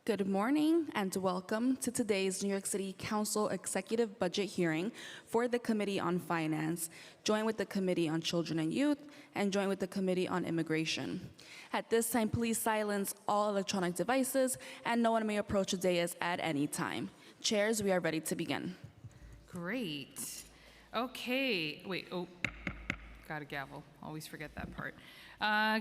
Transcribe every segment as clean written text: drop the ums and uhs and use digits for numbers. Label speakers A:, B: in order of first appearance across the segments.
A: Good morning and welcome to today's New York City Council Executive Budget Hearing for the Committee on Finance, joined with the Committee on Children and Youth, and joined with the Committee on Immigration. At this time, please silence all electronic devices and no one may approach the dais at any time. Chairs, we are ready to begin.
B: Great. Okay, wait, got a gavel. Always forget that part.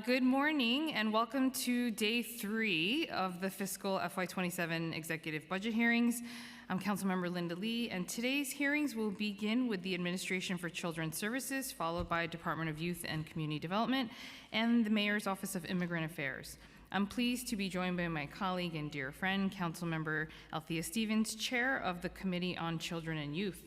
B: Good morning and welcome to day 3 of the fiscal FY27 executive budget hearings. I'm Councilmember Linda Lee, and today's hearings will begin with the Administration for Children's Services, followed by Department of Youth and Community Development, and the Mayor's Office of Immigrant Affairs. I'm pleased to be joined by my colleague and dear friend, Councilmember Althea Stevens, Chair of the Committee on Children and Youth.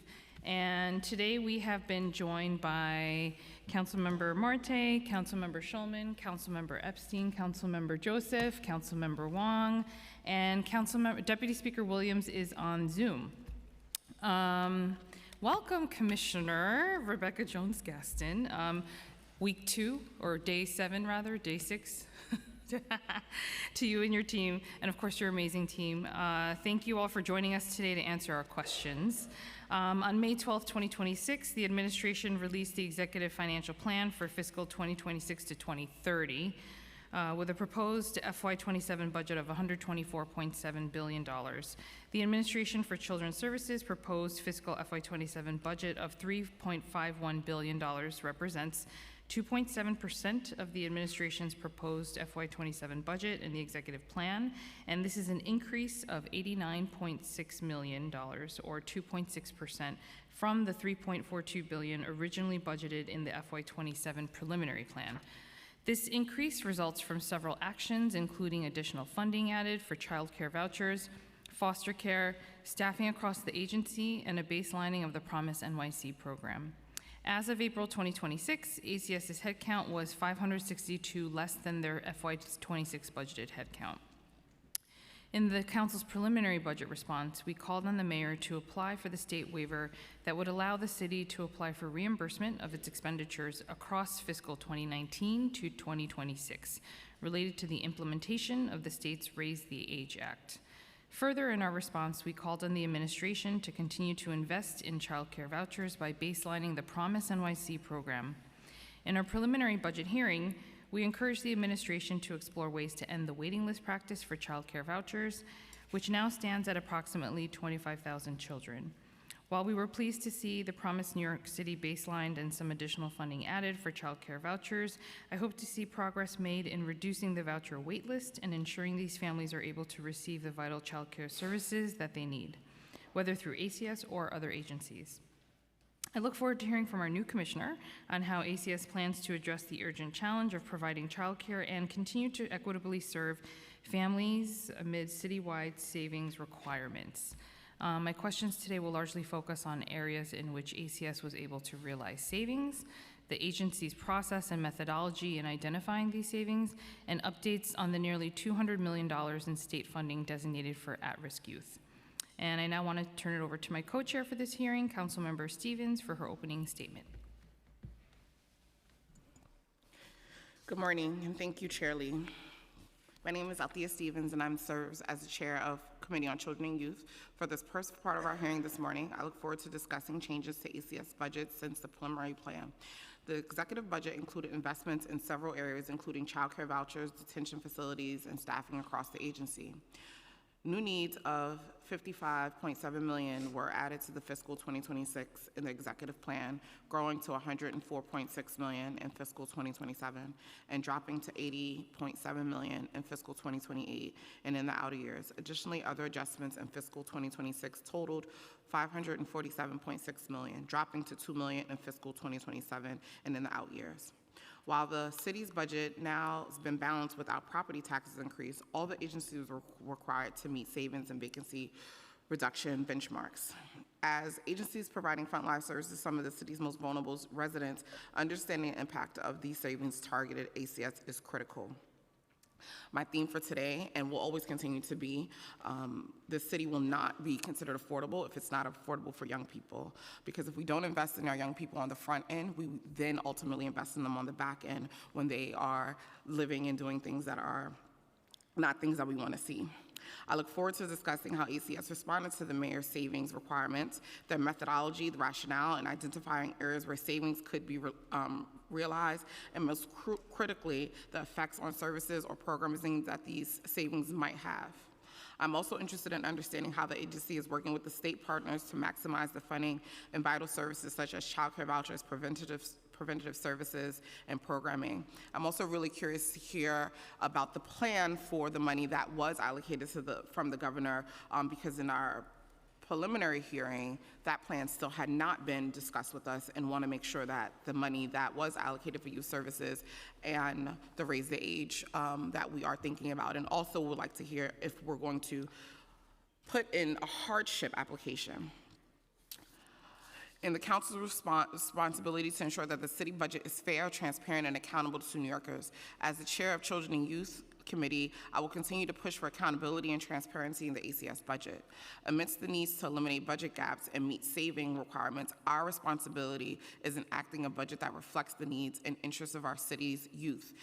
B: And today we have been joined by Councilmember Marte, Councilmember Schulman, Councilmember Epstein, Councilmember Joseph, Councilmember Wong, and Deputy Speaker Williams is on Zoom. Welcome, Commissioner Rebecca Jones-Gaston. Week 2, or day 7 rather, day 6. To you and your team, and of course your amazing team. Thank you all for joining us today to answer our questions. On May 12, 2026, the administration released the Executive Financial Plan for fiscal 2026 to 2030 with a proposed FY27 budget of $124.7 billion. The Administration for Children's Services proposed fiscal FY27 budget of $3.51 billion represents 2.7% of the administration's proposed FY27 budget in the executive plan, and this is an increase of $89.6 million, or 2.6%, from the $3.42 billion originally budgeted in the FY27 preliminary plan. This increase results from several actions, including additional funding added for child care vouchers, foster care, staffing across the agency, and a baselining of the Promise NYC program. As of April 2026, ACS's headcount was 562 less than their FY26 budgeted headcount. In the Council's preliminary budget response, we called on the Mayor to apply for the state waiver that would allow the city to apply for reimbursement of its expenditures across fiscal 2019 to 2026, related to the implementation of the state's Raise the Age Act. Further, in our response, we called on the administration to continue to invest in child care vouchers by baselining the Promise NYC program. In our preliminary budget hearing, we encouraged the administration to explore ways to end the waiting list practice for child care vouchers, which now stands at approximately 25,000 children. While we were pleased to see the Promise New York City baselined and some additional funding added for child care vouchers, I hope to see progress made in reducing the voucher wait list and ensuring these families are able to receive the vital child care services that they need, whether through ACS or other agencies. I look forward to hearing from our new commissioner on how ACS plans to address the urgent challenge of providing child care and continue to equitably serve families amid citywide savings requirements. My questions today will largely focus on areas in which ACS was able to realize savings, the agency's process and methodology in identifying these savings, and updates on the nearly $200 million in state funding designated for at-risk youth. And I now want to turn it over to my co-chair for this hearing, Councilmember Stevens, for her opening statement.
C: Good morning, and thank you, Chair Lee. My name is Althea Stevens, and I serve as the chair of Committee on Children and Youth. For this first part of our hearing this morning, I look forward to discussing changes to ACS budget since the preliminary plan. The executive budget included investments in several areas, including child care vouchers, detention facilities, and staffing across the agency. New needs of $55.7 million were added to the fiscal 2026 in the executive plan, growing to $104.6 million in fiscal 2027 and dropping to $80.7 million in fiscal 2028 and in the outer years. Additionally, other adjustments in fiscal 2026 totaled $547.6 million, dropping to $2 million in fiscal 2027 and in the out years. While the city's budget now has been balanced without property taxes increase, all the agencies were required to meet savings and vacancy reduction benchmarks. As agencies providing frontline services to some of the city's most vulnerable residents, understanding the impact of these savings targeted ACS is critical. My theme for today, and will always continue to be, the city will not be considered affordable if it's not affordable for young people. Because if we don't invest in our young people on the front end, we then ultimately invest in them on the back end when they are living and doing things that are not things that we want to see. I look forward to discussing how ACS responded to the mayor's savings requirements, their methodology, the rationale, and identifying areas where savings could be realized, and most critically, the effects on services or programming that these savings might have. I'm also interested in understanding how the agency is working with the state partners to maximize the funding in vital services such as child care vouchers, preventative services, and programming. I'm also really curious to hear about the plan for the money that was allocated from the governor, because in our preliminary hearing, that plan still had not been discussed with us, and want to make sure that the money that was allocated for youth services and the Raise the Age that we are thinking about, and also would like to hear if we're going to put in a hardship application. And the council's responsibility to ensure that the city budget is fair, transparent, and accountable to New Yorkers. As the chair of Children and Youth Committee, I will continue to push for accountability and transparency in the ACS budget. Amidst the needs to eliminate budget gaps and meet saving requirements, our responsibility is enacting a budget that reflects the needs and interests of our city's youth,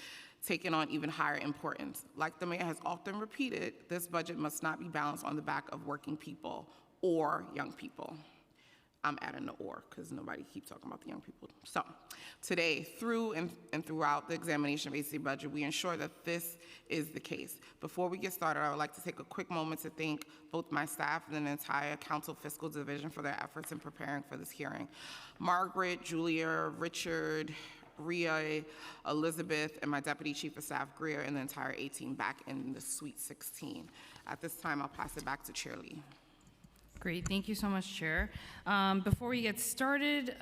C: taking on even higher importance. Like the mayor has often repeated, this budget must not be balanced on the back of working people or young people. I'm adding the or, because nobody keeps talking about the young people. So today, through and throughout the examination of ACS budget, we ensure that this is the case. Before we get started, I would like to take a quick moment to thank both my staff and the entire council fiscal division for their efforts in preparing for this hearing. Margaret, Julia, Richard, Ria, Elizabeth, and my Deputy Chief of Staff, Greer, and the entire A team back in the Sweet 16. At this time, I'll pass it back to Chair Lee.
B: Great, thank you so much, Chair. Before we get started,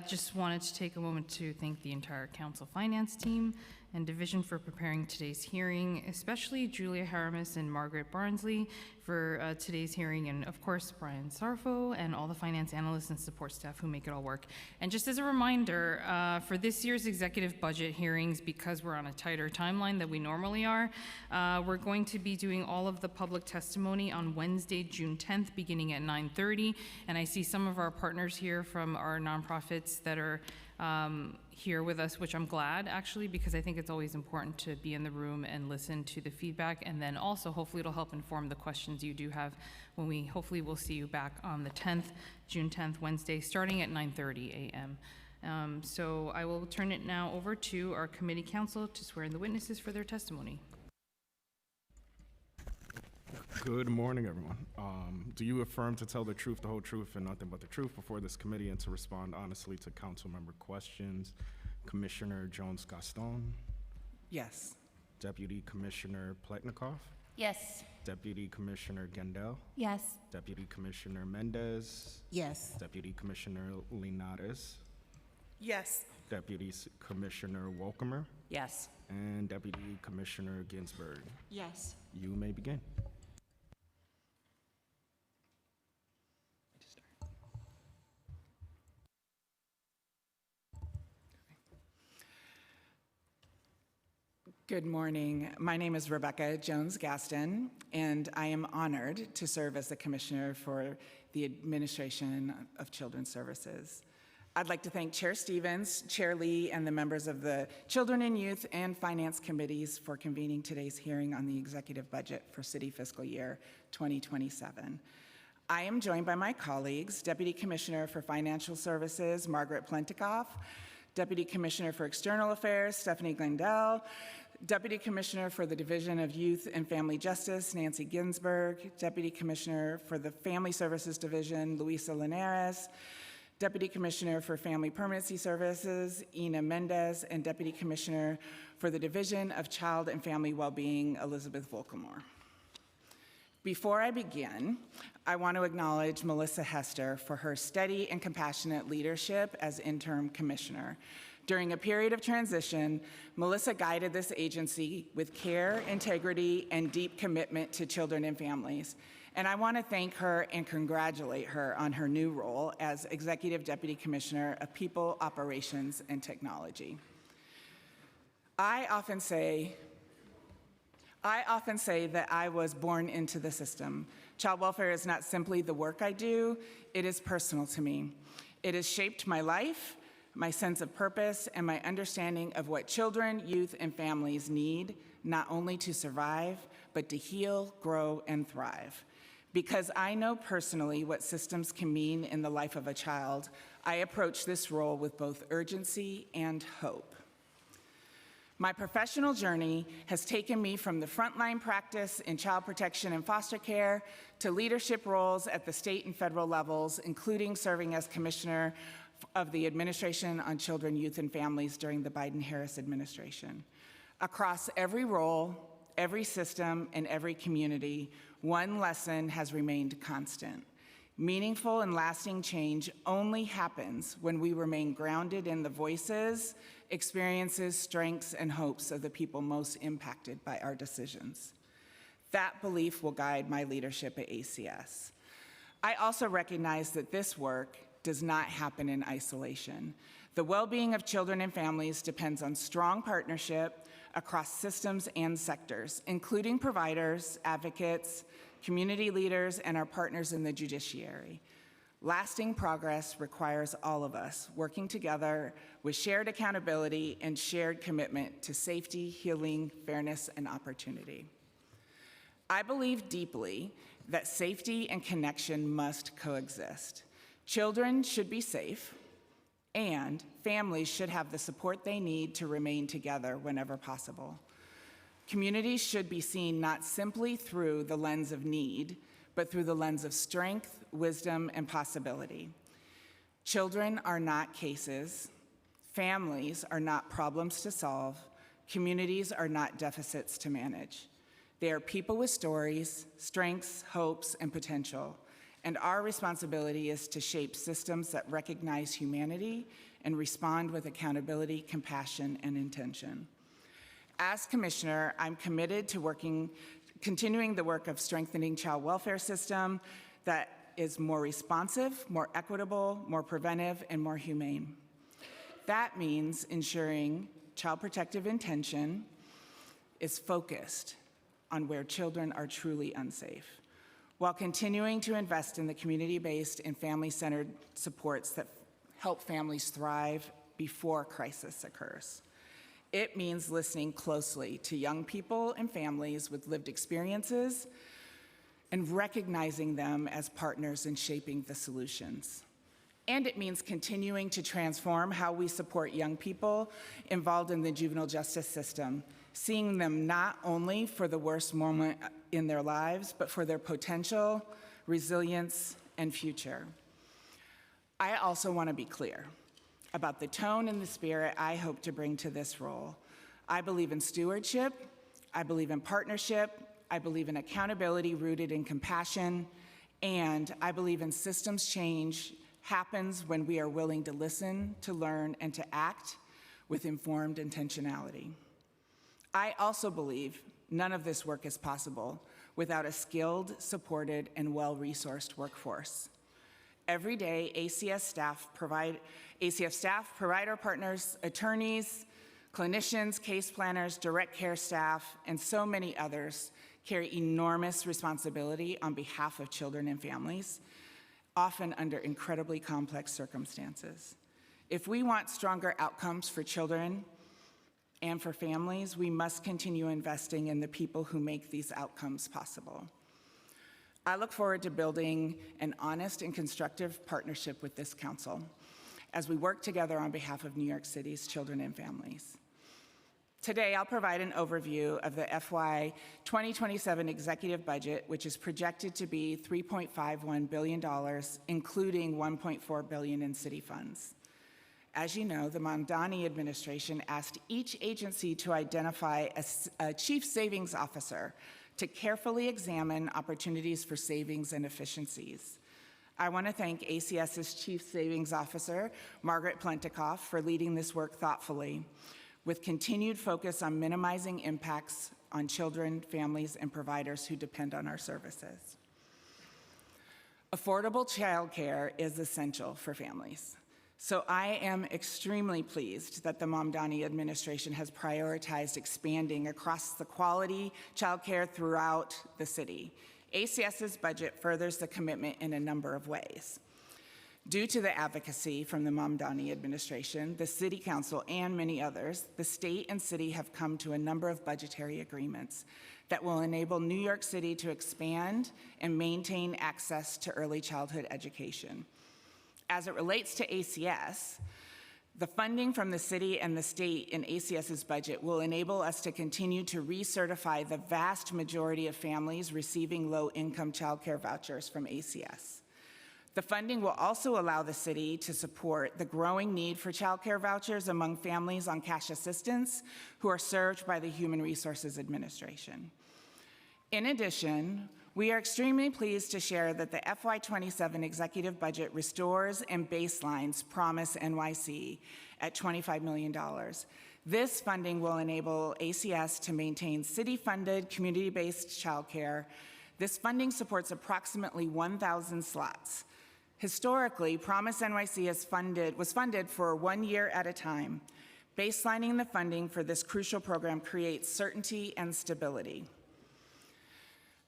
B: just wanted to take a moment to thank the entire Council Finance team and division for preparing today's hearing, especially Julia Haramis and Margaret Barnsley for today's hearing, and of course, Brian Sarfo and all the finance analysts and support staff who make it all work. And just as a reminder, for this year's executive budget hearings, because we're on a tighter timeline than we normally are, we're going to be doing all of the public testimony on Wednesday, June 10th, beginning at 9:30. And I see some of our partners here from our nonprofits that are here with us, which I'm glad, actually, because I think it's always important to be in the room and listen to the feedback, and then also hopefully it'll help inform the questions you do have when we hopefully will see you back on the 10th, June 10th, Wednesday, starting at 9:30 a.m. So I will turn it now over to our committee counsel to swear in the witnesses for their testimony.
D: Good morning, everyone. Do you affirm to tell the truth, the whole truth, and nothing but the truth before this committee, and to respond honestly to council member questions? Commissioner Jones-Gaston?
E: Yes.
D: Deputy Commissioner Pletnikoff?
F: Yes.
D: Deputy Commissioner Gendel?
F: Yes.
D: Deputy Commissioner Mendez?
E: Yes.
D: Deputy Commissioner Linares?
E: Yes.
D: Deputy Commissioner Wolkemer?
E: Yes.
D: And Deputy Commissioner Ginsburg.
E: Yes.
D: You may begin.
E: Good morning. My name is Rebecca Jones-Gaston, and I am honored to serve as the Commissioner for the Administration of Children's Services. I'd like to thank Chair Stevens, Chair Lee, and the members of the Children and Youth and Finance Committees for convening today's hearing on the executive budget for City Fiscal Year 2027. I am joined by my colleagues, Deputy Commissioner for Financial Services, Margaret Pletnikoff, Deputy Commissioner for External Affairs, Stephanie Glendale, Deputy Commissioner for the Division of Youth and Family Justice, Nancy Ginsburg, Deputy Commissioner for the Family Services Division, Luisa Linares, Deputy Commissioner for Family Permanency Services, Ina Mendez, and Deputy Commissioner for the Division of Child and Family Wellbeing, Elizabeth Volkamore. Before I begin, I want to acknowledge Melissa Hester for her steady and compassionate leadership as interim commissioner. During a period of transition, Melissa guided this agency with care, integrity, and deep commitment to children and families. And I want to thank her and congratulate her on her new role as Executive Deputy Commissioner of People, Operations, and Technology. I often say that I was born into the system. Child welfare is not simply the work I do, it is personal to me. It has shaped my life, my sense of purpose, and my understanding of what children, youth, and families need, not only to survive, but to heal, grow, and thrive. Because I know personally what systems can mean in the life of a child, I approach this role with both urgency and hope. My professional journey has taken me from the frontline practice in child protection and foster care to leadership roles at the state and federal levels, including serving as Commissioner of the Administration on Children, Youth, and Families during the Biden-Harris administration. Across every role, every system, and every community, one lesson has remained constant. Meaningful and lasting change only happens when we remain grounded in the voices, experiences, strengths, and hopes of the people most impacted by our decisions. That belief will guide my leadership at ACS. I also recognize that this work does not happen in isolation. The well-being of children and families depends on strong partnership across systems and sectors, including providers, advocates, community leaders, and our partners in the judiciary. Lasting progress requires all of us working together with shared accountability and shared commitment to safety, healing, fairness, and opportunity. I believe deeply that safety and connection must coexist. Children should be safe, and families should have the support they need to remain together whenever possible. Communities should be seen not simply through the lens of need, but through the lens of strength, wisdom, and possibility. Children are not cases. Families are not problems to solve. Communities are not deficits to manage. They are people with stories, strengths, hopes, and potential. And our responsibility is to shape systems that recognize humanity and respond with accountability, compassion, and intention. As Commissioner, I'm committed to continuing the work of strengthening child welfare system that is more responsive, more equitable, more preventive, and more humane. That means ensuring child protective intention is focused on where children are truly unsafe, while continuing to invest in the community-based and family-centered supports that help families thrive before crisis occurs. It means listening closely to young people and families with lived experiences and recognizing them as partners in shaping the solutions. And it means continuing to transform how we support young people involved in the juvenile justice system, seeing them not only for the worst moment in their lives, but for their potential, resilience, and future. I also want to be clear about the tone and the spirit I hope to bring to this role. I believe in stewardship, I believe in partnership, I believe in accountability rooted in compassion, and I believe in systems change happens when we are willing to listen, to learn, and to act with informed intentionality. I also believe none of this work is possible without a skilled, supported, and well-resourced workforce. Every day, ACF staff, provider partners, attorneys, clinicians, case planners, direct care staff, and so many others carry enormous responsibility on behalf of children and families, often under incredibly complex circumstances. If we want stronger outcomes for children and for families, we must continue investing in the people who make these outcomes possible. I look forward to building an honest and constructive partnership with this council as we work together on behalf of New York City's children and families. Today, I'll provide an overview of the FY 2027 executive budget, which is projected to be $3.51 billion, including $1.4 billion in city funds. As you know, the Mamdani administration asked each agency to identify a chief savings officer to carefully examine opportunities for savings and efficiencies. I want to thank ACS's Chief Savings Officer, Margaret Plentikoff, for leading this work thoughtfully, with continued focus on minimizing impacts on children, families, and providers who depend on our services. Affordable childcare is essential for families. So I am extremely pleased that the Mamdani administration has prioritized expanding across the quality childcare throughout the city. ACS's budget furthers the commitment in a number of ways. Due to the advocacy from the Mamdani administration, the City Council, and many others, the state and city have come to a number of budgetary agreements that will enable New York City to expand and maintain access to early childhood education. As it relates to ACS, the funding from the city and the state in ACS's budget will enable us to continue to recertify the vast majority of families receiving low-income child care vouchers from ACS. The funding will also allow the city to support the growing need for child care vouchers among families on cash assistance who are served by the Human Resources Administration. In addition, we are extremely pleased to share that the FY27 executive budget restores and baselines Promise NYC at $25 million. This funding will enable ACS to maintain city-funded, community-based childcare. This funding supports approximately 1,000 slots. Historically, Promise NYC was funded for 1 year at a time. Baselining the funding for this crucial program creates certainty and stability.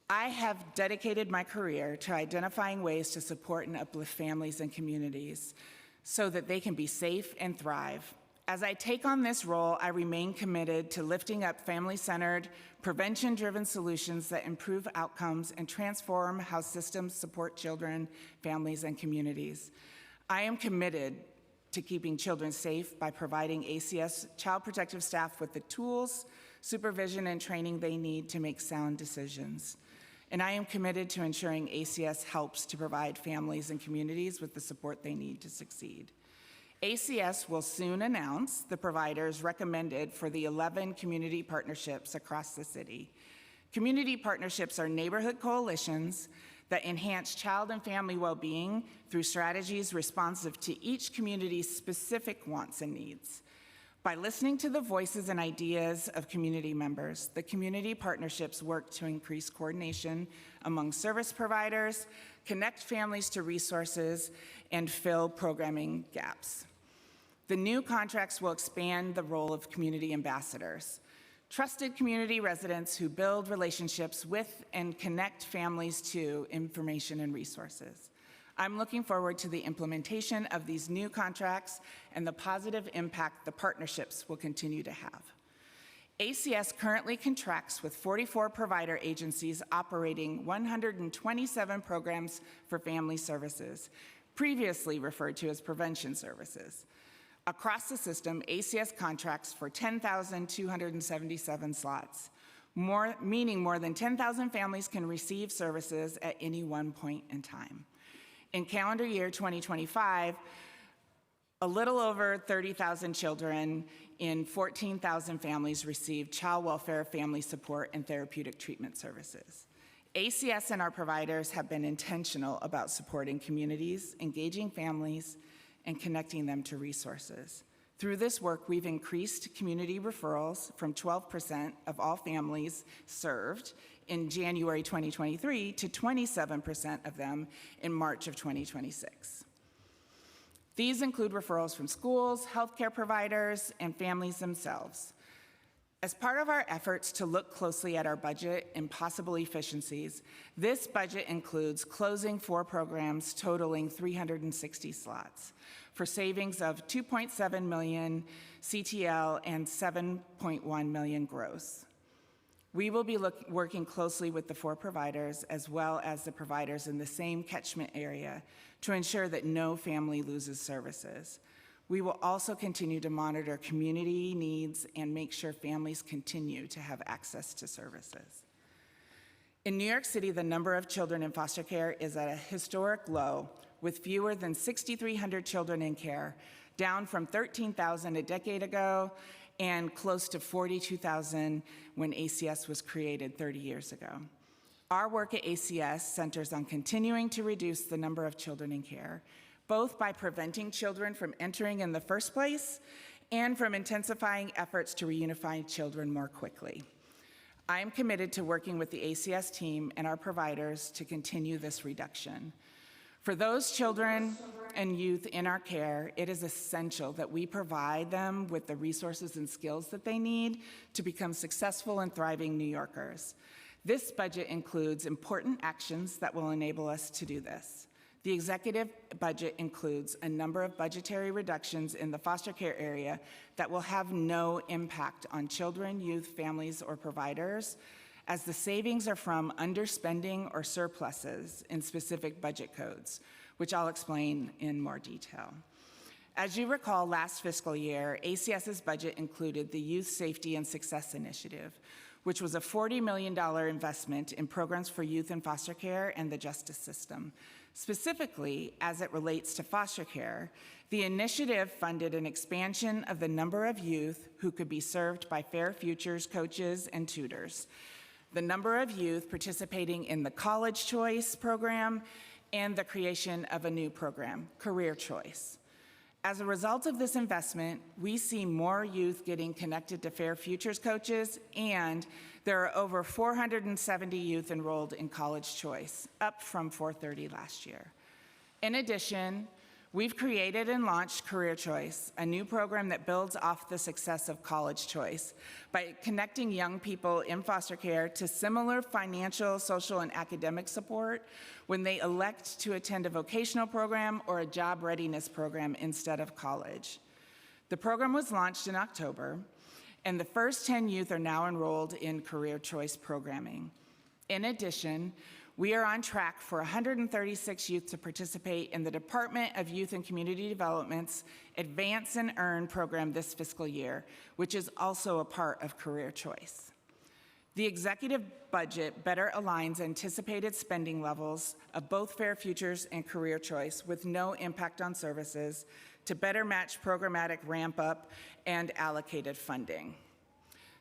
E: I have dedicated my career to identifying ways to support and uplift families and communities so that they can be safe and thrive. As I take on this role, I remain committed to lifting up family-centered, prevention-driven solutions that improve outcomes and transform how systems support children, families, and communities. I am committed to keeping children safe by providing ACS child protective staff with the tools, supervision, and training they need to make sound decisions. And I am committed to ensuring ACS helps to provide families and communities with the support they need to succeed. ACS will soon announce the providers recommended for the 11 community partnerships across the city. Community partnerships are neighborhood coalitions that enhance child and family well-being through strategies responsive to each community's specific wants and needs. By listening to the voices and ideas of community members, the community partnerships work to increase coordination among service providers, connect families to resources, and fill programming gaps. The new contracts will expand the role of community ambassadors, trusted community residents who build relationships with and connect families to information and resources. I'm looking forward to the implementation of these new contracts and the positive impact the partnerships will continue to have. ACS currently contracts with 44 provider agencies operating 127 programs for family services, previously referred to as prevention services. Across the system, ACS contracts for 10,277 slots, meaning more than 10,000 families can receive services at any one point in time. In calendar year 2025, a little over 30,000 children in 14,000 families received child welfare, family support, and therapeutic treatment services. ACS and our providers have been intentional about supporting communities, engaging families, and connecting them to resources. Through this work, we've increased community referrals from 12% of all families served in January 2023 to 27% of them in March of 2026. These include referrals from schools, healthcare providers, and families themselves. As part of our efforts to look closely at our budget and possible efficiencies, this budget includes closing 4 programs totaling 360 slots for savings of $2.7 million CTL and $7.1 million gross. We will be working closely with the 4 providers as well as the providers in the same catchment area to ensure that no family loses services. We will also continue to monitor community needs and make sure families continue to have access to services. In New York City, the number of children in foster care is at a historic low, with fewer than 6,300 children in care, down from 13,000 a decade ago and close to 42,000 when ACS was created 30 years ago. Our work at ACS centers on continuing to reduce the number of children in care, both by preventing children from entering in the first place and from intensifying efforts to reunify children more quickly. I am committed to working with the ACS team and our providers to continue this reduction. For those children and youth in our care, it is essential that we provide them with the resources and skills that they need to become successful and thriving New Yorkers. This budget includes important actions that will enable us to do this. The executive budget includes a number of budgetary reductions in the foster care area that will have no impact on children, youth, families, or providers, as the savings are from underspending or surpluses in specific budget codes, which I'll explain in more detail. As you recall, last fiscal year, ACS's budget included the Youth Safety and Success Initiative, which was a $40 million investment in programs for youth in foster care and the justice system. Specifically, as it relates to foster care, the initiative funded an expansion of the number of youth who could be served by Fair Futures coaches and tutors, the number of youth participating in the College Choice program, and the creation of a new program, Career Choice. As a result of this investment, we see more youth getting connected to Fair Futures coaches, and there are over 470 youth enrolled in College Choice, up from 430 last year. In addition, we've created and launched Career Choice, a new program that builds off the success of College Choice by connecting young people in foster care to similar financial, social, and academic support when they elect to attend a vocational program or a job readiness program instead of college. The program was launched in October, and the first 10 youth are now enrolled in Career Choice programming. In addition, we are on track for 136 youth to participate in the Department of Youth and Community Development's Advance and Earn program this fiscal year, which is also a part of Career Choice. The executive budget better aligns anticipated spending levels of both Fair Futures and Career Choice with no impact on services to better match programmatic ramp-up and allocated funding.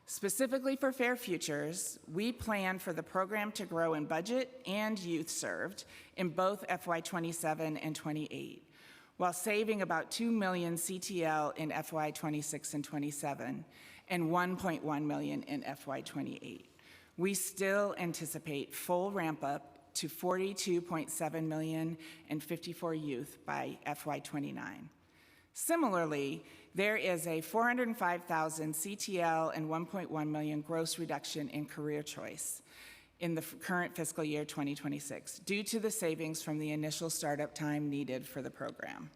E: Specifically for Fair Futures, we plan for the program to grow in budget and youth served in both FY27 and 28, while saving about 2 million CTL in FY26 and 27 and 1.1 million in FY28. We still anticipate full ramp up to 42.7 million and 54 youth by FY29. Similarly, there is a 405,000 CTL and 1.1 million gross reduction in Career Choice in the current fiscal year 2026 due to the savings from the initial startup time needed for the program.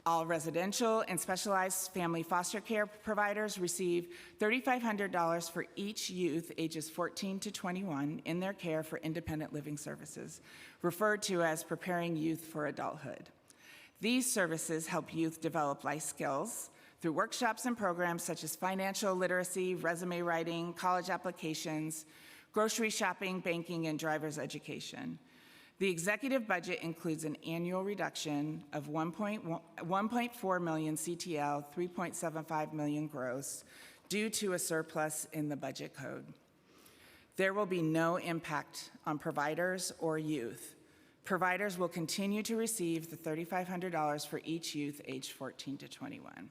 E: All residential and specialized family foster care providers receive $3,500 for each youth ages 14 to 21 in their care for independent living services, referred to as Preparing Youth for Adulthood. These services help youth develop life skills through workshops and programs such as financial literacy, resume writing, college applications, grocery shopping, banking, and driver's education. The executive budget includes an annual reduction of 1.4 million CTL, 3.75 million gross, due to a surplus in the budget code. There will be no impact on providers or youth. Providers will continue to receive the $3,500 for each youth aged 14 to 21.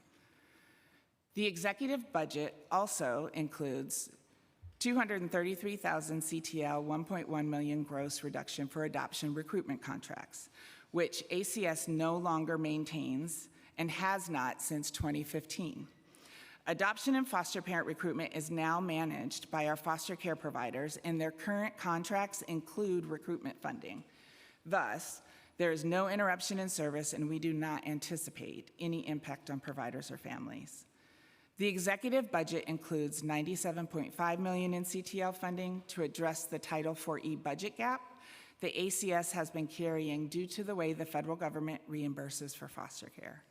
E: The executive budget also includes 233,000 CTL, 1.1 million gross reduction for adoption recruitment contracts, which ACS no longer maintains and has not since 2015. Adoption and foster parent recruitment is now managed by our foster care providers, and their current contracts include recruitment funding. Thus, there is no interruption in service, and we do not anticipate any impact on providers or families. The executive budget includes $97.5 million in CTL funding to address the Title IV-E budget gap the ACS has been carrying due to the way the federal government reimburses for foster care.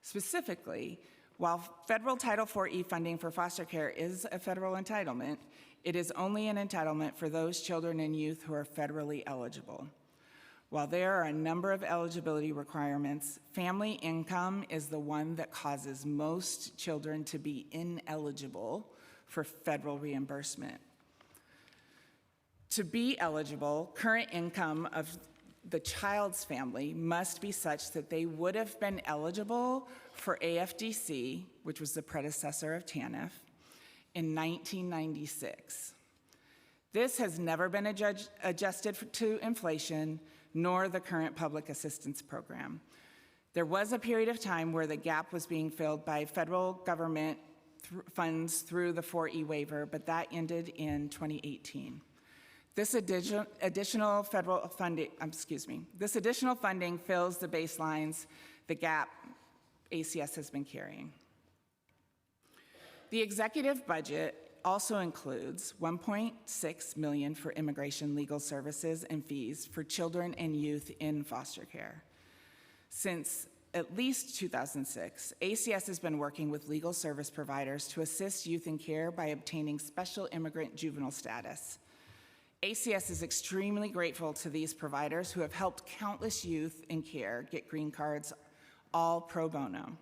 E: Specifically, while federal Title IV-E funding for foster care is a federal entitlement, it is only an entitlement for those children and youth who are federally eligible. While there are a number of eligibility requirements, family income is the one that causes most children to be ineligible for federal reimbursement. To be eligible, current income of the child's family must be such that they would have been eligible for AFDC, which was the predecessor of TANF, in 1996. This has never been adjusted to inflation, nor the current public assistance program. There was a period of time where the gap was being filled by federal government funds through the 4E waiver, but that ended in 2018. This additional federal funding, this additional funding fills the baselines, the gap ACS has been carrying. The executive budget also includes $1.6 million for immigration legal services and fees for children and youth in foster care. Since at least 2006, ACS has been working with legal service providers to assist youth in care by obtaining special immigrant juvenile status. ACS is extremely grateful to these providers who have helped countless youth in care get green cards, all pro bono.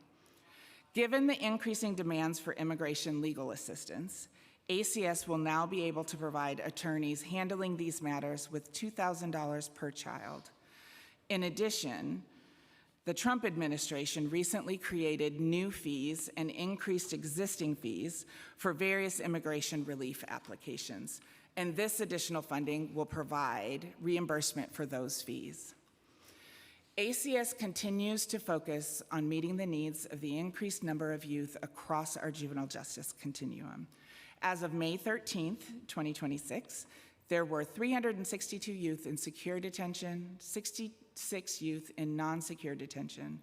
E: Given the increasing demands for immigration legal assistance, ACS will now be able to provide attorneys handling these matters with $2,000 per child. In addition, the Trump administration recently created new fees and increased existing fees for various immigration relief applications, and this additional funding will provide reimbursement for those fees. ACS continues to focus on meeting the needs of the increased number of youth across our juvenile justice continuum. As of May 13th, 2026, there were 362 youth in secure detention, 66 youth in non-secure detention,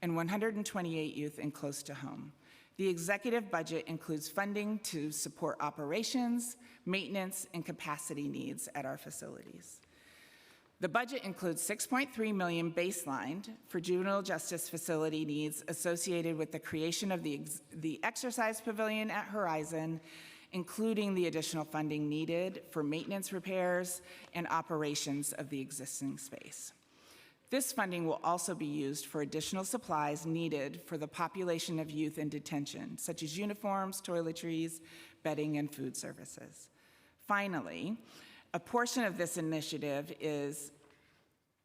E: and 128 youth in close to home. The executive budget includes funding to support operations, maintenance, and capacity needs at our facilities. The budget includes $6.3 million baselined for juvenile justice facility needs associated with the creation of the exercise pavilion at Horizon, including the additional funding needed for maintenance repairs and operations of the existing space. This funding will also be used for additional supplies needed for the population of youth in detention, such as uniforms, toiletries, bedding, and food services. Finally, a portion of this initiative is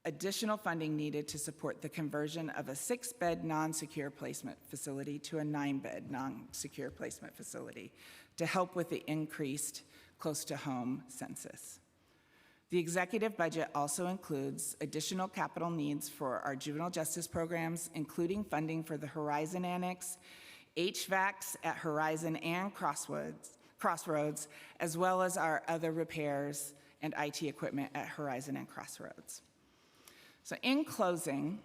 E: additional funding needed to support the conversion of a 6-bed non-secure placement facility to a 9-bed non-secure placement facility to help with the increased close-to-home census. The executive budget also includes additional capital needs for our juvenile justice programs, including funding for the Horizon Annex, HVACs at Horizon and Crossroads, as well as our other repairs and IT equipment at Horizon and Crossroads. So in closing,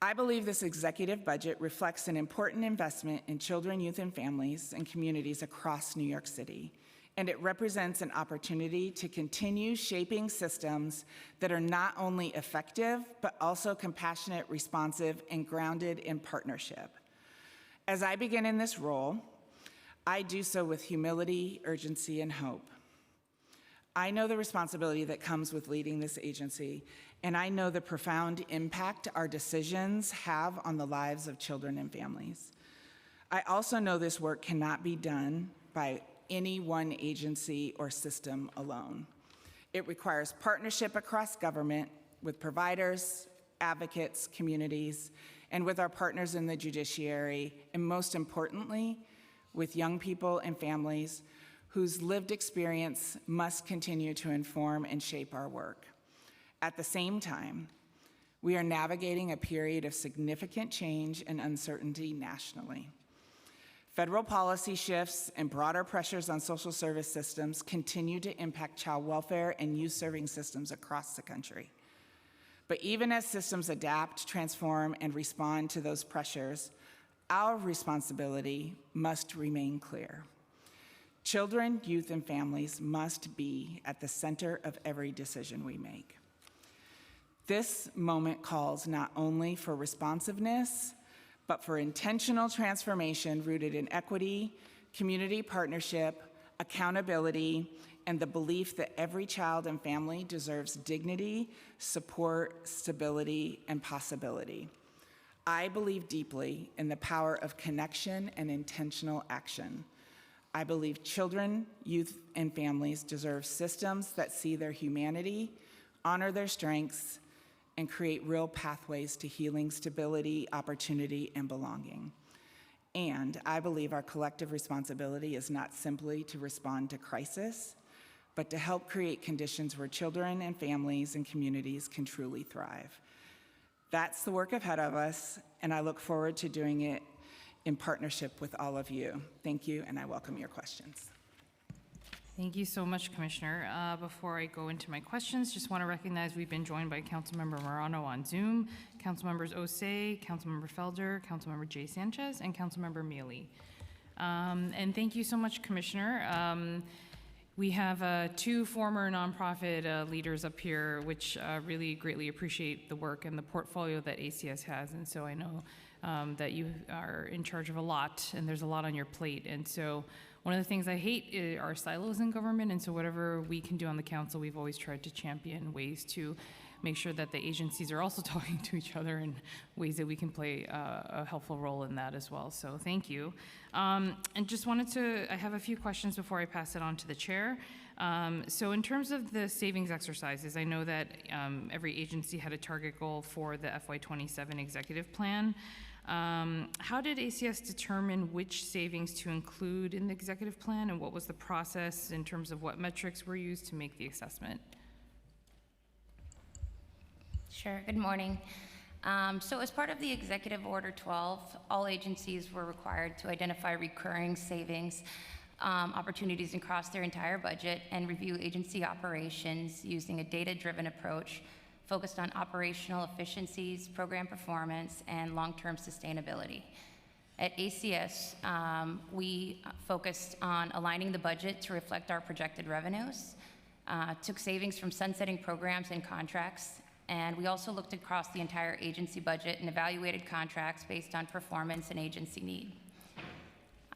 E: I believe this executive budget reflects an important investment in children, youth, and families and communities across New York City. And it represents an opportunity to continue shaping systems that are not only effective, but also compassionate, responsive, and grounded in partnership. As I begin in this role, I do so with humility, urgency, and hope. I know the responsibility that comes with leading this agency, and I know the profound impact our decisions have on the lives of children and families. I also know this work cannot be done by any one agency or system alone. It requires partnership across government with providers, advocates, communities, and with our partners in the judiciary, and most importantly, with young people and families whose lived experience must continue to inform and shape our work. At the same time, we are navigating a period of significant change and uncertainty nationally. Federal policy shifts and broader pressures on social service systems continue to impact child welfare and youth serving systems across the country. But even as systems adapt, transform, and respond to those pressures, our responsibility must remain clear. Children, youth, and families must be at the center of every decision we make. This moment calls not only for responsiveness, but for intentional transformation rooted in equity, community partnership, accountability, and the belief that every child and family deserves dignity, support, stability, and possibility. I believe deeply in the power of connection and intentional action. I believe children, youth, and families deserve systems that see their humanity, honor their strengths, and create real pathways to healing, stability, opportunity, and belonging. And I believe our collective responsibility is not simply to respond to crisis, but to help create conditions where children and families and communities can truly thrive. That's the work ahead of us, and I look forward to doing it in partnership with all of you. Thank you, and I welcome your questions.
B: Thank you so much, Commissioner. Before I go into my questions, just want to recognize we've been joined by Councilmember Morano on Zoom, Councilmembers Osei, Councilmember Felder, Councilmember Jay Sanchez, and Councilmember Mealy. And thank you so much, Commissioner. We have two former nonprofit leaders up here, which really greatly appreciate the work and the portfolio that ACS has. And so I know that you are in charge of a lot, and there's a lot on your plate. And so one of the things I hate are silos in government, and so whatever we can do on the council, we've always tried to champion ways to make sure that the agencies are also talking to each other in ways that we can play a helpful role in that as well. So thank you. And just wanted to, I have a few questions before I pass it on to the chair. So in terms of the savings exercises, I know that every agency had a target goal for the FY27 executive plan. How did ACS determine which savings to include in the executive plan, and what was the process in terms of what metrics were used to make the assessment?
F: Sure, good morning. So as part of the Executive Order 12, all agencies were required to identify recurring savings opportunities across their entire budget and review agency operations using a data-driven approach focused on operational efficiencies, program performance, and long-term sustainability. At ACS, we focused on aligning the budget to reflect our projected revenues, took savings from sunsetting programs and contracts, and we also looked across the entire agency budget and evaluated contracts based on performance and agency need.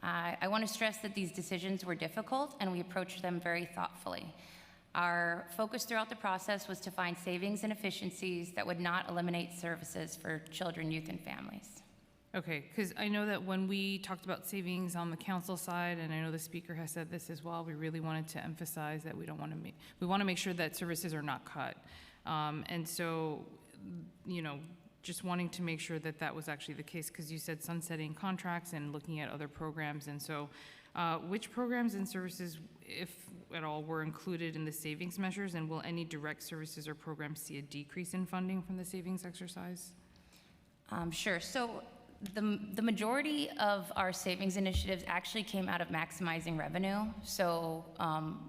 F: I want to stress that these decisions were difficult, and we approached them very thoughtfully. Our focus throughout the process was to find savings and efficiencies that would not eliminate services for children, youth, and families.
B: Okay, because I know that when we talked about savings on the council side, and I know the speaker has said this as well, we really wanted to emphasize that we want to make sure that services are not cut. And so, you know, just wanting to make sure that that was actually the case, because you said sunsetting contracts and looking at other programs. And so which programs and services, if at all, were included in the savings measures, and will any direct services or programs see a decrease in funding from the savings exercise?
F: Sure. So the majority of our savings initiatives actually came out of maximizing revenue. So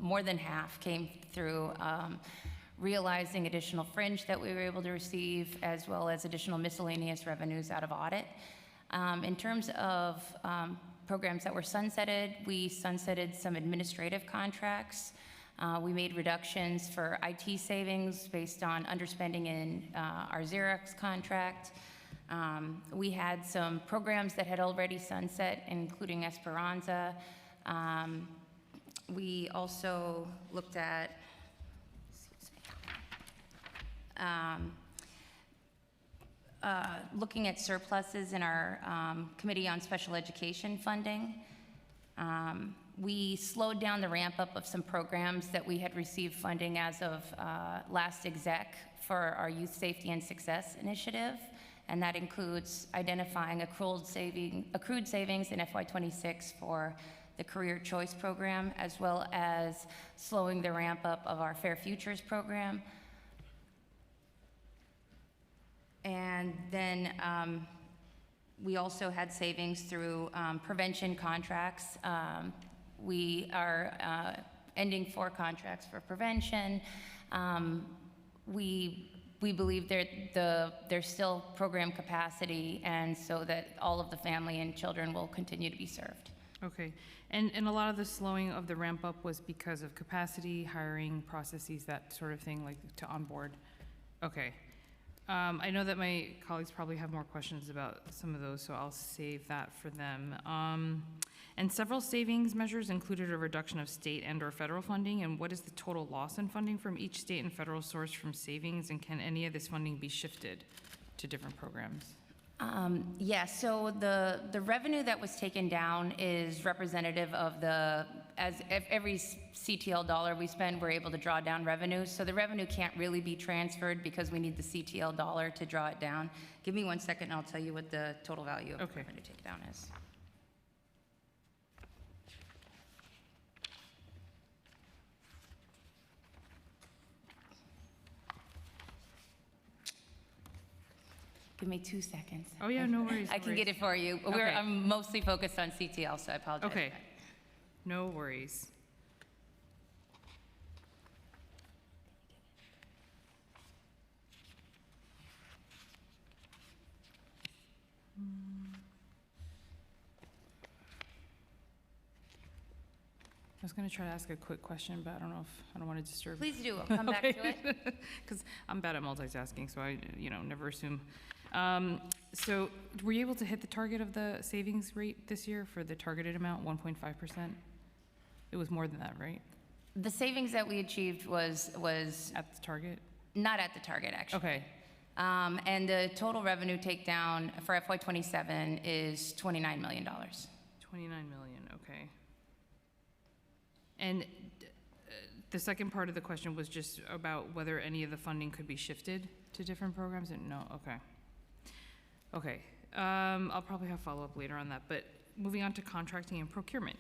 F: more than half came through realizing additional fringe that we were able to receive, as well as additional miscellaneous revenues out of audit. In terms of programs that were sunsetted, we sunsetted some administrative contracts. We made reductions for IT savings based on underspending in our Xerox contract. We had some programs that had already sunset, including Esperanza. We also looked at, looking at surpluses in our Committee on Special Education funding. We slowed down the ramp up of some programs that we had received funding as of last exec for our Youth Safety and Success Initiative, and that includes identifying accrued savings in FY26 for the Career Choice Program, as well as slowing the ramp up of our Fair Futures program. And then we also had savings through prevention contracts. We are ending 4 contracts for prevention. We believe there's still program capacity, and so that all of the family and children will continue to be served.
B: Okay, and a lot of the slowing of the ramp up was because of capacity, hiring processes, that sort of thing, like to onboard. Okay. I know that my colleagues probably have more questions about some of those, so I'll save that for them. And several savings measures included a reduction of state and/or federal funding. And what is the total loss in funding from each state and federal source from savings? And can any of this funding be shifted to different programs?
F: Yes, so the revenue that was taken down is representative of every CTL dollar we spend, we're able to draw down revenue. So the revenue can't really be transferred because we need the CTL dollar to draw it down. Give me 1 second and I'll tell you what the total value of revenue to take it down is. Give me 2 seconds.
B: Oh yeah, no worries.
F: I can get it for you.
B: Okay.
F: I'm mostly focused on CTL, so I apologize.
B: Okay, no worries. I was going to try to ask a quick question, but I don't know if, I don't want to disturb.
F: Please do, I'll come back to it.
B: Because I'm bad at multitasking, so I, never assume. So were you able to hit the target of the savings rate this year for the targeted amount, 1.5%? It was more than that, right?
F: The savings that we achieved was
B: At the target?
F: not at the target, actually.
B: Okay.
F: And the total revenue takedown for FY '27 is $29 million.
B: 29 million, okay. And the second part of the question was just about whether any of the funding could be shifted to different programs, and no, okay. Okay, I'll probably have follow-up later on that, but moving on to contracting and procurement,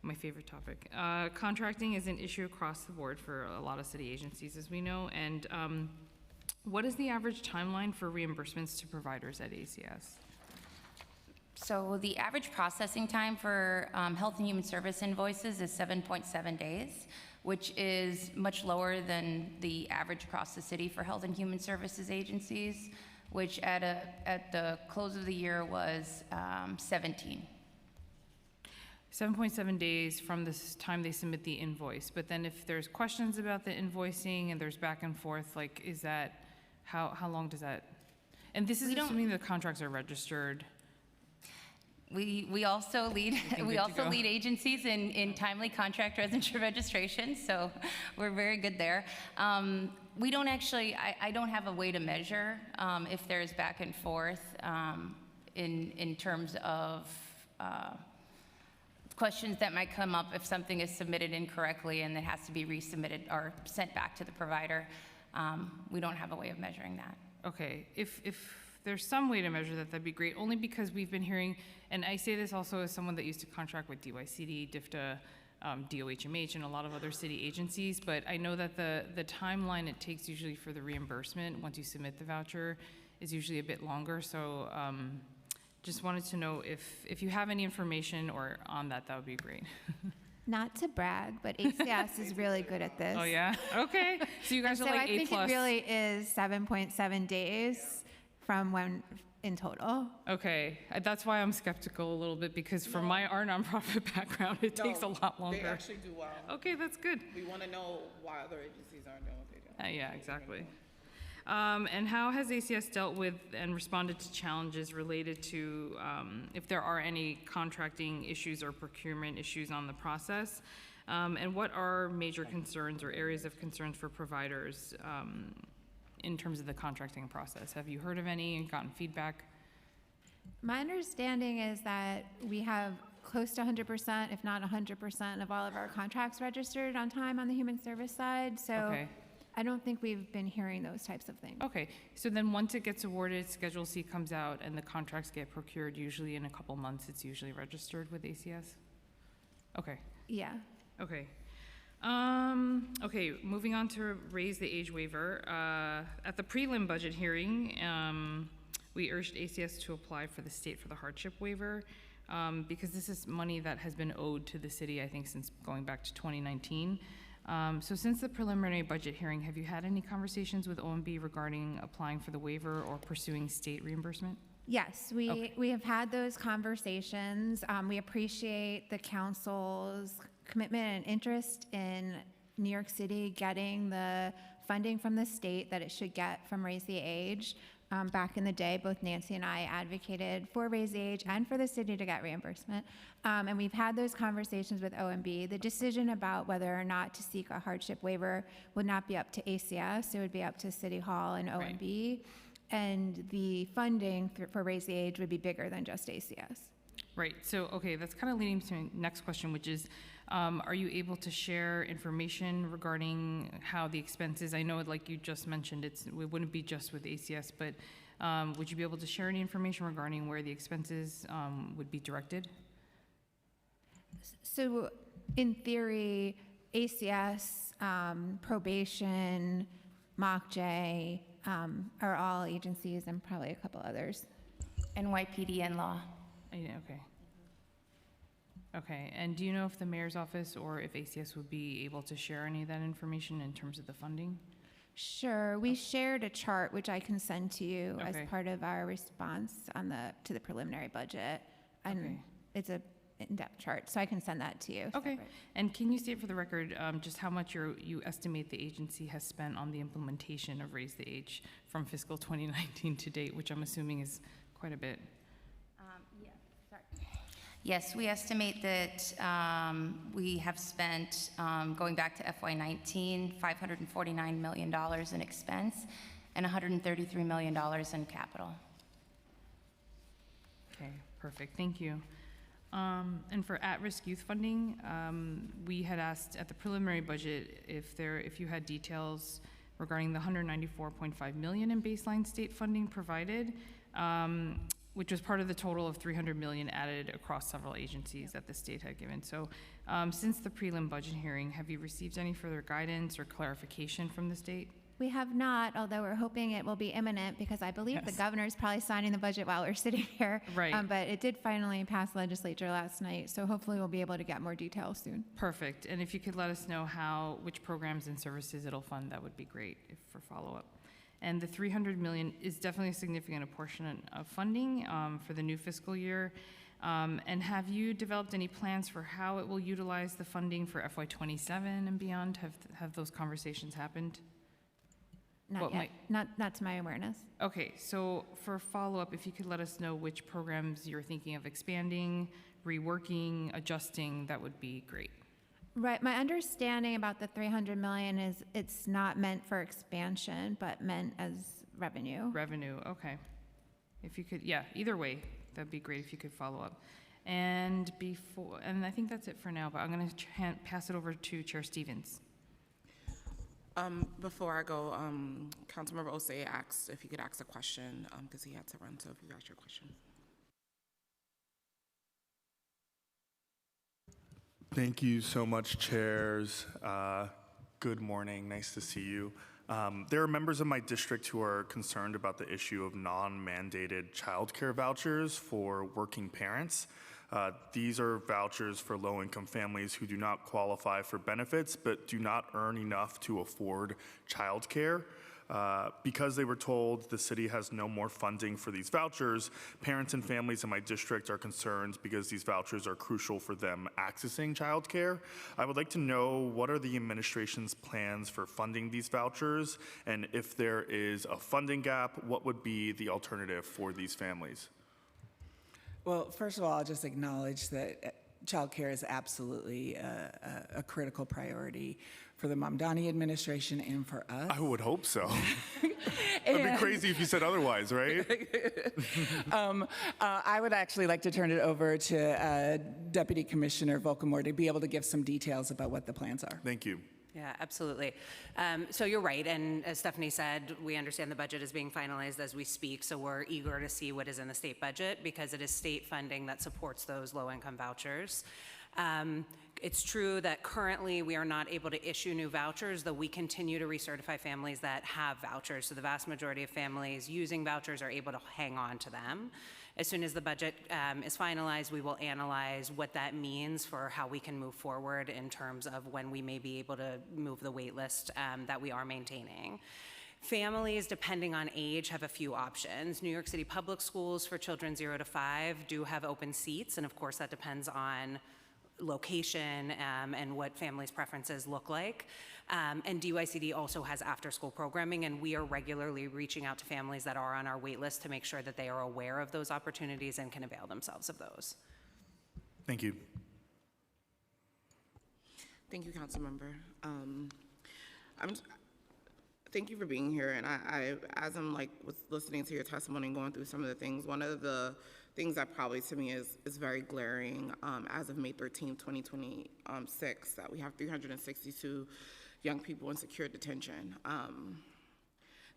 B: my favorite topic. Contracting is an issue across the board for a lot of city agencies, as we know, and what is the average timeline for reimbursements to providers at ACS?
F: So the average processing time for Health and Human Service invoices is 7.7 days, which is much lower than the average across the city for Health and Human Services agencies, which at the close of the year was 17.
B: 7.7 days from the time they submit the invoice, but then if there's questions about the invoicing and there's back and forth, like, is that, how long does that? And this is
F: We don't-
B: assuming the contracts are registered.
F: We also lead
B: good
F: we
B: to
F: also
B: go.
F: lead agencies in timely contract registration, so we're very good there. We don't actually, I don't have a way to measure if there's back and forth in terms of questions that might come up if something is submitted incorrectly and it has to be resubmitted or sent back to the provider. We don't have a way of measuring that.
B: Okay, if there's some way to measure that, that'd be great, only because we've been hearing, and I say this also as someone that used to contract with DYCD, DFTA, DOHMH, and a lot of other city agencies, but I know that the timeline it takes usually for the reimbursement, once you submit the voucher, is usually a bit longer, so just wanted to know if you have any information or on that, that would be great.
G: Not to brag, but ACS is really good at this.
B: Oh, yeah? Okay, so you guys
G: So
B: are like
G: I think
B: A+.
G: it really is 7.7 days from when in total.
B: Okay, that's why I'm skeptical a little bit, because from our nonprofit background, it takes a lot
C: They
B: longer.
C: actually do well.
B: Okay, that's good.
C: We want to know why other agencies aren't doing what they do.
B: Yeah, exactly. And how has ACS dealt with and responded to challenges related to if there are any contracting issues or procurement issues on the process? And what are major concerns or areas of concerns for providers in terms of the contracting process? Have you heard of any and gotten feedback?
G: My understanding is that we have close to 100%, if not 100%, of all of our contracts registered on time on the human service side. So
B: Okay.
G: I don't think we've been hearing those types of things.
B: Okay, so then once it gets awarded, Schedule C comes out and the contracts get procured, usually in a couple months, it's usually registered with ACS? Okay.
G: Yeah.
B: Okay. Okay, moving on to raise the age waiver. At the prelim budget hearing, we urged ACS to apply for the state for the hardship waiver because this is money that has been owed to the city, I think, since going back to 2019. So since the preliminary budget hearing, have you had any conversations with OMB regarding applying for the waiver or pursuing state reimbursement?
G: Yes, we have had those conversations. We appreciate the council's commitment and interest in New York City getting the funding from the state that it should get from Raise the Age. Back in the day, both Nancy and I advocated for Raise the Age and for the city to get reimbursement. And we've had those conversations with OMB. The decision about whether or not to seek a hardship waiver would not be up to ACS. It would be up to City Hall and OMB. And the funding for Raise the Age would be bigger than just ACS.
B: Right, so, okay, that's kind of leading to my next question, which is, are you able to share information regarding how the expenses, I know like you just mentioned, it wouldn't be just with ACS, but would you be able to share any information regarding where the expenses would be directed?
G: So in theory, ACS, probation, MOCJ are all agencies and probably a couple others.
F: NYPD and law.
B: Yeah, okay. Okay, and do you know if the mayor's office or if ACS would be able to share any of that information in terms of the funding?
G: Sure, we shared a chart which I can send to you as
B: Okay.
G: part of our response on to the preliminary budget. And
B: Okay.
G: it's in-depth chart, so I can send that to you.
B: Okay.
G: separate.
B: And can you state for the record just how much you estimate the agency has spent on the implementation of Raise the Age from fiscal 2019 to date, which I'm assuming is quite a bit?
F: Yes, we estimate that we have spent, going back to FY19, $549 million in expense and $133 million in capital.
B: Okay, perfect. Thank you. And for at-risk youth funding, we had asked at the preliminary budget if you had details regarding the $194.5 million in baseline state funding provided, which was part of the total of $300 million added across several agencies that the state had given. So since the prelim budget hearing, have you received any further guidance or clarification from the state?
G: We have not, although we're hoping it will be imminent, because I believe the
B: Yes.
G: governor's probably signing the budget while we're sitting here.
B: Right.
G: But it did finally pass legislature last night, so hopefully we'll be able to get more details soon.
B: Perfect. And if you could let us know which programs and services it'll fund, that would be great for follow-up. And the $300 million is definitely a significant portion of funding for the new fiscal year. And have you developed any plans for how it will utilize the funding for FY27 and beyond? Have those conversations happened?
G: Not yet, not to my awareness.
B: Okay, so for follow-up, if you could let us know which programs you're thinking of expanding, reworking, adjusting, that would be great.
G: Right, my understanding about the 300 million is it's not meant for expansion, but meant as revenue.
B: Revenue, okay. If you could, yeah, either way, that'd be great if you could follow up. And I think that's it for now, but I'm going to pass it over to Chair Stevens.
C: Before I go, Councilmember Osei asked if he could ask a question, because he had to run, so if you ask your question.
H: Thank you so much, chairs. Good morning. Nice to see you. There are members of my district who are concerned about the issue of non-mandated childcare vouchers for working parents. These are vouchers for low-income families who do not qualify for benefits but do not earn enough to afford childcare. Because they were told the city has no more funding for these vouchers, parents and families in my district are concerned because these vouchers are crucial for them accessing childcare. I would like to know, what are the administration's plans for funding these vouchers? And if there is a funding gap, what would be the alternative for these families?
E: Well, first of all, I'll just acknowledge that childcare is absolutely a critical priority for the Mamdani administration and for us.
H: I would hope so. It'd be crazy if you said otherwise, right?
E: I would actually like to turn it over to Deputy Commissioner Volkamore to be able to give some details about what the plans are.
H: Thank you.
I: Yeah, absolutely. So you're right, and as Stephanie said, we understand the budget is being finalized as we speak, so we're eager to see what is in the state budget because it is state funding that supports those low-income vouchers. It's true that currently we are not able to issue new vouchers, though we continue to recertify families that have vouchers. So the vast majority of families using vouchers are able to hang on to them. As soon as the budget is finalized, we will analyze what that means for how we can move forward in terms of when we may be able to move the wait list that we are maintaining. Families, depending on age, have a few options. New York City Public Schools for children 0 to 5 do have open seats, and of course that depends on location and what families' preferences look like. And DYCD also has after-school programming, and we are regularly reaching out to families that are on our wait list to make sure that they are aware of those opportunities and can avail themselves of those.
H: Thank you.
C: Thank you, Councilmember. Thank you for being here. And as I'm was listening to your testimony and going through some of the things, one of the things that probably to me is very glaring as of May 13th, 2026, that we have 362 young people in secure detention.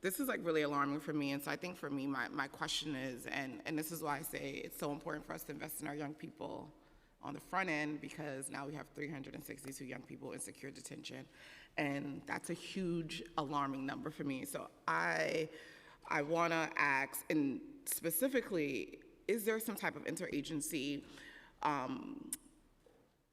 C: This is really alarming for me. And so I think for me, my question is, and this is why I say it's so important for us to invest in our young people on the front end, because now we have 362 young people in secure detention. And that's a huge alarming number for me. So I want to ask, and specifically, is there some type of interagency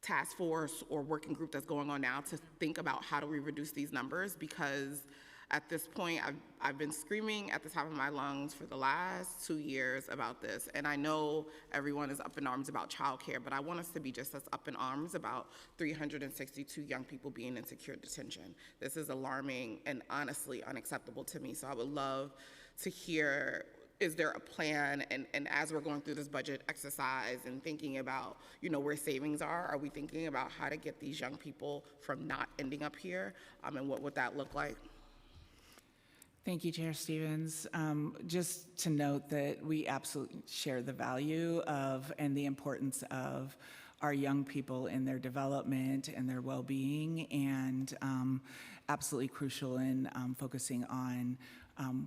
C: task force or working group that's going on now to think about how do we reduce these numbers? Because At this point, I've been screaming at the top of my lungs for the last 2 years about this, and I know everyone is up in arms about childcare, but I want us to be just as up in arms about 362 young people being in secure detention. This is alarming and honestly unacceptable to me, so I would love to hear, is there a plan, and as we're going through this budget exercise and thinking about, where savings are we thinking about how to get these young people from not ending up here, and what would that look like?
E: Thank you, Chair Stevens. Just to note that we absolutely share the value of and the importance of our young people in their development and their well-being, and absolutely crucial in focusing on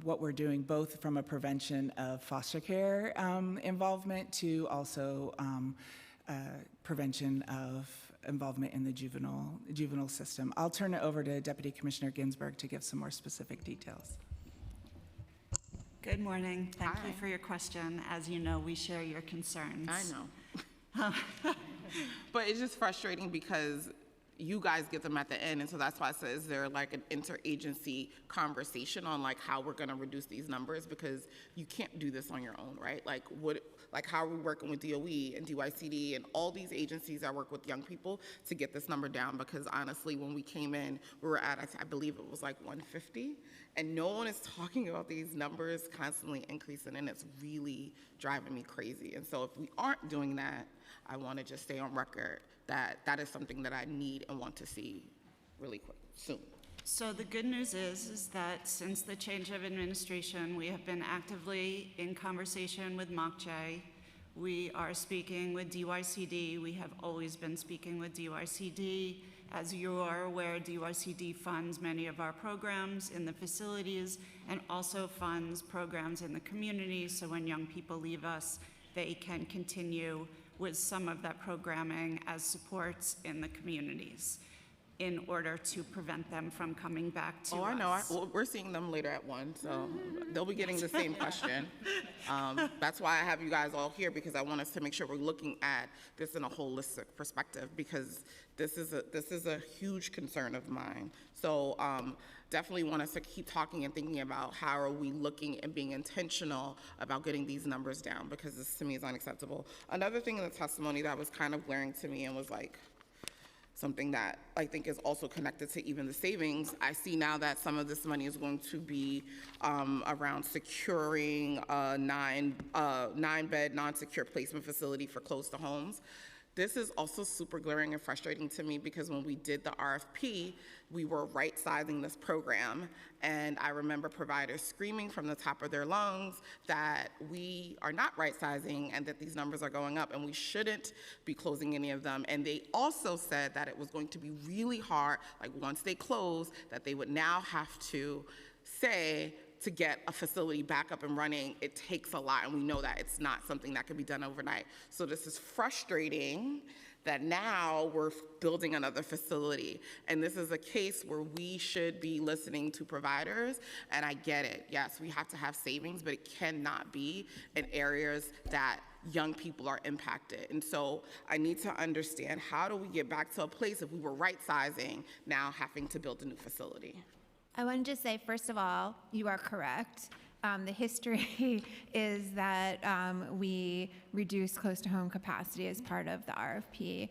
E: what we're doing, both from a prevention of foster care involvement to also prevention of involvement in the juvenile system. I'll turn it over to Deputy Commissioner Ginsburg to give some more specific details.
J: Good morning. Thank
C: Hi.
J: you for your question. As you know, we share your concerns.
C: I know. But it's just frustrating because you guys get them at the end, and so that's why I said, is there like an interagency conversation on like how we're gonna reduce these numbers, because you can't do this on your own, right? Like how are we working with DOE and DYCD and all these agencies that work with young people to get this number down? Because honestly, when we came in, we were at, I believe it was like 150, and no one is talking about these numbers constantly increasing, and it's really driving me crazy. And so if we aren't doing that, I want to just stay on record that that is something that I need and want to see really quick, soon.
J: So the good news is that since the change of administration, we have been actively in conversation with MOCJ. We are speaking with DYCD. We have always been speaking with DYCD. As you are aware, DYCD funds many of our programs in the facilities and also funds programs in the community, so when young people leave us, they can continue with some of that programming as supports in the communities in order to prevent them from coming back to us.
C: Oh, I know. Well, we're seeing them later at 1, so they'll be getting the same question. That's why I have you guys all here, because I want us to make sure we're looking at this in a holistic perspective, because this is a huge concern of mine. So definitely want us to keep talking and thinking about how are we looking and being intentional about getting these numbers down, because this to me is unacceptable. Another thing in the testimony that was kind of glaring to me and was like something that I think is also connected to even the savings, I see now that some of this money is going to be around securing a nine-bed non-secure placement facility for close to homes. This is also super glaring and frustrating to me, because when we did the RFP, we were right-sizing this program, and I remember providers screaming from the top of their lungs that we are not right-sizing and that these numbers are going up and we shouldn't be closing any of them. And they also said that it was going to be really hard, like once they close, that they would now have to say, to get a facility back up and running, it takes a lot, and we know that it's not something that can be done overnight. So this is frustrating that now we're building another facility, and this is a case where we should be listening to providers, and I get it. Yes, we have to have savings, but it cannot be in areas that young people are impacted. And so I need to understand, how do we get back to a place, if we were right-sizing, now having to build a new facility?
G: I wanted to say, first of all, you are correct. The history is that we reduce close-to-home capacity as part of the RFP.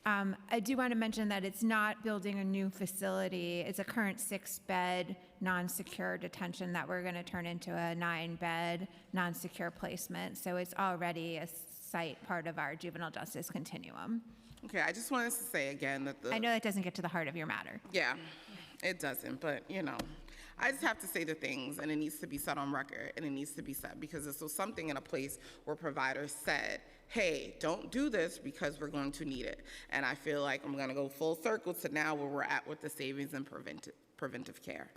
G: I do want to mention that it's not building a new facility. It's a current 6-bed non-secure detention that we're going to turn into a 9-bed non-secure placement. So it's already a site part of our juvenile justice continuum.
C: Okay, I just wanted to say again that
G: I know that doesn't get to the heart of your matter.
C: Yeah, it doesn't, but I just have to say the things, and it needs to be said on record, and it needs to be said, because this was something in a place where providers said, hey, don't do this because we're going to need it. And I feel like I'm gonna go full circle to now where we're at with the savings and preventive care.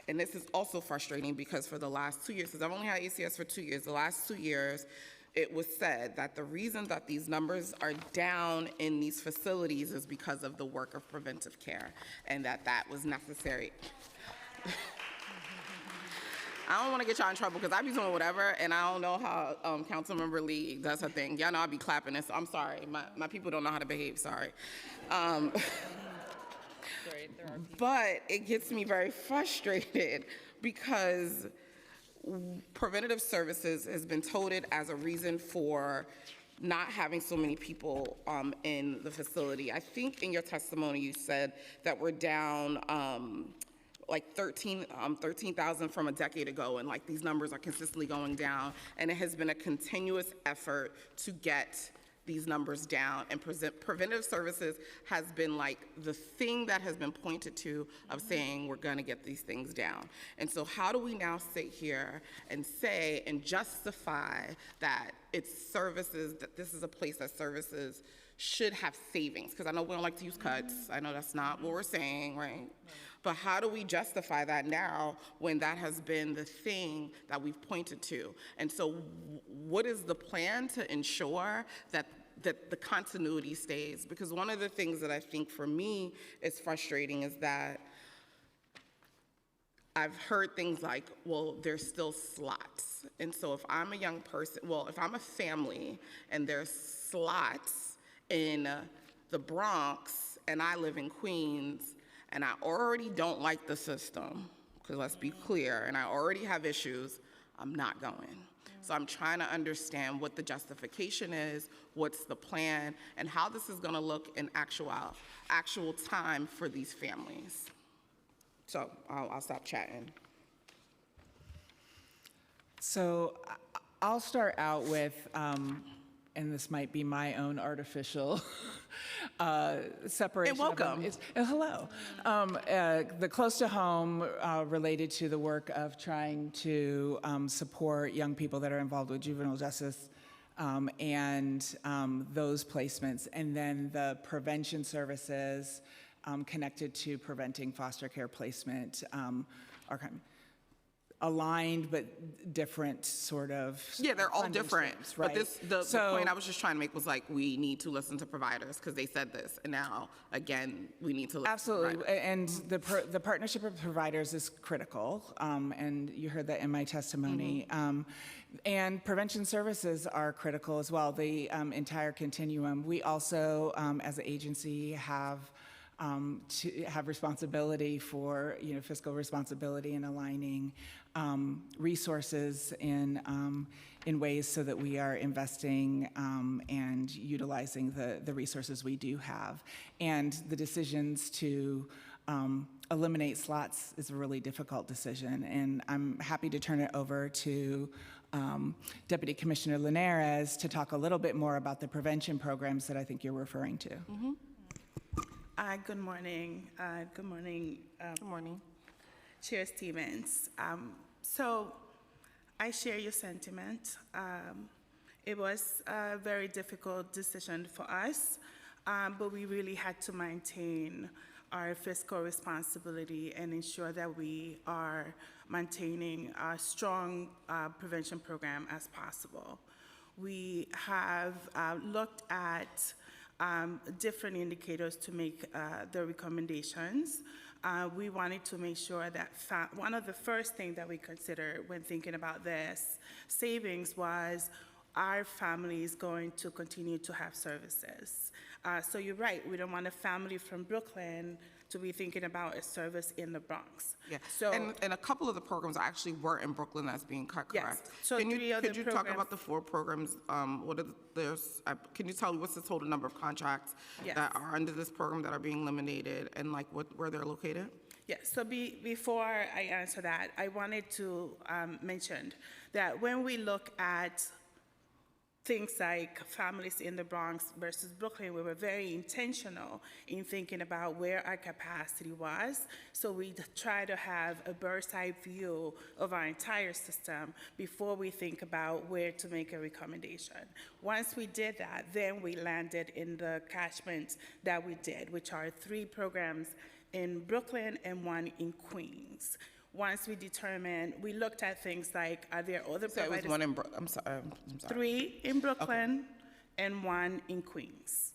C: And this is also frustrating because for the last 2 years, because I've only had ACS for 2 years, the last 2 years, it was said that the reason that these numbers are down in these facilities is because of the work of preventive care, and that was necessary. I don't want to get y'all in trouble because I be doing whatever, and I don't know how Councilmember Lee does her thing. Y'all know I be clapping this. I'm sorry. My people don't know how to behave. Sorry. But it gets me very frustrated because preventative services has been touted as a reason for not having so many people in the facility. I think in your testimony you said that we're down like 13,000 from a decade ago, and like these numbers are consistently going down, and it has been a continuous effort to get these numbers down, and preventative services has been like the thing that has been pointed to of saying we're going to get these things down. And so how do we now sit here and say and justify that it's services, that this is a place that services should have savings? Because I know we don't like to use cuts. I know that's not what we're saying, right? But how do we justify that now when that has been the thing that we've pointed to? And so what is the plan to ensure that the continuity stays? Because one of the things that I think for me is frustrating is that I've heard things like, well, there's still slots. And so if I'm a young person, well, if I'm a family and there's slots in the Bronx and I live in Queens, and I already don't like the system, because let's be clear, and I already have issues, I'm not going. So I'm trying to understand what the justification is, what's the plan, and how this is going to look in actual time for these families. So I'll stop chatting.
E: So I'll start out with, and this might be my own artificial separation.
C: And welcome.
E: Hello. The close to home related to the work of trying to support young people that are involved with juvenile justice and those placements, and then the prevention services connected to preventing foster care placement are kind of aligned but different sort of.
C: Yeah, they're all
E: funding
C: different.
E: streams, right?
C: But the point I was just trying to make was like, we need to listen to providers because they said this, and now again we need to listen.
E: Absolutely,
C: to providers.
E: and the partnership of providers is critical, and you heard that in my testimony. And prevention services are critical as well. The entire continuum. We also, as an agency, have to have responsibility for, fiscal responsibility and aligning resources in ways so that we are investing and utilizing the resources we do have. And the decisions to eliminate slots is a really difficult decision. And I'm happy to turn it over to Deputy Commissioner Linares to talk a little bit more about the prevention programs that I think you're referring to.
K: Good morning. Good morning.
C: Good morning.
K: Chair Stevens. So I share your sentiment. It was a very difficult decision for us, but we really had to maintain our fiscal responsibility and ensure that we are maintaining a strong prevention program as possible. We have looked at different indicators to make the recommendations. We wanted to make sure that one of the first things that we considered when thinking about this savings was, are families going to continue to have services? So you're right, we don't want a family from Brooklyn to be thinking about a service in the Bronx.
C: Yeah,
K: So,
C: and a couple of the programs actually were in Brooklyn that's being cut,
K: Yes.
C: correct?
K: So
C: Can
K: three
C: you,
K: other
C: could you talk
K: programs-
C: about the 4 programs? What are can you tell me what's the total number of contracts
K: Yes.
C: that are under this program that are being eliminated, and like where they're located?
K: yeah, so before I answer that, I wanted to mention that when we look at things like families in the Bronx versus Brooklyn, we were very intentional in thinking about where our capacity was. So we try to have a bird's eye view of our entire system before we think about where to make a recommendation. Once we did that, then we landed in the catchments that we did, which are 3 programs in Brooklyn and 1 in Queens. Once we determined, we looked at things like, are there other
C: So it was
K: providers?
C: one in, I'm sorry.
K: 3 in Brooklyn and 1 in Queens.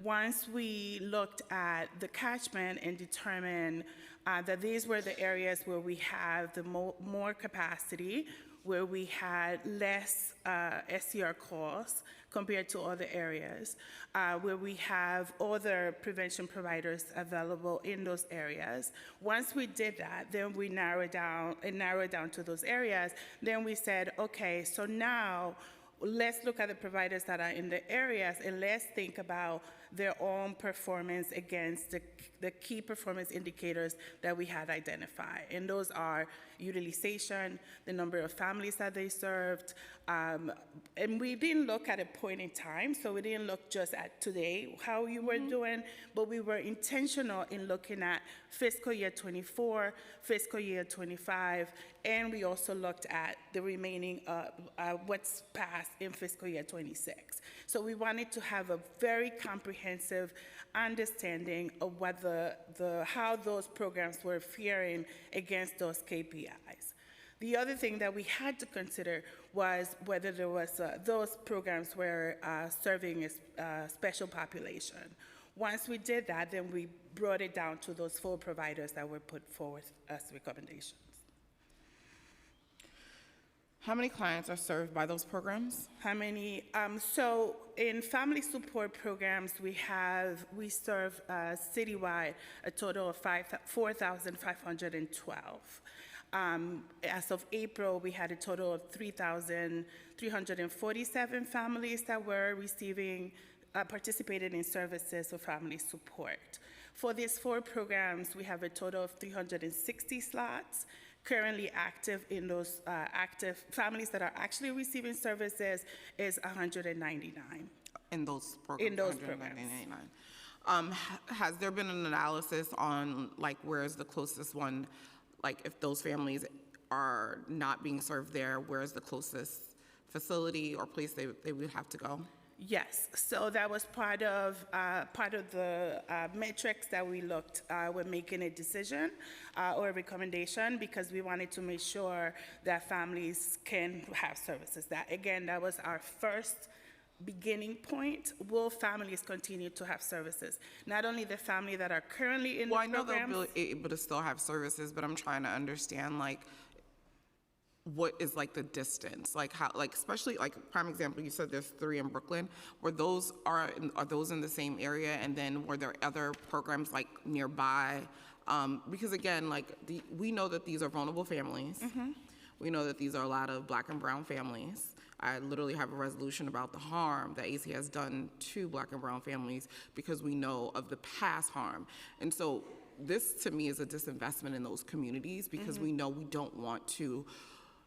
K: Once we looked at the catchment and determined that these were the areas where we have the more capacity, where we had less SCR calls compared to other areas, where we have other prevention providers available in those areas. Once we did that, then we narrowed down to those areas. Then we said, okay, so now let's look at the providers that are in the areas and let's think about their own performance against the key performance indicators that we had identified. And those are utilization, the number of families that they served. And we didn't look at a point in time, so we didn't look just at today, how you were doing, but we were intentional in looking at fiscal year 24, fiscal year 25, and we also looked at the remaining, what's passed in fiscal year 26. So we wanted to have a very comprehensive understanding of what how those programs were faring against those KPIs. The other thing that we had to consider was whether there was those programs were serving a special population. Once we did that, then we brought it down to those 4 providers that were put forward as recommendations.
C: How many clients are served by those programs?
K: How many? So in family support programs, we serve citywide a total of 4,512. As of April, we had a total of 3,347 families that were participated in services of family support. For these 4 programs, we have a total of 360 slots currently active in those active families that are actually receiving services is 199.
C: In those programs?
K: In those
C: 199. Has there been an analysis on like where's the closest one, like if those families are not being served there, where's the closest facility or place they would have to go?
K: Yes, so that was part of the metrics that we looked when making a decision or a recommendation, because we wanted to make sure that families can have services. That was our first beginning point. Will families continue to have services? Not only the family that are currently in the programs.
C: Well, I know they'll be able to still have services, but I'm trying to understand like what is like the distance, like how, like especially like prime example, you said there's 3 in Brooklyn. Are those in the same area? And then were there other programs like nearby? Because again, like we know that these are vulnerable families.
K: Mm-hmm.
C: We know that these are a lot of Black and brown families. I literally have a resolution about the harm that AC has done to Black and brown families because we know of the past harm. And so this to me is a disinvestment in those communities because we know we don't want to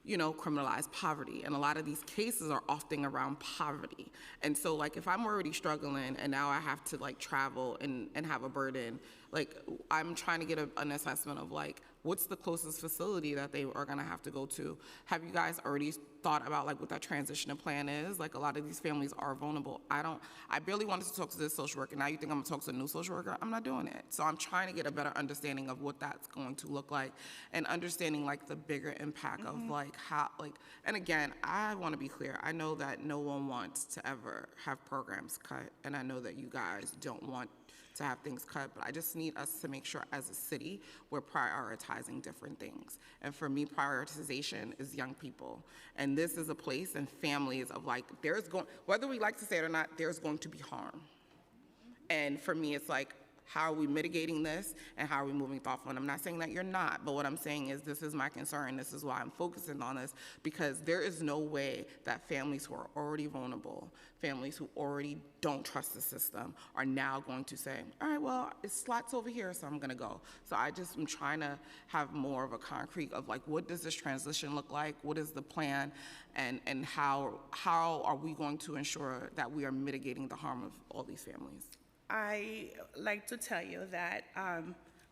C: criminalize poverty. And a lot of these cases are often around poverty. And so like if I'm already struggling and now I have to like travel and have a burden, like I'm trying to get an assessment of like, what's the closest facility that they are gonna have to go to? Have you guys already thought about like what that transition plan is? Like a lot of these families are vulnerable. I barely wanted to talk to this social worker. Now you think I'm gonna talk to a new social worker? I'm not doing it. So I'm trying to get a better understanding of what that's going to look like and understanding like the bigger impact of like how, like, and again, I wanna be clear. I know that no one wants to ever have programs cut, and I know that you guys don't want to have things cut, but I just need us to make sure as a city we're prioritizing different things. And for me, prioritization is young people. And this is a place and families of like, whether we like to say it or not, there's going to be harm. And for me, it's like, how are we mitigating this and how are we moving thoughtful? And I'm not saying that you're not, but what I'm saying is this is my concern. This is why I'm focusing on this, because there is no way that families who are already vulnerable, families who already don't trust the system are now going to say, all right, well, it's slots over here, so I'm gonna go. So I just am trying to have more of a concrete of like, what does this transition look like? What is the plan? And how are we going to ensure that we are mitigating the harm of all these families?
K: I like to tell you that,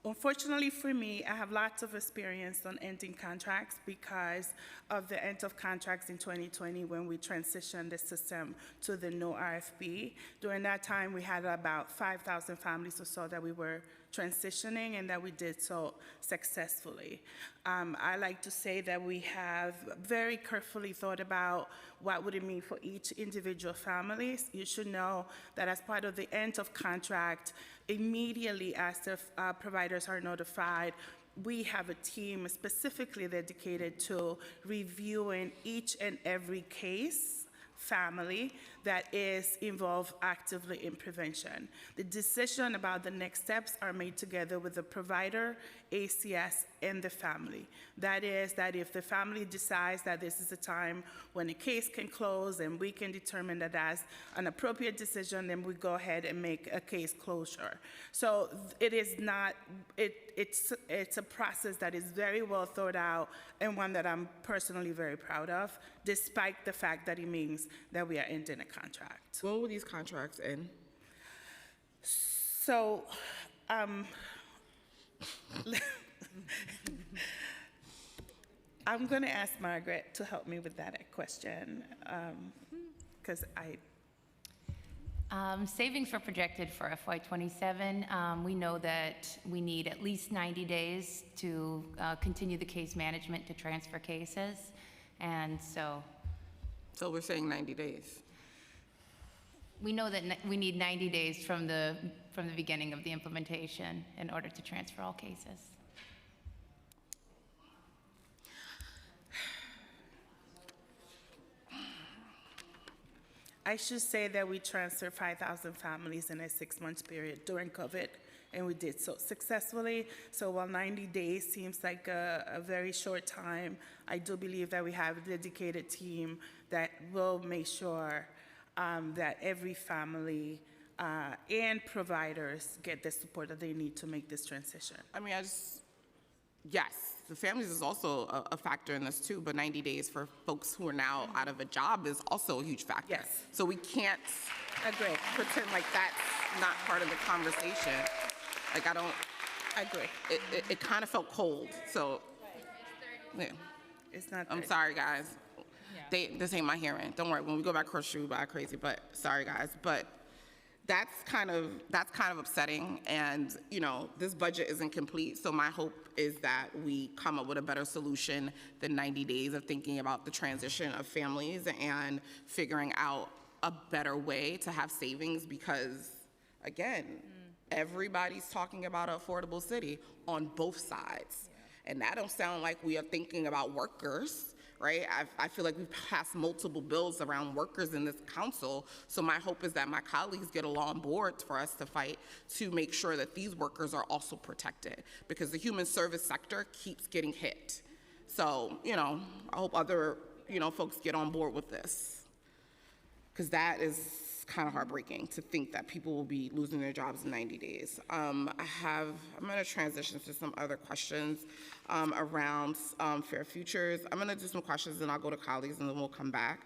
K: unfortunately for me, I have lots of experience on ending contracts because of the end of contracts in 2020 when we transitioned the system to the no RFP. During that time, we had about 5,000 families or so that we were transitioning and that we did so successfully. I like to say that we have very carefully thought about what would it mean for each individual families. You should know that as part of the end of contract, immediately as the providers are notified, we have a team specifically dedicated to reviewing each and every case, family, that is involved actively in prevention. The decision about the next steps are made together with the provider, ACS, and the family. That is, that if the family decides that this is a time when a case can close and we can determine that that's an appropriate decision, then we go ahead and make a case closure. So it is not, it's a process that is very well thought out and one that I'm personally very proud of, despite the fact that it means that we are ending a contract.
C: When will these contracts end?
K: So, I'm going to ask Margaret to help me with that question, because
F: Savings were projected for FY27. We know that we need at least 90 days to continue the case management to transfer cases, and so.
C: So we're saying 90 days.
F: We know that we need 90 days from the beginning of the implementation in order to transfer all cases.
K: I should say that we transferred 5,000 families in a 6-month period during COVID, and we did so successfully. So while 90 days seems like a very short time, I do believe that we have a dedicated team that will make sure that every family and providers get the support that they need to make this transition.
C: I mean, yes, the families is also a factor in this too, but 90 days for folks who are now out of a job is also a huge factor.
K: Yes.
C: So we can't
K: Agree.
C: pretend like that's not part of the conversation. Like, I don't,
K: Agree.
C: it kind of felt cold, so, yeah.
K: It's not.
C: I'm sorry, guys. This ain't my hearing. Don't worry, when we go back across the street, we'll buy crazy, but sorry, guys. But that's kind of upsetting, and, you know, this budget isn't complete, so my hope is that we come up with a better solution than 90 days of thinking about the transition of families and figuring out a better way to have savings, because, again, everybody's talking about an affordable city on both sides. And that don't sound like we are thinking about workers, right? I feel like we've passed multiple bills around workers in this council, so my hope is that my colleagues get all on board for us to fight to make sure that these workers are also protected, because the human service sector keeps getting hit. So, you know, I hope other, you know, folks get on board with this, because that is kind of heartbreaking to think that people will be losing their jobs in 90 days. I'm going to transition to some other questions around Fair Futures. I'm going to do some questions and I'll go to colleagues and then we'll come back.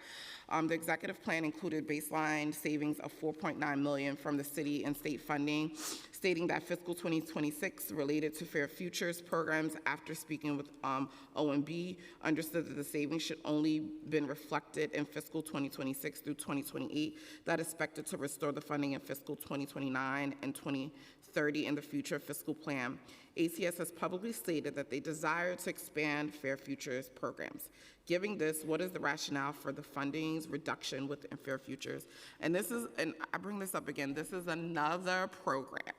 C: The executive plan included baseline savings of $4.9 million from the city and state funding, stating that fiscal 2026 related to Fair Futures programs. After speaking with OMB, understood that the savings should only been reflected in fiscal 2026 through 2028. That is expected to restore the funding in fiscal 2029 and 2030 in the future fiscal plan. ACS has publicly stated that they desire to expand Fair Futures programs. Given this, what is the rationale for the funding's reduction within Fair Futures? And this is, and I bring this up again, this is another program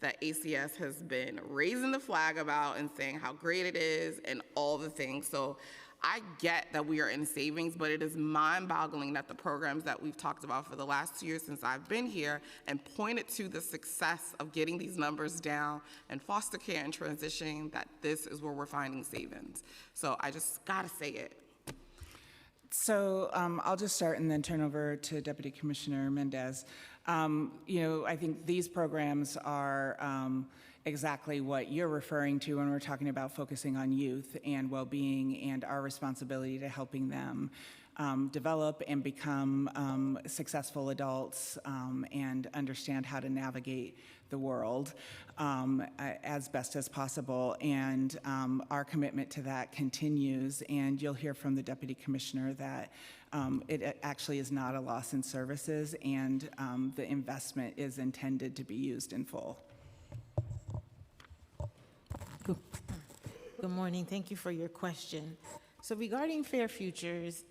C: that ACS has been raising the flag about and saying how great it is and all the things. So I get that we are in savings, but it is mind-boggling that the programs that we've talked about for the last 2 years since I've been here and pointed to the success of getting these numbers down and foster care and transitioning, that this is where we're finding savings. So I just gotta say it.
E: So I'll just start and then turn over to Deputy Commissioner Mendez. You know, I think these programs are exactly what you're referring to when we're talking about focusing on youth and well-being and our responsibility to helping them develop and become successful adults and understand how to navigate the world as best as possible. And our commitment to that continues, and you'll hear from the Deputy Commissioner that it actually is not a loss in services, and the investment is intended to be used in full.
L: Good morning. Thank you for your question. So regarding Fair Futures,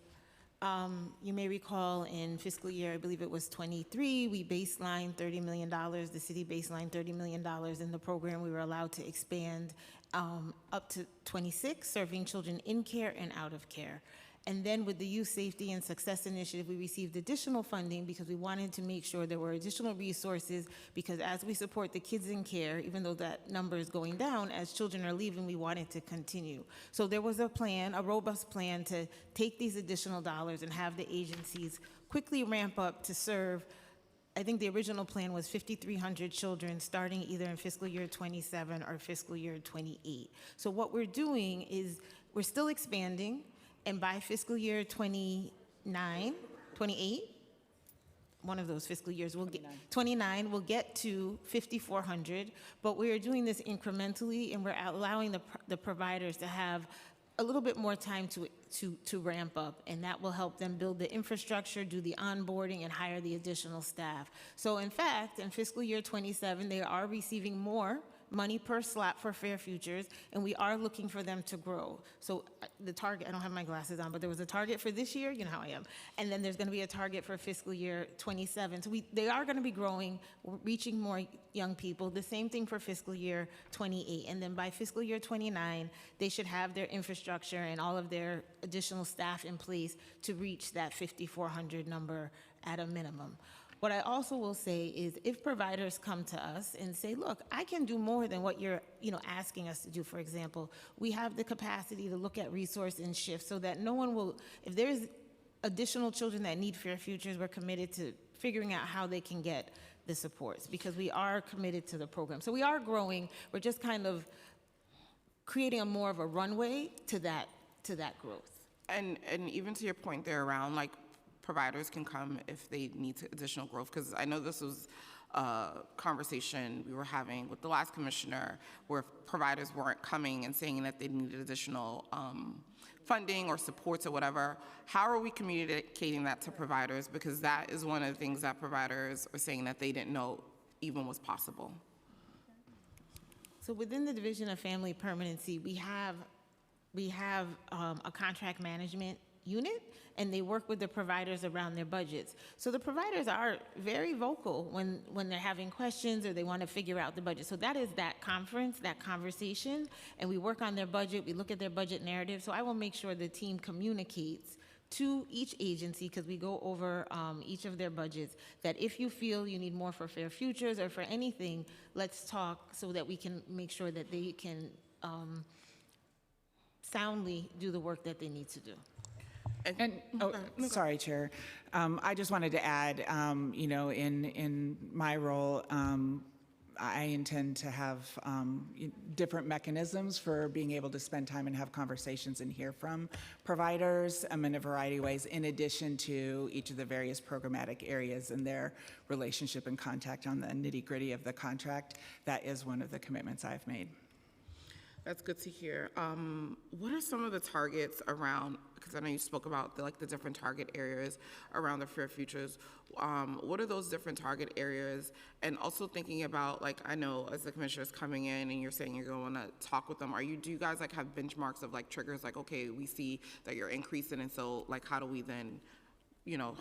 L: You may recall in fiscal year, I believe it was 23, we baselined $30 million, the city baselined $30 million in the program. We were allowed to expand up to 26, serving children in care and out of care. And then with the Youth Safety and Success Initiative, we received additional funding because we wanted to make sure there were additional resources, because as we support the kids in care, even though that number is going down, as children are leaving, we wanted to continue. So there was a plan, a robust plan, to take these additional dollars and have the agencies quickly ramp up to serve. I think the original plan was 5,300 children starting either in fiscal year 27 or fiscal year 28. So what we're doing is we're still expanding. And by fiscal year 29, 28, one of those fiscal years, we'll get 29, we'll get to 5,400. But we are doing this incrementally, and we're allowing the providers to have a little bit more time to ramp up, and that will help them build the infrastructure, do the onboarding, and hire the additional staff. So in fact, in fiscal year 27, they are receiving more money per slot for Fair Futures, and we are looking for them to grow. So the target, I don't have my glasses on, but there was a target for this year, you know how I am, and then there's going to be a target for fiscal year 27. So they are going to be growing, reaching more young people. The same thing for fiscal year 28, and then by fiscal year 29, they should have their infrastructure and all of their additional staff in place to reach that 5,400 number at a minimum. What I also will say is, if providers come to us and say, look, I can do more than what you're asking us to do, for example, we have the capacity to look at resource and shift so that no one will, if there's additional children that need Fair Futures, we're committed to figuring out how they can get the supports, because we are committed to the program. So we are growing, we're just kind of creating a more of a runway to that growth.
C: And even to your point there around, like, providers can come if they need additional growth, because I know this was a conversation we were having with the last commissioner where providers weren't coming and saying that they needed additional funding or supports or whatever. How are we communicating that to providers? Because that is one of the things that providers are saying that they didn't know even was possible.
L: So within the Division of Family Permanency, we have a contract management unit, and they work with the providers around their budgets. So the providers are very vocal when they're having questions or they want to figure out the budget. So that is that conference, that conversation, and we work on their budget, we look at their budget narrative. So I will make sure the team communicates to each agency, because we go over each of their budgets, that if you feel you need more for Fair Futures or for anything, let's talk so that we can make sure that they can soundly do the work that they need to do.
E: Sorry, Chair. I just wanted to add, in my role, I intend to have different mechanisms for being able to spend time and have conversations and hear from providers in a variety of ways, in addition to each of the various programmatic areas and their relationship and contact on the nitty-gritty of the contract. That is one of the commitments I've made.
C: That's good to hear. What are some of the targets around, because I know you spoke about the different target areas around the Fair Futures. What are those different target areas? And also thinking about, I know as the commissioner is coming in and you're saying you're going to talk with them, do you guys have benchmarks of triggers, okay, we see that you're increasing, and so how do we then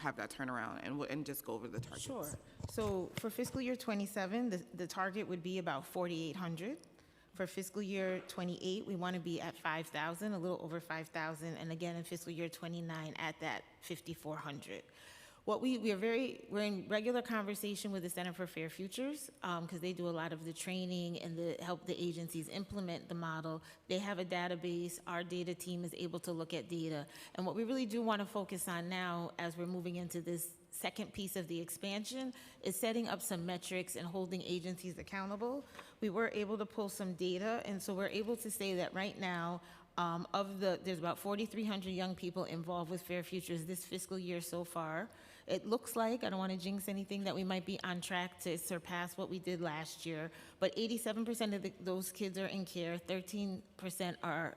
C: have that turnaround and just go over the targets?
L: Sure. So for fiscal year 27, the target would be about 4,800. For fiscal year 28, we want to be at 5,000, a little over 5,000, and again in fiscal year 29 at that 5,400. We're in regular conversation with the Center for Fair Futures, because they do a lot of the training and help the agencies implement the model. They have a database. Our data team is able to look at data. And what we really do want to focus on now, as we're moving into this second piece of the expansion, is setting up some metrics and holding agencies accountable. We were able to pull some data, and so we're able to say that right now, there's about 4,300 young people involved with Fair Futures this fiscal year so far. It looks like, I don't want to jinx anything, that we might be on track to surpass what we did last year, but 87% of those kids are in care, 13% are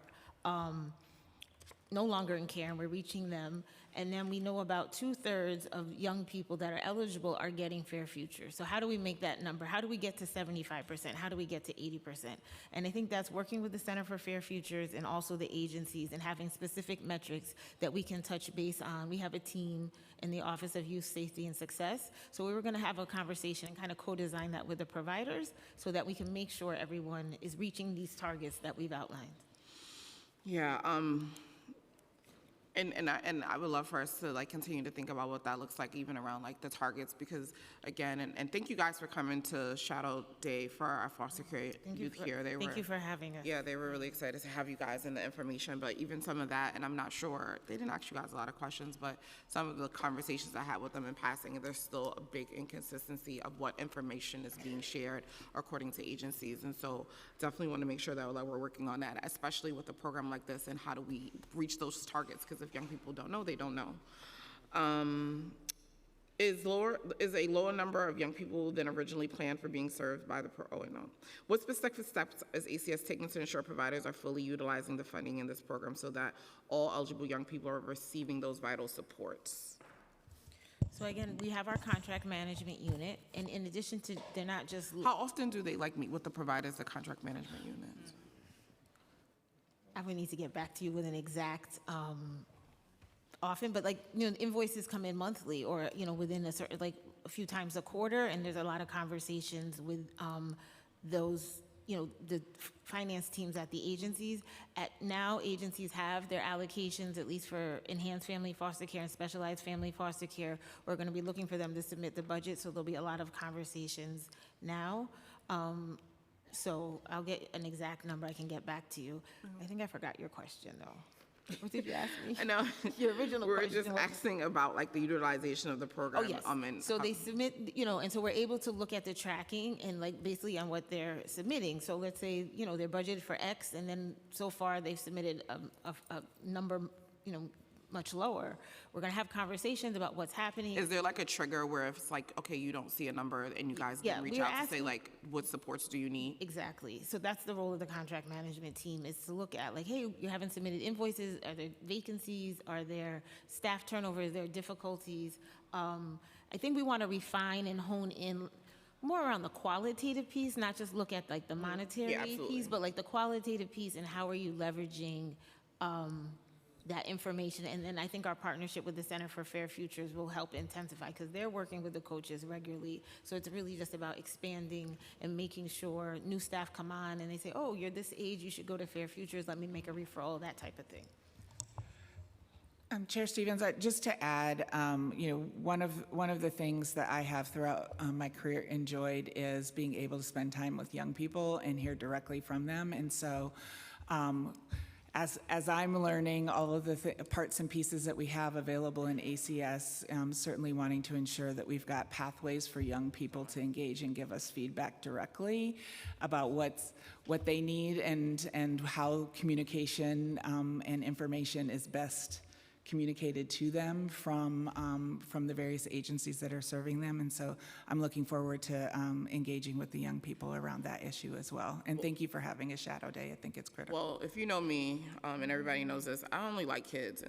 L: no longer in care, and we're reaching them. And then we know about 2/3 of young people that are eligible are getting Fair Future. So how do we make that number? How do we get to 75%? How do we get to 80%? And I think that's working with the Center for Fair Futures and also the agencies and having specific metrics that we can touch base on. We have a team in the Office of Youth Safety and Success. So we were going to have a conversation and kind of co-design that with the providers so that we can make sure everyone is reaching these targets that we've outlined.
C: Yeah, and I would love for us to like continue to think about what that looks like even around like the targets, because again, and thank you guys for coming to Shadow Day for our foster care youth here.
L: Thank you for having us.
C: Yeah, they were really excited to have you guys and the information, but even some of that, and I'm not sure, they didn't ask you guys a lot of questions, but some of the conversations I had with them in passing, there's still a big inconsistency of what information is being shared according to agencies. And so definitely want to make sure that we're working on that, especially with a program like this, and how do we reach those targets? Because if young people don't know, they don't know. Is a lower number of young people than originally planned for being served by the What specific steps is ACS taking to ensure providers are fully utilizing the funding in this program so that all eligible young people are receiving those vital supports?
L: So again, we have our contract management unit, and in addition to, they're not just.
C: How often do they like meet with the providers, the contract management unit?
L: I would need to get back to you with an exact, often, but like, you know, invoices come in monthly or, you know, within a certain, like a few times a quarter, and there's a lot of conversations with those, you know, the finance teams at the agencies. Now, agencies have their allocations, at least for enhanced family foster care and specialized family foster care. We're going to be looking for them to submit the budget, so there'll be a lot of conversations now. So I'll get an exact number. I can get back to you. I think I forgot your question, though. What did you ask me?
C: I know.
L: Your original question.
C: We were just asking about like the utilization of the program.
L: Oh, yes. So they submit, you know, and so we're able to look at the tracking and like basically on what they're submitting. So let's say, you know, they're budgeted for X, and then so far they've submitted a number, you know, much lower. We're going to have conversations about what's happening.
C: Is there like a trigger where if it's like, okay, you don't see a number and you guys can reach out to say like, what supports do you need?
L: Exactly. So that's the role of the contract management team, is to look at like, hey, you haven't submitted invoices. Are there vacancies? Are there staff turnover? Are there difficulties? I think we want to refine and hone in more around the qualitative piece, not just look at like the monetary piece, but like the qualitative piece and how are you leveraging that information. And then I think our partnership with the Center for Fair Futures will help intensify, because they're working with the coaches regularly. So it's really just about expanding and making sure new staff come on and they say, oh, you're this age, you should go to Fair Futures, let me make a referral, that type of thing.
E: Chair Stevens, just to add, you know, one of the things that I have throughout my career enjoyed is being able to spend time with young people and hear directly from them. And so as I'm learning all of the parts and pieces that we have available in ACS, certainly wanting to ensure that we've got pathways for young people to engage and give us feedback directly about what they need and how communication and information is best communicated to them from the various agencies that are serving them. And so I'm looking forward to engaging with the young people around that issue as well. And thank you for having a Shadow Day. I think it's critical.
C: Well, if you know me, and everybody knows this, I only like kids.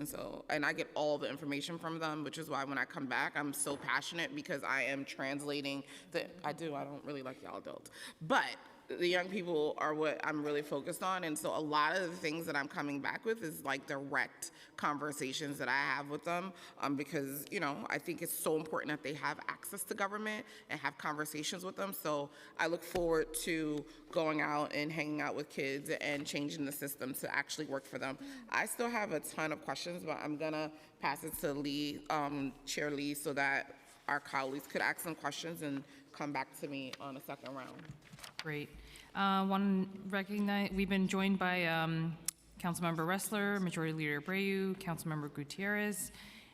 C: And I get all the information from them, which is why when I come back, I'm so passionate, because I am translating I don't really like y'all adults. But the young people are what I'm really focused on. And so a lot of the things that I'm coming back with is like direct conversations that I have with them, because, you know, I think it's so important that they have access to government and have conversations with them. So I look forward to going out and hanging out with kids and changing the system to actually work for them. I still have a ton of questions, but I'm gonna pass it to Lee, Chair Lee, so that our colleagues could ask some questions and come back to me on a second round.
B: Great. We've been joined by Councilmember Ressler, Majority Leader Abreu, Councilmember Gutierrez,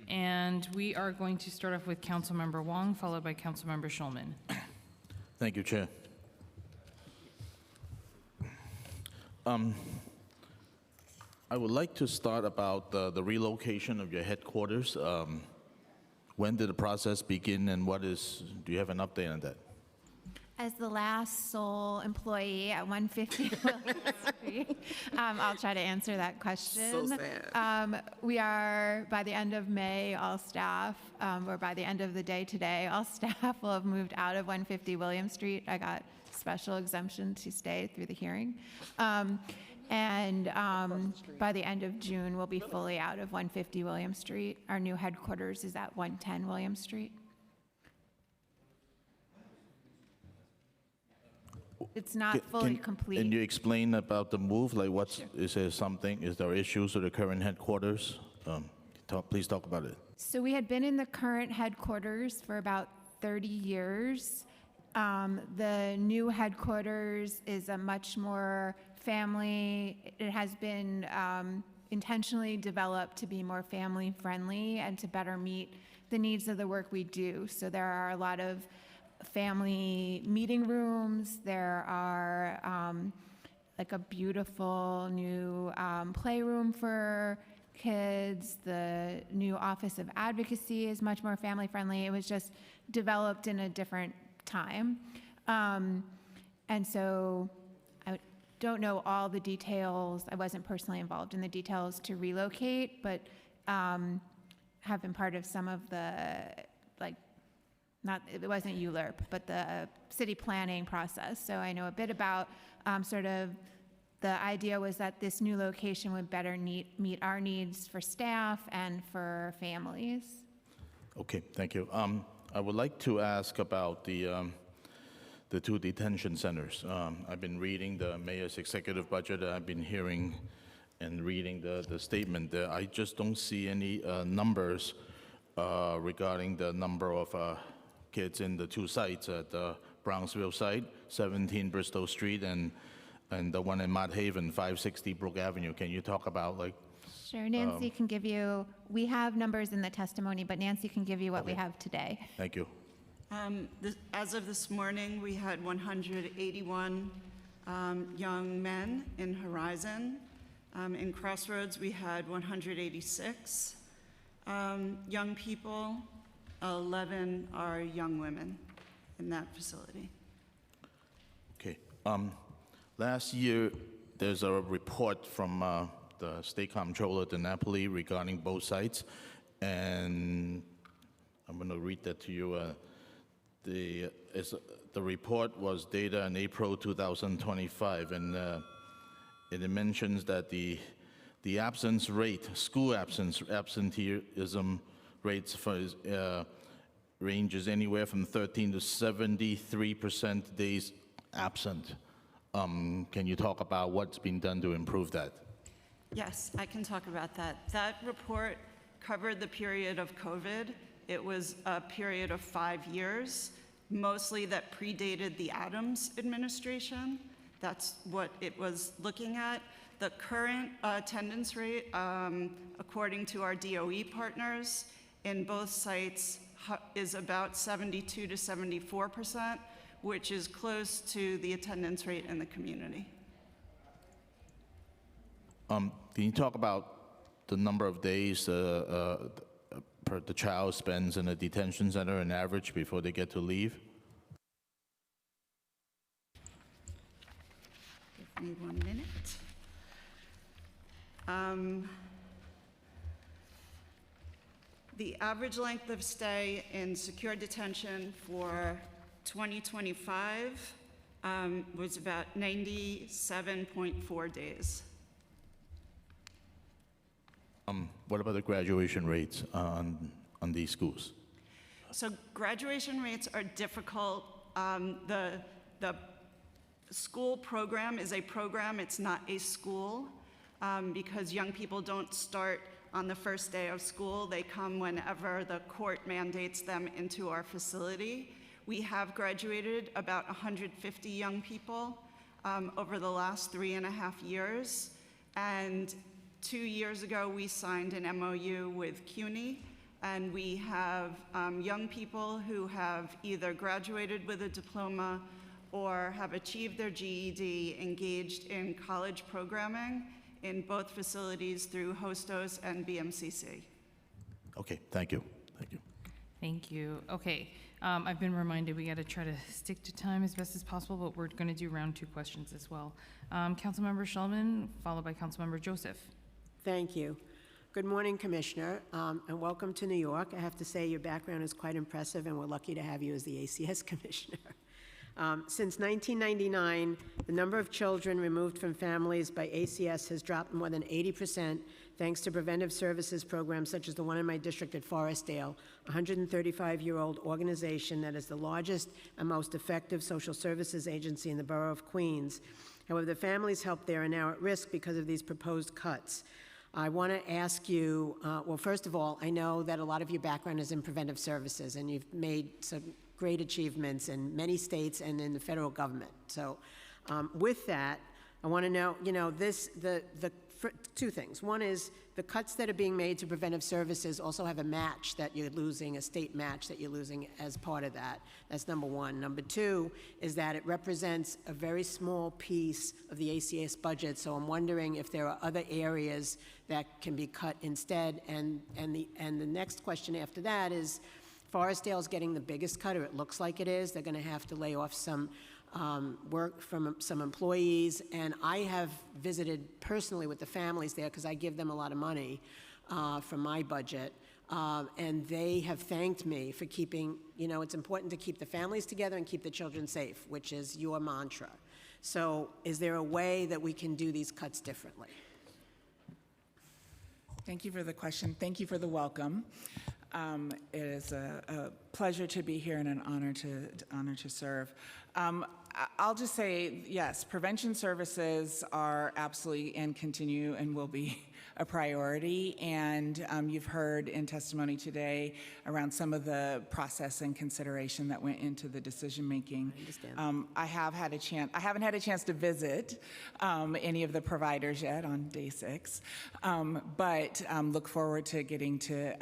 B: and we are going to start off with Councilmember Wong, followed by Councilmember Schulman.
M: Thank you, Chair. I would like to start about the relocation of your headquarters. When did the process begin, and do you have an update on that?
G: As the last sole employee at 150 William Street, I'll try to answer that question.
K: So sad.
G: We are, by the end of May, all staff, or by the end of the day today, all staff will have moved out of 150 William Street. I got special exemption to stay through the hearing. And by the end of June, we'll be fully out of 150 William Street. Our new headquarters is at 110 William Street. It's not fully complete.
M: Can you explain about the move? Like, is there something, is there issues with the current headquarters? Please talk about it.
G: So we had been in the current headquarters for about 30 years. The new headquarters is a much more it has been intentionally developed to be more family-friendly and to better meet the needs of the work we do. So there are a lot of family meeting rooms. There are like a beautiful new playroom for kids. The new Office of Advocacy is much more family-friendly. It was just developed in a different time. And so I don't know all the details. I wasn't personally involved in the details to relocate, but have been part of some of the, it wasn't ULURP, but the city planning process. So I know a bit about sort of the idea was that this new location would better meet our needs for staff and for families.
M: Okay, thank you. I would like to ask about the two detention centers. I've been reading the mayor's executive budget. I've been hearing and reading the statement there. I just don't see any numbers regarding the number of kids in the two sites at the Brownsville site, 17 Bristol Street, and the one in Mott Haven, 560 Brook Avenue. Can you talk about
G: Sure, Nancy can give you, we have numbers in the testimony, but Nancy can give you what we have today.
M: Thank you.
J: As of this morning, we had 181 young men in Horizon. In Crossroads, we had 186 young people. 11 are young women in that facility.
M: Okay. Last year, there's a report from the State Comptroller de Napoli regarding both sites, and I'm going to read that to you. The report was dated in April 2025, and it mentions that the absence rate, school absenteeism rates for ranges anywhere from 13 to 73% days absent. Can you talk about what's been done to improve that?
J: Yes, I can talk about that. That report covered the period of COVID. It was a period of 5 years, mostly that predated the Adams administration. That's what it was looking at. The current attendance rate, according to our DOE partners, in both sites is about 72 to 74%, which is close to the attendance rate in the community.
M: Can you talk about the number of days the child spends in a detention center on average before they get to leave?
J: Give me 1 minute. The average length of stay in secure detention for 2025 was about 97.4 days.
M: What about the graduation rates on these schools?
J: So graduation rates are difficult. The school program is a program, it's not a school, because young people don't start on the first day of school. They come whenever the court mandates them into our facility. We have graduated about 150 young people over the last 3.5 years. And 2 years ago, we signed an MOU with CUNY, and we have young people who have either graduated with a diploma or have achieved their GED engaged in college programming in both facilities through Hostos and BMCC.
M: Okay, thank you. Thank you.
B: Thank you. Okay. I've been reminded we got to try to stick to time as best as possible, but we're going to do round 2 questions as well. Councilmember Shulman, followed by Councilmember Joseph.
N: Thank you. Good morning, Commissioner, and welcome to New York. I have to say your background is quite impressive, and we're lucky to have you as the ACS Commissioner. Since 1999, the number of children removed from families by ACS has dropped more than 80%, thanks to preventive services programs such as the one in my district at Forestdale, a 135-year-old organization that is the largest and most effective social services agency in the borough of Queens. However, the families helped there are now at risk because of these proposed cuts. I want to ask you, well, first of all, I know that a lot of your background is in preventive services, and you've made some great achievements in many states and in the federal government. So with that, I want to know, two things. One is the cuts that are being made to preventive services also have a match that you're losing, a state match that you're losing as part of that. That's number one. Number two is that it represents a very small piece of the ACS budget, so I'm wondering if there are other areas that can be cut instead. And the next question after that is, Forestdale is getting the biggest cut, or it looks like it is. They're going to have to lay off some work from some employees, and I have visited personally with the families there because I give them a lot of money from my budget, and they have thanked me for keeping, it's important to keep the families together and keep the children safe, which is your mantra. So is there a way that we can do these cuts differently?
E: Thank you for the question. Thank you for the welcome. It is a pleasure to be here and an honor to serve. I'll just say, yes, prevention services are absolutely and continue and will be a priority. And you've heard in testimony today around some of the process and consideration that went into the decision making. I haven't had a chance to visit any of the providers yet on day 6, but look forward to getting to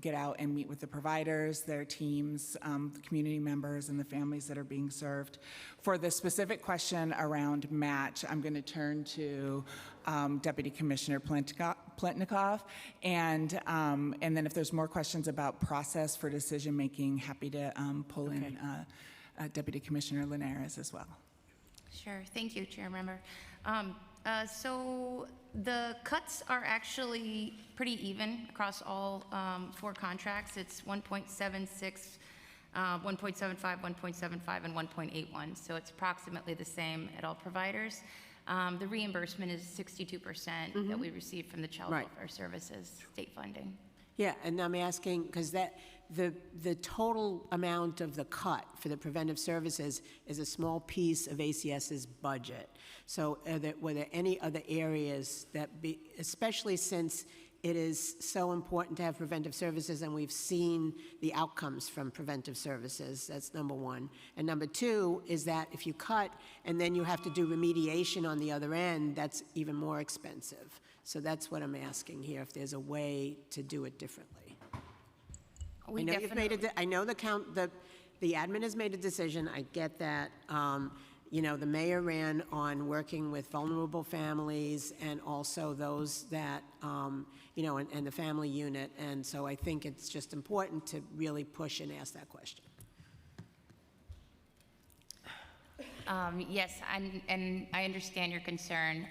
E: get out and meet with the providers, their teams, the community members, and the families that are being served. For the specific question around match, I'm going to turn to Deputy Commissioner Plotnikoff, and then if there's more questions about process for decision making, happy to pull in Deputy Commissioner Linares as well.
F: Sure. Thank you, Chair Member. So the cuts are actually pretty even across all 4 contracts. It's 1.76, 1.75, 1.75, and 1.81. So it's approximately the same at all providers. The reimbursement is 62% that we receive from the Child Welfare Services state funding.
N: Yeah, and I'm asking, because the total amount of the cut for the preventive services is a small piece of ACS's budget. So were there any other areas that, especially since it is so important to have preventive services, and we've seen the outcomes from preventive services. That's number one. And number two is that if you cut and then you have to do remediation on the other end, that's even more expensive. So that's what I'm asking here, if there's a way to do it differently. I know you've made I know the admin has made a decision. I get that. The mayor ran on working with vulnerable families and also those that, and the family unit. And so I think it's just important to really push and ask that question.
F: Yes, and I understand your concern.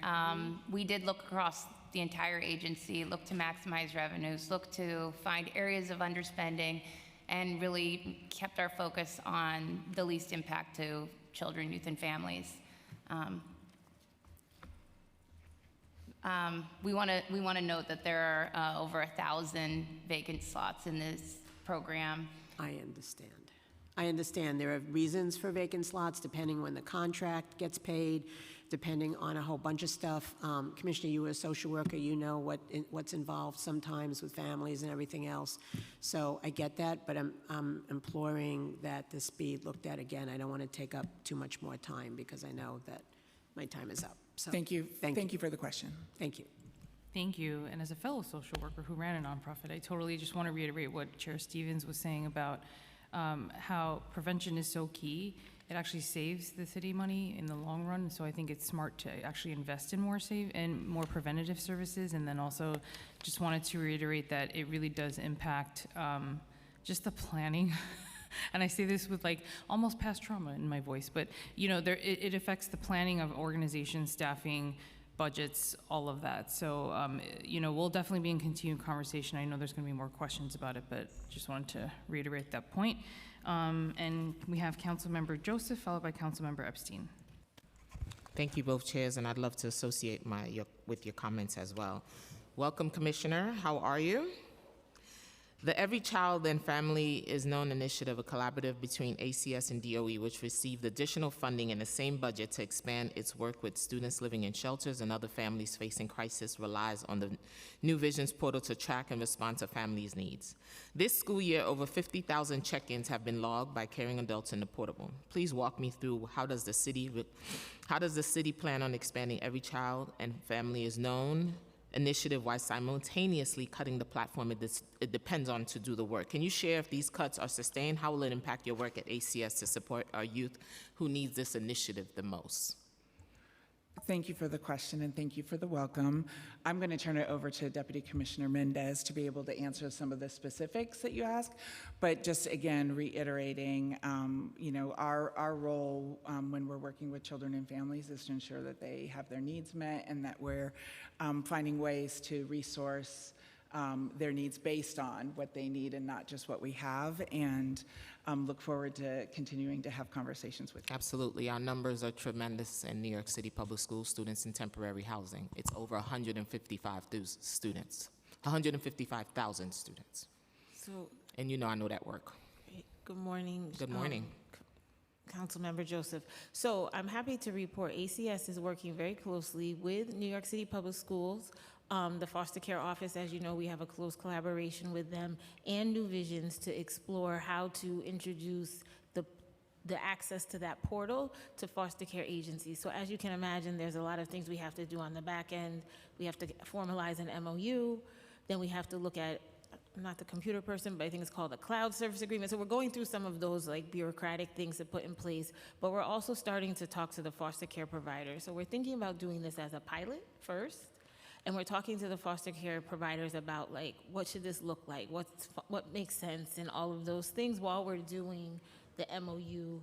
F: We did look across the entire agency, look to maximize revenues, look to find areas of underspending, and really kept our focus on the least impact to children, youth, and families. We want to note that there are over 1,000 vacant slots in this program.
N: I understand. There are reasons for vacant slots depending when the contract gets paid, depending on a whole bunch of stuff. Commissioner, you were a social worker. You know what's involved sometimes with families and everything else. So I get that, but I'm imploring that this be looked at again. I don't want to take up too much more time because I know that my time is up. So
E: Thank you for the question.
N: Thank you.
B: Thank you. And as a fellow social worker who ran a nonprofit, I totally just want to reiterate what Chair Stevens was saying about how prevention is so key. It actually saves the city money in the long run. So I think it's smart to actually invest in more preventative services. And then also just wanted to reiterate that it really does impact just the planning and I say this with like almost past trauma in my voice, but you know, it affects the planning of organizations, staffing, budgets, all of that. So, you know, we'll definitely be in continued conversation. I know there's going to be more questions about it, but just wanted to reiterate that point. And we have Councilmember Joseph, followed by Councilmember Epstein.
O: Thank you both chairs, and I'd love to associate with your comments as well. Welcome, Commissioner. How are you? The Every Child and Family is Known initiative, a collaborative between ACS and DOE, which received additional funding in the same budget to expand its work with students living in shelters and other families facing crisis, relies on the New Visions portal to track and respond to families' needs. This school year, over 50,000 check-ins have been logged by caring adults in the portal. Please walk me through how does the city plan on expanding Every Child and Family is Known initiative while simultaneously cutting the platform it depends on to do the work? Can you share if these cuts are sustained? How will it impact your work at ACS to support our youth who needs this initiative the most?
E: Thank you for the question and thank you for the welcome. I'm going to turn it over to Deputy Commissioner Mendez to be able to answer some of the specifics that you asked. But just again, reiterating, you know, our role when we're working with children and families is to ensure that they have their needs met and that we're finding ways to resource their needs based on what they need and not just what we have, and look forward to continuing to have conversations with you.
O: Absolutely. Our numbers are tremendous in New York City Public Schools, students in temporary housing. It's over 155,000 students, 155,000 students.
L: So,
O: and you know I know that work.
L: good morning.
O: Good morning.
L: Councilmember Joseph. So I'm happy to report ACS is working very closely with New York City Public Schools, the foster care office. As you know, we have a close collaboration with them and New Visions to explore how to introduce the access to that portal to foster care agencies. So as you can imagine, there's a lot of things we have to do on the back end. We have to formalize an MOU. Then we have to look at, I'm not the computer person, but I think it's called a cloud service agreement. So we're going through some of those like bureaucratic things to put in place, but we're also starting to talk to the foster care providers. So we're thinking about doing this as a pilot first, and we're talking to the foster care providers about like, what should this look like? What makes sense and all of those things while we're doing the MOU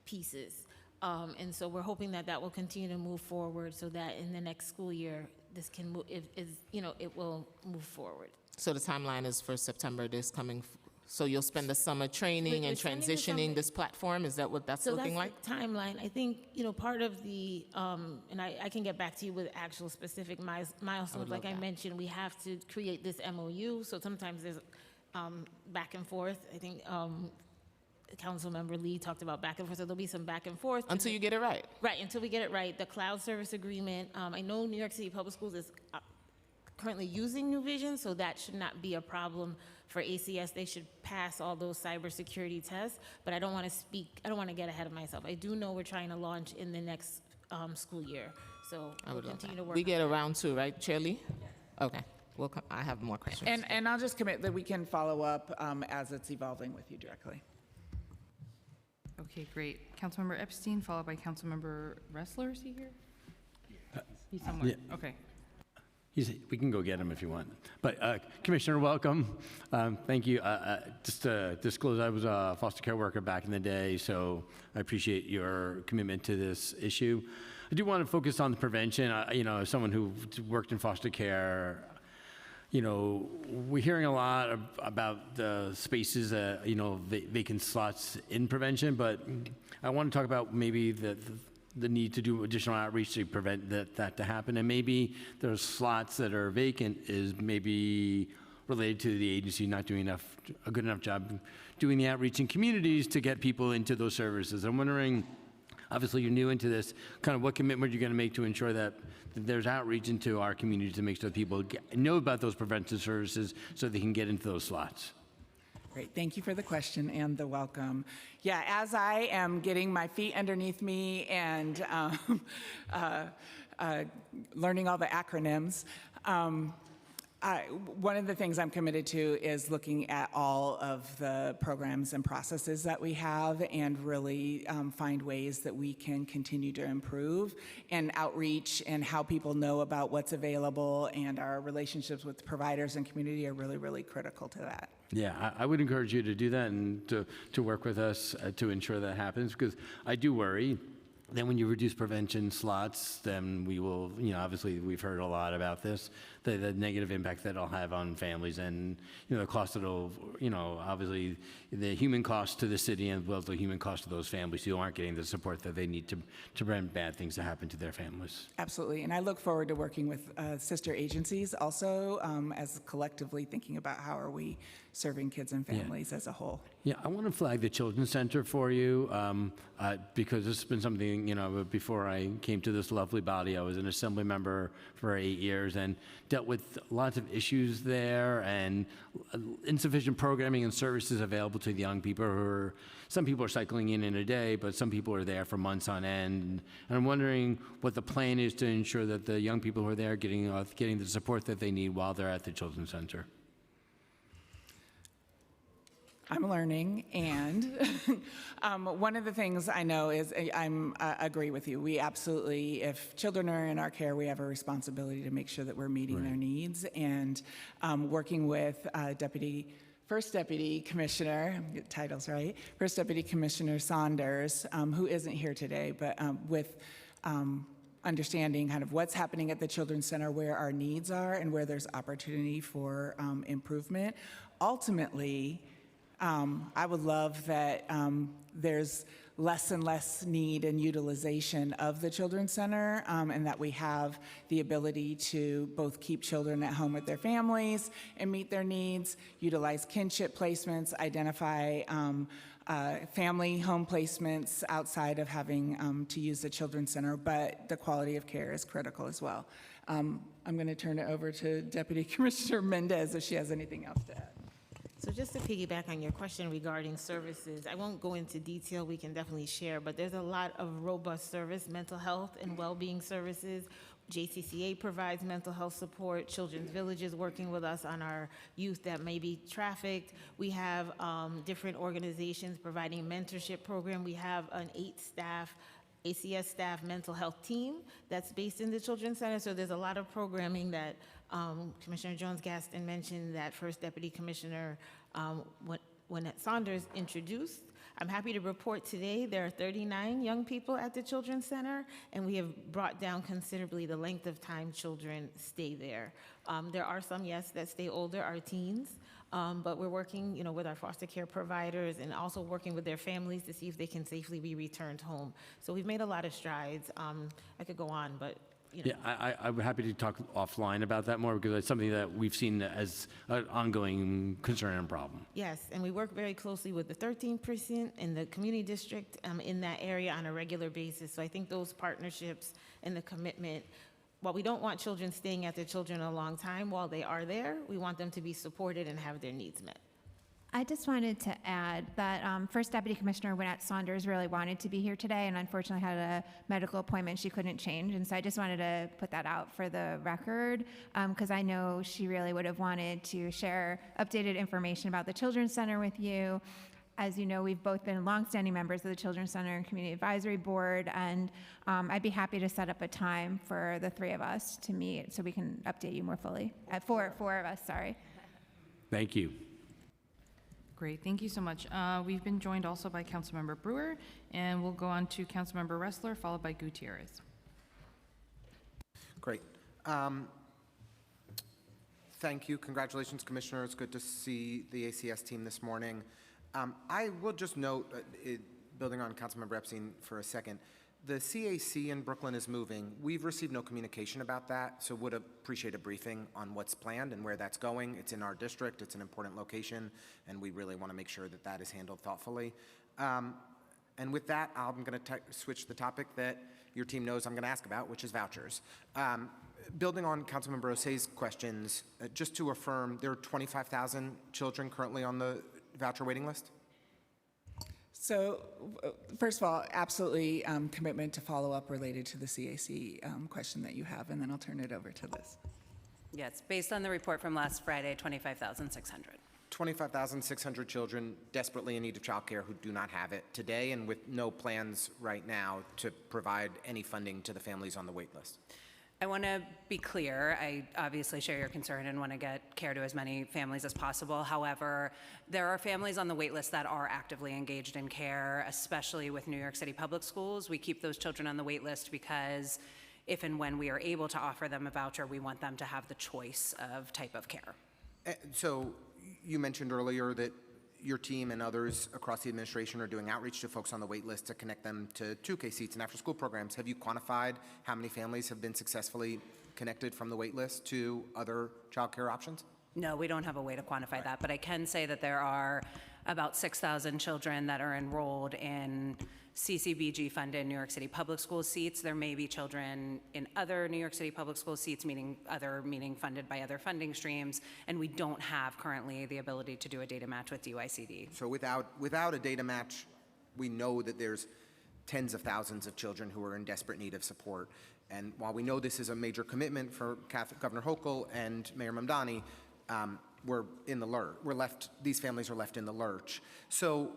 L: pieces. And so we're hoping that that will continue to move forward so that in the next school year, this can move, it will move forward.
O: So the timeline is for September this coming, so you'll spend the summer training and transitioning this platform? Is that what that's looking like?
L: So that's the timeline. I think, part of the, and I can get back to you with actual specific milestones. Like I mentioned, we have to create this MOU, so sometimes there's back and forth. I think Councilmember Lee talked about back and forth, so there'll be some back and forth.
O: Until you get it right.
L: Right, until we get it right. The cloud service agreement, I know New York City Public Schools is currently using New Vision, so that should not be a problem for ACS. They should pass all those cybersecurity tests, but I don't want to get ahead of myself. I do know we're trying to launch in the next school year, so we'll continue to work.
O: We get around to, right, Chair Lee? Okay, I have more questions.
E: And I'll just commit that we can follow up as it's evolving with you directly.
B: Okay, great. Councilmember Epstein, followed by Councilmember Ressler. Is he here? He's somewhere.
P: Yeah.
B: Okay.
P: We can go get him if you want. But Commissioner, welcome. Thank you. Just to disclose, I was a foster care worker back in the day, so I appreciate your commitment to this issue. I do want to focus on the prevention. As someone who worked in foster care, we're hearing a lot about the spaces, vacant slots in prevention, but I want to talk about maybe the need to do additional outreach to prevent that to happen. And maybe those slots that are vacant is maybe related to the agency not doing a good enough job doing the outreach in communities to get people into those services. I'm wondering, obviously you're new into this, kind of what commitment you're going to make to ensure that there's outreach into our community to make sure that people know about those preventive services so they can get into those slots.
E: Great, thank you for the question and the welcome. Yeah, as I am getting my feet underneath me and learning all the acronyms, One of the things I'm committed to is looking at all of the programs and processes that we have and really find ways that we can continue to improve, and outreach and how people know about what's available and our relationships with providers and community are really, really critical to that.
P: Yeah, I would encourage you to do that and to work with us to ensure that happens, because I do worry that when you reduce prevention slots, then we will, obviously we've heard a lot about this, the negative impact that it'll have on families and, the cost it'll, obviously the human cost to the city and well, the human cost to those families who aren't getting the support that they need to prevent bad things to happen to their families.
E: Absolutely, and I look forward to working with sister agencies also as collectively thinking about how are we serving kids and families as a whole.
P: Yeah, I want to flag the Children's Center for you because this has been something, before I came to this lovely body, I was an assembly member for 8 years and dealt with lots of issues there and insufficient programming and services available to the young people some people are cycling in a day, but some people are there for months on end. And I'm wondering what the plan is to ensure that the young people who are there are getting the support that they need while they're at the Children's Center.
E: I'm learning, and one of the things I know is I agree with you. We absolutely, if children are in our care, we have a responsibility to make sure that we're meeting their needs, and working with First Deputy Commissioner, get titles right, First Deputy Commissioner Saunders, who isn't here today, but with understanding kind of what's happening at the Children's Center, where our needs are, and where there's opportunity for improvement. Ultimately, I would love that there's less and less need and utilization of the Children's Center, and that we have the ability to both keep children at home with their families and meet their needs, utilize kinship placements, identify family home placements outside of having to use the Children's Center, but the quality of care is critical as well. I'm going to turn it over to Deputy Commissioner Mendez if she has anything else to add.
L: So just to piggyback on your question regarding services, I won't go into detail, we can definitely share, but there's a lot of robust service, mental health and well-being services. JCCA provides mental health support. Children's Village is working with us on our youth that may be trafficked. We have different organizations providing mentorship program. We have an 8-staff ACS staff mental health team that's based in the Children's Center. So there's a lot of programming that Commissioner Jones-Gaston mentioned that First Deputy Commissioner when Saunders introduced. I'm happy to report today there are 39 young people at the Children's Center, and we have brought down considerably the length of time children stay there. There are some, yes, that stay older, our teens, but we're working, with our foster care providers and also working with their families to see if they can safely be returned home. So we've made a lot of strides. I could go on, but
P: Yeah, I'm happy to talk offline about that more because it's something that we've seen as an ongoing concern and problem.
L: Yes, and we work very closely with the 13th precinct and the community district in that area on a regular basis. So I think those partnerships and the commitment, while we don't want children staying at their children a long time, while they are there, we want them to be supported and have their needs met.
G: I just wanted to add that First Deputy Commissioner Wynette Saunders really wanted to be here today and unfortunately had a medical appointment she couldn't change. And so I just wanted to put that out for the record because I know she really would have wanted to share updated information about the Children's Center with you. As you know, we've both been longstanding members of the Children's Center and Community Advisory Board, and I'd be happy to set up a time for the three of us to meet so we can update you more fully. Four of us, sorry.
P: Thank you.
B: Great, thank you so much. We've been joined also by Councilmember Brewer, and we'll go on to Councilmember Ressler, followed by Gutierrez.
Q: Great. Thank you. Congratulations, Commissioner. It's good to see the ACS team this morning. I will just note, building on Councilmember Epstein for a second, the CAC in Brooklyn is moving. We've received no communication about that, so would appreciate a briefing on what's planned and where that's going. It's in our district, it's an important location, and we really want to make sure that that is handled thoughtfully. And with that, I'm going to switch the topic that your team knows I'm going to ask about, which is vouchers. Building on Councilmember Osei's questions, just to affirm, there are 25,000 children currently on the voucher waiting list?
E: So, first of all, absolutely commitment to follow up related to the CAC question that you have, and then I'll turn it over to Liz.
I: Yes, based on the report from last Friday, 25,600.
Q: 25,600 children desperately in need of childcare who do not have it today, and with no plans right now to provide any funding to the families on the wait list.
I: I want to be clear. I obviously share your concern and want to get care to as many families as possible. However, there are families on the wait list that are actively engaged in care, especially with New York City Public Schools. We keep those children on the wait list because if and when we are able to offer them a voucher, we want them to have the choice of type of care.
Q: So you mentioned earlier that your team and others across the administration are doing outreach to folks on the wait list to connect them to 2K seats and after-school programs. Have you quantified how many families have been successfully connected from the wait list to other child care options?
I: No, we don't have a way to quantify that, but I can say that there are about 6,000 children that are enrolled in CCBG-funded New York City Public School seats. There may be children in other New York City Public School seats, meaning funded by other funding streams, and we don't have currently the ability to do a data match with DYCD.
Q: So without a data match, we know that there's tens of thousands of children who are in desperate need of support. And while we know this is a major commitment for Governor Hochul and Mayor Mamdani, we're in the lurch. These families are left in the lurch. So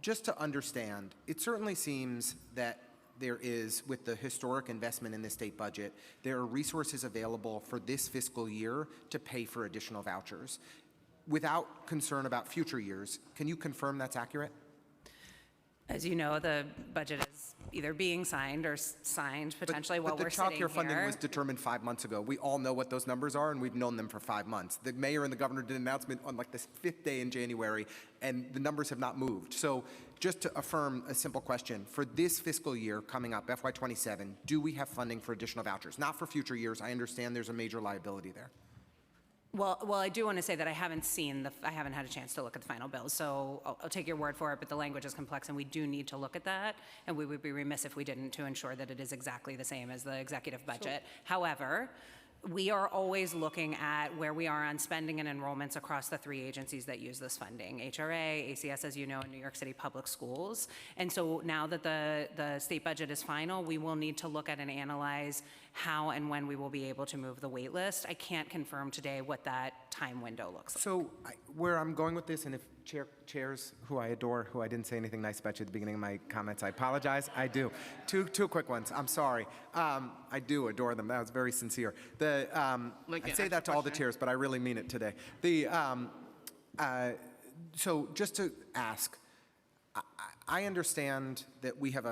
Q: just to understand, it certainly seems that there is, with the historic investment in the state budget, there are resources available for this fiscal year to pay for additional vouchers. Without concern about future years, can you confirm that's accurate?
I: As you know, the budget is either being signed or signed potentially while we're sitting here.
Q: But the child care funding was determined 5 months ago. We all know what those numbers are, and we've known them for 5 months. The mayor and the governor did an announcement on like the 5th day in January, and the numbers have not moved. So just to affirm a simple question, for this fiscal year coming up, FY27, do we have funding for additional vouchers? Not for future years. I understand there's a major liability there.
I: Well, I do want to say that I haven't had a chance to look at the final bill, so I'll take your word for it, but the language is complex and we do need to look at that, and we would be remiss if we didn't to ensure that it is exactly the same as the executive budget. However, we are always looking at where we are on spending and enrollments across the 3 agencies that use this funding, HRA, ACS, as you know, and New York City Public Schools. And so now that the state budget is final, we will need to look at and analyze how and when we will be able to move the wait list. I can't confirm today what that time window looks like.
Q: So where I'm going with this, and if chairs who I adore, who I didn't say anything nice about you at the beginning of my comments, I apologize. I do. Two quick ones. I'm sorry. I do adore them. That was very sincere. I say that to all the chairs, but I really mean it today. So just to ask, I understand that we have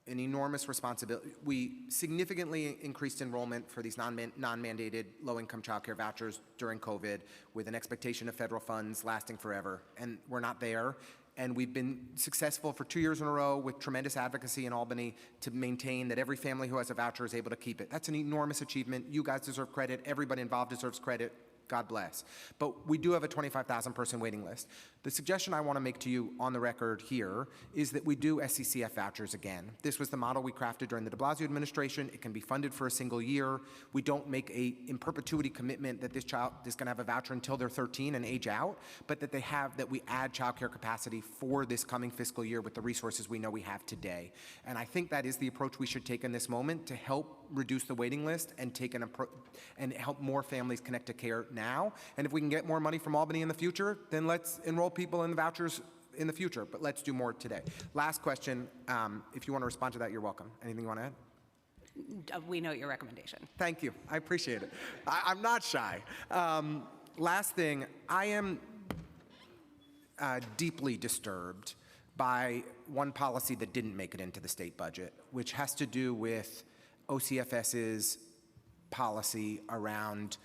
Q: an enormous responsibility. We significantly increased enrollment for these non-mandated low-income childcare vouchers during COVID with an expectation of federal funds lasting forever, and we're not there. And we've been successful for 2 years in a row with tremendous advocacy in Albany to maintain that every family who has a voucher is able to keep it. That's an enormous achievement. You guys deserve credit. Everybody involved deserves credit. God bless. But we do have a 25,000 person waiting list. The suggestion I want to make to you on the record here is that we do SCCF vouchers again. This was the model we crafted during the de Blasio administration. It can be funded for a single year. We don't make a in perpetuity commitment that this child is going to have a voucher until they're 13 and age out, but that we add childcare capacity for this coming fiscal year with the resources we know we have today. And I think that is the approach we should take in this moment to help reduce the waiting list and and help more families connect to care now. And if we can get more money from Albany in the future, then let's enroll people in the vouchers in the future, but let's do more today. Last question, if you want to respond to that, you're welcome. Anything you want to add?
I: We note your recommendation.
Q: Thank you, I appreciate it. I'm not shy. Last thing, I am deeply disturbed by one policy that didn't make it into the state budget, which has to do with OCFS's policy around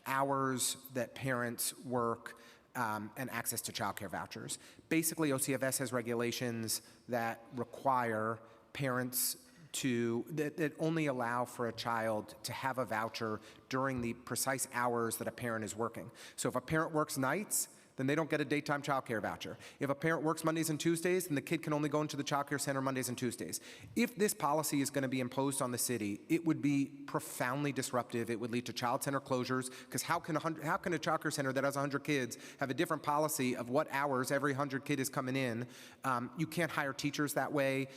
Q: hours that parents work and access to child care vouchers. Basically, OCFS has regulations that require parents that only allow for a child to have a voucher during the precise hours that a parent is working. So if a parent works nights, then they don't get a daytime child care voucher. If a parent works Mondays and Tuesdays, then the kid can only go into the child care center Mondays and Tuesdays. If this policy is going to be imposed on the city, it would be profoundly disruptive. It would lead to child center closures, because how can a child care center that has 100 kids have a different policy of what hours every 100 kid is coming in? You can't hire teachers that way.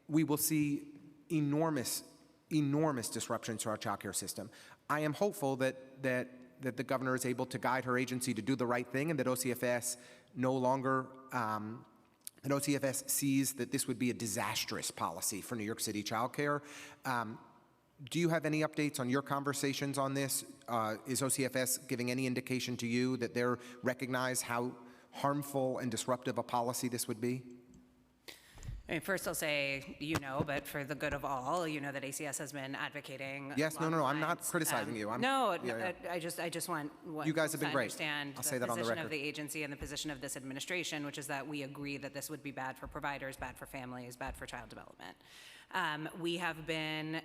Q: We will see enormous enormous disruptions to our childcare system. I am hopeful that the governor is able to guide her agency to do the right thing, and that OCFS no longer that OCFS sees that this would be a disastrous policy for New York City childcare. Do you have any updates on your conversations on this? Is OCFS giving any indication to you that they recognize how harmful and disruptive a policy this would be?
I: I mean, first I'll say, but for the good of all, that ACS has been advocating.
Q: Yes, no, I'm not
I: lines.
Q: criticizing you.
I: I just want
Q: You guys have been
I: to
Q: great.
I: understand
Q: I'll
I: the
Q: say that on the
I: position of
Q: record.
I: the agency and the position of this administration, which is that we agree that this would be bad for providers, bad for families, bad for child development. We have been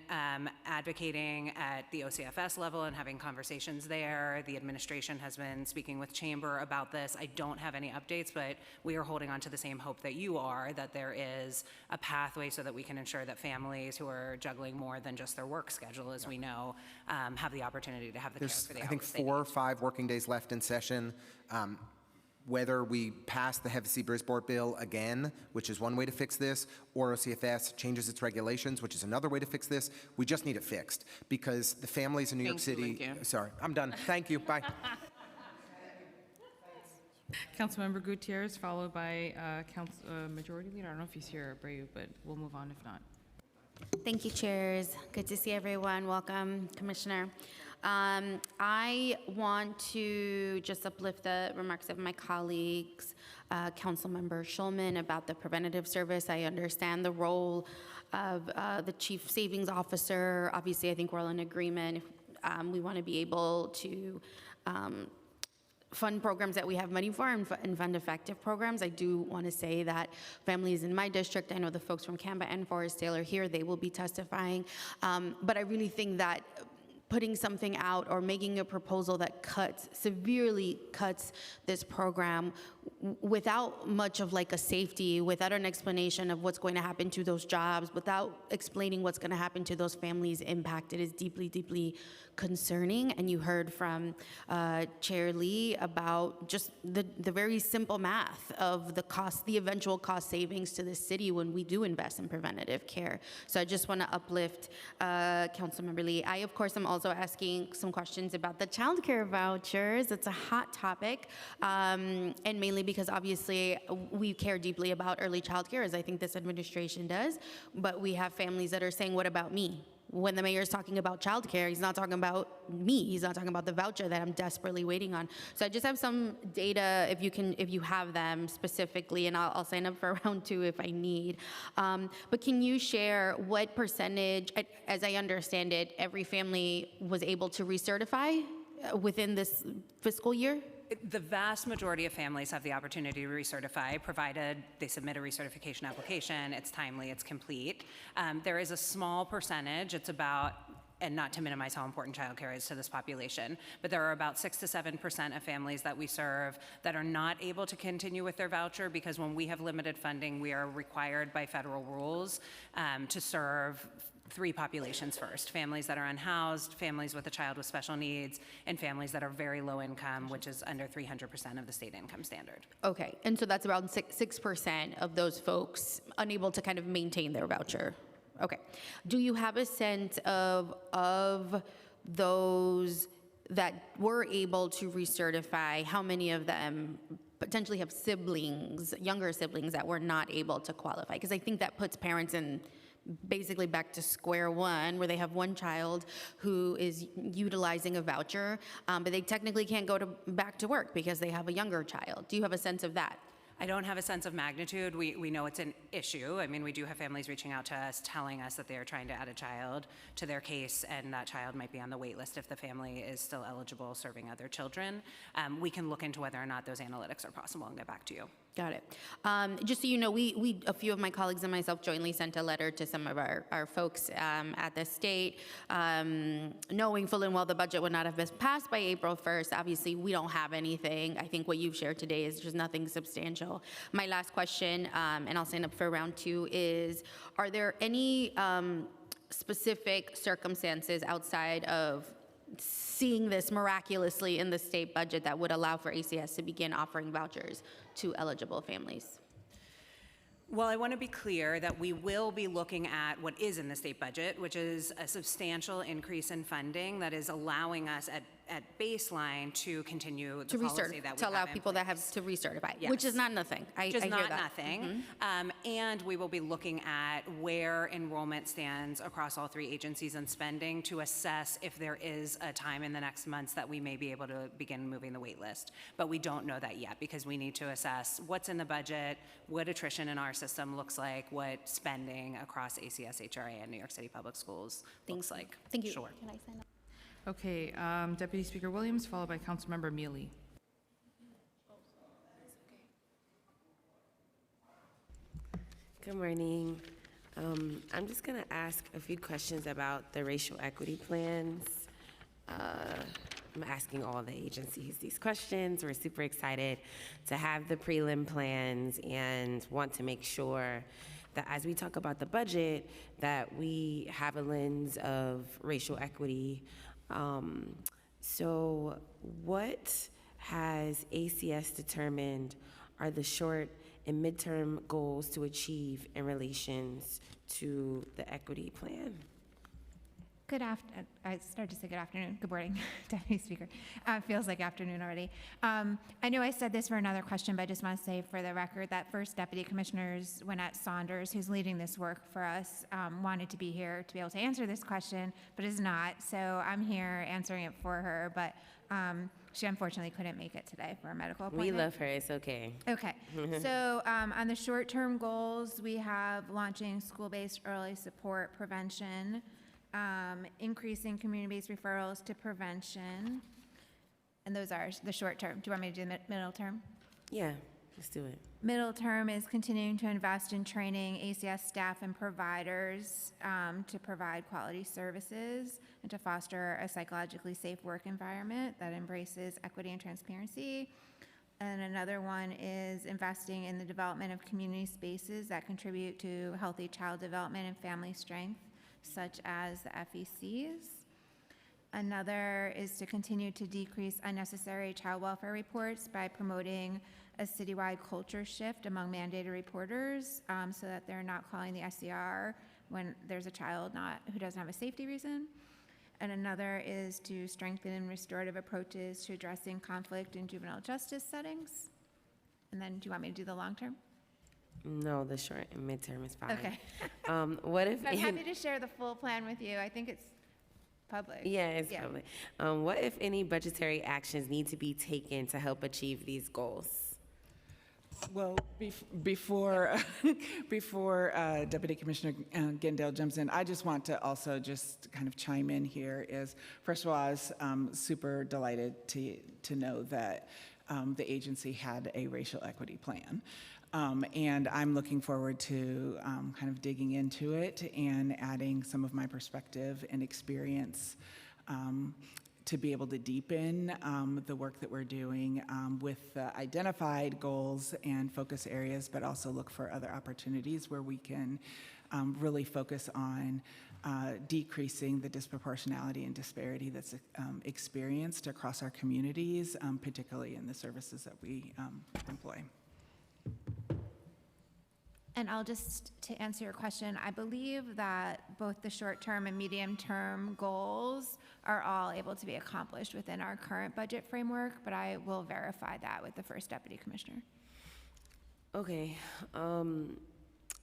I: advocating at the OCFS level and having conversations there. The administration has been speaking with Chamber about this. I don't have any updates, but we are holding on to the same hope that you are, that there is a pathway so that we can ensure that families who are juggling more than just their work schedule, as we know, have the opportunity to have the care
Q: There's,
I: for the
Q: I think,
I: hours they
Q: 4 or 5 working days left in session. Whether we pass the Hevesy-Brisbois bill again, which is one way to fix this, or OCFS changes its regulations, which is another way to fix this, we just need it fixed, because the families in New York City. Sorry, I'm done. Thank you. Bye.
B: Councilmember Gutierrez, followed by Majority Leader. I don't know if he's here, Abreu, but we'll move on if not.
R: Thank you, chairs. Good to see everyone. Welcome, Commissioner. I want to just uplift the remarks of my colleagues, Councilmember Schulman, about the preventative service. I understand the role of the Chief Savings Officer. Obviously, I think we're all in agreement. We want to be able to fund programs that we have money for and fund effective programs. I do want to say that families in my district, I know the folks from Canba and Forest Dale are here, they will be testifying. But I really think that putting something out or making a proposal that severely cuts this program without much of like a safety, without an explanation of what's going to happen to those jobs, without explaining what's going to happen to those families impacted is deeply, deeply concerning. And you heard from Chair Lee about just the very simple math of the eventual cost savings to the city when we do invest in preventative care. So I just want to uplift Councilmember Lee. I, of course, am also asking some questions about the child care vouchers. It's a hot topic, and mainly because obviously we care deeply about early child care, as I think this administration does, but we have families that are saying, what about me? When the mayor is talking about childcare, he's not talking about me. He's not talking about the voucher that I'm desperately waiting on. So I just have some data, if you have them specifically, and I'll sign up for round 2 if I need. But can you share what percentage, as I understand it, every family was able to recertify within this fiscal year?
I: The vast majority of families have the opportunity to recertify, provided they submit a recertification application, it's timely, it's complete. There is a small percentage, it's about, and not to minimize how important childcare is to this population, but there are about 6 to 7% of families that we serve that are not able to continue with their voucher because when we have limited funding, we are required by federal rules to serve 3 populations first: families that are unhoused, families with a child with special needs, and families that are very low income, which is under 300% of the state income standard.
R: Okay, and so that's around 6% of those folks unable to kind of maintain their voucher. Okay. Do you have a sense of those that were able to recertify, how many of them potentially have siblings, younger siblings that were not able to qualify? Because I think that puts parents in basically back to square one, where they have one child who is utilizing a voucher, but they technically can't go back to work because they have a younger child. Do you have a sense of that?
I: I don't have a sense of magnitude. We know it's an issue. I mean, we do have families reaching out to us, telling us that they are trying to add a child to their case, and that child might be on the wait list if the family is still eligible serving other children. We can look into whether or not those analytics are possible and get back to you.
R: Got it. Just so you know, we a few of my colleagues and myself jointly sent a letter to some of our folks at the state, knowing full and well the budget would not have been passed by April 1st. Obviously, we don't have anything. I think what you've shared today is just nothing substantial. My last question, and I'll sign up for round 2, is, are there any specific circumstances outside of seeing this miraculously in the state budget that would allow for ACS to begin offering vouchers to eligible families?
I: Well, I want to be clear that we will be looking at what is in the state budget, which is a substantial increase in funding that is allowing us at baseline to continue the policy that we
R: to allow
I: have in
R: people that
I: place.
R: have to recertify,
I: Yes.
R: which is not nothing. I
I: Which is
R: hear
I: not
R: that.
I: nothing. And we will be looking at where enrollment stands across all three agencies and spending to assess if there is a time in the next months that we may be able to begin moving the wait list. But we don't know that yet because we need to assess what's in the budget, what attrition in our system looks like, what spending across ACS, HRA, and New York City Public Schools looks like.
R: Thank you.
I: Sure.
R: Can I sign up?
B: Okay, Deputy Speaker Williams, followed by Councilmember Mealy.
S: Good morning. I'm just going to ask a few questions about the racial equity plans. I'm asking all the agencies these questions. We're super excited to have the prelim plans and want to make sure that as we talk about the budget, that we have a lens of racial equity. So what has ACS determined are the short and midterm goals to achieve in relations to the equity plan?
G: I started to say good afternoon, good morning, Deputy Speaker. Feels like afternoon already. I know I said this for another question, but I just want to say for the record that First Deputy Commissioner Wynette Saunders, who's leading this work for us, wanted to be here to be able to answer this question, but is not. So I'm here answering it for her, but she unfortunately couldn't make it today for a medical appointment.
S: We love her, it's okay.
G: Okay, so on the short-term goals, we have launching school-based early support prevention, increasing community-based referrals to prevention, and those are the short term. Do you want me to do the middle term?
S: Yeah, let's do it.
G: Middle term is continuing to invest in training ACS staff and providers to provide quality services and to foster a psychologically safe work environment that embraces equity and transparency. And another one is investing in the development of community spaces that contribute to healthy child development and family strength, such as the FECs. Another is to continue to decrease unnecessary child welfare reports by promoting a citywide culture shift among mandated reporters so that they're not calling the SCR when there's a child who doesn't have a safety reason. And another is to strengthen restorative approaches to addressing conflict in juvenile justice settings. And then do you want me to do the long term?
S: No, the short and midterm is fine.
G: Okay.
S: What if?
G: I'm happy to share the full plan with you. I think it's public.
S: Yeah, it's public. What if any budgetary actions need to be taken to help achieve these goals?
E: Well, before Deputy Commissioner Gendale jumps in, I just want to also just kind of chime in here. First of all, I was super delighted to know that the agency had a racial equity plan. And I'm looking forward to kind of digging into it and adding some of my perspective and experience to be able to deepen the work that we're doing with identified goals and focus areas, but also look for other opportunities where we can really focus on decreasing the disproportionality and disparity that's experienced across our communities, particularly in the services that we employ.
G: And I'll just, to answer your question, I believe that both the short-term and medium-term goals are all able to be accomplished within our current budget framework, but I will verify that with the First Deputy Commissioner.
S: Okay.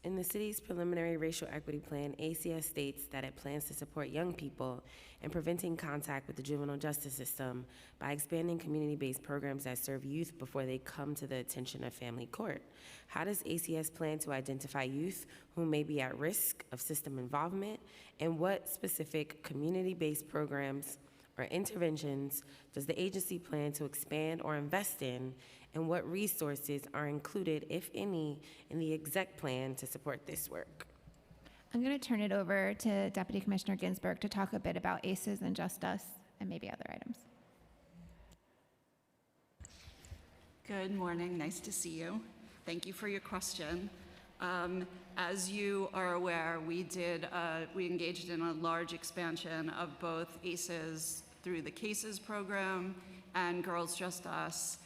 S: In the city's preliminary racial equity plan, ACS states that it plans to support young people in preventing contact with the juvenile justice system by expanding community-based programs that serve youth before they come to the attention of family court. How does ACS plan to identify youth who may be at risk of system involvement, and what specific community-based programs or interventions does the agency plan to expand or invest in, and what resources are included, if any, in the exec plan to support this work?
G: I'm going to turn it over to Deputy Commissioner Ginsburg to talk a bit about ACEs and Just Us and maybe other items.
J: Good morning, nice to see you. Thank you for your question. As you are aware, we engaged in a large expansion of both ACEs through the CASES program and Girls Just Us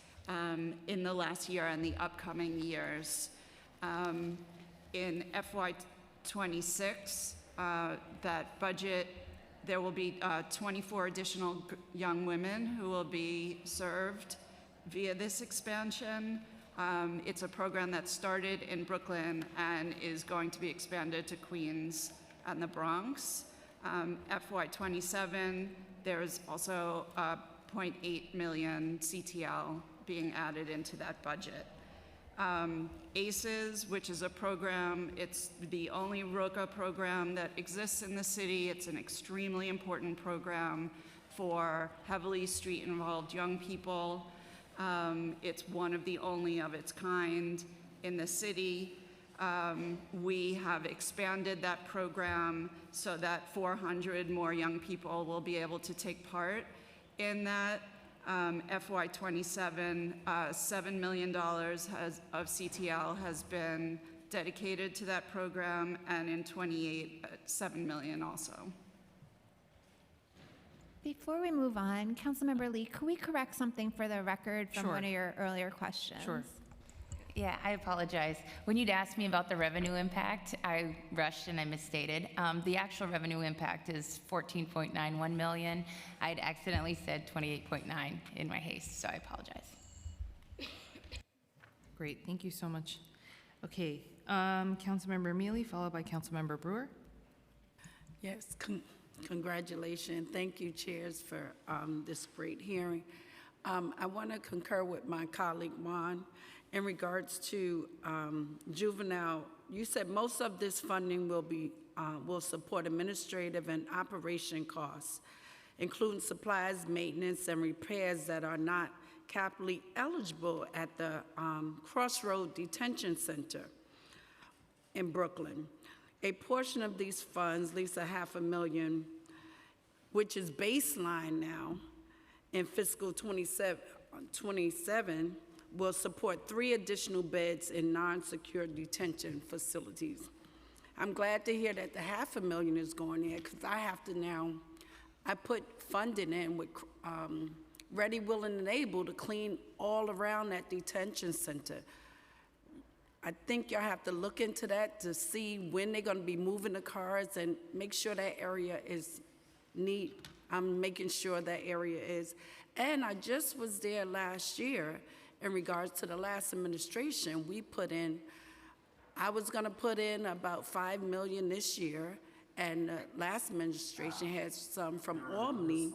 J: in the last year and the upcoming years. in FY '26, that budget, there will be 24 additional young women who will be served via this expansion. It's a program that started in Brooklyn and is going to be expanded to Queens and the Bronx. FY '27, there's also 0.8 million CTL being added into that budget. ACES, which is a program, it's the only ROCA program that exists in the city. It's an extremely important program for heavily street-involved young people. It's one of the only of its kind in the city. We have expanded that program so that 400 more young people will be able to take part in that. FY '27, $7 million of CTL has been dedicated to that program, and in '28, $7 million also.
G: Before we move on, Councilmember Lee, could we correct something for the record from
B: Sure.
G: one of your earlier questions?
B: Sure.
F: Yeah, I apologize. When you'd asked me about the revenue impact, I rushed and I misstated. The actual revenue impact is 14.91 million. I'd accidentally said 28.9 in my haste, so I apologize.
B: Great, thank you so much. Okay, Councilmember Mealy, followed by Councilmember Brewer.
T: Yes, congratulations. Thank you, chairs, for this great hearing. I want to concur with my colleague Juan in regards to juvenile. You said most of this funding will support administrative and operation costs, including supplies, maintenance, and repairs that are not capitally eligible at the Crossroad Detention Center in Brooklyn. A portion of these funds, at least $500,000, which is baseline now in fiscal 27, will support 3 additional beds in non-secure detention facilities. I'm glad to hear that the $500,000 is going there, because I have to now, I put funding in with Ready, Willing, and Able to clean all around that detention center. I think y'all have to look into that to see when they're gonna be moving the cars and make sure that area is neat. I'm making sure that area is. And I just was there last year in regards to the last administration. I was gonna put in about $5 million this year, and the last administration had some from Albany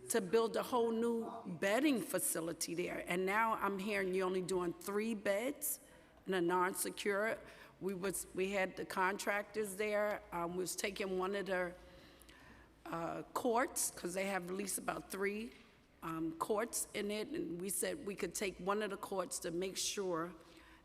T: to build a whole new bedding facility there. And now I'm hearing you're only doing 3 beds in a non-secure. We had the contractors there. We was taking one of their courts, because they have at least about 3 courts in it, and we said we could take one of the courts to make sure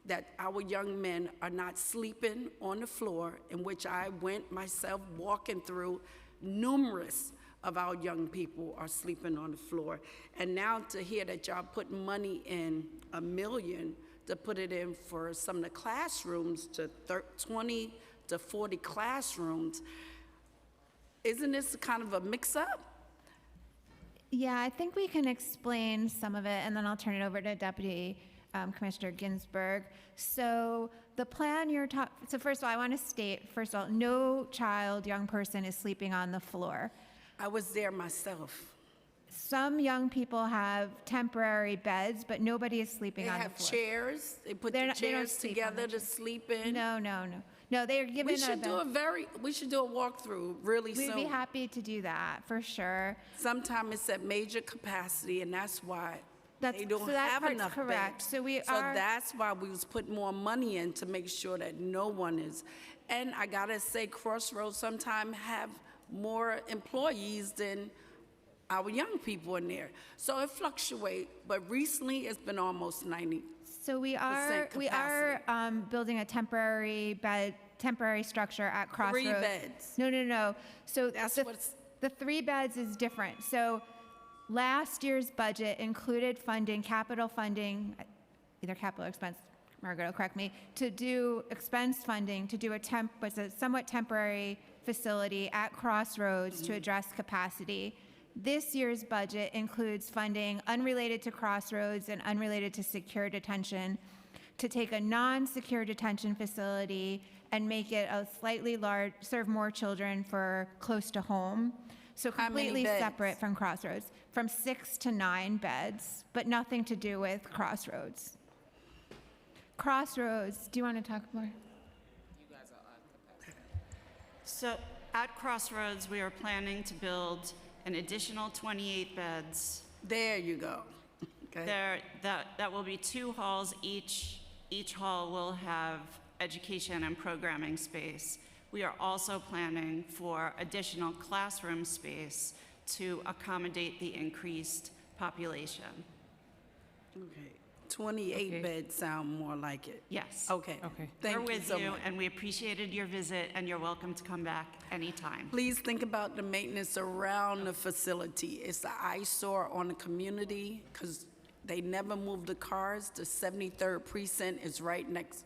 T: that our young men are not sleeping on the floor, in which I went myself walking through. Numerous of our young people are sleeping on the floor. And now to hear that y'all put money in, $1 million, to put it in for some of the classrooms, to 20 to 40 classrooms, isn't this kind of a mix-up?
G: Yeah, I think we can explain some of it, and then I'll turn it over to Deputy Commissioner Ginsburg. So the plan so first of all, I want to state, first of all, no child, young person is sleeping on the floor.
T: I was there myself.
G: Some young people have temporary beds, but nobody is sleeping on the floor.
T: They have chairs. They put the chairs together to sleep in.
G: No. No, they are given
T: We should do a walkthrough really soon.
G: We'd be happy to do that, for sure.
T: Sometimes it's at major capacity, and that's why they don't
G: so that
T: have
G: part's
T: enough
G: correct.
T: beds.
G: So
T: that's why we was putting more money in, to make sure that no one is. And I gotta say, Crossroads sometimes have more employees than our young people in there. So it fluctuates, but recently it's been almost 90%.
G: So we are building a temporary structure at Crossroads.
T: 3 beds.
G: No. So the 3 beds is different. So last year's budget included capital funding, either capital or expense, Margaret will correct me, to do expense funding, to do a somewhat temporary facility at Crossroads to address capacity. This year's budget includes funding unrelated to Crossroads and unrelated to secure detention to take a non-secure detention facility and make it a slightly large, serve more children for close to home. So
T: How many
G: completely
T: beds?
G: separate from Crossroads, from 6 to 9 beds, but nothing to do with Crossroads. Crossroads, do you want to talk more?
J: So at Crossroads, we are planning to build an additional 28 beds.
T: There you go. Okay.
J: That will be 2 halls each. Each hall will have education and programming space. We are also planning for additional classroom space to accommodate the increased population.
T: Okay. 28 beds sound more like it.
J: Yes.
T: Okay. Thank
J: We're
T: you
J: with
T: so
J: you,
T: much.
J: and we appreciated your visit, and you're welcome to come back anytime.
T: Please think about the maintenance around the facility. It's an eyesore on the community because they never move the cars. The 73rd precinct is right next,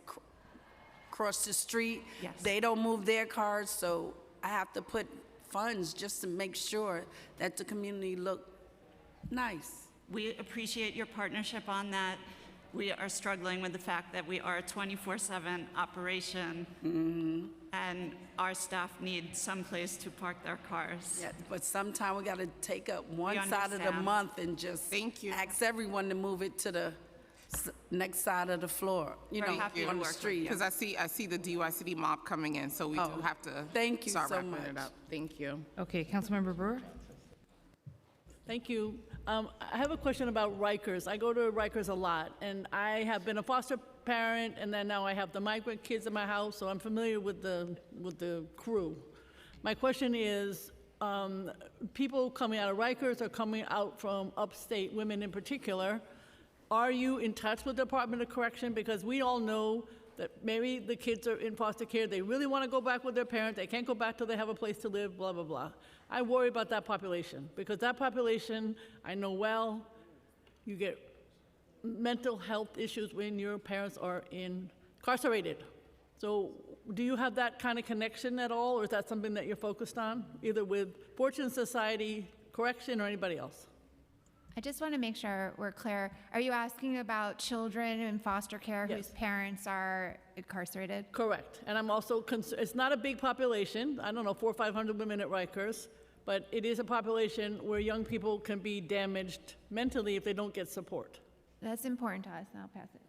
T: across the street.
J: Yes.
T: They don't move their cars, so I have to put funds just to make sure that the community look nice.
J: We appreciate your partnership on that. We are struggling with the fact that we are a 24/7 operation, and our staff need someplace to park their cars.
T: Yeah, but sometime we got to take up one
J: We
T: side of the
J: understand.
T: month and just ask everyone to move it to the next side of the floor, you know, on the street.
C: Because I see the DYCD mob coming in, so we do have to
T: Thank you
C: start
T: so
C: wrapping
T: much.
C: it up. Thank you.
B: Okay, Councilmember Brewer?
U: Thank you. I have a question about Rikers. I go to Rikers a lot, and I have been a foster parent, and then now I have the migrant kids in my house, so I'm familiar with the crew. My question is, people coming out of Rikers or coming out from upstate, women in particular, are you in touch with the Department of Correction? Because we all know that maybe the kids are in foster care, they really want to go back with their parents, they can't go back till they have a place to live, blah, blah, blah. I worry about that population, because that population, I know well, you get mental health issues when your parents are incarcerated. So do you have that kind of connection at all, or is that something that you're focused on, either with Fortune Society, Correction, or anybody else?
G: I just want to make sure we're clear. Are you asking about children in foster care whose parents are incarcerated?
U: Correct. And I'm also concerned, it's not a big population, I don't know, 400 or 500 women at Rikers, but it is a population where young people can be damaged mentally if they don't get support.
G: That's important to us, and I'll pass it.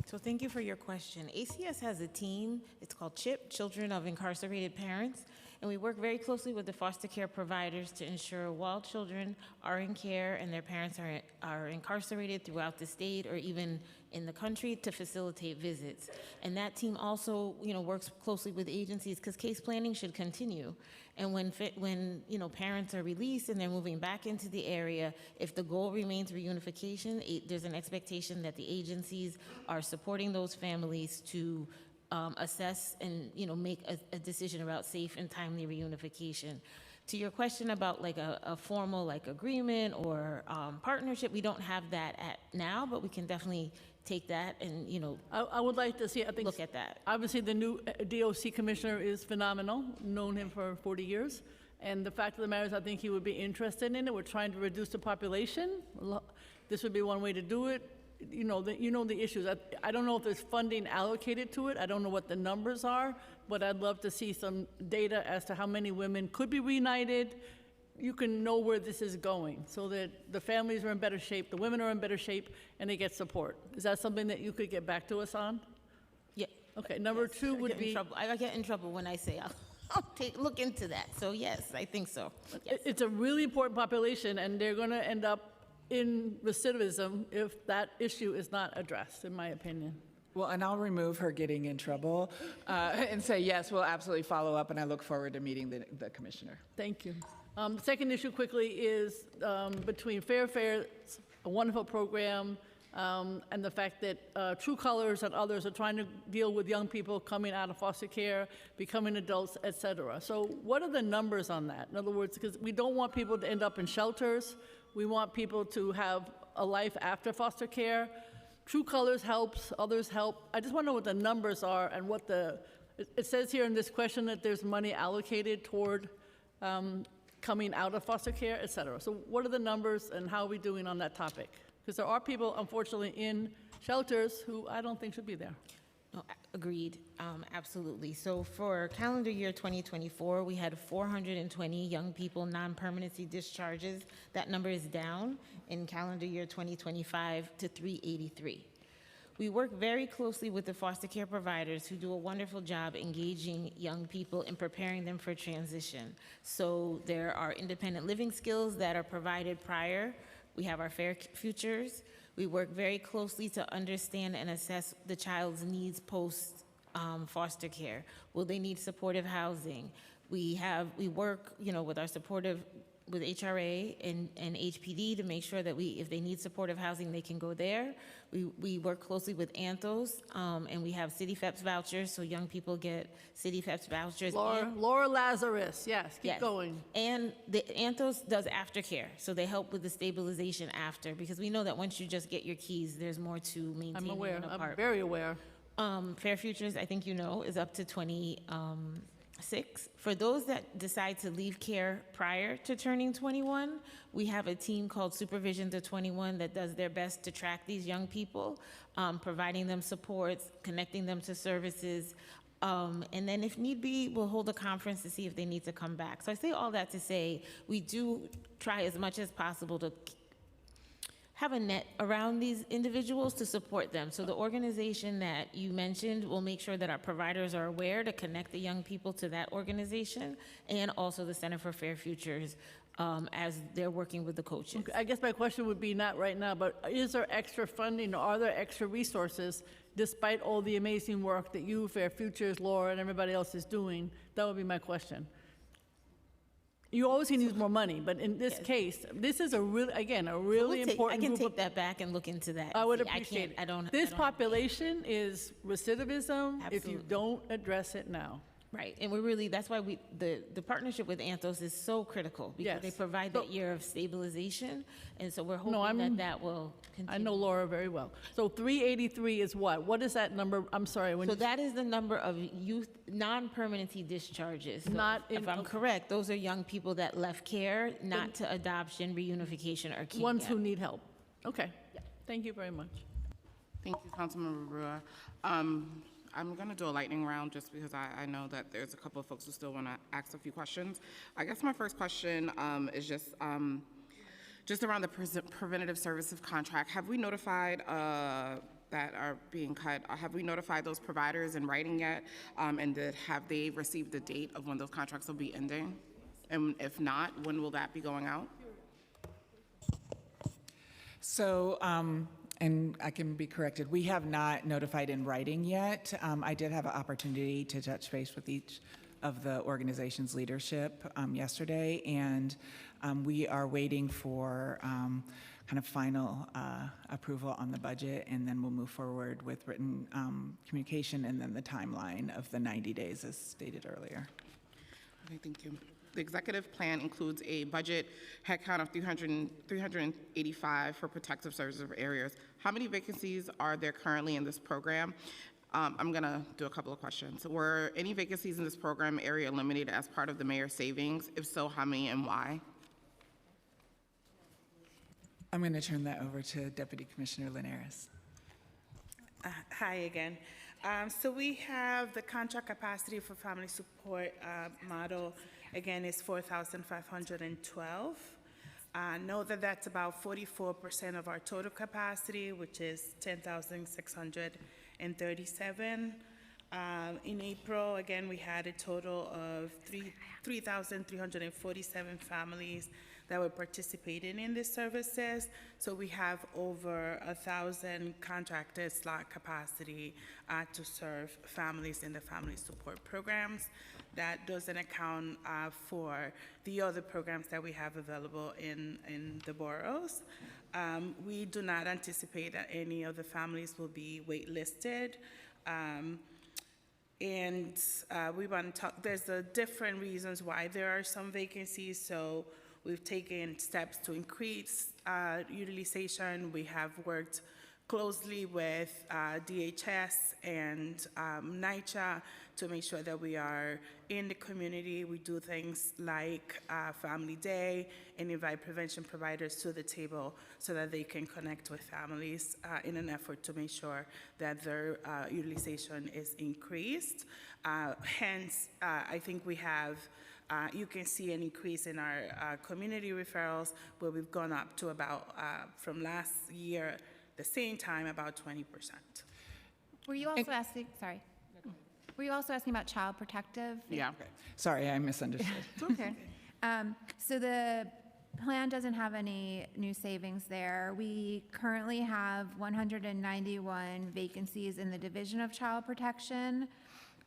L: So thank you for your question. ACS has a team, it's called CHIP, Children of Incarcerated Parents, and we work very closely with the foster care providers to ensure while children are in care and their parents are incarcerated throughout the state or even in the country to facilitate visits. And that team also, works closely with agencies because case planning should continue. And when parents are released and they're moving back into the area, if the goal remains reunification, there's an expectation that the agencies are supporting those families to assess and make a decision about safe and timely reunification. To your question about like a formal agreement or partnership, we don't have that now, but we can definitely take that and
U: I would like to see, I think,
L: look at that.
U: Obviously, the new DOC commissioner is phenomenal, known him for 40 years. And the fact of the matter is, I think he would be interested in it. We're trying to reduce the population. This would be one way to do it. You know the issues. I don't know if there's funding allocated to it. I don't know what the numbers are, but I'd love to see some data as to how many women could be reunited. You can know where this is going so that the families are in better shape, the women are in better shape, and they get support. Is that something that you could get back to us on?
L: Yeah.
U: Okay, number two would be...
L: I get in trouble when I say I'll look into that. So yes, I think so. Yes.
U: It's a really important population, and they're going to end up in recidivism if that issue is not addressed, in my opinion.
E: Well, and I'll remove her getting in trouble and say, yes, we'll absolutely follow up, and I look forward to meeting the commissioner.
U: Thank you. The second issue quickly is between Fair Fare, a wonderful program, and the fact that True Colors and others are trying to deal with young people coming out of foster care, becoming adults, et cetera. So what are the numbers on that? In other words, because we don't want people to end up in shelters. We want people to have a life after foster care. True Colors helps, others help. I just want to know what the numbers are and what it says here in this question that there's money allocated toward coming out of foster care, et cetera. So what are the numbers and how are we doing on that topic? Because there are people, unfortunately, in shelters who I don't think should be there.
L: No, agreed, absolutely. So for calendar year 2024, we had 420 young people non-permanency discharges. That number is down in calendar year 2025 to 383. We work very closely with the foster care providers who do a wonderful job engaging young people and preparing them for transition. So there are independent living skills that are provided prior. We have our Fair Futures. We work very closely to understand and assess the child's needs post foster care. Will they need supportive housing? We work, with our with HRA and HPD to make sure that if they need supportive housing, they can go there. We work closely with Anthos, and we have City FEPS vouchers, so young people get City FEPS vouchers.
U: Laura Lazarus, yes, keep going.
L: And the Anthos does aftercare, so they help with the stabilization after, because we know that once you just get your keys, there's more to maintaining
U: I'm aware,
L: an apartment.
U: I'm very aware.
L: Fair Futures, I think is up to 26. For those that decide to leave care prior to turning 21, we have a team called Supervision to 21 that does their best to track these young people, providing them supports, connecting them to services, and then if need be, we'll hold a conference to see if they need to come back. So I say all that to say, we do try as much as possible to have a net around these individuals to support them. So the organization that you mentioned will make sure that our providers are aware to connect the young people to that organization, and also the Center for Fair Futures as they're working with the coaches.
U: Okay, I guess my question would be not right now, but is there extra funding or are there extra resources despite all the amazing work that you, Fair Futures, Laura, and everybody else is doing? That would be my question. You always can use more money, but in this case, this is a really important
L: I can
U: group
L: take that back and look into that.
U: I would
L: See,
U: appreciate it.
L: I don't.
U: This population is recidivism if you
L: Absolutely.
U: don't address it now.
L: Right, and that's why the partnership with Anthos is so critical, because
U: Yes.
L: they provide that year of stabilization, and so we're hoping
U: No,
L: that will continue.
U: I know Laura very well. So 383 is what? What is that number? I'm sorry.
L: So that is the number of youth non-permanency discharges. So
U: Not
L: if I'm correct, those are young people that left care, not to adoption, reunification, or keep
U: Ones
L: gap.
U: who need help. Okay. Thank you very much.
C: Thank you, Councilmember Brewer. I'm going to do a lightning round just because I know that there's a couple of folks who still want to ask a few questions. I guess my first question is just around the preventative services contract. Have we notified that are being cut? Have we notified those providers in writing yet? And have they received the date of when those contracts will be ending? And if not, when will that be going out?
E: So, and I can be corrected, we have not notified in writing yet. I did have an opportunity to touch base with each of the organization's leadership yesterday, and we are waiting for kind of final approval on the budget, and then we'll move forward with written communication and then the timeline of the 90 days as stated earlier.
C: Okay, thank you. The executive plan includes a budget headcount of 385 for protective services areas. How many vacancies are there currently in this program? I'm going to do a couple of questions. Were any vacancies in this program area eliminated as part of the mayor's savings? If so, how many and why?
E: I'm going to turn that over to Deputy Commissioner Linares.
K: Hi again. So we have the contract capacity for family support model, again, is 4,512. Know that that's about 44% of our total capacity, which is 10,637. In April, again, we had a total of 3,347 families that were participating in these services. So we have over 1,000 contracted slot capacity to serve families in the family support programs. That doesn't account for the other programs that we have available in the boroughs. We do not anticipate that any of the families will be waitlisted. And we want to talk, there's different reasons why there are some vacancies. So we've taken steps to increase utilization. We have worked closely with DHS and NYCHA to make sure that we are in the community. We do things like Family Day and invite prevention providers to the table so that they can connect with families in an effort to make sure that their utilization is increased. Hence, I think we have you can see an increase in our community referrals, where we've gone up to about, from last year, the same time, about 20%.
G: Were you also asking, sorry. Were you also asking about child protective?
C: Yeah.
E: Sorry, I misunderstood.
G: Okay. So the plan doesn't have any new savings there. We currently have 191 vacancies in the Division of Child Protection.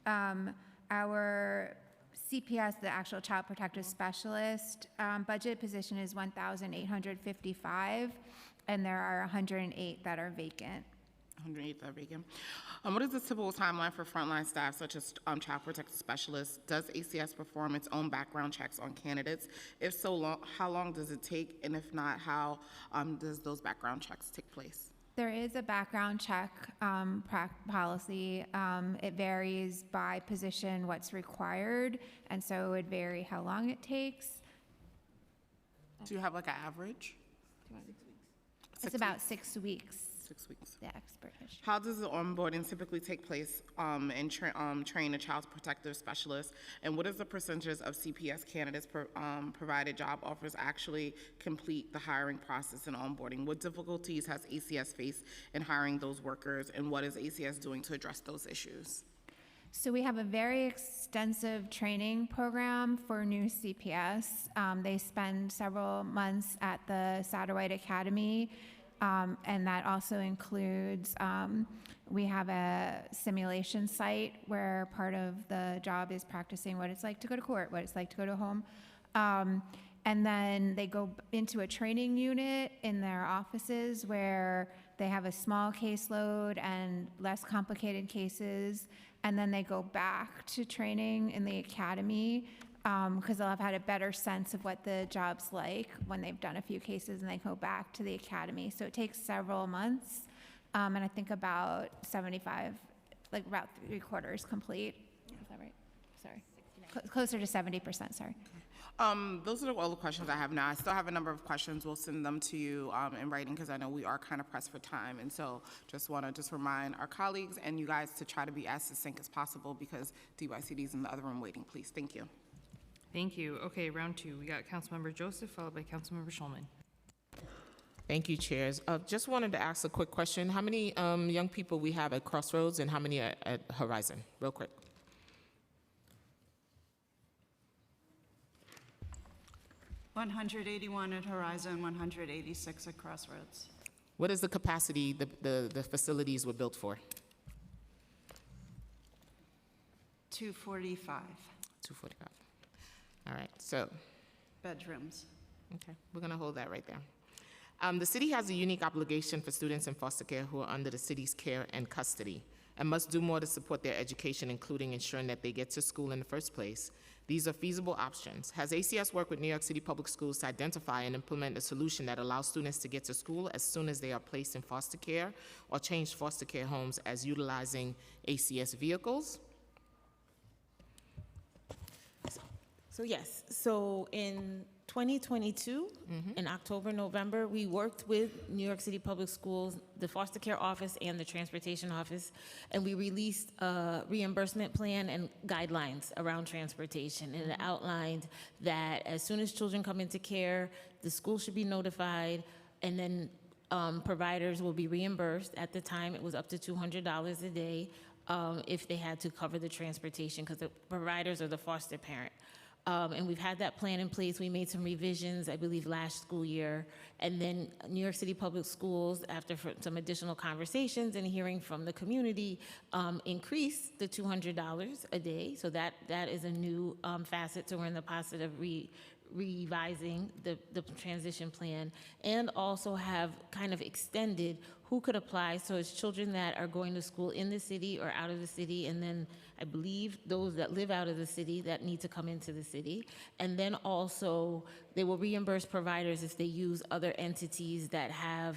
G: Our CPS, the actual Child Protective Specialist, budget position is 1,855, and there are 108 that are vacant.
C: 108 that are vacant. What is the typical timeline for frontline staff, such as child protective specialists? Does ACS perform its own background checks on candidates? If so, how long does it take? And if not, how does those background checks take place?
G: There is a background check policy. It varies by position what's required, and so it would vary how long it takes.
C: Do you have like an average?
G: It's about 6 weeks.
C: 6 weeks.
G: The expert issue.
C: How does the onboarding typically take place in train a child protective specialist? And what is the percentage of CPS candidates provided job offers actually complete the hiring process and onboarding? What difficulties has ACS faced in hiring those workers, and what is ACS doing to address those issues?
G: So we have a very extensive training program for new CPS. They spend several months at the Satterwhite Academy, and that also includes, we have a simulation site where part of the job is practicing what it's like to go to court, what it's like to go to home. And then they go into a training unit in their offices where they have a small caseload and less complicated cases. And then they go back to training in the academy because they'll have had a better sense of what the job's like when they've done a few cases, and they go back to the academy. So it takes several months, and I think about 75, like about 3/4 complete. Is that right? Sorry. Closer to 70%, sorry.
C: Those are all the questions I have now. I still have a number of questions. We'll send them to you in writing because I know we are kind of pressed for time. And so just want to remind our colleagues and you guys to try to be as succinct as possible because DYCD is in the other room waiting, please. Thank you.
B: Thank you. Okay, round two. We got Councilmember Joseph, followed by Councilmember Schulman.
O: Thank you, chairs. Just wanted to ask a quick question. How many young people we have at Crossroads and how many at Horizon? Real quick.
J: 181 at Horizon, 186 at Crossroads.
O: What is the capacity the facilities were built for?
J: 245
O: 245. All right, so.
J: bedrooms.
O: Okay, we're gonna hold that right there. The city has a unique obligation for students in foster care who are under the city's care and custody and must do more to support their education, including ensuring that they get to school in the first place. These are feasible options. Has ACS worked with New York City Public Schools to identify and implement a solution that allows students to get to school as soon as they are placed in foster care or change foster care homes as utilizing ACS vehicles?
L: So yes, so in 2022, in October, November, we worked with New York City Public Schools, the foster care office and the transportation office, and we released a reimbursement plan and guidelines around transportation. And it outlined that as soon as children come into care, the school should be notified, and then providers will be reimbursed. At the time, it was up to $200 a day if they had to cover the transportation, because the providers are the foster parent. And we've had that plan in place. We made some revisions, I believe, last school year. And then New York City Public Schools, after some additional conversations and hearing from the community, increased the $200 a day. So that is a new facet. So we're in the process of revising the transition plan, and also have kind of extended who could apply. So it's children that are going to school in the city or out of the city, and then I believe those that live out of the city that need to come into the city. And then also They will reimburse providers if they use other entities that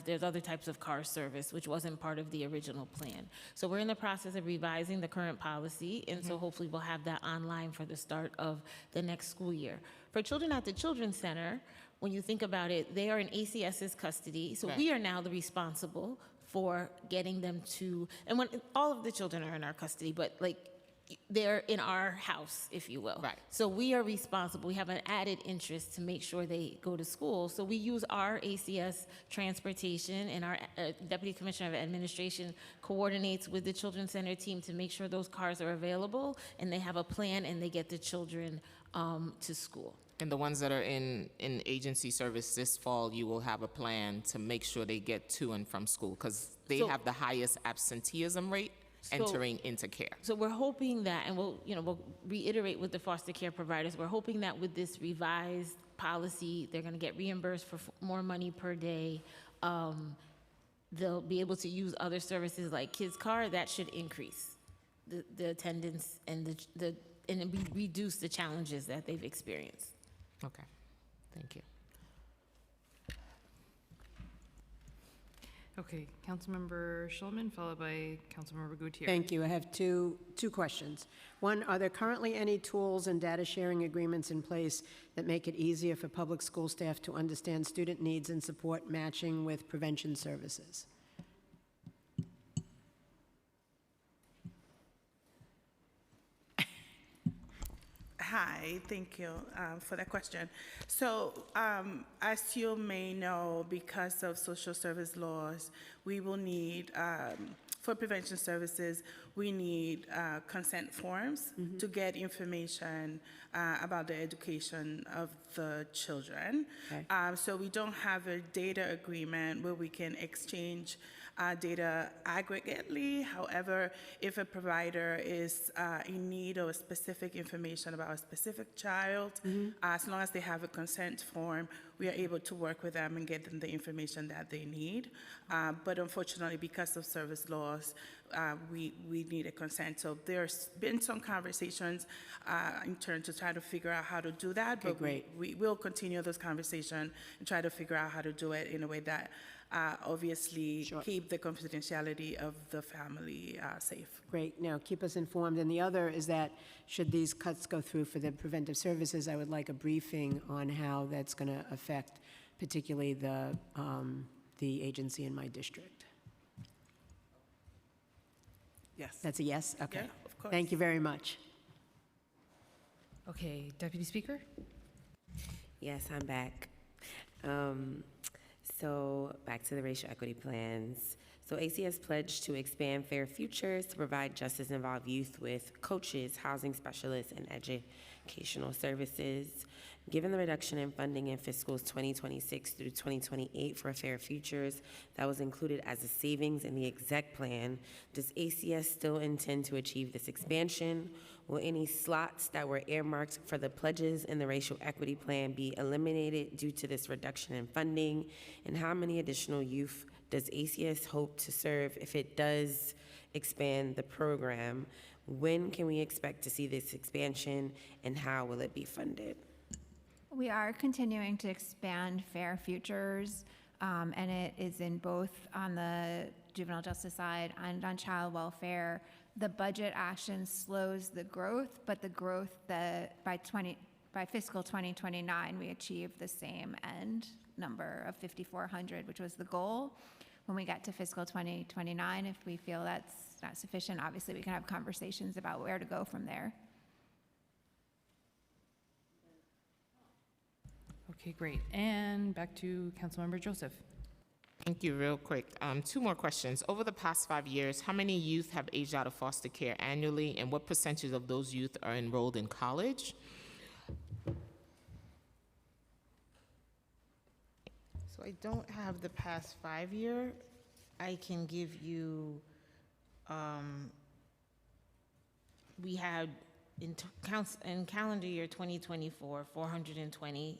L: there's other types of car service, which wasn't part of the original plan. So we're in the process of revising the current policy, and so hopefully we'll have that online for the start of the next school year. For children at the Children's Center, when you think about it, they are in ACS's custody, so we are now the responsible for getting them to, and when all of the children are in our custody, but like they're in our house, if you will.
O: Right.
L: So we are responsible. We have an added interest to make sure they go to school. So we use our ACS transportation, and our Deputy Commissioner of Administration coordinates with the Children's Center team to make sure those cars are available, and they have a plan, and they get the children to school.
O: And the ones that are in agency service this fall, you will have a plan to make sure they get to and from school, because they
L: So-
O: have the highest absenteeism rate entering into care.
L: So we're hoping that, and we'll reiterate with the foster care providers, we're hoping that with this revised policy, they're gonna get reimbursed for more money per day. They'll be able to use other services like Kids Car. That should increase the attendance and reduce the challenges that they've experienced.
O: Okay, thank you.
B: Okay, Councilmember Schulman, followed by Councilmember Gutierrez.
N: Thank you. I have two questions. One, are there currently any tools and data sharing agreements in place that make it easier for public school staff to understand student needs and support matching with prevention services?
K: Hi, thank you for that question. So, as you may know, because of social service laws, we will need, for prevention services, we need consent forms to get information about the education of the children.
N: Okay.
K: So we don't have a data agreement where we can exchange data aggregately. However, if a provider is in need of specific information about a specific child, as long as they have a consent form, we are able to work with them and get them the information that they need. But unfortunately, because of service laws, we need a consent. So there's been some conversations in turn to try to figure out how to do that.
N: Okay,
K: But
N: great.
K: we will continue those conversations and try to figure out how to do it in a way that obviously keep the confidentiality of the family safe.
N: Great. Now, keep us informed. And the other is that should these cuts go through for the preventive services, I would like a briefing on how that's going to affect particularly the agency in my district.
K: Yes.
N: That's a yes? Okay.
K: Yeah, of course.
N: Thank you very much.
B: Okay, Deputy Speaker?
S: Yes, I'm back. So back to the racial equity plans. So ACS pledged to expand Fair Futures to provide justice-involved youth with coaches, housing specialists, and educational services. Given the reduction in funding in fiscals 2026 through 2028 for Fair Futures that was included as a savings in the exec plan, does ACS still intend to achieve this expansion? Will any slots that were earmarked for the pledges in the racial equity plan be eliminated due to this reduction in funding? And how many additional youth does ACS hope to serve if it does expand the program? When can we expect to see this expansion, and how will it be funded?
G: We are continuing to expand Fair Futures, and it is in both on the juvenile justice side and on child welfare. The budget action slows the growth, but the growth that by fiscal 2029, we achieve the same end number of 5,400, which was the goal. When we get to fiscal 2029, if we feel that's not sufficient, obviously we can have conversations about where to go from there.
B: Okay, great. And back to Councilmember Joseph.
O: Thank you. Real quick, 2 more questions. Over the past 5 years, how many youth have aged out of foster care annually, and what percentage of those youth are enrolled in college?
L: So I don't have the past 5 year. I can give you, we had in calendar year 2024, 420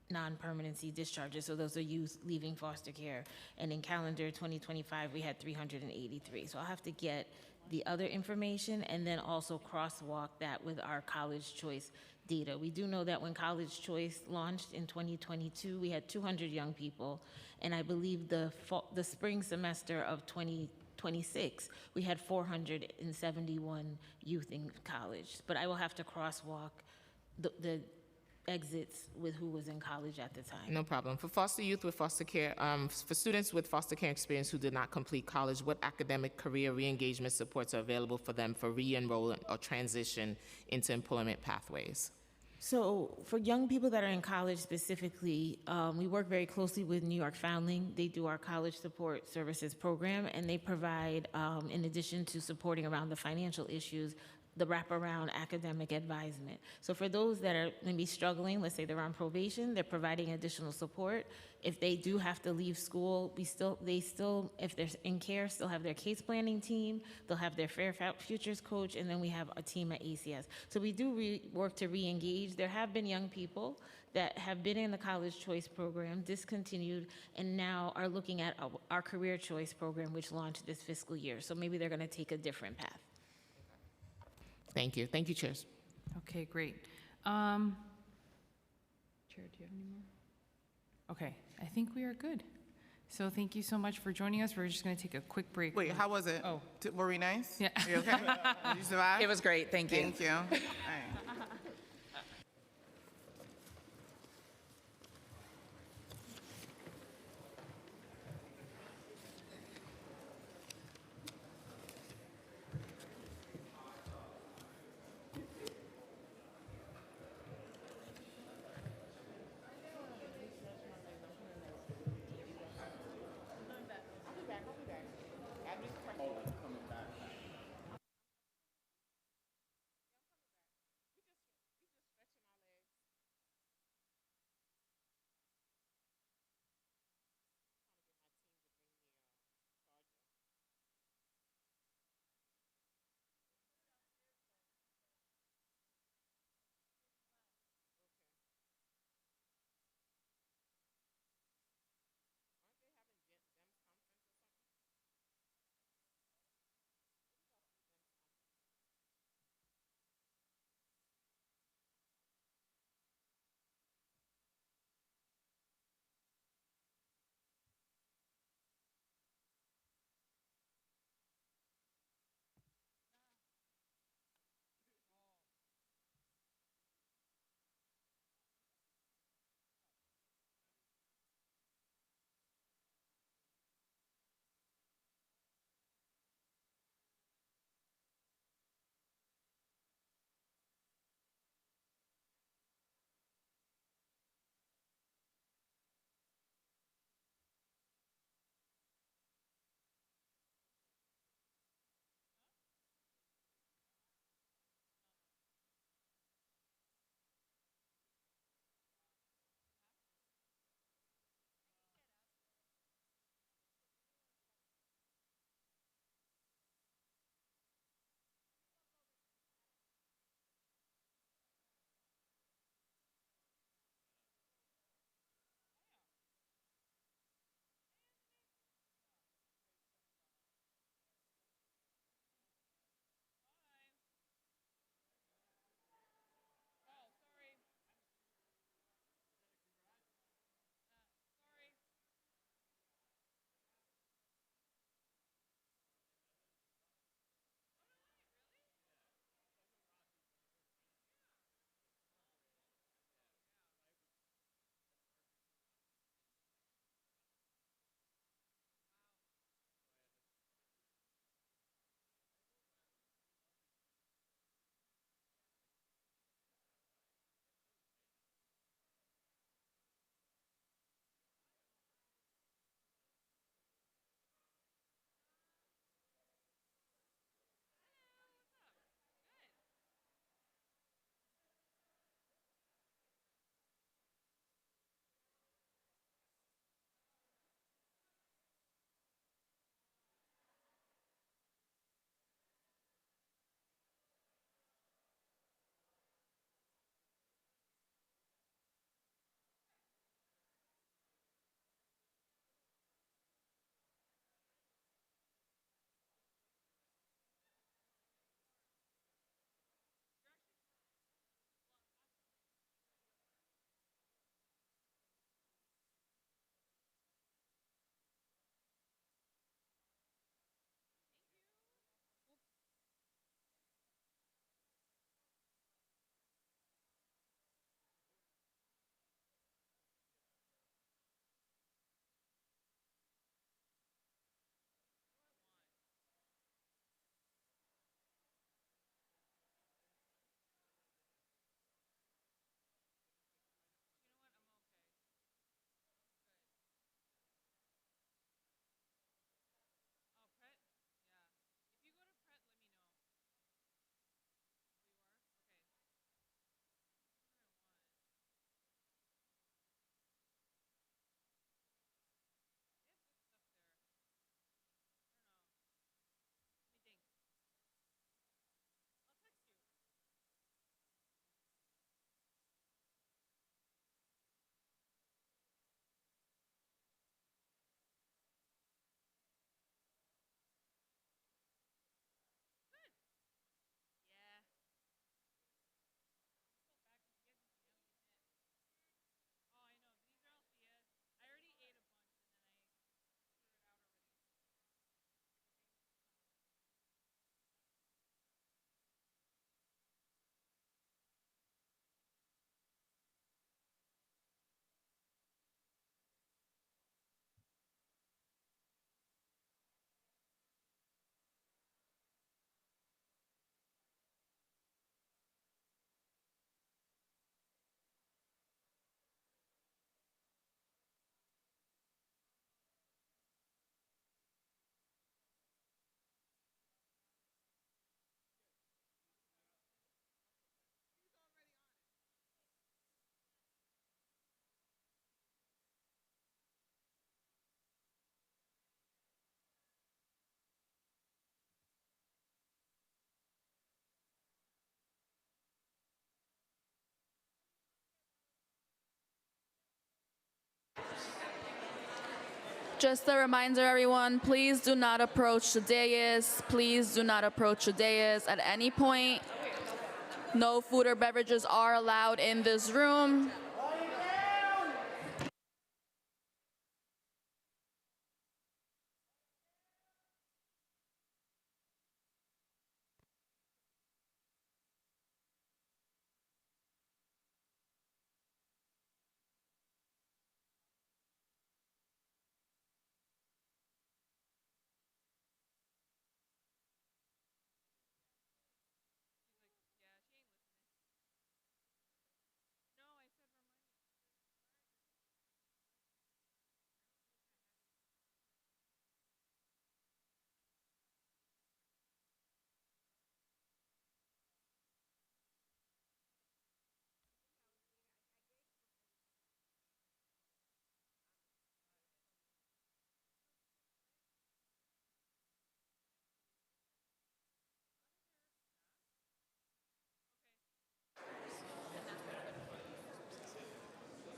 L: non-permanency discharges, so those are youth leaving foster care. And in calendar 2025, we had 383. So I'll have to get the other information and then also crosswalk that with our college choice data. We do know that when College Choice launched in 2022, we had 200 young people, and I believe the spring semester of 2026, we had 471 youth in college. But I will have to crosswalk the exits with who was in college at the time.
O: No problem. For foster youth with foster care, for students with foster care experience who did not complete college, what academic career re-engagement supports are available for them for re-enrollment or transition into employment pathways?
L: So for young people that are in college specifically, we work very closely with New York Foundling. They do our college support services program, and they provide, in addition to supporting around the financial issues, the wraparound academic advisement. So for those that are maybe struggling, let's say they're on probation, they're providing additional support. If they do have to leave school, they still, if they're in care, still have their case planning team, they'll have their Fair Futures coach, and then we have a team at ACS. So we do work to re-engage. There have been young people that have been in the College Choice program, discontinued, and now are looking at our Career Choice program, which launched this fiscal year. So maybe they're gonna take a different path.
O: Thank you. Thank you, Chairs.
B: Okay, great. Chair, do you have any more? Okay, I think we are good. So thank you so much for joining us. We're just going to take a quick break.
C: Wait, how was it?
B: Oh.
C: Were we nice?
B: Yeah.
C: Are you okay? Did you survive?
E: It was great, thank you.
C: Thank you. All right.
A: Just a reminder, everyone, please do not approach the dais. Please do not approach the dais at any point. No food or beverages are allowed in this room.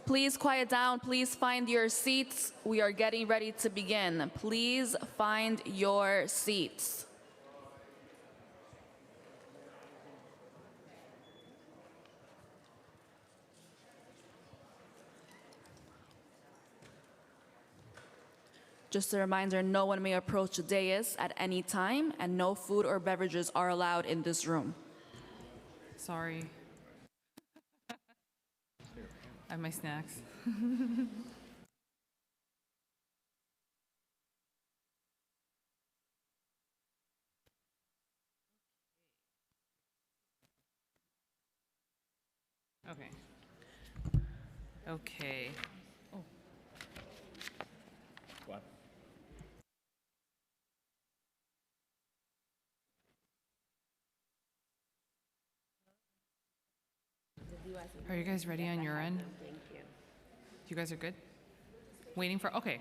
A: Please quiet down. Please find your seats. We are getting ready to begin. Please find your seats. Just a reminder, no one may approach the dais at any time, and no food or beverages are allowed in this room.
B: Sorry. I have my snacks. Okay. Okay. Oh.
D: What?
B: Are you guys ready on your end?
S: Thank you.
B: You guys are good? Waiting for, okay.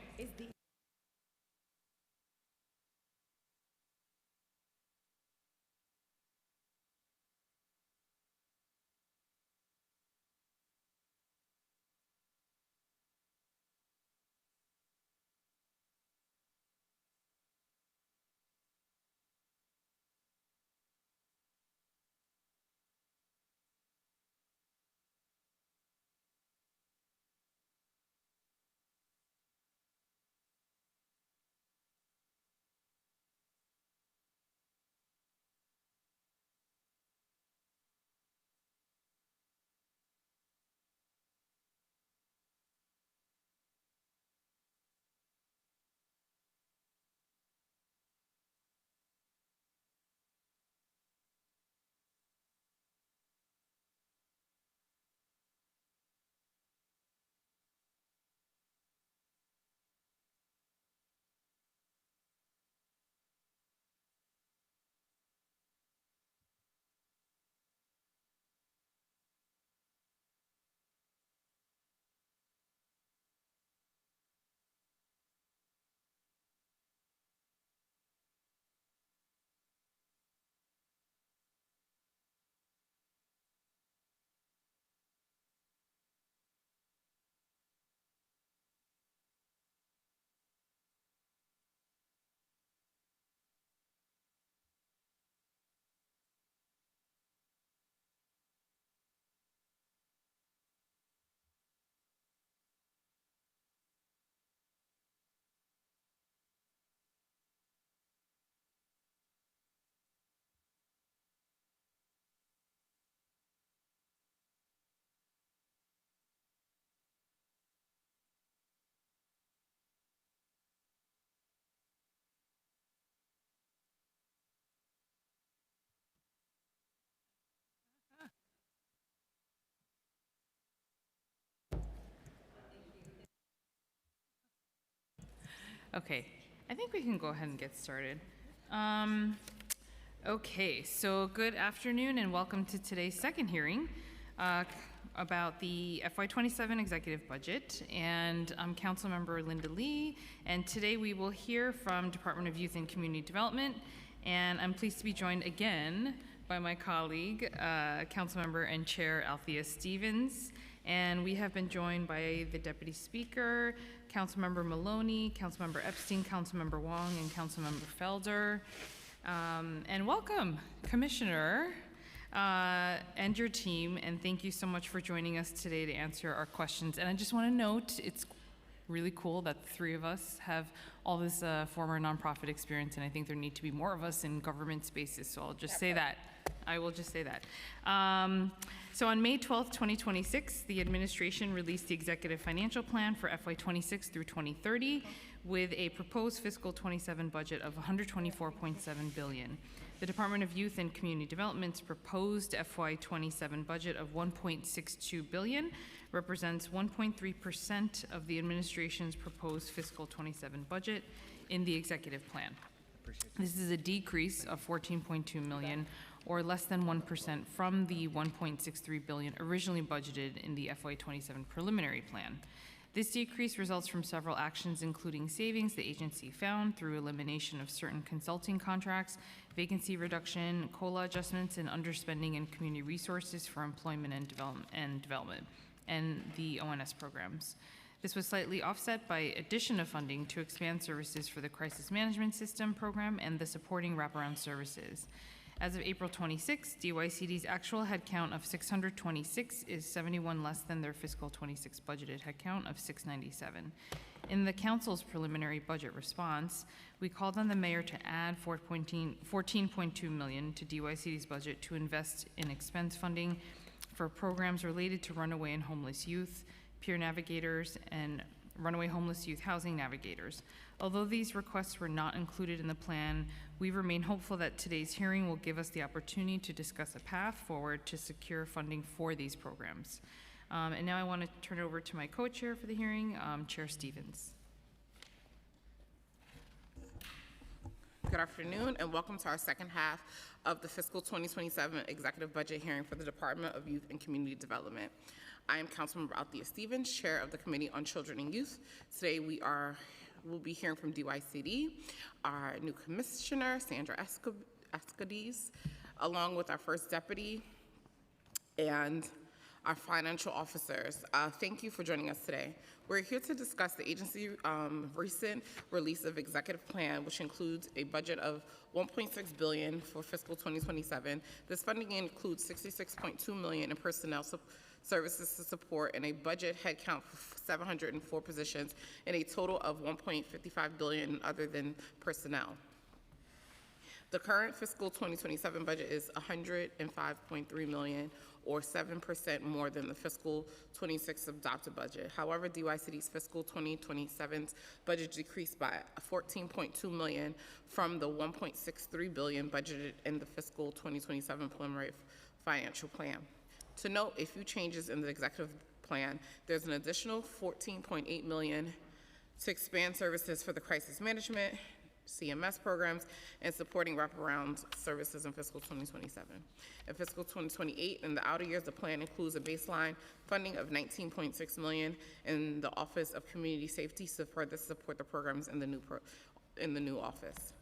B: Okay, I think we can go ahead and get started. Okay, so good afternoon and welcome to today's second hearing about the FY27 executive budget. And I'm Councilmember Linda Lee, and today we will hear from Department of Youth and Community Development. And I'm pleased to be joined again by my colleague, Councilmember and Chair Althea Stevens. And we have been joined by the Deputy Speaker, Councilmember Maloney, Councilmember Epstein, Councilmember Wong, and Councilmember Felder. And welcome, Commissioner, and your team, and thank you so much for joining us today to answer our questions. And I just want to note, it's really cool that the three of us have all this former nonprofit experience, and I think there need to be more of us in government spaces, so I'll just say that. I will just say that. So on May 12th, 2026, the administration released the Executive Financial Plan for FY26 through 2030 with a proposed fiscal 27 budget of $124.7 billion. The Department of Youth and Community Development's proposed FY27 budget of $1.62 billion represents 1.3% of the administration's proposed fiscal 27 budget in the executive plan. This is a decrease of $14.2 million, or less than 1% from the $1.63 billion originally budgeted in the FY27 preliminary plan. This decrease results from several actions, including savings the agency found through elimination of certain consulting contracts, vacancy reduction, COLA adjustments, and underspending in community resources for employment and development, and the ONS programs. This was slightly offset by addition of funding to expand services for the Crisis Management System program and the supporting wraparound services. As of April 26, DYCD's actual headcount of 626 is 71 less than their fiscal 26 budgeted headcount of 697. In the Council's preliminary budget response, we called on the Mayor to add $14.2 million to DYCD's budget to invest in expense funding for programs related to runaway and homeless youth, peer navigators, and runaway homeless youth housing navigators. Although these requests were not included in the plan, we remain hopeful that today's hearing will give us the opportunity to discuss a path forward to secure funding for these programs. And now I want to turn it over to my co-chair for the hearing, Chair Stevens.
C: Good afternoon, and welcome to our second half of the fiscal 2027 executive budget hearing for the Department of Youth and Community Development. I am Councilmember Althea Stevens, Chair of the Committee on Children and Youth. Today we'll be hearing from DYCD, our new commissioner, Sandra Escudis, along with our first deputy and our financial officers. Thank you for joining us today. We're here to discuss the agency's recent release of executive plan, which includes a budget of $1.6 billion for fiscal 2027. This funding includes $66.2 million in personnel services to support and a budget headcount for 704 positions and a total of $1.55 billion other than personnel. The current fiscal 2027 budget is $105.3 million, or 7% more than the fiscal 26 adopted budget. However, DYCD's fiscal 2027's budget decreased by $14.2 million from the $1.63 billion budgeted in the fiscal 2027 preliminary financial plan. To note a few changes in the executive plan, there's an additional $14.8 million to expand services for the crisis management, CMS programs, and supporting wraparound services in fiscal 2027. In fiscal 2028, in the outer years, the plan includes a baseline funding of $19.6 million in the Office of Community Safety to further support the programs in the new office.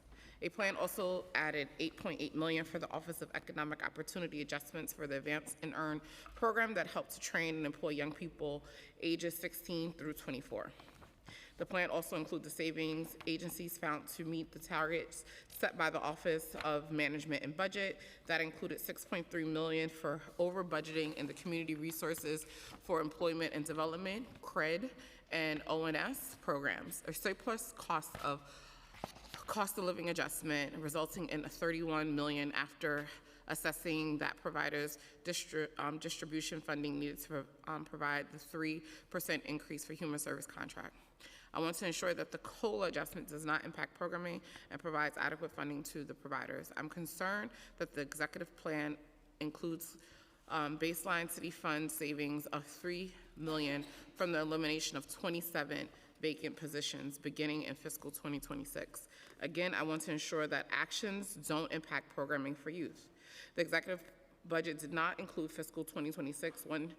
C: A plan also added $8.8 million for the Office of Economic Opportunity Adjustments for the Advance and Earn program that helped to train and employ young people ages 16 through 24. The plan also includes the savings agencies found to meet the targets set by the Office of Management and Budget. That included $6.3 million for over budgeting in the Community Resources for Employment and Development, CRED, and ONS programs, a surplus cost of living adjustment resulting in $31 million after assessing that providers' distribution funding needed to provide the 3% increase for human service contract. I want to ensure that the COLA adjustment does not impact programming and provides adequate funding to the providers. I'm concerned that the executive plan includes baseline city fund savings of $3 million from the elimination of 27 vacant positions beginning in fiscal 2026. Again, I want to ensure that actions don't impact programming for youth. The executive budget did not include fiscal 2026 when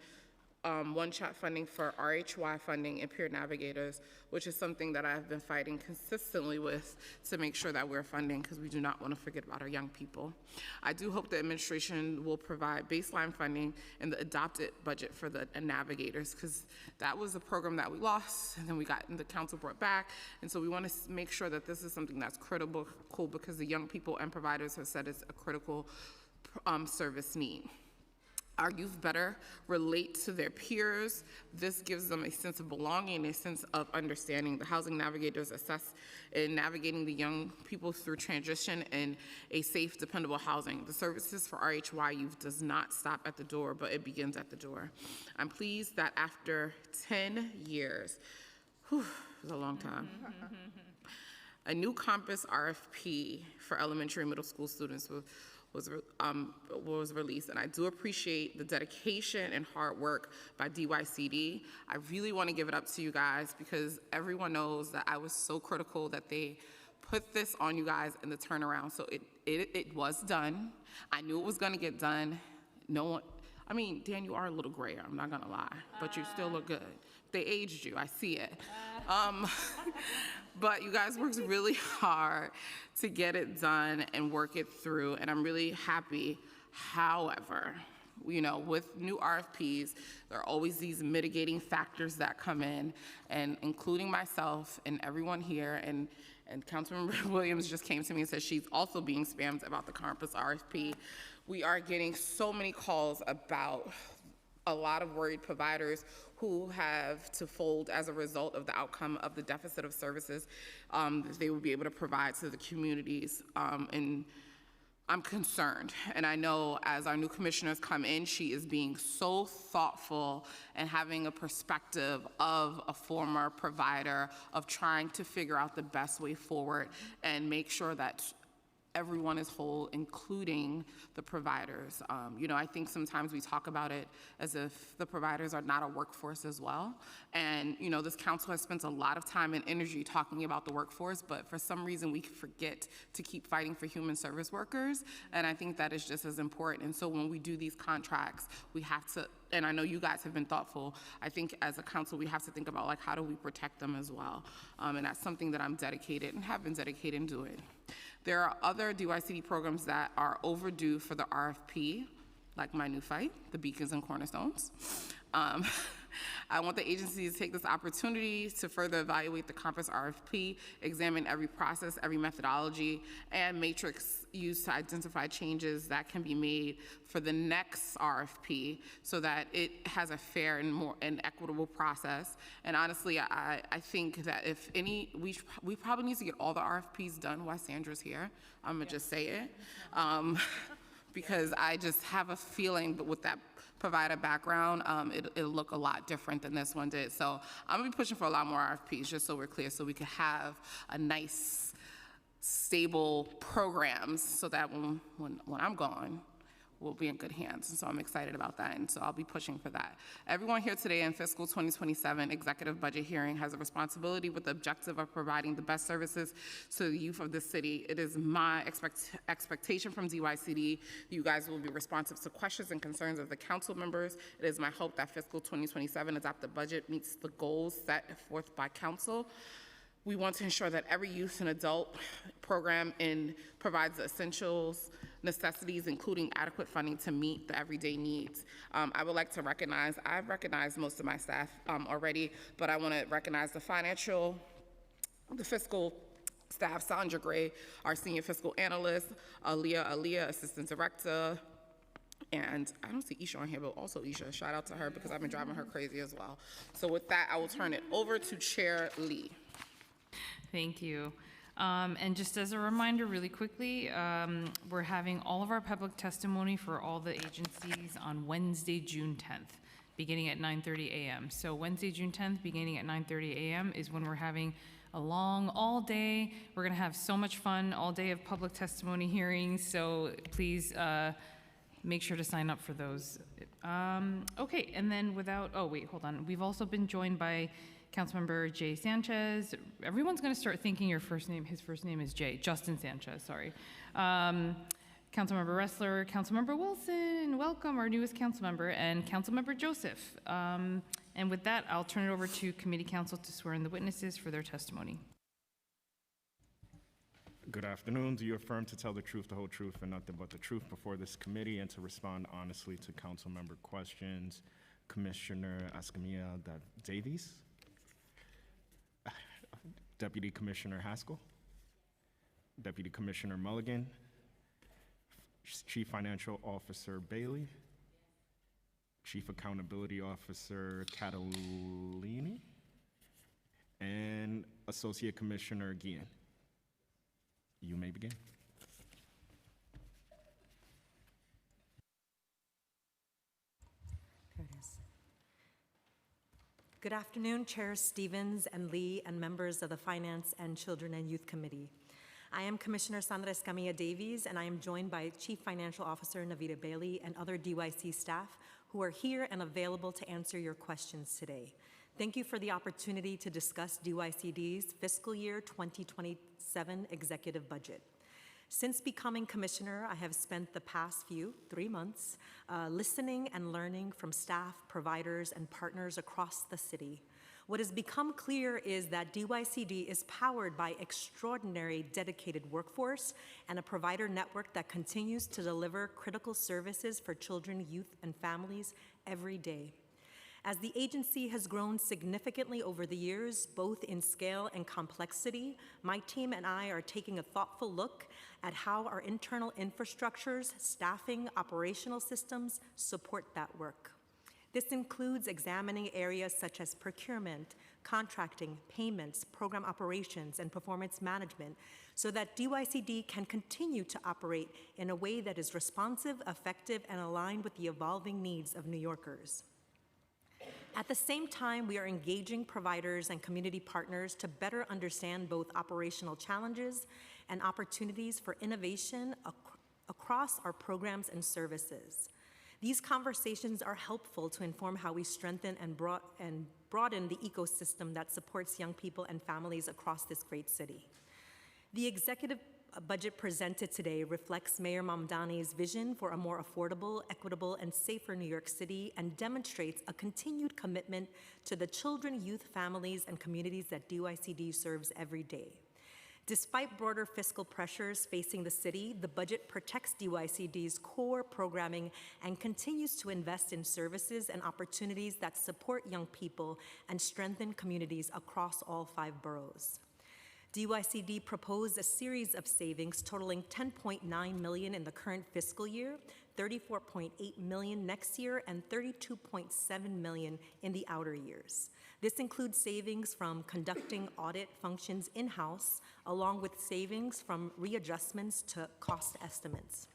C: one-shot funding for RHY funding and peer navigators, which is something that I've been fighting consistently with to make sure that we're funding, because we do not want to forget about our young people. I do hope the administration will provide baseline funding in the adopted budget for the navigators, because that was a program that we lost and then the council brought back. And so we want to make sure that this is something that's critical, because the young people and providers have said it's a critical service need. Our youth better relate to their peers. This gives them a sense of belonging, a sense of understanding. The housing navigators assist in navigating the young people through transition and a safe, dependable housing. The services for RHY youth does not stop at the door, but it begins at the door. I'm pleased that after 10 years, it was a long time, a new Compass RFP for elementary and middle school students was released, and I do appreciate the dedication and hard work by DYCD. I really want to give it up to you guys, because everyone knows that I was so critical that they put this on you guys in the turnaround. So it was done. I knew it was going to get done. No one, I mean, Dan, you are a little grayer, I'm not going to lie, but you still look good. They aged you, I see it. But you guys worked really hard to get it done and work it through, and I'm really happy. However, you know, with new RFPs, there are always these mitigating factors that come in, and including myself and everyone here, and Councilmember Williams just came to me and said she's also being spammed about the Compass RFP. We are getting so many calls about a lot of worried providers who have to fold as a result of the outcome of the deficit of services that they will be able to provide to the communities. And I'm concerned. And I know as our new commissioners come in, she is being so thoughtful and having a perspective of a former provider, of trying to figure out the best way forward and make sure that everyone is whole, including the providers. You know, I think sometimes we talk about it as if the providers are not a workforce as well. And, you know, this council has spent a lot of time and energy talking about the workforce, but for some reason we forget to keep fighting for human service workers. And I think that is just as important. And so when we do these contracts, we have to, and I know you guys have been thoughtful, I think as a council we have to think about, like, how do we protect them as well? And that's something that I'm dedicated and have been dedicated in doing. There are other DYCD programs that are overdue for the RFP, like my new fight, the Beacons and Cornerstones. I want the agency to take this opportunity to further evaluate the Compass RFP, examine every process, every methodology, and matrix used to identify changes that can be made for the next RFP so that it has a fair and more and equitable process. And honestly, I think that if any, we probably need to get all the RFPs done while Sandra's here. I'm gonna just say it. Because I just have a feeling that with that provider background, it'll look a lot different than this one did. So I'm gonna be pushing for a lot more RFPs, just so we're clear, so we could have a nice, stable programs so that when I'm gone, we'll be in good hands. And so I'm excited about that, and so I'll be pushing for that. Everyone here today in fiscal 2027 executive budget hearing has a responsibility with the objective of providing the best services to the youth of the city. It is my expectation from DYCD you guys will be responsive to questions and concerns of the council members. It is my hope that fiscal 2027 adopted budget meets the goals set forth by council. We want to ensure that every youth and adult program provides the essentials, necessities, including adequate funding to meet the everyday needs. I would like to recognize, I've recognized most of my staff already, but I want to recognize the fiscal staff, Sandra Gray, our senior fiscal analyst, Aaliyah, assistant director, and I don't see Isha on here, but also Isha, shout out to her because I've been driving her crazy as well. So with that, I will turn it over to Chair Lee.
B: Thank you. And just as a reminder, really quickly, we're having all of our public testimony for all the agencies on Wednesday, June 10th, beginning at 9:30 a.m. So Wednesday, June 10th, beginning at 9:30 a.m. is when we're having a long all day. We're gonna have so much fun, all day of public testimony hearings. So please make sure to sign up for those. Okay, and then oh wait, hold on. We've also been joined by Councilmember Jay Sanchez. Everyone's going to start thinking his first name is Jay. Justin Sanchez, sorry. Councilmember Ressler, Councilmember Wilson, welcome, our newest council member, and Councilmember Joseph. And with that, I'll turn it over to committee counsel to swear in the witnesses for their testimony.
D: Good afternoon. Do you affirm to tell the truth, the whole truth, and nothing but the truth before this committee and to respond honestly to council member questions? Commissioner Escamilla Davies? Deputy Commissioner Haskell? Deputy Commissioner Mulligan? Chief Financial Officer Bailey? Chief Accountability Officer Catalini? And Associate Commissioner Guillen. You may begin.
H: There it is. Good afternoon, Chairs Stevens and Lee and members of the Finance and Children and Youth Committee. I am Commissioner Sandra Escamilla Davies, and I am joined by Chief Financial Officer Navita Bailey and other DYC staff who are here and available to answer your questions today. Thank you for the opportunity to discuss DYCD's fiscal year 2027 executive budget. Since becoming commissioner, I have spent the past 3 months listening and learning from staff, providers, and partners across the city. What has become clear is that DYCD is powered by extraordinary dedicated workforce and a provider network that continues to deliver critical services for children, youth, and families every day. As the agency has grown significantly over the years, both in scale and complexity, my team and I are taking a thoughtful look at how our internal infrastructures, staffing, operational systems support that work. This includes examining areas such as procurement, contracting, payments, program operations, and performance management so that DYCD can continue to operate in a way that is responsive, effective, and aligned with the evolving needs of New Yorkers. At the same time, we are engaging providers and community partners to better understand both operational challenges and opportunities for innovation across our programs and services. These conversations are helpful to inform how we strengthen and broaden the ecosystem that supports young people and families across this great city. The executive budget presented today reflects Mayor Mamdani's vision for a more affordable, equitable, and safer New York City and demonstrates a continued commitment to the children, youth, families, and communities that DYCD serves every day. Despite broader fiscal pressures facing the city, the budget protects DYCD's core programming and continues to invest in services and opportunities that support young people and strengthen communities across all 5 boroughs. DYCD proposed a series of savings totaling $10.9 million in the current fiscal year, $34.8 million next year, and $32.7 million in the outer years. This includes savings from conducting audit functions in-house, along with savings from readjustments to cost estimates.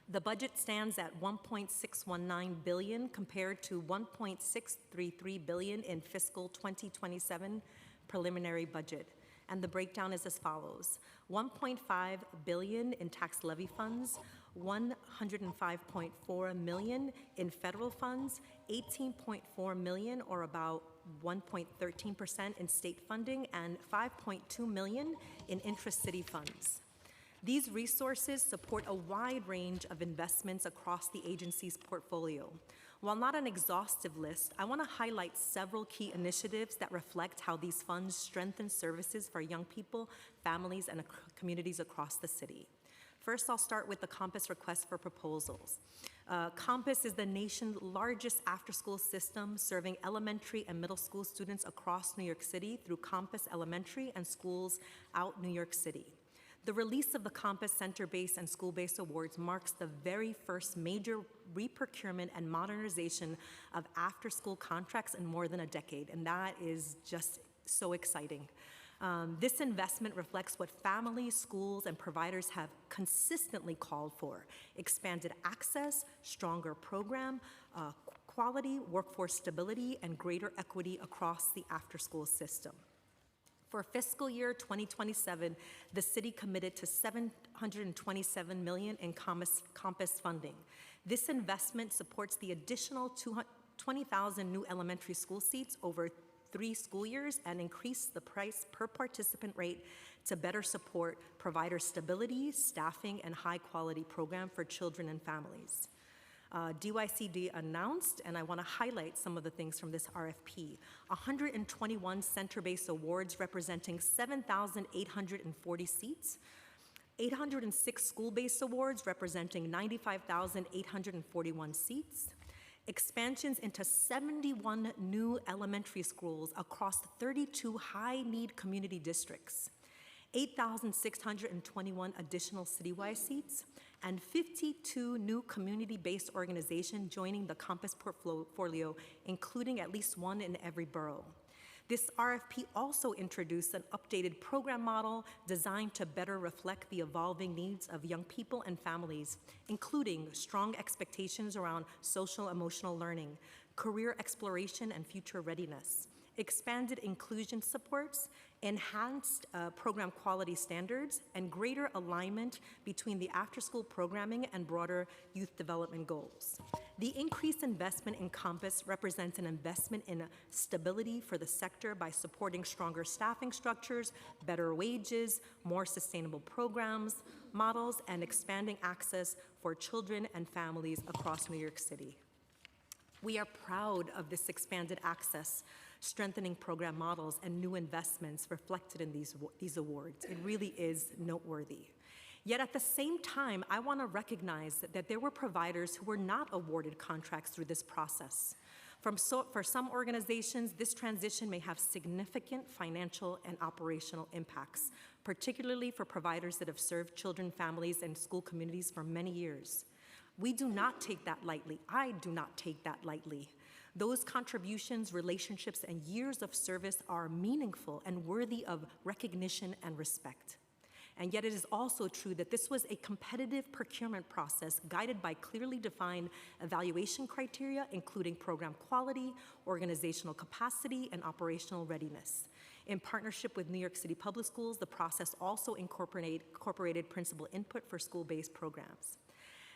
H: The budget stands at $1.619 billion compared to $1.633 billion in fiscal 2027 preliminary budget. And the breakdown is as follows: $1.5 billion in tax levy funds, $105.4 million in federal funds, $18.4 million, or about 1.13% in state funding, and $5.2 million in intra-city funds. These resources support a wide range of investments across the agency's portfolio. While not an exhaustive list, I want to highlight several key initiatives that reflect how these funds strengthen services for young people, families, and communities across the city. First, I'll start with the Compass request for proposals. Compass is the nation's largest after-school system serving elementary and middle school students across New York City through Compass Elementary and schools out New York City. The release of the Compass Center-Based and School-Based Awards marks the very first major reprocurement and modernization of after-school contracts in more than a decade, and that is just so exciting. This investment reflects what families, schools, and providers have consistently called for: expanded access, stronger program, quality, workforce stability, and greater equity across the after-school system. For fiscal year 2027, the city committed to $727 million in Compass funding. This investment supports the additional 20,000 new elementary school seats, over 3 school years and increase the price per participant rate to better support provider stability, staffing, and high-quality program for children and families. DYCD announced, and I want to highlight some of the things from this RFP, 121 center-based awards representing 7,840 seats, 806 school-based awards representing 95,841 seats, expansions into 71 new elementary schools across 32 high-need community districts, 8,621 additional citywide seats, and 52 new community-based organizations joining the Compass portfolio, including at least one in every borough. This RFP also introduced an updated program model designed to better reflect the evolving needs of young people and families, including strong expectations around social-emotional learning, career exploration and future readiness, expanded inclusion supports, enhanced program quality standards, and greater alignment between the after-school programming and broader youth development goals. The increased investment in Compass represents an investment in stability for the sector by supporting stronger staffing structures, better wages, more sustainable programs, models, and expanding access for children and families across New York City. We are proud of this expanded access, strengthening program models, and new investments reflected in these awards. It really is noteworthy. Yet at the same time, I want to recognize that there were providers who were not awarded contracts through this process. For some organizations, this transition may have significant financial and operational impacts, particularly for providers that have served children, families, and school communities for many years. We do not take that lightly. I do not take that lightly. Those contributions, relationships, and years of service are meaningful and worthy of recognition and respect. And yet it is also true that this was a competitive procurement process guided by clearly defined evaluation criteria, including program quality, organizational capacity, and operational readiness. In partnership with New York City Public Schools, the process also incorporated principal input for school-based programs.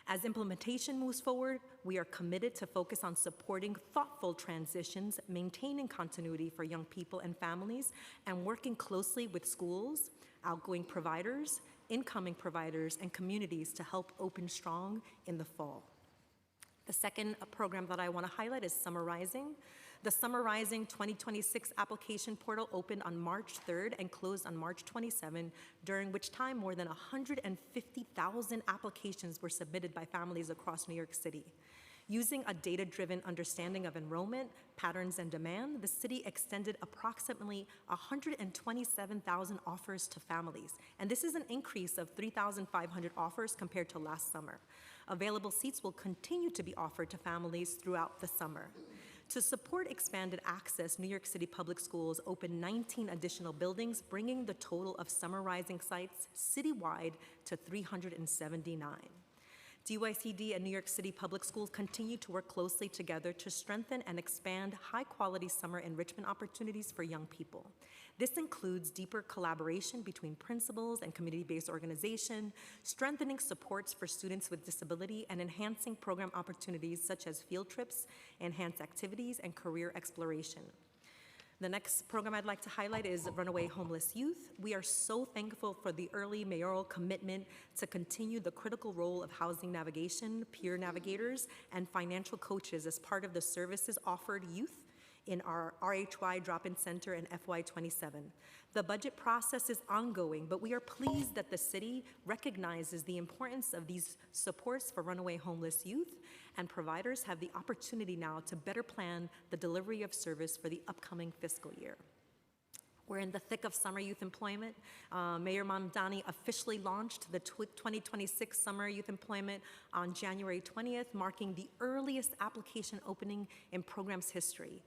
H: As implementation moves forward, we are committed to focus on supporting thoughtful transitions, maintaining continuity for young people and families, and working closely with schools, outgoing providers, incoming providers, and communities to help open strong in the fall. The second program that I want to highlight is Summer Rising. The Summer Rising 2026 application portal opened on March 3rd and closed on March 27, during which time more than 150,000 applications were submitted by families across New York City. Using a data-driven understanding of enrollment, patterns, and demand, the city extended approximately 127,000 offers to families, and this is an increase of 3,500 offers compared to last summer. Available seats will continue to be offered to families throughout the summer. To support expanded access, New York City Public Schools opened 19 additional buildings, bringing the total of Summer Rising sites citywide to 379. DYCD and New York City Public Schools continue to work closely together to strengthen and expand high-quality summer enrichment opportunities for young people. This includes deeper collaboration between principals and community-based organizations, strengthening supports for students with disability, and enhancing program opportunities such as field trips, enhanced activities, and career exploration. The next program I'd like to highlight is Runaway Homeless Youth. We are so thankful for the early mayoral commitment to continue the critical role of housing navigation, peer navigators, and financial coaches as part of the services offered youth in our RHY Drop-In Center in FY27. The budget process is ongoing, but we are pleased that the city recognizes the importance of these supports for runaway homeless youth, and providers have the opportunity now to better plan the delivery of service for the upcoming fiscal year. We're in the thick of summer youth employment. Mayor Mamdani officially launched the 2026 summer youth employment on January 20th, marking the earliest application opening in program's history.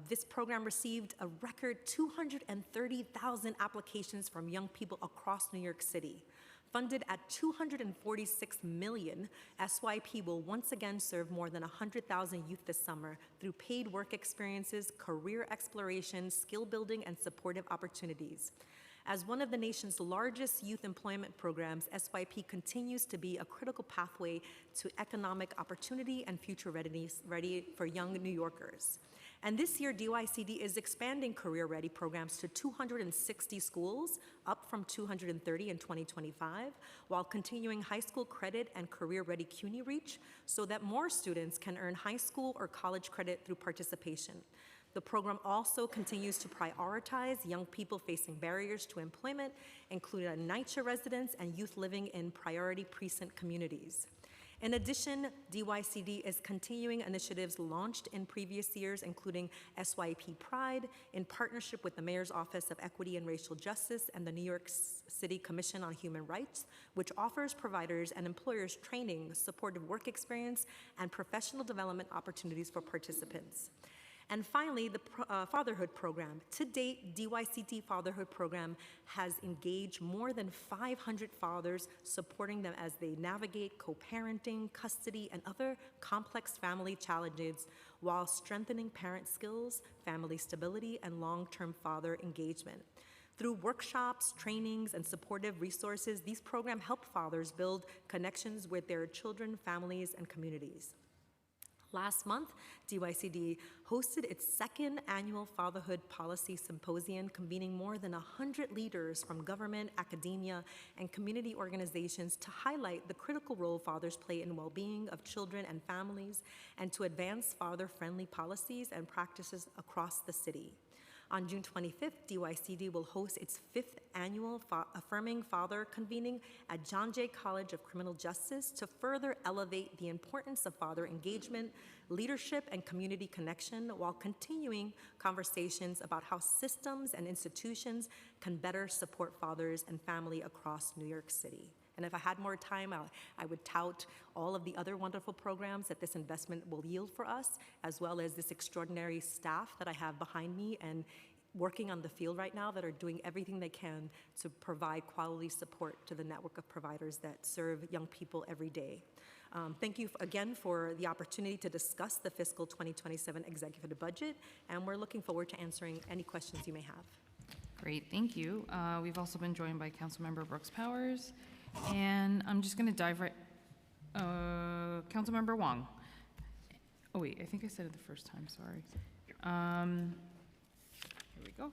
H: This program received a record 230,000 applications from young people across New York City. Funded at $246 million, SYP will once again serve more than 100,000 youth this summer through paid work experiences, career exploration, skill building, and supportive opportunities. As one of the nation's largest youth employment programs, SYP continues to be a critical pathway to economic opportunity and future readiness for young New Yorkers. And this year, DYCD is expanding Career Ready programs to 260 schools, up from 230 in 2025, while continuing high school credit and Career Ready CUNY Reach so that more students can earn high school or college credit through participation. The program also continues to prioritize young people facing barriers to employment, including NYCHA residents and youth living in priority precinct communities. In addition, DYCD is continuing initiatives launched in previous years, including SYP Pride, in partnership with the Mayor's Office of Equity and Racial Justice and the New York City Commission on Human Rights, which offers providers and employers training, supportive work experience, and professional development opportunities for participants. And finally, the Fatherhood Program. To date, DYCD Fatherhood Program has engaged more than 500 fathers, supporting them as they navigate co-parenting, custody, and other complex family challenges while strengthening parent skills, family stability, and long-term father engagement. Through workshops, trainings, and supportive resources, these programs help fathers build connections with their children, families, and communities. Last month, DYCD hosted its second annual Fatherhood Policy Symposium, convening more than 100 leaders from government, academia, and community organizations to highlight the critical role fathers play in well-being of children and families, and to advance father-friendly policies and practices across the city. On June 25th, DYCD will host its 5th annual Affirming Father convening at John Jay College of Criminal Justice to further elevate the importance of father engagement, leadership, and community connection while continuing conversations about how systems and institutions can better support fathers and family across New York City. And if I had more time, I would tout all of the other wonderful programs that this investment will yield for us, as well as this extraordinary staff that I have behind me and working on the field right now that are doing everything they can to provide quality support to the network of providers that serve young people every day. Thank you again for the opportunity to discuss the fiscal 2027 executive budget, and we're looking forward to answering any questions you may have.
B: Great, thank you. We've also been joined by Councilmember Brooks Powers. And I'm just going to dive right, Councilmember Wong. Oh wait, I think I said it the first time, sorry. Here we go.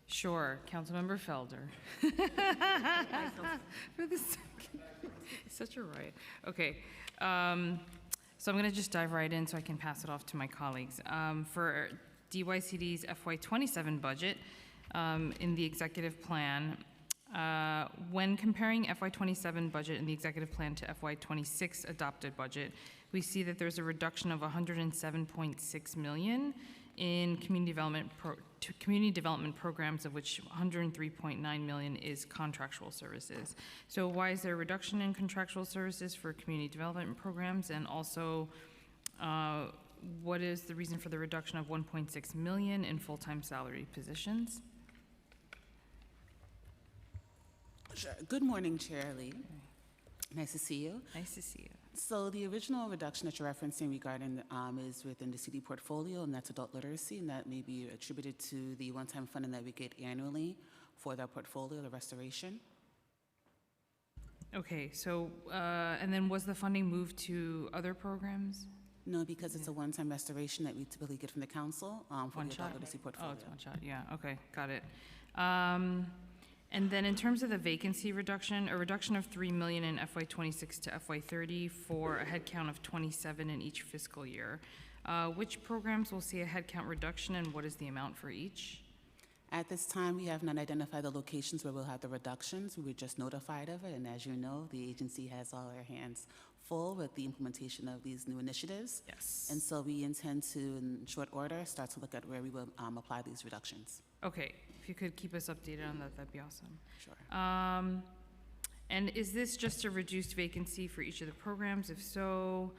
B: Sure, Councilmember Felder. For the second, such a riot. Okay, so I'm going to just dive right in so I can pass it off to my colleagues. For DYCD's FY27 budget, in the executive plan, when comparing FY27 budget and the executive plan to FY26 adopted budget, we see that there's a reduction of $107.6 million in community development programs, of which $103.9 million is contractual services. So why is there a reduction in contractual services for community development programs? And also, what is the reason for the reduction of $1.6 million in full-time salary positions?
M: Sure. Good morning, Chair Lee. Nice to see you.
B: Nice to see you.
M: So the original reduction that you're referencing regarding is within the city portfolio, and that's adult literacy, and that may be attributed to the one-time funding that we get annually for that portfolio, the restoration.
B: Okay, so, and then was the funding moved to other programs?
M: No, because it's a one-time restoration that we typically get from the council for the adult literacy portfolio.
B: Oh, it's one shot, yeah, okay, got it. And then in terms of the vacancy reduction, a reduction of $3 million in FY26 to FY30 for a headcount of 27 in each fiscal year. Which programs will see a headcount reduction, and what is the amount for each?
M: At this time, we have not identified the locations where we'll have the reductions. We were just notified of it, and as you know, the agency has all their hands full with the implementation of these new initiatives.
B: Yes.
M: And so we intend to, in short order, start to look at where we will apply these reductions.
B: Okay, if you could keep us updated on that, that'd be awesome.
M: Sure.
B: And is this just a reduced vacancy for each of the programs? If so,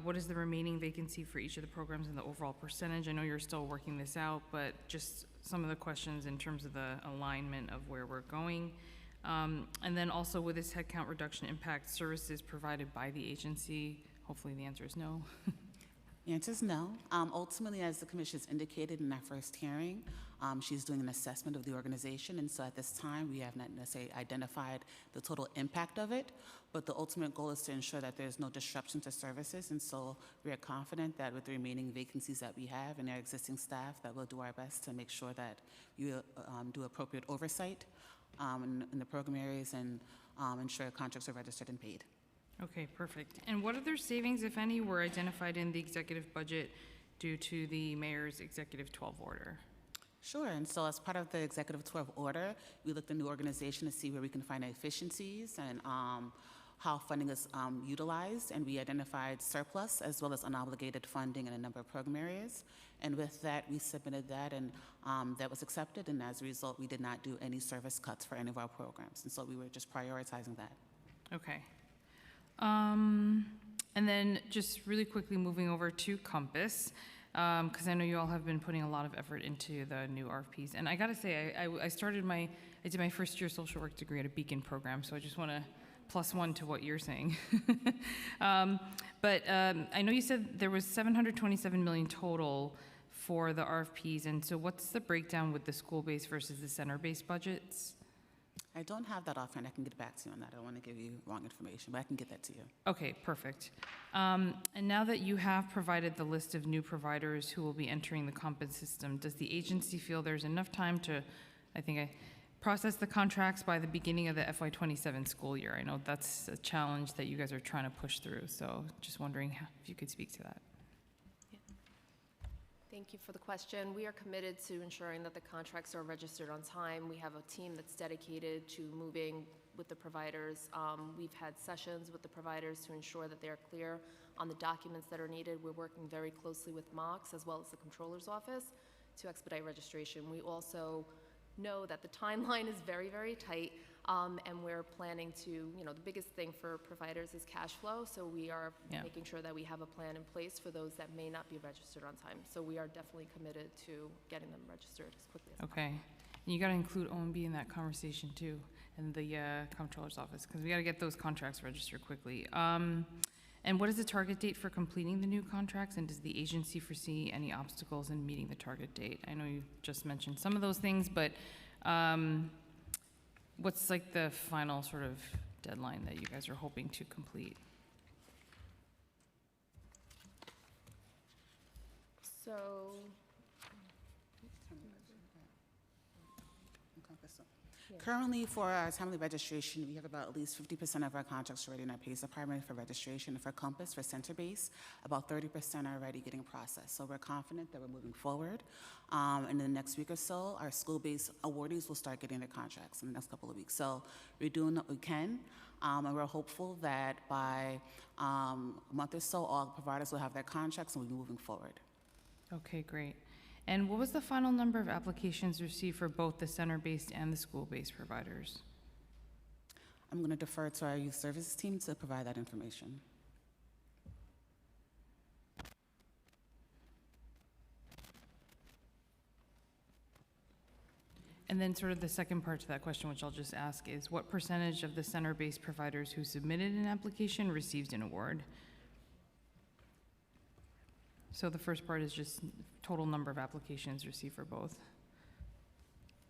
B: what is the remaining vacancy for each of the programs and the overall percentage? I know you're still working this out, but just some of the questions in terms of the alignment of where we're going. And then also, will this headcount reduction impact services provided by the agency? Hopefully the answer is no.
M: The answer is no. Ultimately, as the commission's indicated in our first hearing, she's doing an assessment of the organization, and so at this time, we have not necessarily identified the total impact of it, but the ultimate goal is to ensure that there's no disruption to services, and so we are confident that with the remaining vacancies that we have and our existing staff, that we'll do our best to make sure that you do appropriate oversight in the program areas and ensure contracts are registered and paid.
B: Okay, perfect. And what other savings, if any, were identified in the executive budget due to the mayor's Executive 12 order?
M: Sure, and so as part of the Executive 12 order, we looked in the organization to see where we can find efficiencies and how funding is utilized, and we identified surplus as well as unobligated funding in a number of program areas. And with that, we submitted that, and that was accepted, and as a result, we did not do any service cuts for any of our programs, and so we were just prioritizing that.
B: Okay. And then just really quickly moving over to Compass, because I know you all have been putting a lot of effort into the new RFPs. And I gotta say, I did my first year social work degree at a Beacon program, so I just wanna +1 to what you're saying. But I know you said there was $727 million total for the RFPs, and so what's the breakdown with the school-based versus the center-based budgets?
M: I don't have that offhand. I can get back to you on that. I don't want to give you wrong information, but I can get that to you.
B: Okay, perfect. And now that you have provided the list of new providers who will be entering the Compass system, does the agency feel there's enough time to, process the contracts by the beginning of the FY27 school year? I know that's a challenge that you guys are trying to push through, so just wondering if you could speak to that.
P: Thank you for the question. We are committed to ensuring that the contracts are registered on time. We have a team that's dedicated to moving with the providers. We've had sessions with the providers to ensure that they are clear on the documents that are needed. We're working very closely with MOX as well as the Controller's Office to expedite registration. We also know that the timeline is very, very tight, and we're planning to, the biggest thing for providers is cash flow, so we are making sure that we have a plan in place for those that may not be registered on time. So we are definitely committed to getting them registered as quickly as possible.
B: Okay. And you got to include OMB in that conversation too, and the Comptroller's Office, because we got to get those contracts registered quickly. And what is the target date for completing the new contracts, and does the agency foresee any obstacles in meeting the target date? I know you just mentioned some of those things, but what's like the final sort of deadline that you guys are hoping to complete?
P: So,
M: Currently, for our timely registration, we have about at least 50% of our contracts already in our PACE department for registration. For Compass, for center base, about 30% are already getting processed. So we're confident that we're moving forward. In the next week or so, our school-based awardees will start getting their contracts in the next couple of weeks. So we're doing what we can, and we're hopeful that by a month or so, all providers will have their contracts and we'll be moving forward.
B: Okay, great. And what was the final number of applications received for both the center-based and the school-based providers?
M: I'm going to defer to our youth services team to provide that information.
B: And then sort of the second part to that question, which I'll just ask, is what percentage of the center-based providers who submitted an application received an award? So the first part is just total number of applications received for both.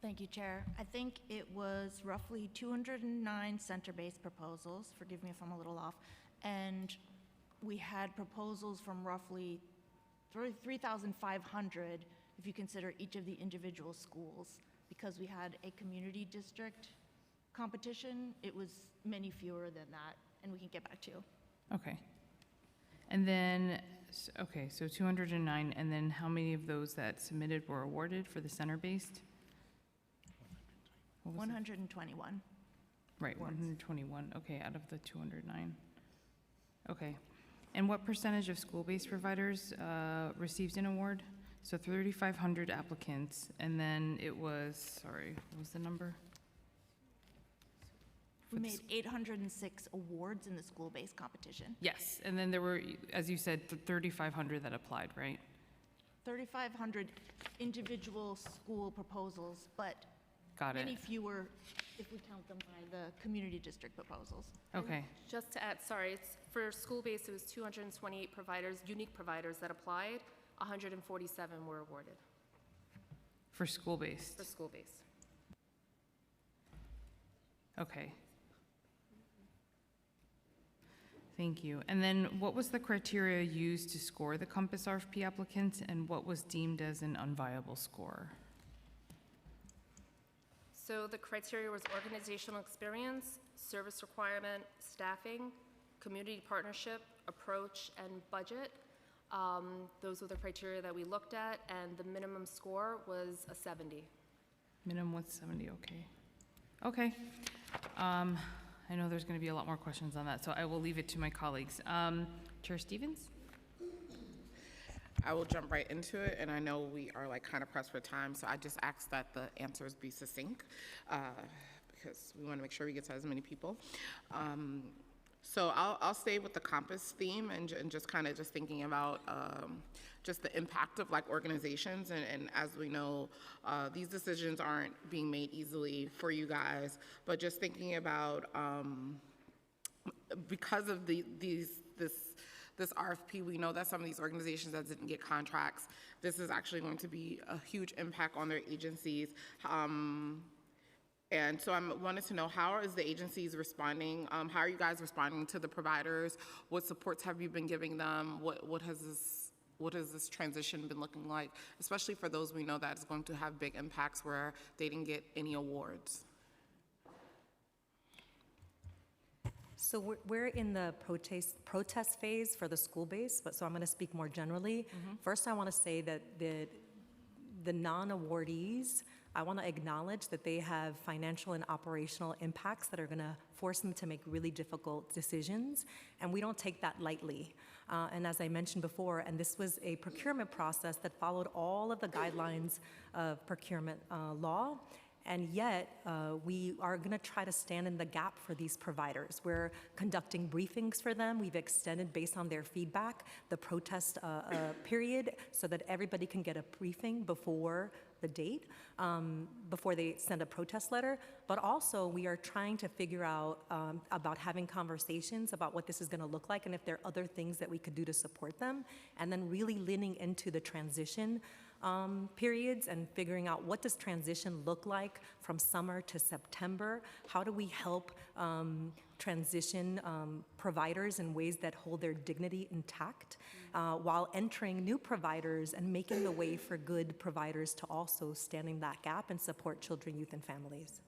V: Thank you, Chair. I think it was roughly 209 center-based proposals, forgive me if I'm a little off, and we had proposals from roughly 3,500 if you consider each of the individual schools. Because we had a community district competition, it was many fewer than that, and we can get back to you.
B: Okay. And then, okay, so 209, and then how many of those that submitted were awarded for the center-based?
V: 121.
B: Right, 121, okay, out of the 209. Okay. And what percentage of school-based providers received an award? So 3,500 applicants, and then it was, sorry, what was the number?
V: We made 806 awards in the school-based competition.
B: Yes, and then there were, as you said, 3,500 that applied, right?
V: 3,500 individual school proposals, but
B: Got it.
V: many fewer if we count them by the community district proposals.
B: Okay.
P: Just to add, sorry, it's for school-based, it was 228 providers, unique providers that applied, 147 were awarded
B: For school-based.
P: for school-based.
B: Okay. Thank you. And then what was the criteria used to score the Compass RFP applicants, and what was deemed as an unviable score?
P: So the criteria was organizational experience, service requirement, staffing, community partnership, approach, and budget. Those were the criteria that we looked at, and the minimum score was a 70.
B: Minimum was 70, okay. Okay. I know there's going to be a lot more questions on that, so I will leave it to my colleagues. Chair Stevens?
C: I will jump right into it, and I know we are like kind of pressed for time, so I just ask that the answers be succinct because we want to make sure we get to as many people. So I'll stay with the Compass theme and just kind of just thinking about just the impact of like organizations. And as we know, these decisions aren't being made easily for you guys, but just thinking about because of this RFP, we know that some of these organizations that didn't get contracts, this is actually going to be a huge impact on their agencies. And so I wanted to know, how is the agencies responding? How are you guys responding to the providers? What supports have you been giving them? What has this transition been looking like? Especially for those we know that it's going to have big impacts where they didn't get any awards.
H: So we're in the protest phase for the school base, but so I'm going to speak more generally. First, I want to say that the non-awardees, I want to acknowledge that they have financial and operational impacts that are going to force them to make really difficult decisions, and we don't take that lightly. And as I mentioned before, and this was a procurement process that followed all of the guidelines of procurement law, and yet we are going to try to stand in the gap for these providers. We're conducting briefings for them. We've extended, based on their feedback, the protest period so that everybody can get a briefing before the date, before they send a protest letter. But also, we are trying to figure out about having conversations about what this is going to look like and if there are other things that we could do to support them, and then really leaning into the transition periods and figuring out what does transition look like from summer to September. How do we help transition providers in ways that hold their dignity intact while entering new providers and making the way for good providers to also stand in that gap and support children, youth, and families.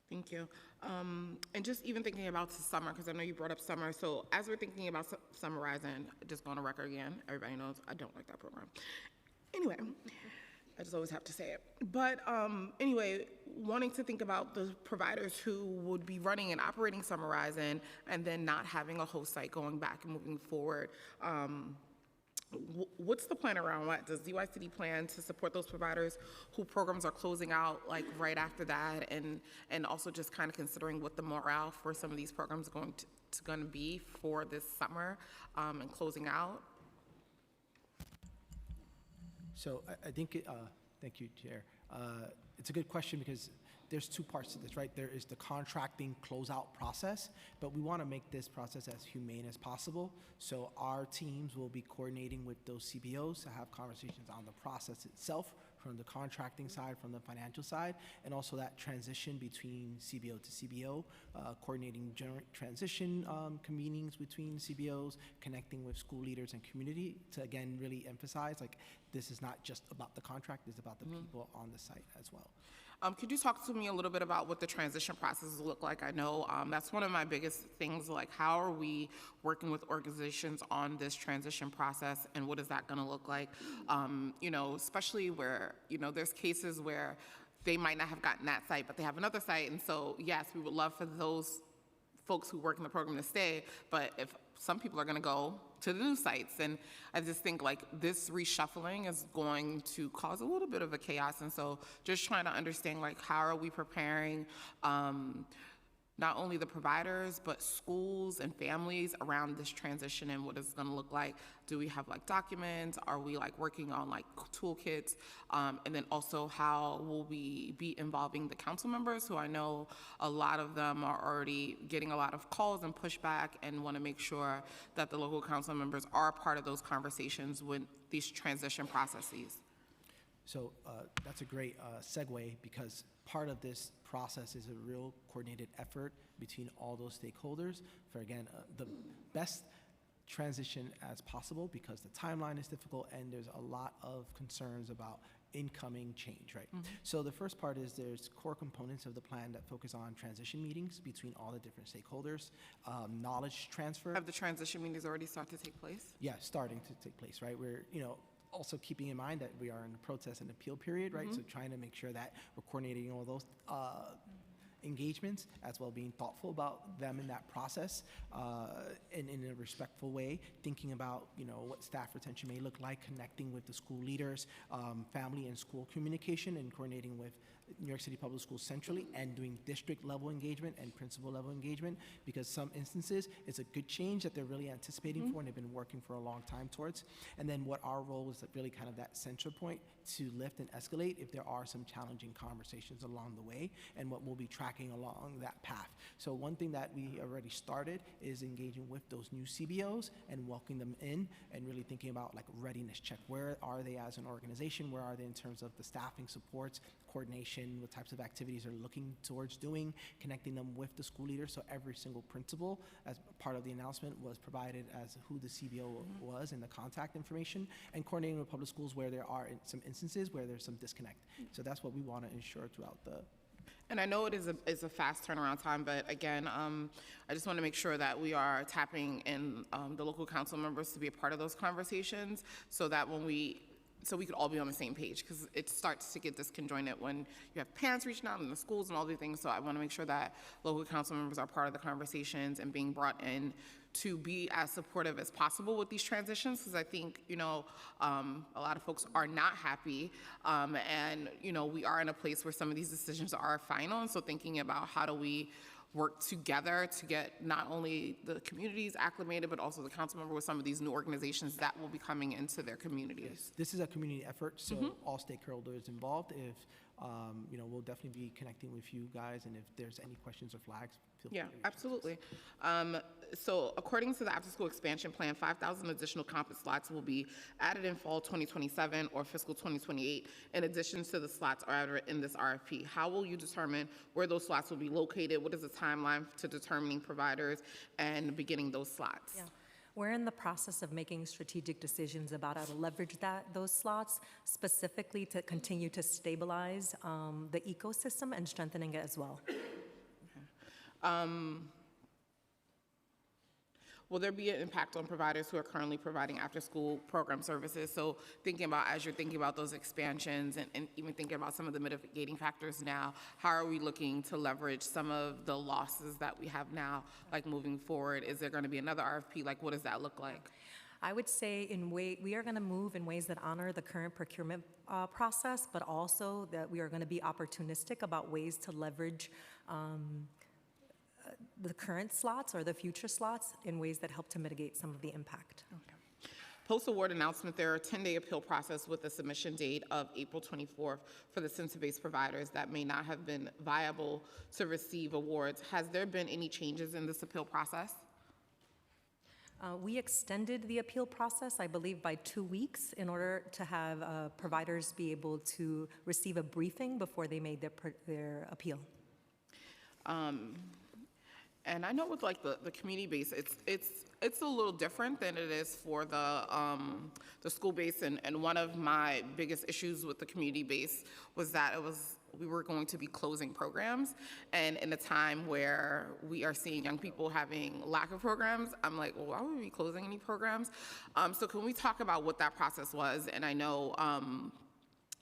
C: Thank you. And just even thinking about the summer, because I know you brought up summer. So as we're thinking about Summer Rising, just going to record again, everybody knows I don't like that program. Anyway, I just always have to say it. But anyway, wanting to think about the providers who would be running and operating Summer Rising and then not having a host site going back and moving forward. What's the plan around that? Does DYCD plan to support those providers whose programs are closing out like right after that, and also just kind of considering what the morale for some of these programs going to be for this summer and closing out?
I: So I think, thank you, Chair. It's a good question because there's two parts to this, right? There is the contracting closeout process, but we want to make this process as humane as possible. So our teams will be coordinating with those CBOs to have conversations on the process itself, from the contracting side, from the financial side, and also that transition between CBO to CBO, coordinating transition convenings between CBOs, connecting with school leaders and community to, again, really emphasize, like, this is not just about the contract, it's about the people on the site as well.
C: Could you talk to me a little bit about what the transition processes look like? I know that's one of my biggest things, like how are we working with organizations on this transition process, and what is that gonna look like? You know, especially where, you know, there's cases where they might not have gotten that site, but they have another site, and so yes, we would love for those folks who work in the program to stay, but if some people are gonna go to the new sites, and I just think like this reshuffling is going to cause a little bit of a chaos, and so just trying to understand like how are we preparing not only the providers, but schools and families around this transition and what it's gonna look like. Do we have like documents? Are we like working on like toolkits? And then also how will we be involving the council members, who I know a lot of them are already getting a lot of calls and pushback and wanna make sure that the local council members are part of those conversations with these transition processes.
I: So that's a great segue, because part of this process is a real coordinated effort between all those stakeholders for, again, the best transition as possible, because the timeline is difficult and there's a lot of concerns about incoming change, right? So the first part is there's core components of the plan that focus on transition meetings between all the different stakeholders, knowledge transfer.
C: Have the transition meetings already started to take place?
I: Yeah, starting to take place, right? We're, also keeping in mind that we are in a protest and appeal period, right? So trying to make sure that we're coordinating all those engagements, as well being thoughtful about them in that process, and in a respectful way, thinking about, what staff retention may look like, connecting with the school leaders, family and school communication, and coordinating with New York City Public Schools centrally, and doing district level engagement and principal level engagement, because some instances it's a good change that they're really anticipating for and they've been working for a long time towards. And then what our role is really kind of that central point to lift and escalate if there are some challenging conversations along the way, and what we'll be tracking along that path. So one thing that we already started is engaging with those new CBOs and welcoming them in, and really thinking about like readiness check. Where are they as an organization? Where are they in terms of the staffing supports, coordination, what types of activities they're looking towards doing, connecting them with the school leader. So every single principal, as part of the announcement, was provided as who the CBO was and the contact information, and coordinating with public schools where there are some instances where there's some disconnect. So that's what we want to ensure throughout the.
C: And I know it is a fast turnaround time, but again, I just want to make sure that we are tapping in the local council members to be a part of those conversations, so that when we could all be on the same page, because it starts to get disconjointed when you have parents reaching out in the schools and all these things. So I want to make sure that local council members are part of the conversations and being brought in to be as supportive as possible with these transitions, because I think, a lot of folks are not happy, and, we are in a place where some of these decisions are final, and so thinking about how do we work together to get not only the communities acclimated, but also the council member with some of these new organizations that will be coming into their communities.
I: This is a community effort, so all stakeholders involved. If we'll definitely be connecting with you guys, and if there's any questions or flags, feel free to reach out.
C: Absolutely. So according to the after-school expansion plan, 5,000 additional campus slots will be added in fall 2027 or fiscal 2028, in addition to the slots added in this RFP. How will you determine where those slots will be located? What is the timeline to determining providers and beginning those slots?
H: Yeah. We're in the process of making strategic decisions about how to leverage those slots, specifically to continue to stabilize the ecosystem and strengthening it as well.
C: Will there be an impact on providers who are currently providing after-school program services? So thinking about, as you're thinking about those expansions and even thinking about some of the mitigating factors now, how are we looking to leverage some of the losses that we have now, like moving forward? Is there going to be another RFP? Like, what does that look like?
H: I would say we are going to move in ways that honor the current procurement process, but also that we are going to be opportunistic about ways to leverage the current slots or the future slots in ways that help to mitigate some of the impact.
C: Okay. Post-award announcement, there are a 10-day appeal process with a submission date of April 24th for the center-based providers that may not have been viable to receive awards. Has there been any changes in this appeal process?
H: We extended the appeal process, I believe, by 2 weeks in order to have providers be able to receive a briefing before they made their appeal.
C: And I know with like the community base, it's a little different than it is for the school base. And one of my biggest issues with the community base was that we were going to be closing programs, and in a time where we are seeing young people having lack of programs, I'm like, well, why would we be closing any programs? So can we talk about what that process was? And I know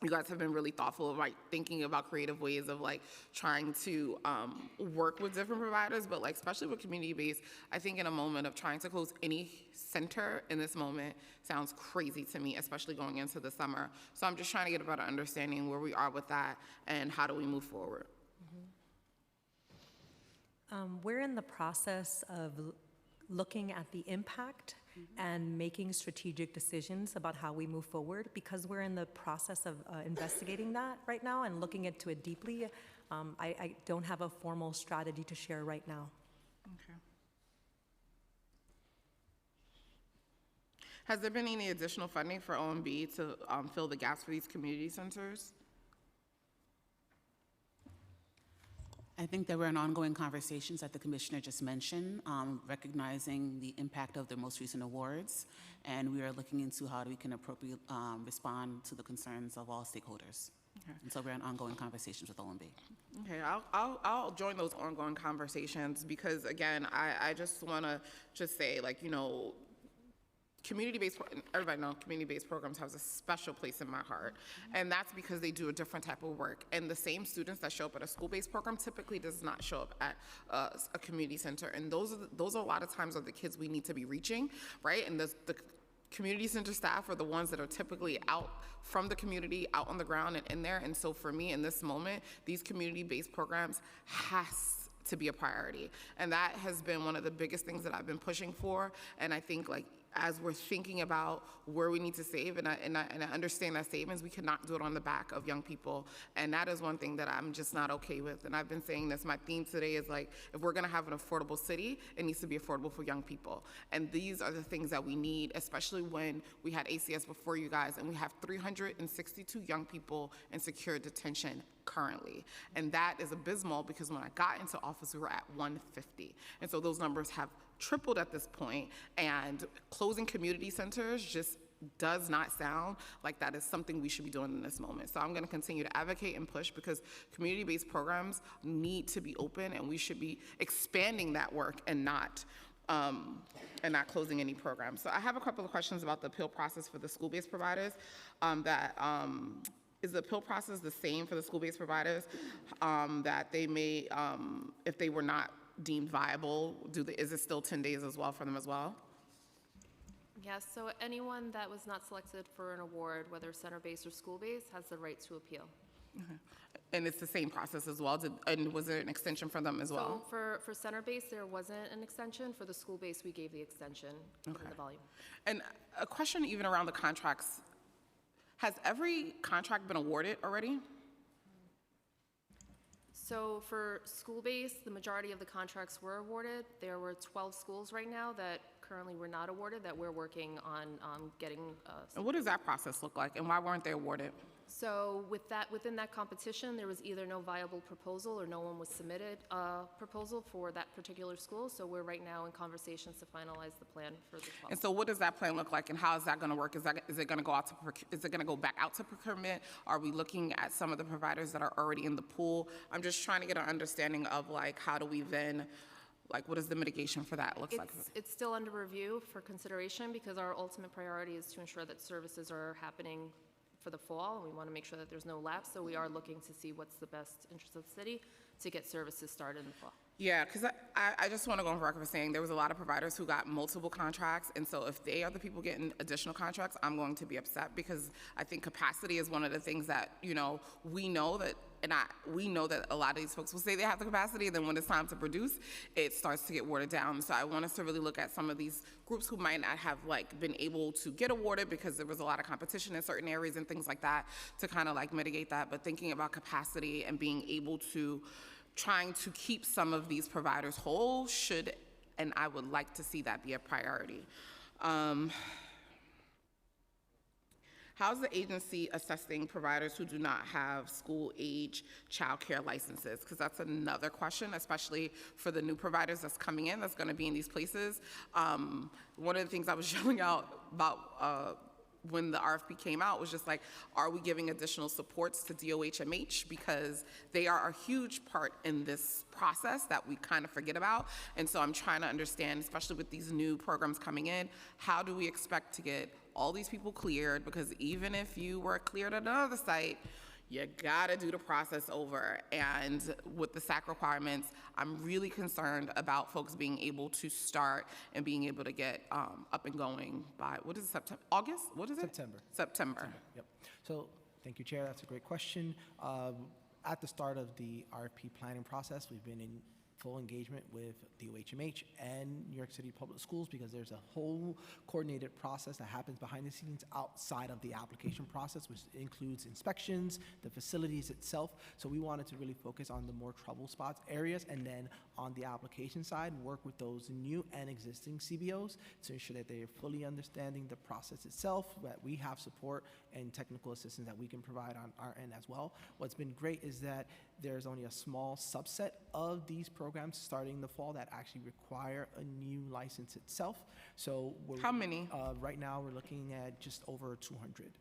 C: you guys have been really thoughtful of thinking about creative ways of trying to work with different providers, but especially with community-based, I think in a moment of trying to close any center in this moment sounds crazy to me, especially going into the summer. So I'm just trying to get a better understanding where we are with that and how do we move forward.
H: We're in the process of looking at the impact and making strategic decisions about how we move forward. Because we're in the process of investigating that right now and looking into it deeply, I don't have a formal strategy to share right now.
C: Okay. Has there been any additional funding for OMB to fill the gaps for these community centers?
M: I think there were ongoing conversations that the commissioner just mentioned, recognizing the impact of the most recent awards, and we are looking into how we can appropriately respond to the concerns of all stakeholders. Okay. And so we're in ongoing conversations with OMB.
C: Okay, I'll join those ongoing conversations because, again, I just want to just say, like, you know, community-based, everybody knows community-based programs has a special place in my heart, and that's because they do a different type of work. And the same students that show up at a school-based program typically does not show up at a community center, and those are a lot of times are the kids we need to be reaching, right? And the community center staff are the ones that are typically out from the community, out on the ground and in there. And so for me, in this moment, these community-based programs has to be a priority, and that has been one of the biggest things that I've been pushing for. And I think, like, as we're thinking about where we need to save, and I understand that savings, we cannot do it on the back of young people. And that is one thing that I'm just not okay with. And I've been saying this, my theme today is, like, if we're gonna have an affordable city, it needs to be affordable for young people. And these are the things that we need, especially when we had ACS before you guys, and we have 362 young people in secure detention currently. And that is abysmal because when I got into office, we were at 150. And so those numbers have tripled at this point, and closing community centers just does not sound like that is something we should be doing in this moment. So I'm going to continue to advocate and push because community-based programs need to be open, and we should be expanding that work and not closing any programs. So I have a couple of questions about the appeal process for the school-based providers. Is the appeal process the same for the school-based providers that they may, if they were not deemed viable, is it still 10 days as well for them as well?
P: Yes, so anyone that was not selected for an award, whether center-based or school-based, has the right to appeal.
C: Okay. And it's the same process as well? And was there an extension for them as well?
P: So for center-based, there wasn't an extension. For the school-based, we gave the extension given the volume.
C: And a question even around the contracts, has every contract been awarded already?
P: So for school-based, the majority of the contracts were awarded. There were 12 schools right now that currently were not awarded that we're working on getting.
C: And what does that process look like, and why weren't they awarded?
P: So within that competition, there was either no viable proposal or no one was submitted a proposal for that particular school. So we're right now in conversations to finalize the plan for the 12.
C: And so what does that plan look like, and how is that going to work? Is it going to go out to is it going to go back out to procurement? Are we looking at some of the providers that are already in the pool? I'm just trying to get an understanding of, like, how do we then, like, what does the mitigation for that look like?
P: It's still under review for consideration because our ultimate priority is to ensure that services are happening for the fall, and we want to make sure that there's no lapse. So we are looking to see what's the best interest of the city to get services started in the fall.
C: Yeah, because I just want to go on record for saying there was a lot of providers who got multiple contracts, and so if they are the people getting additional contracts, I'm going to be upset because I think capacity is one of the things that, you know, we know that a lot of these folks will say they have the capacity, and then when it's time to produce, it starts to get watered down. So I want us to really look at some of these groups who might not have, like, been able to get awarded because there was a lot of competition in certain areas and things like that, to kind of, like, mitigate that. But thinking about capacity and being able to trying to keep some of these providers whole should, and I would like to see that be a priority. How's the agency assessing providers who do not have school-age childcare licenses? Because that's another question, especially for the new providers that's coming in, that's going to be in these places. One of the things I was yelling out about when the RFP came out was just like, are we giving additional supports to DOHMH? Because they are a huge part in this process that we kind of forget about. And so I'm trying to understand, especially with these new programs coming in, how do we expect to get all these people cleared? Because even if you were cleared at another site, you gotta do the process over. And with the SAC requirements, I'm really concerned about folks being able to start and being able to get up and going by, what is it, September, August? What is it? September.
I: Yep. So thank you, Chair. That's a great question. At the start of the RFP planning process, we've been in full engagement with DOHMH and New York City Public Schools, because there's a whole coordinated process that happens behind the scenes outside of the application process, which includes inspections, the facilities itself. So we wanted to really focus on the more trouble spots areas, and then on the application side, work with those new and existing CBOs to ensure that they are fully understanding the process itself, that we have support and technical assistance that we can provide on our end as well. What's been great is that there's only a small subset of these programs starting the fall that actually require a new license itself. So we're,
C: how many?
I: Right now, we're looking at just over 200.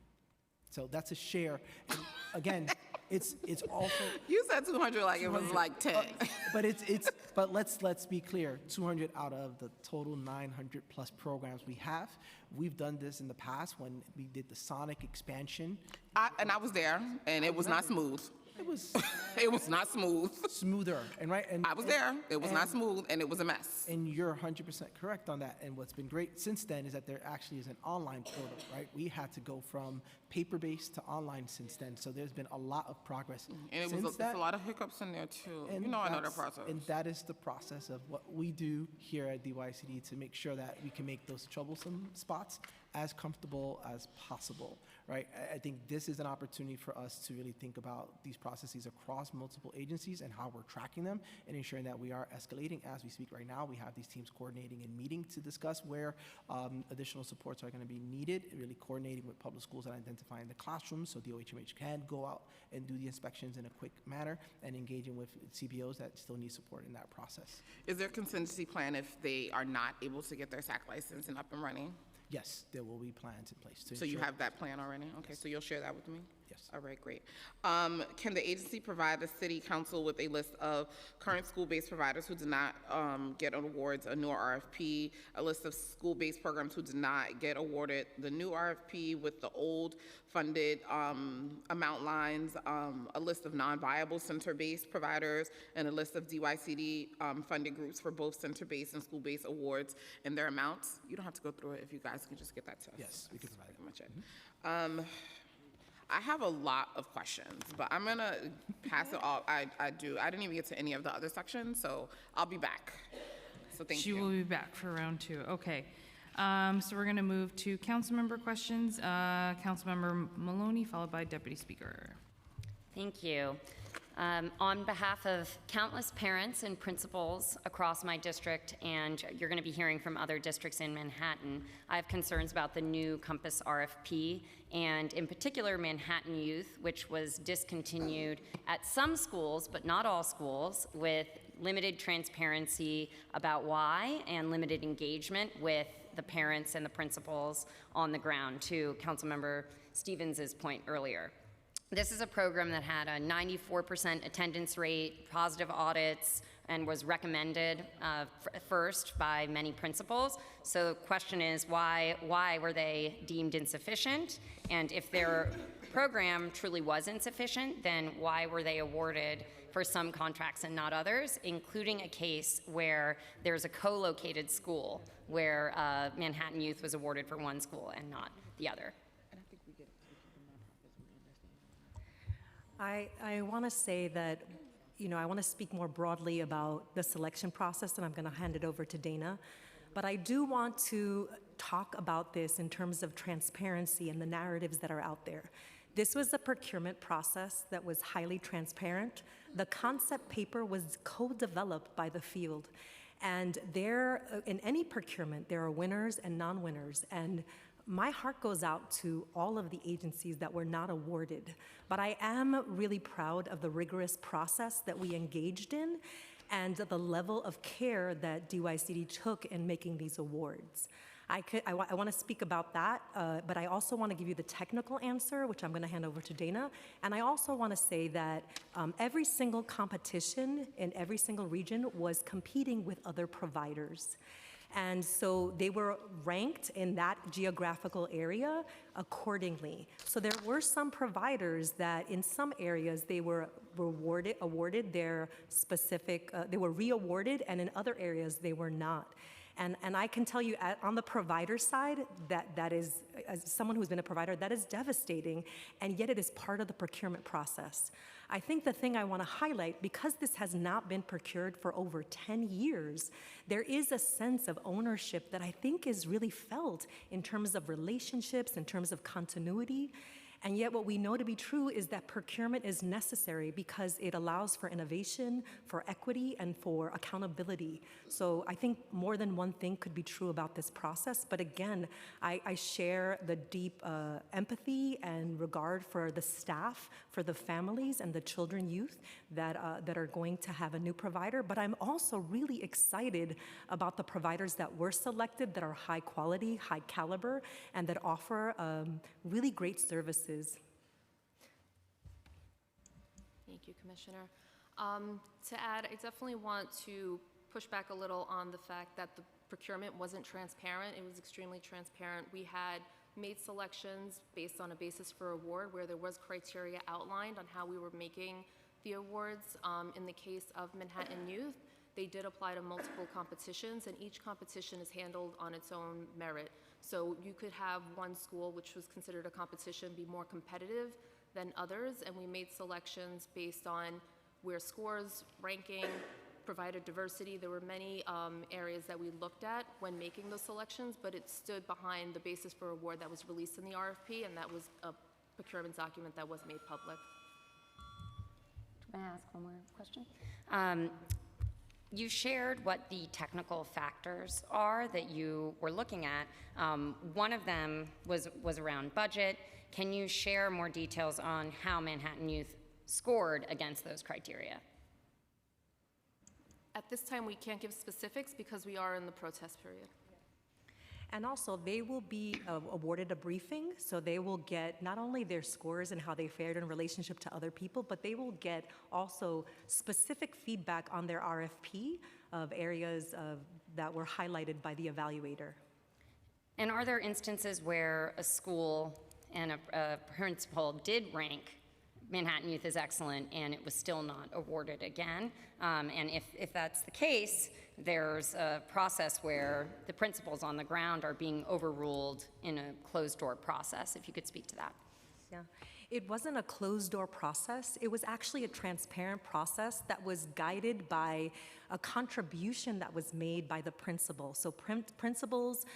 I: So that's a share. And again, it's also
C: You said 200 like it was like 10.
I: but let's be clear. 200 out of the total 900 plus programs we have. We've done this in the past when we did the Sonic expansion.
C: I was there, and it was not smooth.
I: It was.
C: It was not smooth.
I: Smoother, and right. And
C: I was there. It was not smooth, and it was a mess.
I: And you're 100% correct on that. And what's been great since then is that there actually is an online portal, right? We had to go from paper-based to online since then. So there's been a lot of progress.
C: And there's a lot of hiccups in there too.
I: And
C: you know, I know that
I: that's-
C: process.
I: And that is the process of what we do here at DYCD to make sure that we can make those troublesome spots as comfortable as possible, right? I think this is an opportunity for us to really think about these processes across multiple agencies and how we're tracking them and ensuring that we are escalating as we speak right now. We have these teams coordinating and meeting to discuss where additional supports are going to be needed, really coordinating with public schools and identifying the classrooms so DOHMH can go out and do the inspections in a quick manner, and engaging with CBOs that still need support in that process.
C: Is there a contingency plan if they are not able to get their SAC license and up and running?
I: Yes, there will be plans in place to
C: So you
I: ensure-
C: have that plan already? Okay, so you'll share that with me?
I: Yes.
C: All right, great. Can the agency provide the city council with a list of current school-based providers who did not get awards a new RFP, a list of school-based programs who did not get awarded the new RFP with the old funded amount lines, a list of non-viable center-based providers, and a list of DYCD funded groups for both center-based and school-based awards and their amounts? You don't have to go through it if you guys can just get that to us.
I: Yes, we can provide
C: Pretty much it. I have a lot of questions, but I'm gonna pass it all. I didn't even get to any of the other sections, so I'll be back. So thank
B: She
C: you.
B: will be back for round two. Okay. So we're going to move to council member questions. Councilmember Maloney, followed by Deputy Speaker.
Q: Thank you. On behalf of countless parents and principals across my district, and you're going to be hearing from other districts in Manhattan, I have concerns about the new Compass RFP, and in particular Manhattan Youth, which was discontinued at some schools, but not all schools, with limited transparency about why and limited engagement with the parents and the principals on the ground, to Councilmember Stevens' point earlier. This is a program that had a 94% attendance rate, positive audits, and was recommended first by many principals. So the question is, why were they deemed insufficient? And if their program truly was insufficient, then why were they awarded for some contracts and not others, including a case where there's a co-located school where Manhattan Youth was awarded for one school and not the other?
H: I want to say that, I want to speak more broadly about the selection process, and I'm going to hand it over to Dana. But I do want to talk about this in terms of transparency and the narratives that are out there. This was a procurement process that was highly transparent. The concept paper was co-developed by the field. And in any procurement, there are winners and non-winners. And my heart goes out to all of the agencies that were not awarded. But I am really proud of the rigorous process that we engaged in and the level of care that DYCD took in making these awards. I want to speak about that, but I also want to give you the technical answer, which I'm going to hand over to Dana. And I also want to say that every single competition in every single region was competing with other providers. And so they were ranked in that geographical area accordingly. So there were some providers that in some areas they were awarded their specific, they were re-awarded, and in other areas they were not. And I can tell you, on the provider side, that is, as someone who's been a provider, that is devastating, and yet it is part of the procurement process. I think the thing I want to highlight, because this has not been procured for over 10 years, there is a sense of ownership that I think is really felt in terms of relationships, in terms of continuity. And yet what we know to be true is that procurement is necessary because it allows for innovation, for equity, and for accountability. So I think more than one thing could be true about this process. But again, I share the deep empathy and regard for the staff, for the families and the children, youth that are going to have a new provider. But I'm also really excited about the providers that were selected that are high quality, high caliber, and that offer really great services.
P: Thank you, Commissioner. To add, I definitely want to push back a little on the fact that the procurement wasn't transparent. It was extremely transparent. We had made selections based on a basis for award where there was criteria outlined on how we were making the awards. In the case of Manhattan Youth, they did apply to multiple competitions, and each competition is handled on its own merit. So you could have one school, which was considered a competition, be more competitive than others, and we made selections based on where scores, ranking, provided diversity. There were many areas that we looked at when making those selections, but it stood behind the basis for award that was released in the RFP, and that was a procurement document that was made public.
Q: Can I ask one more question? You shared what the technical factors are that you were looking at. One of them was around budget. Can you share more details on how Manhattan Youth scored against those criteria?
P: At this time, we can't give specifics because we are in the protest period.
H: And also, they will be awarded a briefing, so they will get not only their scores and how they fared in relationship to other people, but they will get also specific feedback on their RFP of areas that were highlighted by the evaluator.
Q: And are there instances where a school and a principal did rank Manhattan Youth as excellent and it was still not awarded again? And if that's the case, there's a process where the principals on the ground are being overruled in a closed-door process. If you could speak to that.
H: Yeah. It wasn't a closed-door process. It was actually a transparent process that was guided by a contribution that was made by the principal. So principals'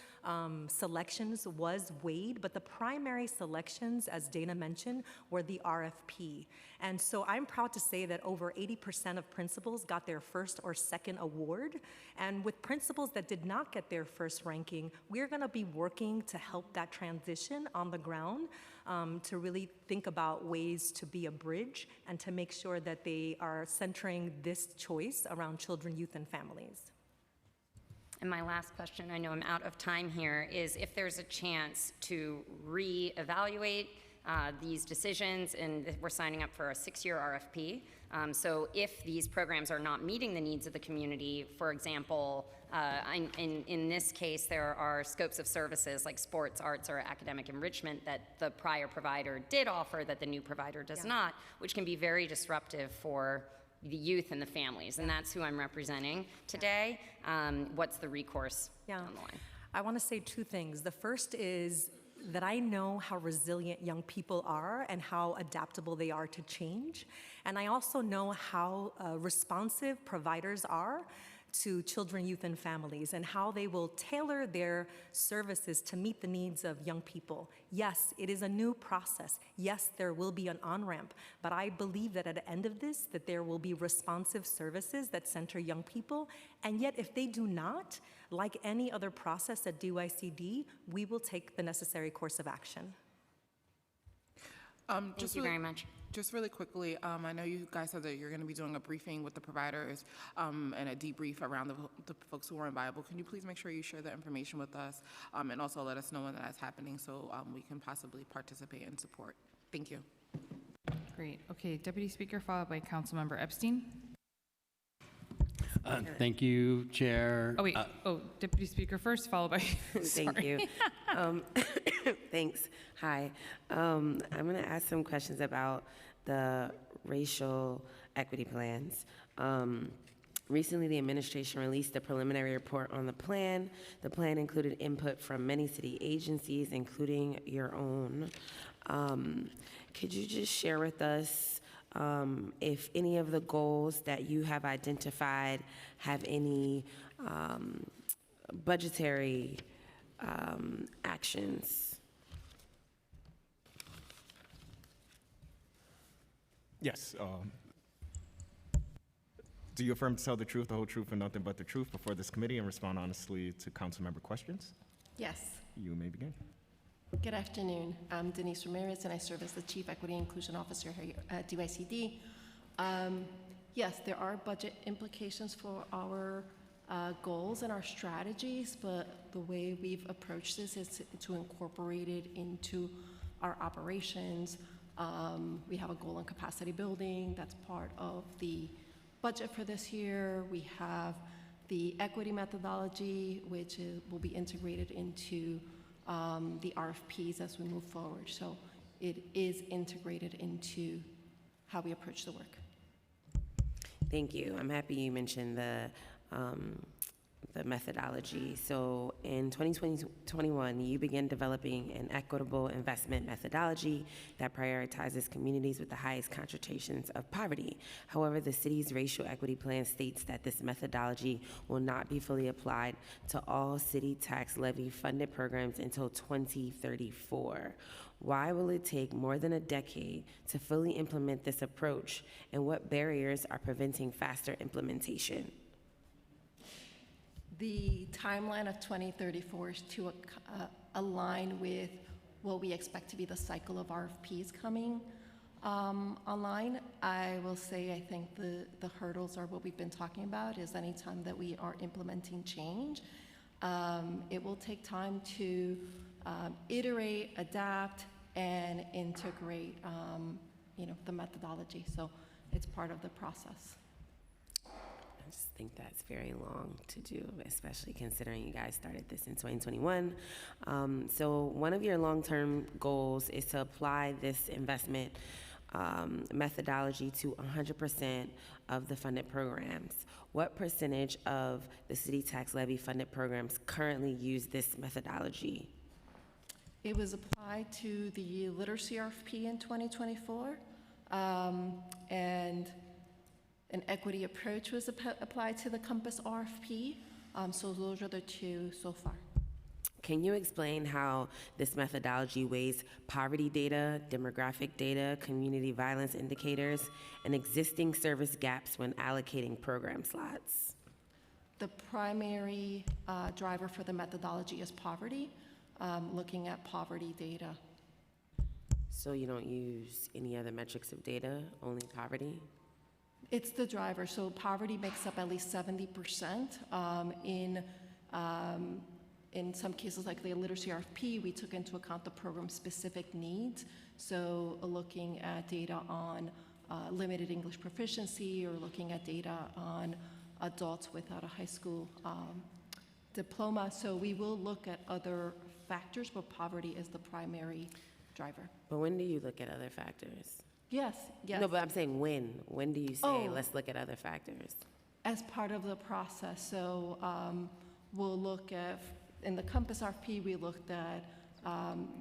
H: selections was weighed, but the primary selections, as Dana mentioned, were the RFP. And so I'm proud to say that over 80% of principals got their first or second award. And with principals that did not get their first ranking, we're going to be working to help that transition on the ground, to really think about ways to be a bridge and to make sure that they are centering this choice around children, youth, and families.
Q: And my last question, I know I'm out of time here, is if there's a chance to reevaluate these decisions, and we're signing up for a 6-year RFP. So if these programs are not meeting the needs of the community, for example, in this case, there are scopes of services like sports, arts, or academic enrichment that the prior provider did offer that the new provider does not, which can be very disruptive for the youth and the families, and that's who I'm representing today. What's the recourse down the line?
H: I want to say two things. The first is that I know how resilient young people are and how adaptable they are to change. And I also know how responsive providers are to children, youth, and families, and how they will tailor their services to meet the needs of young people. Yes, it is a new process. Yes, there will be an on-ramp, but I believe that at the end of this, that there will be responsive services that center young people, and yet if they do not, like any other process at DYCD, we will take the necessary course of action.
Q: Thank you very much.
C: Just really quickly, I know you guys said that you're going to be doing a briefing with the providers and a debrief around the folks who are inviolable. Can you please make sure you share that information with us and also let us know when that's happening so we can possibly participate and support? Thank you.
B: Great. Okay, Deputy Speaker, followed by Councilmember Epstein.
F: Thank you, Chair.
B: Oh, wait. Deputy Speaker first, followed by...
S: Thank you. Thanks. Hi. I'm going to ask some questions about the racial equity plans. Recently, the administration released a preliminary report on the plan. The plan included input from many city agencies, including your own. Could you just share with us if any of the goals that you have identified have any budgetary actions?
D: Yes. Do you affirm to tell the truth, the whole truth, and nothing but the truth before this committee and respond honestly to council member questions?
R: Yes.
D: You may begin.
R: Good afternoon. I'm Denise Ramirez, and I serve as the Chief Equity and Inclusion Officer here at DYCD. Yes, there are budget implications for our goals and our strategies, but the way we've approached this is to incorporate it into our operations. We have a goal on capacity building. That's part of the budget for this year. We have the equity methodology, which will be integrated into the RFPs as we move forward. So it is integrated into how we approach the work.
S: Thank you. I'm happy you mentioned the methodology. So in 2021, you began developing an equitable investment methodology that prioritizes communities with the highest concentrations of poverty. However, the city's racial equity plan states that this methodology will not be fully applied to all city tax levy funded programs until 2034. Why will it take more than a decade to fully implement this approach, and what barriers are preventing faster implementation?
R: The timeline of 2034 is to align with what we expect to be the cycle of RFPs coming online. I will say I think the hurdles are what we've been talking about, is anytime that we are implementing change, it will take time to iterate, adapt, and integrate the methodology. So it's part of the process.
S: I just think that's very long to do, especially considering you guys started this in 2021. So one of your long-term goals is to apply this investment methodology to 100% of the funded programs. What percentage of the city tax levy funded programs currently use this methodology?
R: It was applied to the literacy RFP in 2024, and an equity approach was applied to the Compass RFP. So those are the two so far.
S: Can you explain how this methodology weighs poverty data, demographic data, community violence indicators, and existing service gaps when allocating program slots?
R: The primary driver for the methodology is poverty, looking at poverty data.
S: So you don't use any other metrics of data, only poverty?
R: It's the driver. So poverty makes up at least 70%. In some cases, like the literacy RFP, we took into account the program-specific needs. So looking at data on limited English proficiency, or looking at data on adults without a high school diploma. So we will look at other factors, but poverty is the primary driver.
S: But when do you look at other factors?
R: Yes, yes.
S: No, but I'm saying when. When do you say, let's look at other factors?
R: As part of the process. So we'll look at, in the Compass RFP, we looked at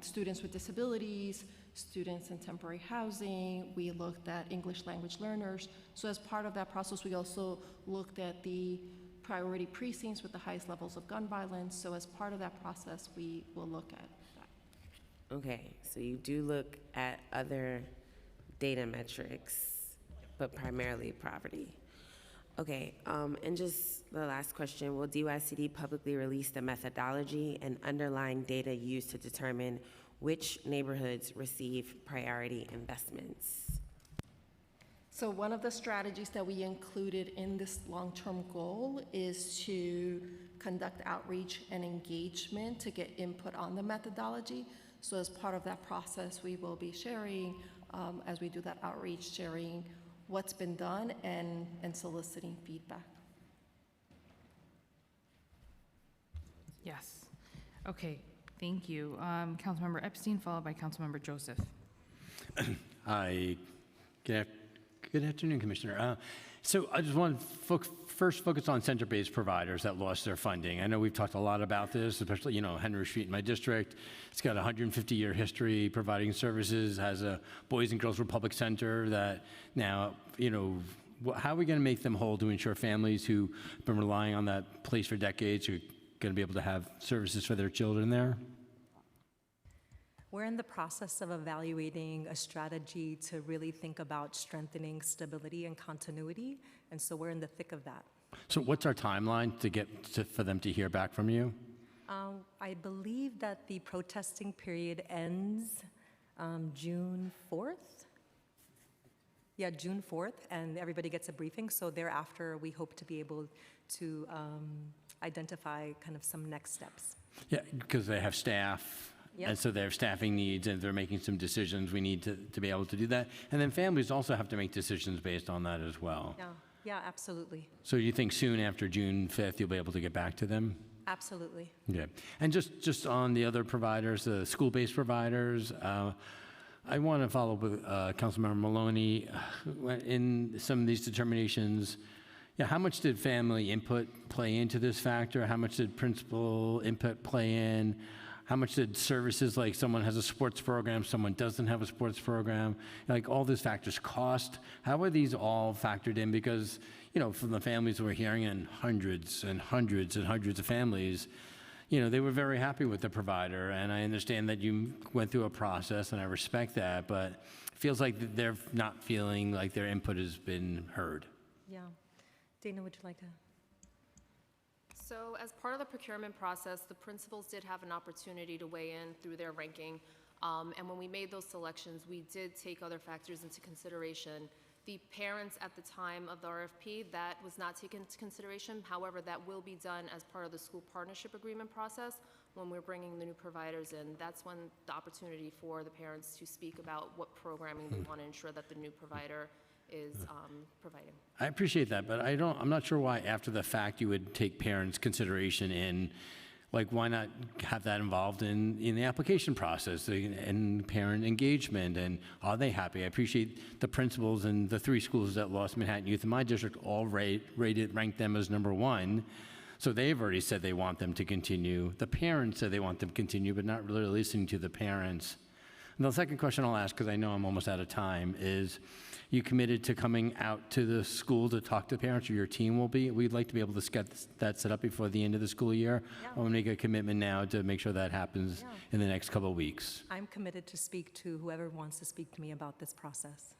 R: students with disabilities, students in temporary housing. We looked at English language learners. So as part of that process, we also looked at the priority precincts with the highest levels of gun violence. So as part of that process, we will look at that.
S: Okay, so you do look at other data metrics, but primarily poverty. Okay, and just the last question, will DYCD publicly release the methodology and underlying data used to determine which neighborhoods receive priority investments?
R: So one of the strategies that we included in this long-term goal is to conduct outreach and engagement to get input on the methodology. So as part of that process, we will be sharing, as we do that outreach, sharing what's been done and soliciting feedback.
B: Yes. Okay, thank you. Councilmember Epstein, followed by Councilmember Joseph.
F: Hi. Good Good afternoon, Commissioner. So I just want to first focus on center-based providers that lost their funding. I know we've talked a lot about this, especially, Henry Street in my district. It's got a 150-year history providing services, has a Boys and Girls Republic Center that now, how are we going to make them whole to ensure families who've been relying on that place for decades are going to be able to have services for their children there?
H: We're in the process of evaluating a strategy to really think about strengthening stability and continuity, and so we're in the thick of that.
F: So what's our timeline for them to hear back from you?
H: I believe that the protesting period ends June 4th. Yeah, June 4th, and everybody gets a briefing, so thereafter we hope to be able to identify kind of some next steps.
F: Yeah, because they have staff.
H: Yep.
F: And so they have staffing needs, and they're making some decisions. We need to be able to do that. And then families also have to make decisions based on that as well.
H: Yeah, absolutely.
F: So you think soon after June 5th, you'll be able to get back to them?
H: Absolutely.
F: Yeah. And just on the other providers, the school-based providers, I want to follow up with Councilmember Maloney. In some of these determinations, how much did family input play into this factor? How much did principal input play in? How much did services, like someone has a sports program, someone doesn't have a sports program, like all these factors, cost, how are these all factored in? Because, from the families we're hearing, and hundreds and hundreds and hundreds of families, they were very happy with the provider. And I understand that you went through a process, and I respect that, but it feels like they're not feeling like their input has been heard.
H: Yeah. Dana, would you like to?
P: So as part of the procurement process, the principals did have an opportunity to weigh in through their ranking. And when we made those selections, we did take other factors into consideration. The parents at the time of the RFP, that was not taken into consideration. However, that will be done as part of the school partnership agreement process when we're bringing the new providers in. That's when the opportunity for the parents to speak about what programming they want to ensure that the new provider is providing.
F: I appreciate that, but I'm not sure why after the fact you would take parents' consideration in, like, why not have that involved in the application process and parent engagement, and are they happy? I appreciate the principals and the 3 schools that lost Manhattan Youth in my district all ranked them as #1. So they've already said they want them to continue. The parents said they want them to continue, but not really listening to the parents. And the second question I'll ask, because I know I'm almost out of time, is you committed to coming out to the school to talk to parents, or your team will be? We'd like to be able to get that set up before the end of the school year. I want to make a commitment now to make sure that happens in the next couple of weeks.
H: I'm committed to speak to whoever wants to speak to me about this process.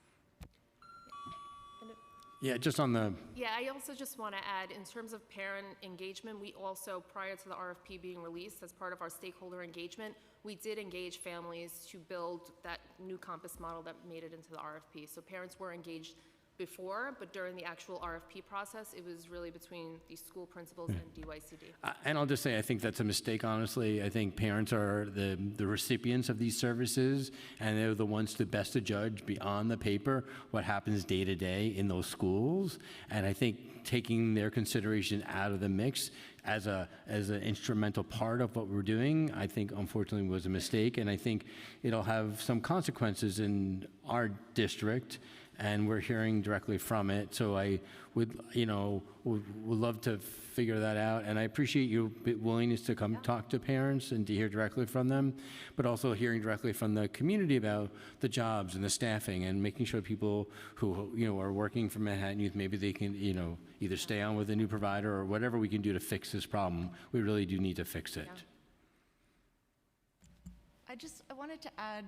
F: Yeah, just on the...
P: Yeah, I also just want to add, in terms of parent engagement, we also, prior to the RFP being released, as part of our stakeholder engagement, we did engage families to build that new compass model that made it into the RFP. So parents were engaged before, but during the actual RFP process, it was really between the school principals and DYCD.
F: And I'll just say, I think that's a mistake, honestly. I think parents are the recipients of these services, and they're the ones to best to judge beyond the paper what happens day to day in those schools. And I think taking their consideration out of the mix as an instrumental part of what we're doing, I think unfortunately was a mistake. And I think it'll have some consequences in our district, and we're hearing directly from it. So I would love to figure that out. And I appreciate your willingness to come talk to parents and to hear directly from them, but also hearing directly from the community about the jobs and the staffing and making sure people who are working for Manhattan Youth, maybe they can either stay on with a new provider or whatever we can do to fix this problem. We really do need to fix it.
V: Yeah. I wanted to add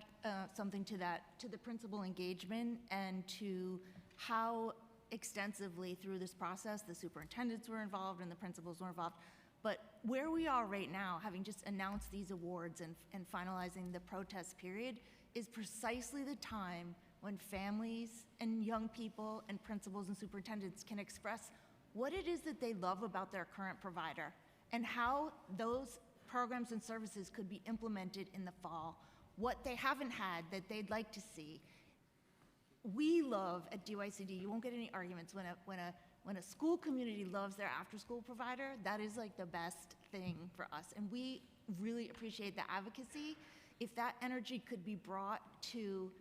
V: something to the principal engagement and to how extensively through this process the superintendents were involved and the principals were involved. But where we are right now, having just announced these awards and finalizing the protest period, is precisely the time when families and young people and principals and superintendents can express what it is that they love about their current provider and how those programs and services could be implemented in the fall, what they haven't had that they'd like to see. We love at DYCD, you won't get any arguments, when a school community loves their after-school provider, that is like the best thing for us. And we really appreciate the advocacy. If that energy could be brought to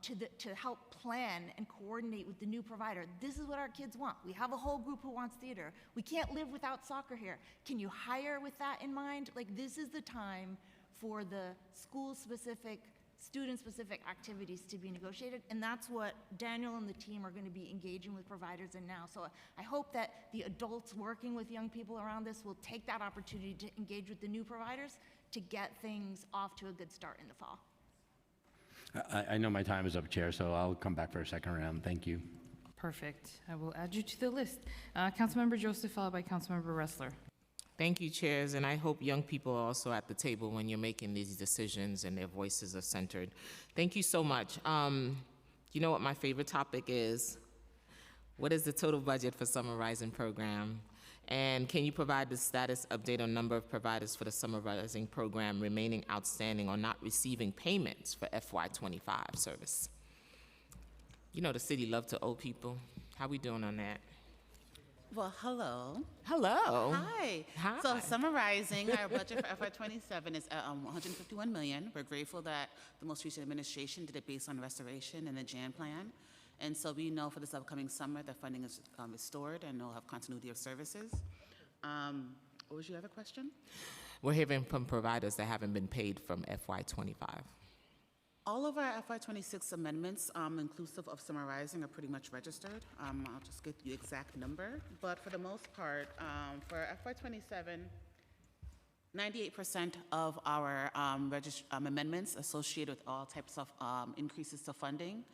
V: to help plan and coordinate with the new provider. This is what our kids want. We have a whole group who wants theater. We can't live without soccer here. Can you hire with that in mind? Like, this is the time for the school-specific, student-specific activities to be negotiated, and that's what Daniel and the team are going to be engaging with providers in now. So I hope that the adults working with young people around this will take that opportunity to engage with the new providers to get things off to a good start in the fall.
F: I know my time is up, Chair, so I'll come back for a second round. Thank you.
B: Perfect. I will add you to the list. Councilmember Joseph, followed by Councilmember Ressler.
O: Thank you, chairs, and I hope young people are also at the table when you're making these decisions and their voices are centered. Thank you so much. You know what my favorite topic is? What is the total budget for Summer Rising program? And can you provide the status update on number of providers for the Summer Rising program remaining outstanding or not receiving payments for FY25 service? You know the city love to owe people. How we doing on that?
M: Well, hello.
O: Hello.
M: Hi.
O: Hi.
M: So summarizing, our budget for FY27 is at $151 million. We're grateful that the most recent administration did it based on restoration and the Jan plan. And so we know for this upcoming summer that funding is restored and we'll have continuity of services. What was your other question?
O: We're hearing from providers that haven't been paid from FY25.
M: All of our FY26 amendments, inclusive of Summer Rising, are pretty much registered. I'll just get the exact number, but for the most part, for FY27, 98% of our amendments associated with all types of increases to funding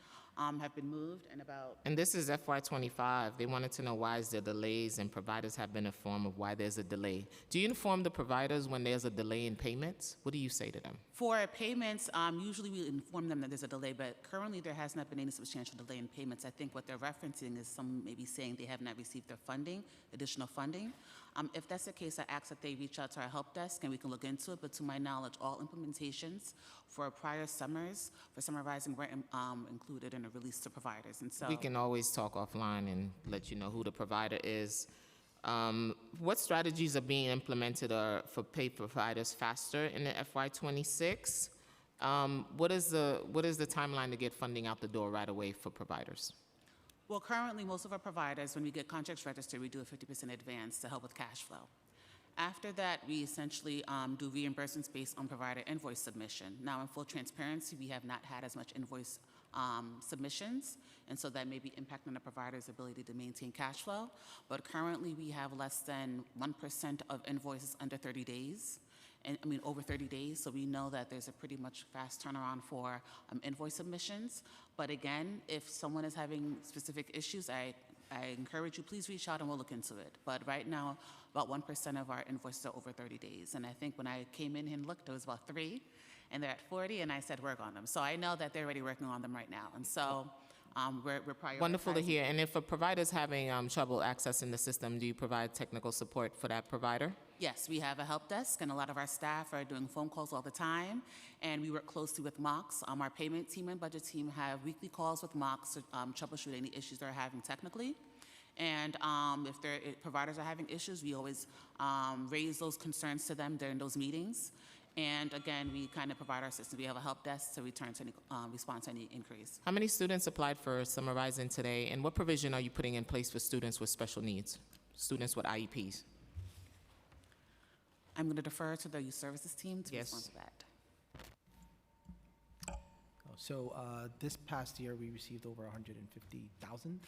M: have been moved, and about...
O: And this is FY25. They wanted to know why is there delays, and providers have been informed of why there's a delay. Do you inform the providers when there's a delay in payments? What do you say to them?
M: For payments, usually we inform them that there's a delay, but currently there has not been any substantial delay in payments. I think what they're referencing is some maybe saying they have not received their funding, additional funding. If that's the case, I ask that they reach out to our help desk and we can look into it, but to my knowledge, all implementations for prior summers, for Summer Rising, were included in a release to providers. And so
O: We can always talk offline and let you know who the provider is. What strategies are being implemented for pay providers faster in the FY26? What is the timeline to get funding out the door right away for providers?
M: Well, currently, most of our providers, when we get contracts registered, we do a 50% advance to help with cash flow. After that, we essentially do reimbursements based on provider invoice submission. Now, in full transparency, we have not had as much invoice submissions, and so that may be impacting the provider's ability to maintain cash flow. But currently, we have less than 1% of invoices under 30 days. Over 30 days, so we know that there's a pretty much fast turnaround for invoice submissions. But again, if someone is having specific issues, I encourage you, please reach out and we'll look into it. But right now, about 1% of our invoices are over 30 days. And I think when I came in and looked, it was about 3, and they're at 40, and I said work on them. So I know that they're already working on them right now. And so we're prioritizing.
O: Wonderful to hear. And if a provider's having trouble accessing the system, do you provide technical support for that provider?
M: Yes, we have a help desk, and a lot of our staff are doing phone calls all the time, and we work closely with MOCS. Our payment team and budget team have weekly calls with MOCS to troubleshoot any issues they're having technically. And if providers are having issues, we always raise those concerns to them during those meetings. And again, we kind of provide our assistance. We have a help desk to respond to any inquiries.
O: How many students applied for Summer Rising today, and what provision are you putting in place for students with special needs, students with IEPs?
M: I'm going to defer to the youth services team to respond to that.
I: So this past year, we received over 150,000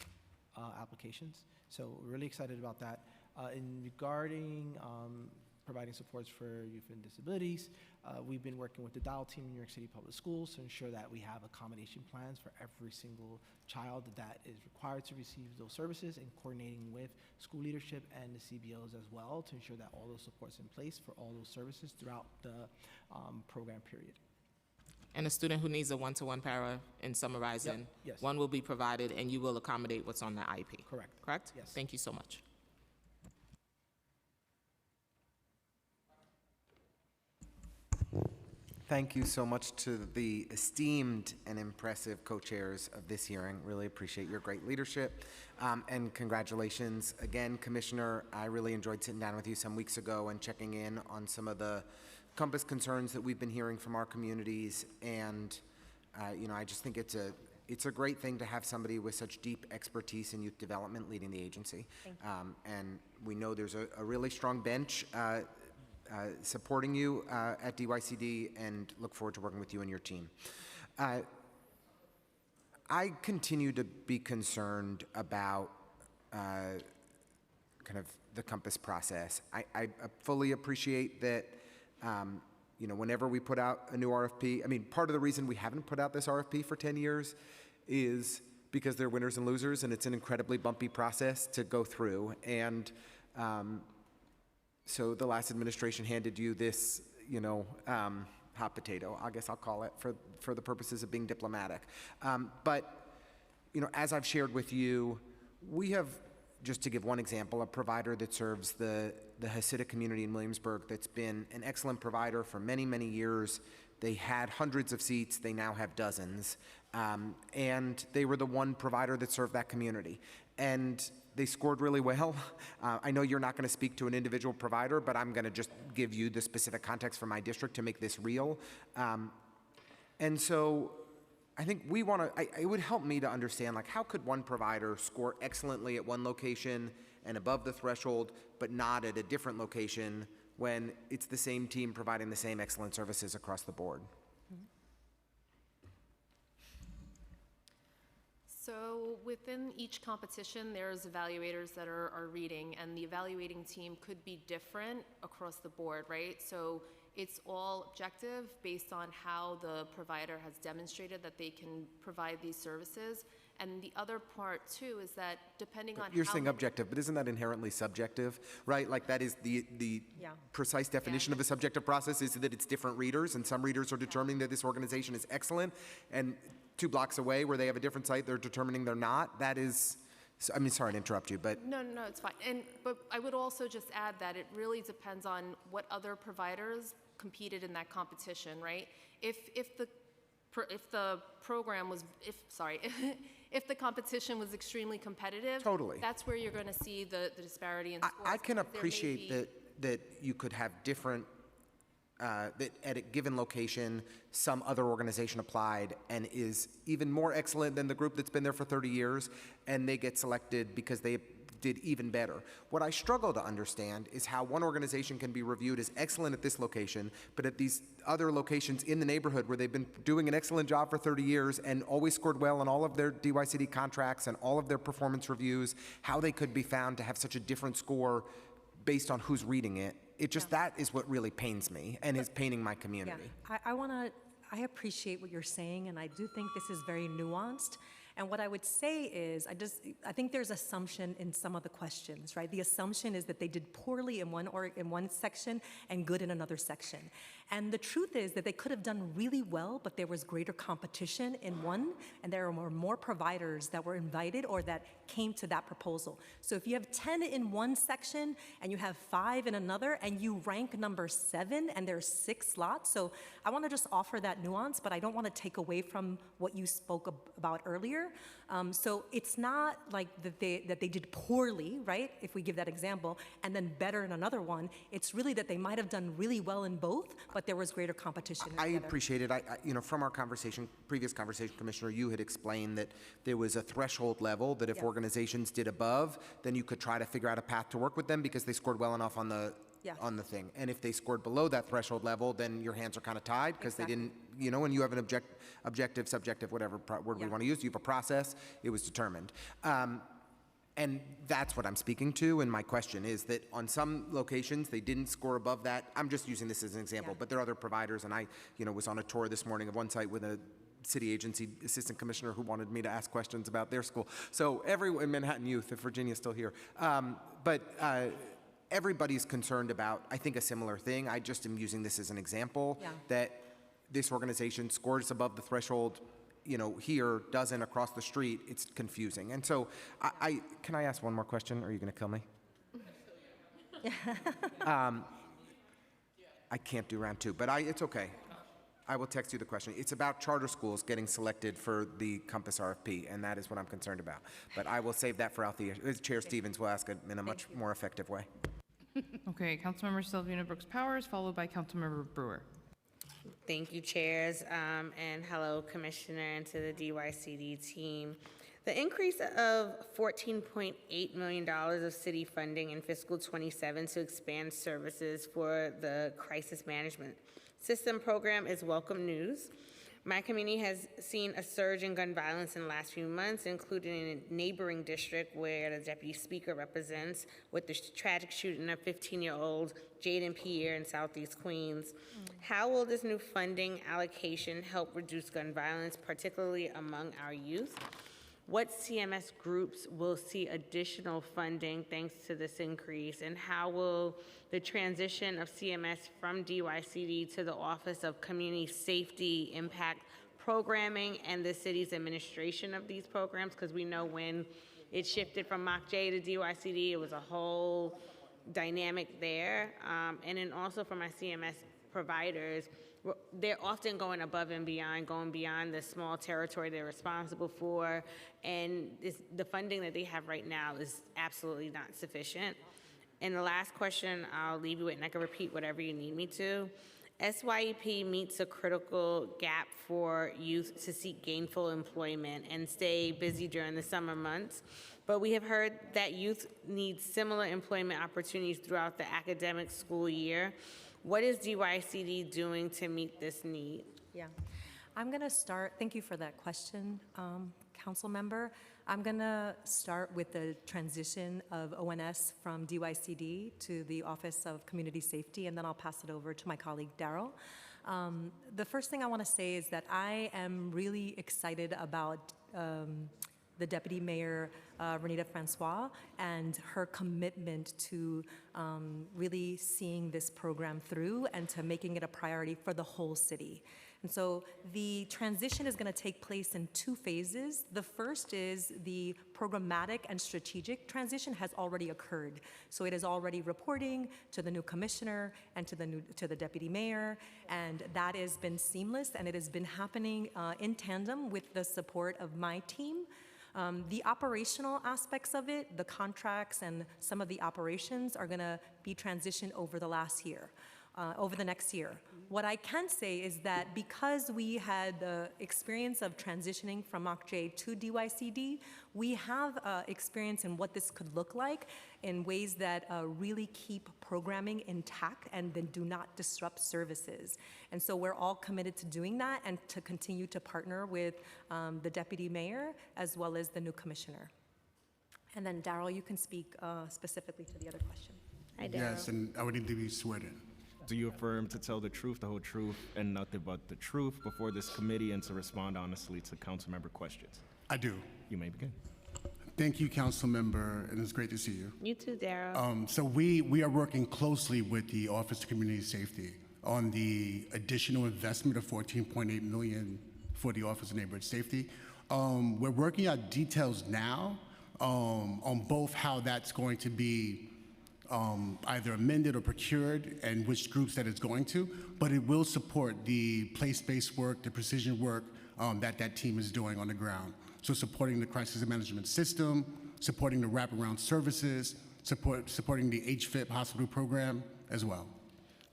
I: applications. So we're really excited about that. Regarding providing supports for youth and disabilities, we've been working with the Dial team in New York City Public Schools to ensure that we have accommodation plans for every single child that is required to receive those services, and coordinating with school leadership and the CBOs as well to ensure that all those supports in place for all those services throughout the program period.
O: And a student who needs a one-to-one para in Summer Rising,
I: Yes.
O: one will be provided, and you will accommodate what's on the IEP.
I: Correct.
O: Correct?
I: Yes.
O: Thank you so much.
T: Thank you so much to the esteemed and impressive co-chairs of this hearing. Really appreciate your great leadership. And congratulations again, Commissioner. I really enjoyed sitting down with you some weeks ago and checking in on some of the Compass concerns that we've been hearing from our communities. And I just think it's a great thing to have somebody with such deep expertise in youth development leading the agency. And we know there's a really strong bench supporting you at DYCD, and look forward to working with you and your team. I continue to be concerned about kind of the Compass process. I fully appreciate that, whenever we put out a new RFP, I mean, part of the reason we haven't put out this RFP for 10 years is because there are winners and losers, and it's an incredibly bumpy process to go through. And so the last administration handed you this, hot potato, I guess I'll call it, for the purposes of being diplomatic. But, as I've shared with you, we have, just to give one example, a provider that serves the Hasidic community in Williamsburg that's been an excellent provider for many, many years. They had hundreds of seats, they now have dozens. And they were the one provider that served that community. And they scored really well. I know you're not going to speak to an individual provider, but I'm going to just give you the specific context for my district to make this real. And so I think we want to, it would help me to understand, like, how could one provider score excellently at one location and above the threshold, but not at a different location when it's the same team providing the same excellent services across the board?
P: So within each competition, there's evaluators that are reading, and the evaluating team could be different across the board, right? So it's all objective based on how the provider has demonstrated that they can provide these services. And the other part, too, is that depending on
T: You're saying objective, but isn't that inherently subjective, right? Like, that is the precise definition of a subjective process, is that it's different readers, and some readers are determining that this organization is excellent, and 2 blocks away where they have a different site, they're determining they're not. That is, I mean, sorry to interrupt you, but.
P: No, it's fine. But I would also just add that it really depends on what other providers competed in that competition, right? If the program was, if the competition was extremely competitive,
T: Totally.
P: that's where you're going to see the disparity in scores.
T: I can
P: because there may
T: appreciate
P: be-
T: that you could have different, that at a given location, some other organization applied and is even more excellent than the group that's been there for 30 years, and they get selected because they did even better. What I struggle to understand is how one organization can be reviewed as excellent at this location, but at these other locations in the neighborhood where they've been doing an excellent job for 30 years and always scored well on all of their DYCD contracts and all of their performance reviews, how they could be found to have such a different score based on who's reading it. It just, that is what really pains me and is paining my community.
H: I appreciate what you're saying, and I do think this is very nuanced. And what I would say is, I think there's assumption in some of the questions, right? The assumption is that they did poorly in one section and good in another section. And the truth is that they could have done really well, but there was greater competition in one, and there were more providers that were invited or that came to that proposal. So if you have 10 in one section and you have 5 in another, and you rank number 7 and there's 6 slots, so I want to just offer that nuance, but I don't want to take away from what you spoke about earlier. So it's not like that they did poorly, right, if we give that example, and then better in another one. It's really that they might have done really well in both, but there was greater competition in the other.
T: Appreciate it. From our previous conversation, Commissioner, you had explained that there was a threshold level that if organizations did above, then you could try to figure out a path to work with them because they scored well enough on the thing. And if they scored below that threshold level, then your hands are kind of tied because they didn't, and you have an objective, subjective, whatever word we want to use. You have a process. It was determined. And that's what I'm speaking to, and my question is that on some locations, they didn't score above that. I'm just using this as an example, but there are other providers, and I, was on a tour this morning of one site with a city agency assistant commissioner who wanted me to ask questions about their school. So in Manhattan Youth, if Virginia's still here. Everybody's concerned about, I think, a similar thing. I just am using this as an example that this organization scores above the threshold, here, doesn't across the street. It's confusing. And so can I ask one more question, or are you going to kill me? I can't do round 2, but it's okay. I will text you the question. It's about charter schools getting selected for the Compass RFP, and that is what I'm concerned about. But I will save that for Althea. Chair Stevens will ask it in a much more effective way.
B: Okay, Councilmember Sylvina Brooks Powers, followed by Councilmember Brewer.
J: Thank you, chairs, and hello, Commissioner, and to the DYCD team. The increase of $14.8 million of city funding in fiscal 27 to expand services for the crisis management system program is welcome news. My community has seen a surge in gun violence in the last few months, including in a neighboring district where the Deputy Speaker represents, with the tragic shooting of 15-year-old Jaden Pierre in Southeast Queens. How will this new funding allocation help reduce gun violence, particularly among our youth? What CMS groups will see additional funding thanks to this increase, and how will the transition of CMS from DYCD to the Office of Community Safety impact programming and the city's administration of these programs? Because we know when it shifted from MOCJ to DYCD, it was a whole dynamic there. And then also for my CMS providers, they're often going above and beyond, going beyond the small territory they're responsible for, and the funding that they have right now is absolutely not sufficient. And the last question I'll leave you with, and I can repeat whatever you need me to. SYEP meets a critical gap for youth to seek gainful employment and stay busy during the summer months. But we have heard that youth need similar employment opportunities throughout the academic school year. What is DYCD doing to meet this need?
H: Yeah, I'm going to start, thank you for that question, Council Member. I'm going to start with the transition of ONS from DYCD to the Office of Community Safety, and then I'll pass it over to my colleague, Daryl. The first thing I want to say is that I am really excited about the Deputy Mayor, Renita Francois, and her commitment to really seeing this program through and to making it a priority for the whole city. And so the transition is going to take place in two phases. The first is the programmatic and strategic transition has already occurred. So it is already reporting to the new commissioner and to the deputy mayor, and that has been seamless, and it has been happening in tandem with the support of my team. The operational aspects of it, the contracts and some of the operations are going to be transitioned over the next year. What I can say is that because we had the experience of transitioning from MOCJ to DYCD, we have experience in what this could look like in ways that really keep programming intact and then do not disrupt services. And so we're all committed to doing that and to continue to partner with the deputy mayor as well as the new commissioner. And then Daryl, you can speak specifically to the other question.
U: Hi, Daryl. Yes, and I would need to be sworn in.
D: Do you affirm to tell the truth, the whole truth, and nothing but the truth before this committee and to respond honestly to council member questions?
U: I do.
D: You may begin.
U: Thank you, council member, and it's great to see you.
J: You too, Daryl.
U: So we are working closely with the Office of Community Safety on the additional investment of $14.8 million for the Office of Neighborhood Safety. We're working out details now on both how that's going to be either amended or procured and which groups that it's going to, but it will support the place-based work, the precision work that team is doing on the ground. So supporting the crisis management system, supporting the wraparound services, supporting the HFIP hospital program as well.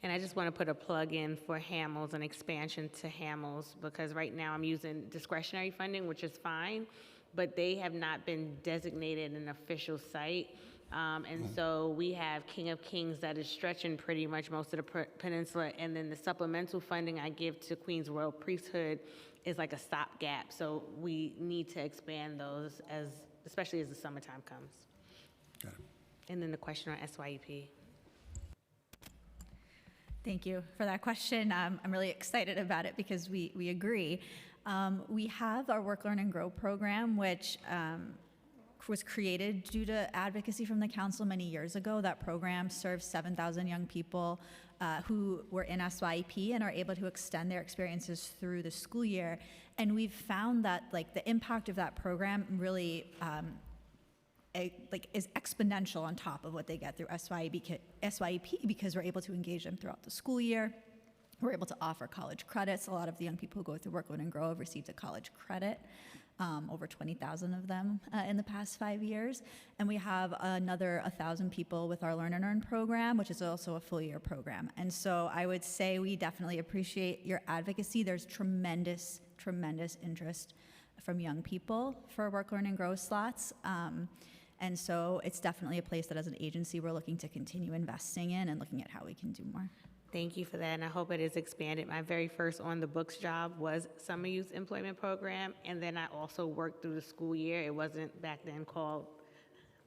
J: And I just want to put a plug in for Hamels, an expansion to Hamels, because right now I'm using discretionary funding, which is fine, but they have not been designated an official site. And so we have King of Kings that is stretching pretty much most of the peninsula, and then the supplemental funding I give to Queens Royal Priesthood is like a stopgap. So we need to expand those, especially as the summertime comes.
U: Got it.
J: And then the question on SYEP.
W: Thank you for that question. I'm really excited about it because we agree. We have our Work, Learn, and Grow program, which was created due to advocacy from the council many years ago. That program serves 7,000 young people who were in SYEP and are able to extend their experiences through the school year. And we've found that the impact of that program really is exponential on top of what they get through SYEP because we're able to engage them throughout the school year. We're able to offer college credits. A lot of the young people who go through Work, Learn, and Grow have received a college credit. over 20,000 of them in the past 5 years. And we have another 1,000 people with our Learn and Earn program, which is also a full year program. And so I would say we definitely appreciate your advocacy. There's tremendous, tremendous interest from young people for Work, Learn, and Grow slots. And so it's definitely a place that as an agency we're looking to continue investing in and looking at how we can do more.
J: Thank you for that, and I hope it is expanded. My very first on-the-books job was Summer Youth Employment Program, and then I also worked through the school year. It wasn't back then called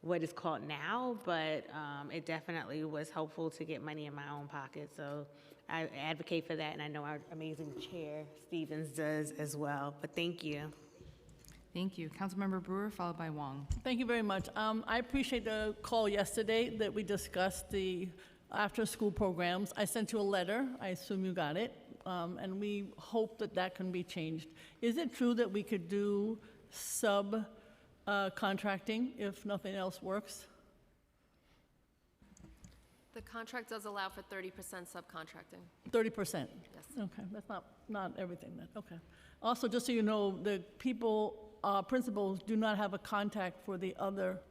J: what it's called now, but it definitely was helpful to get money in my own pocket. So I advocate for that, and I know our amazing chair, Stevens, does as well. But thank you.
B: Thank you. Councilmember Brewer, followed by Wong.
G: Thank you very much. I appreciate the call yesterday that we discussed the after-school programs. I sent you a letter. I assume you got it. And we hope that that can be changed. Is it true that we could do contracting if nothing else works?
P: The contract does allow for 30% subcontracting.
G: 30%?
P: Yes.
G: Okay, that's not everything then, okay. Also, just so you know, the principals do not have a contact for the other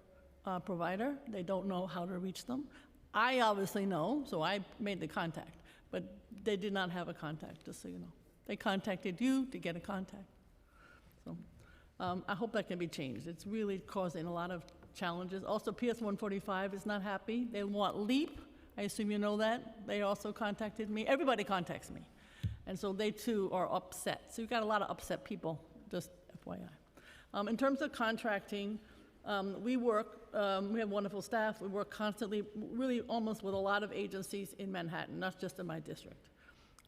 G: provider. They don't know how to reach them. I obviously know, so I made the contact, but they did not have a contact, just so you know. They contacted you to get a contact. So I hope that can be changed. It's really causing a lot of challenges. Also, PS 145 is not happy. They want LEAP. I assume you know that. They also contacted me. Everybody contacts me. And so they too are upset. So you've got a lot of upset people, just FYI. In terms of contracting, we have wonderful staff. We work constantly, really almost with a lot of agencies in Manhattan, not just in my district.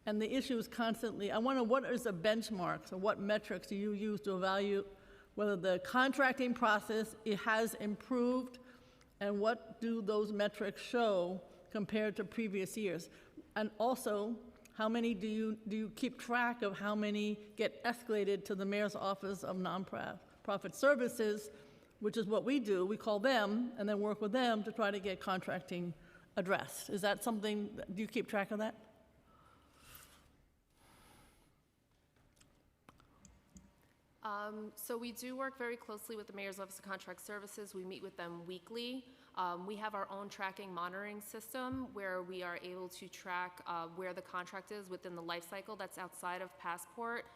G: And the issue is constantly, I wonder what is the benchmarks or what metrics do you use to evaluate whether the contracting process has improved, and what do those metrics show compared to previous years? And also, how many do you keep track of how many get escalated to the Mayor's Office of Nonprofit Services, which is what we do. We call them and then work with them to try to get contracting addressed. Is that something, do you keep track of that?
P: So we do work very closely with the Mayor's Office of Contract Services. We meet with them weekly. We have our own tracking monitoring system where we are able to track where the contract is within the life cycle that's outside of Passport.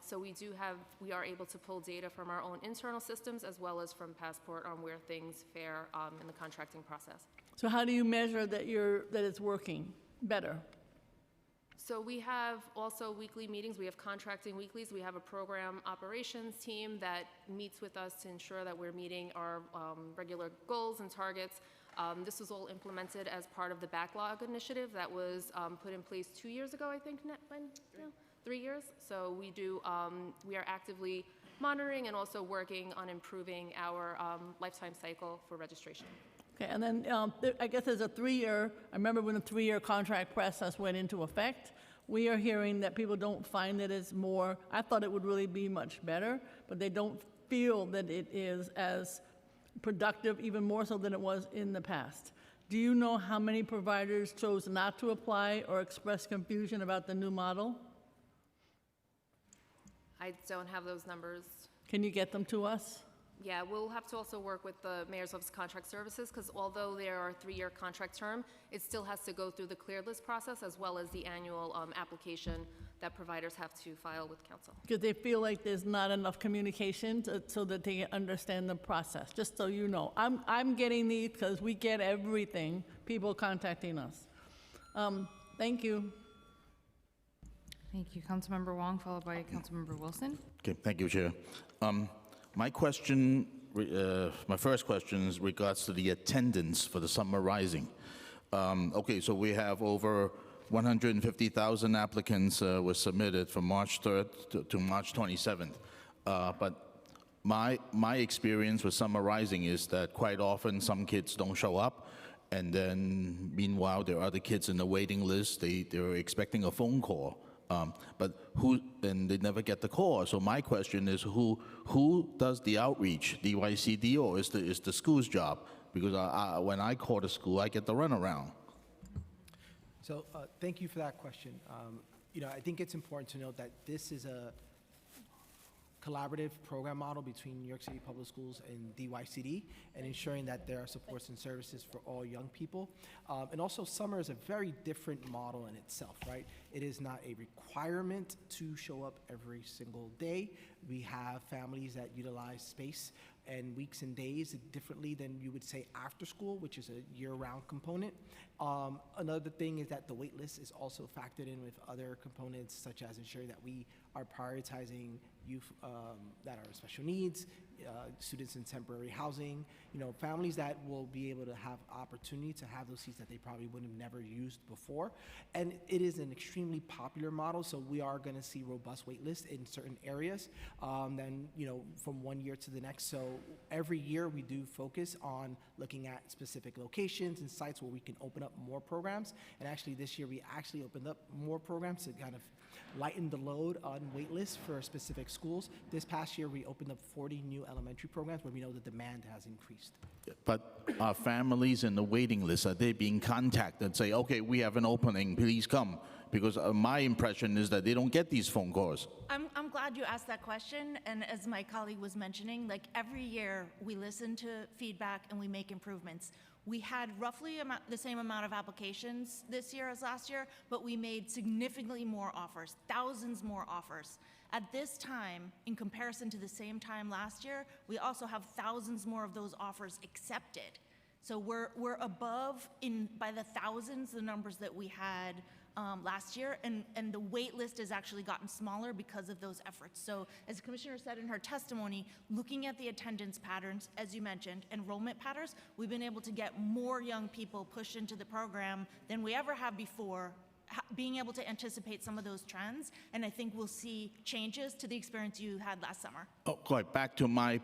P: So we are able to pull data from our own internal systems as well as from Passport on where things fare in the contracting process.
G: So how do you measure that it's working better?
P: So we have also weekly meetings. We have contracting weeklies. We have a program operations team that meets with us to ensure that we're meeting our regular goals and targets. This was all implemented as part of the backlog initiative that was put in place 2 years ago, I think, 3 years. So we are actively monitoring and also working on improving our lifetime cycle for registration.
G: Okay, and then I guess there's a 3-year, I remember when the 3-year contract process went into effect, we are hearing that people don't find that it's more, I thought it would really be much better, but they don't feel that it is as productive, even more so than it was in the past. Do you know how many providers chose not to apply or express confusion about the new model?
P: I don't have those numbers.
G: Can you get them to us?
P: Yeah, we'll have to also work with the Mayor's Office of Contract Services because although there are 3-year contract term, it still has to go through the cleared list process as well as the annual application that providers have to file with council.
G: Because they feel like there's not enough communication so that they understand the process, just so you know. I'm getting these because we get everything, people contacting us. Thank you.
B: Thank you. Councilmember Wong, followed by Councilmember Wilson.
K: Okay, thank you, Chair. My first question is regards to the attendance for the Summer Rising. Okay, so we have over 150,000 applicants were submitted from March 3rd to March 27th. But my experience with Summer Rising is that quite often some kids don't show up, and then meanwhile there are other kids in the waiting list. They're expecting a phone call. And they never get the call. So my question is, who does the outreach, DYCD, or is the school's job? Because when I call the school, I get the runaround.
I: So thank you for that question. I think it's important to note that this is collaborative program model between New York City Public Schools and DYCD, and ensuring that there are supports and services for all young people. And also, summer is a very different model in itself, right? It is not a requirement to show up every single day. We have families that utilize space and weeks and days differently than you would say after school, which is a year-round component. Another thing is that the wait list is also factored in with other components, such as ensuring that we are prioritizing youth that are special needs, students in temporary housing, families that will be able to have opportunity to have those seats that they probably would have never used before. And it is an extremely popular model, so we are going to see robust wait lists in certain areas, then, from one year to the next. So every year we do focus on looking at specific locations and sites where we can open up more programs. And actually this year we actually opened up more programs to kind of lighten the load on wait lists for specific schools. This past year, we opened up 40 new elementary programs where we know the demand has increased.
K: But are families in the waiting list, are they being contacted and say, okay, we have an opening, please come? Because my impression is that they don't get these phone calls.
V: I'm glad you asked that question, and as my colleague was mentioning, like every year we listen to feedback and we make improvements. We had roughly the same amount of applications this year as last year, but we made significantly more offers, thousands more offers. At this time, in comparison to the same time last year, we also have thousands more of those offers accepted. So we're above by the thousands the numbers that we had last year, and the wait list has actually gotten smaller because of those efforts. So as the Commissioner said in her testimony, looking at the attendance patterns, as you mentioned, enrollment patterns, we've been able to get more young people pushed into the program than we ever have before, being able to anticipate some of those trends, and I think we'll see changes to the experience you had last summer.
K: Oh, quite back to my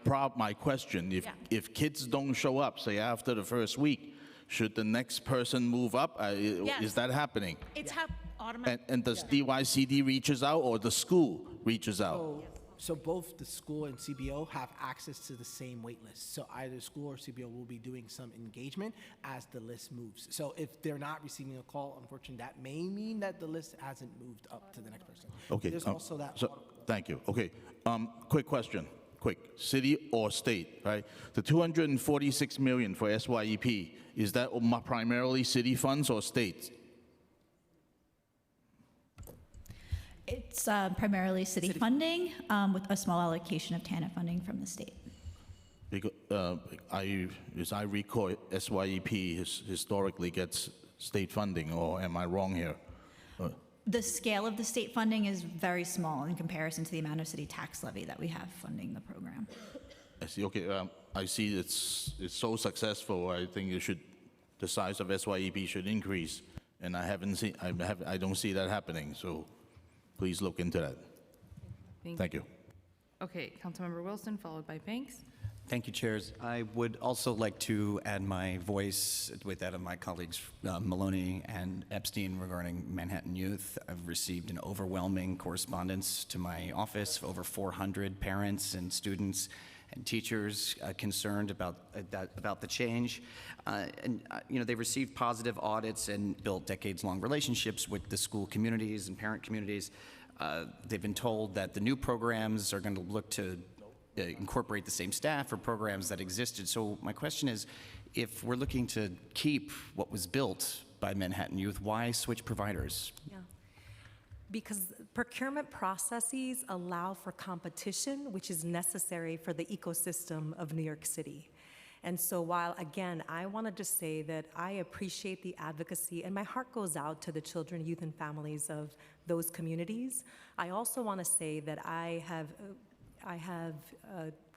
K: question. If kids don't show up, say after the first week, should the next person move up?
V: Yes.
K: Is that happening?
V: It's automatic.
K: And does DYCD reaches out or the school reaches out?
I: So both the school and CBO have access to the same wait list. So either school or CBO will be doing some engagement as the list moves. So if they're not receiving a call, unfortunately, that may mean that the list hasn't moved up to the next person.
K: Okay.
I: There's also that.
K: Thank you. Okay. Quick question. City or state, right? The $246 million for SYEP, is that primarily city funds or state?
W: It's primarily city funding with a small allocation of TANF funding from the state.
K: Because as I recall, SYEP historically gets state funding, or am I wrong here?
W: The scale of the state funding is very small in comparison to the amount of city tax levy that we have funding the program.
K: I see. Okay. I see it's so successful. I think the size of SYEP should increase, and I don't see that happening. So please look into that. Thank you.
B: Okay, Councilmember Wilson, followed by Banks.
E: Thank you, Chairs. I would also like to add my voice with that of my colleagues Maloney and Epstein regarding Manhattan Youth. I've received an overwhelming correspondence to my office, over 400 parents and students and teachers concerned about the change. They received positive audits and built decades-long relationships with the school communities and parent communities. They've been told that the new programs are going to look to incorporate the same staff or programs that existed. So my question is, if we're looking to keep what was built by Manhattan Youth, why switch providers?
H: Yeah. Because procurement processes allow for competition, which is necessary for the ecosystem of New York City. And so while, again, I wanted to say that I appreciate the advocacy, and my heart goes out to the children, youth, and families of those communities, I also want to say that I have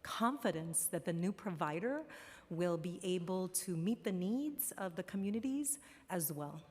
H: confidence that the new provider will be able to meet the needs of the communities as well.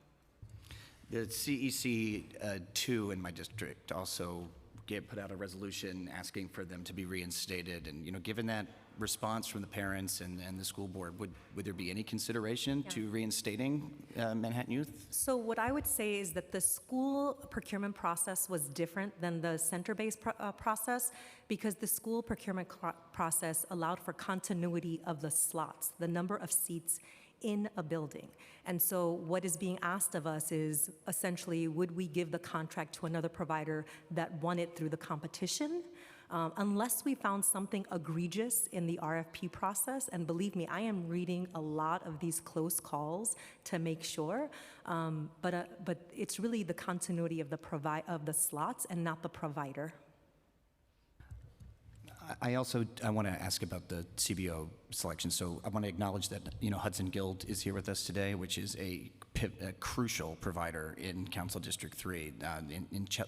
E: The CEC 2 in my district also put out a resolution asking for them to be reinstated. And given that response from the parents and the school board, would there be any consideration to reinstating Manhattan Youth?
H: So what I would say is that the school procurement process was different than the center-based process, because the school procurement process allowed for continuity of the slots, the number of seats in a building. And so what is being asked of us is essentially, would we give the contract to another provider that won it through the competition? unless we found something egregious in the RFP process. And believe me, I am reading a lot of these close calls to make sure. But it's really the continuity of the slots and not the provider.
E: I want to ask about the CBO selection. So I want to acknowledge that Hudson Guild is here with us today, which is a crucial provider in Council District 3,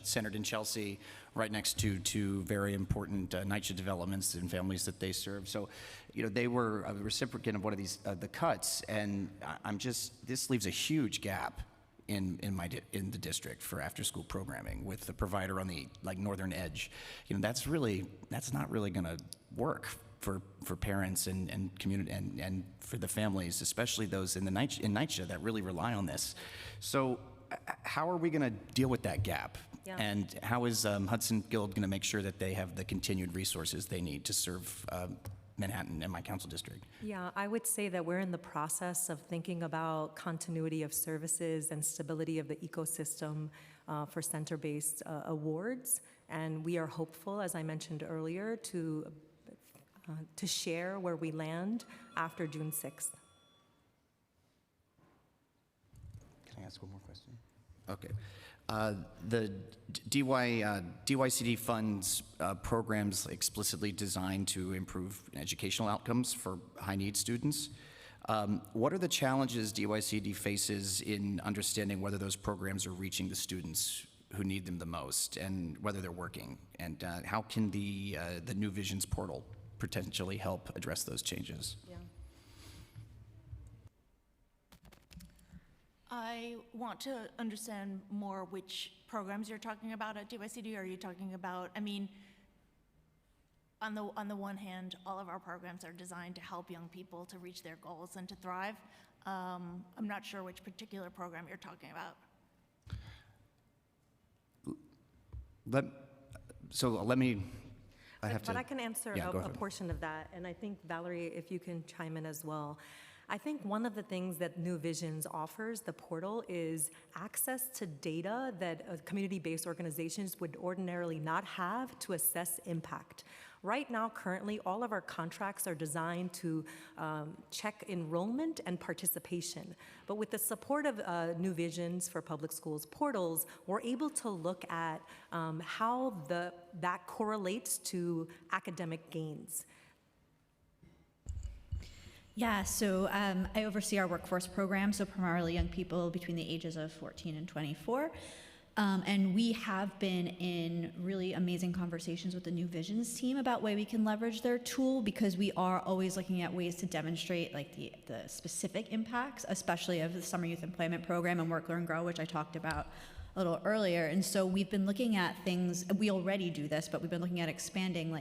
E: centered in Chelsea, right next to two very important NYCHA developments and families that they serve. So, they were a reciprocant of one of these the cuts, and this leaves a huge gap in the district for after-school programming with the provider on the northern edge. That's not really going to work for parents and community and for the families, especially those in NYCHA that really rely on this. So how are we going to deal with that gap?
H: Yeah.
E: And how is Hudson Guild going to make sure that they have the continued resources they need to serve Manhattan and my council district?
H: Yeah, I would say that we're in the process of thinking about continuity of services and stability of the ecosystem for center-based awards. And we are hopeful, as I mentioned earlier, to share where we land after June 6th.
E: Can I ask one more question? Okay. The DYCD funds programs explicitly designed to improve educational outcomes for high-need students. What are the challenges DYCD faces in understanding whether those programs are reaching the students who need them the most and whether they're working? And how can the New Visions portal potentially help address those changes?
H: Yeah.
V: I want to understand more which programs you're talking about at DYCD. Are you talking about, on the one hand, all of our programs are designed to help young people to reach their goals and to thrive. I'm not sure which particular program you're talking about.
H: But I can answer a portion of that, and I think, Valerie, if you can chime in as well. I think one of the things that New Visions offers, the portal, is access to data that community-based organizations would ordinarily not have to assess impact. Right now, currently, all of our contracts are designed to check enrollment and participation. But with the support of New Visions for Public Schools portals, we're able to look at how that correlates to academic gains.
W: Yeah, so I oversee our workforce program, so primarily young people between the ages of 14 and 24. And we have been in really amazing conversations with the New Visions team about ways we can leverage their tool, because we are always looking at ways to demonstrate the specific impacts, especially of the Summer Youth Employment Program and Work, Learn, Grow, which I talked about a little earlier. And so we've been looking at things, we already do this, but we've been looking at expanding,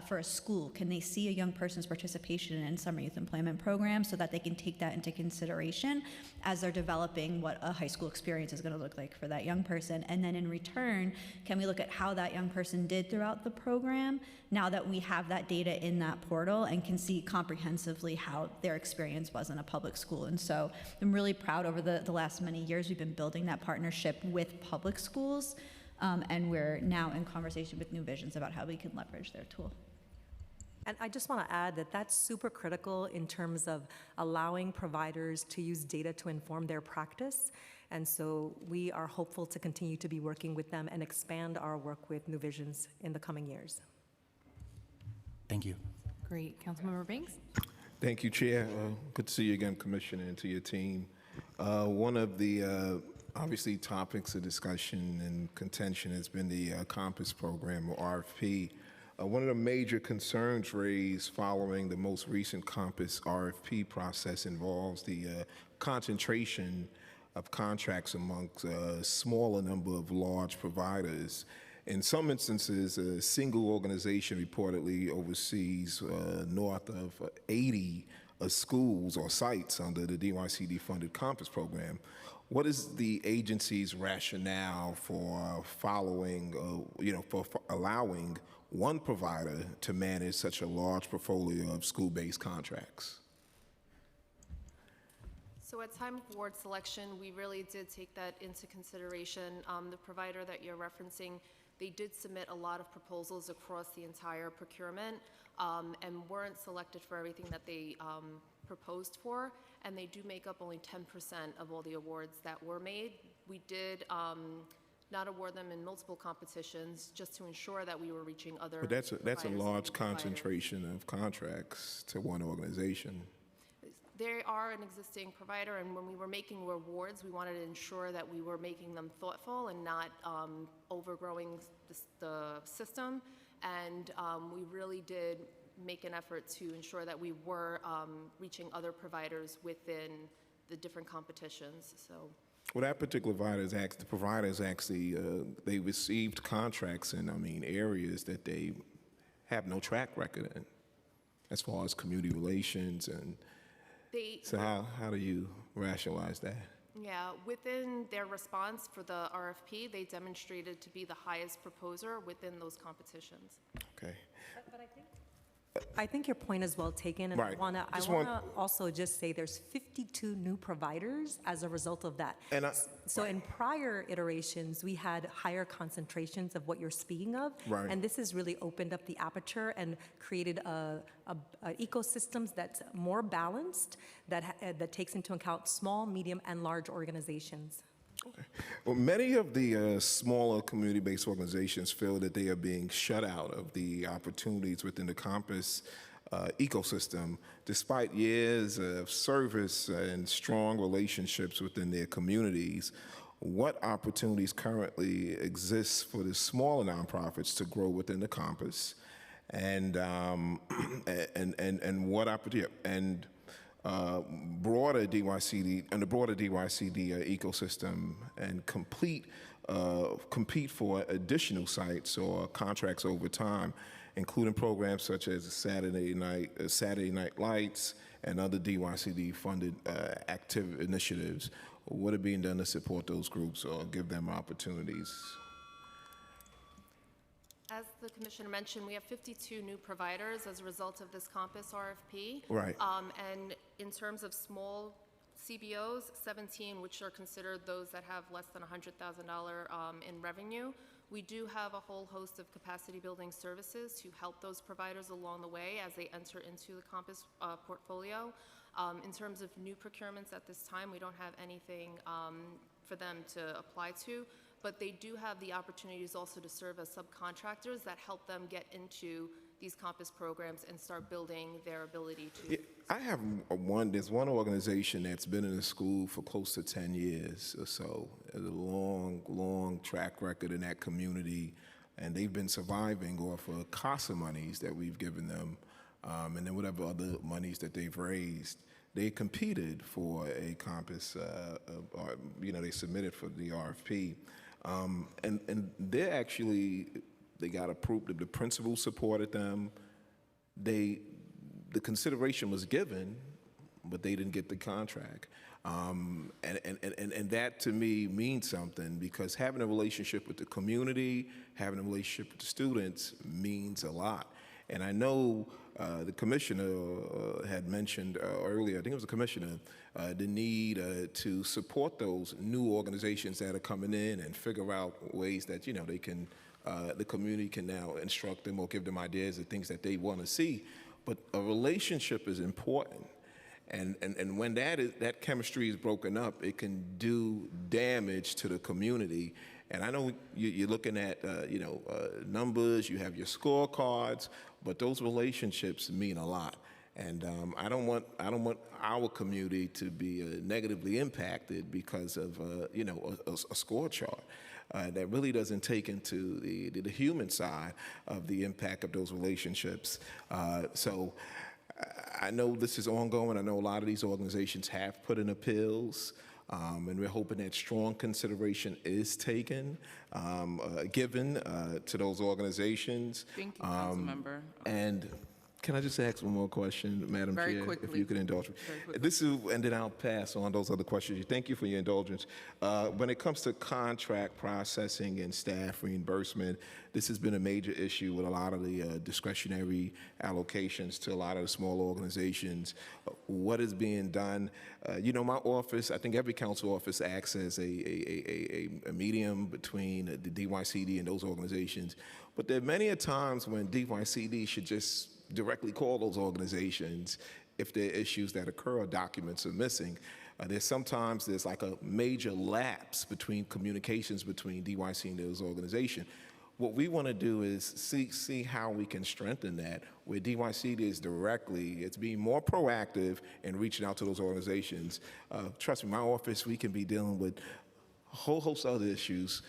W: for a school, can they see a young person's participation in Summer Youth Employment Program so that they can take that into consideration as they're developing what a high school experience is going to look like for that young person. And then in return, can we look at how that young person did throughout the program now that we have that data in that portal and can see comprehensively how their experience was in a public school. And so I'm really proud over the last many years we've been building that partnership with public schools, and we're now in conversation with New Visions about how we can leverage their tool.
H: And I just want to add that that's super critical in terms of allowing providers to use data to inform their practice. And so we are hopeful to continue to be working with them and expand our work with New Visions in the coming years.
E: Thank you.
B: Great. Councilmember Banks?
A: Thank you, Chair. Good to see you again, Commissioner, and to your team. One of the obviously topics of discussion and contention has been the Compass program, or RFP. One of the major concerns raised following the most recent Compass RFP process involves the concentration of contracts amongst a smaller number of large providers. In some instances, a single organization reportedly oversees north of 80 schools or sites under the DYCD-funded Compass program. What is the agency's rationale for for allowing one provider to manage such a large portfolio of school-based contracts?
P: So at time of award selection, we really did take that into consideration. The provider that you're referencing They did submit a lot of proposals across the entire procurement and weren't selected for everything that they proposed for, and they do make up only 10% of all the awards that were made. We did not award them in multiple competitions just to ensure that we were reaching other
A: But that's a
P: providers and
A: large
P: new providers.
A: concentration of contracts to one organization.
P: They are an existing provider, and when we were making awards, we wanted to ensure that we were making them thoughtful and not overgrowing the system. And we really did make an effort to ensure that we were reaching other providers within the different competitions. So.
A: Well, that particular providers actually, they received contracts in, areas that they have no track record in, as far as community relations and. So how do you rationalize that?
P: Yeah, within their response for the RFP, they demonstrated to be the highest proposer within those competitions.
A: Okay.
H: I think your point is well taken, and
A: Right.
H: I want to also just say there's 52 new providers as a result of that.
A: And
H: so in prior iterations, we had higher concentrations of what you're speaking of,
A: Right.
H: and this has really opened up the aperture and created a ecosystems that's more balanced, that takes into account small, medium, and large organizations.
A: Well, many of the smaller community-based organizations feel that they are being shut out of the opportunities within the campus ecosystem, despite years of service and strong relationships within their communities. What opportunities currently exist for the smaller nonprofits to grow within the campus, and what opportunity and broader DYCD and the broader DYCD ecosystem, and compete for additional sites or contracts over time, including programs such as Saturday Night Lights and other DYCD funded active initiatives. What are being done to support those groups or give them opportunities?
P: As the Commissioner mentioned, we have 52 new providers as a result of this campus RFP.
A: Right.
P: And in terms of small CBOs, 17, which are considered those that have less than $100,000 in revenue. We do have a whole host of capacity building services to help those providers along the way as they enter into the campus portfolio. In terms of new procurements at this time, we don't have anything for them to apply to, but they do have the opportunities also to serve as subcontractors that help them get into these campus programs and start building their ability to.
A: Yeah, I have there's one organization that's been in the school for close to 10 years or so. Has a long track record in that community, and they've been surviving off of CASA monies that we've given them, and then whatever other monies that they've raised. They competed for a campus, they submitted for the RFP. And they got approved. The principal supported them. The consideration was given, but they didn't get the contract. And that to me means something, because having a relationship with the community, having a relationship with the students means a lot. And I know the commissioner had mentioned earlier, I think it was the commissioner, the need to support those new organizations that are coming in and figure out ways that, they can, the community can now instruct them or give them ideas of things that they want to see. But a relationship is important. And when that chemistry is broken up, it can do damage to the community. And I know you're looking at numbers, you have your scorecards, but those relationships mean a lot. And I don't want our community to be negatively impacted because of a score chart. That really doesn't take into the human side of the impact of those relationships. So I know this is ongoing. I know a lot of these organizations have put in appeals, and we're hoping that strong consideration is taken, given to those organizations.
C: Thank you, Councilmember.
A: And Can I just ask one more question, Madam
C: Very
A: Chair, if
C: quickly.
A: you could indulge me?
C: Very quickly.
A: This is, and then I'll pass on those other questions. Thank you for your indulgence. When it comes to contract processing and staff reimbursement, this has been a major issue with a lot of the discretionary allocations to a lot of the small organizations. What is being done? You know, my office, I think every council office acts as a medium between the DYCD and those organizations. But there are many times when DYCD should just directly call those organizations if there are issues that occur or documents are missing. There's like a major lapse between communications between DYC and those organizations. What we want to do is see how we can strengthen that, where DYCD is directly, it's being more proactive in reaching out to those organizations. Trust me, my office, we can be dealing with a whole host of other issues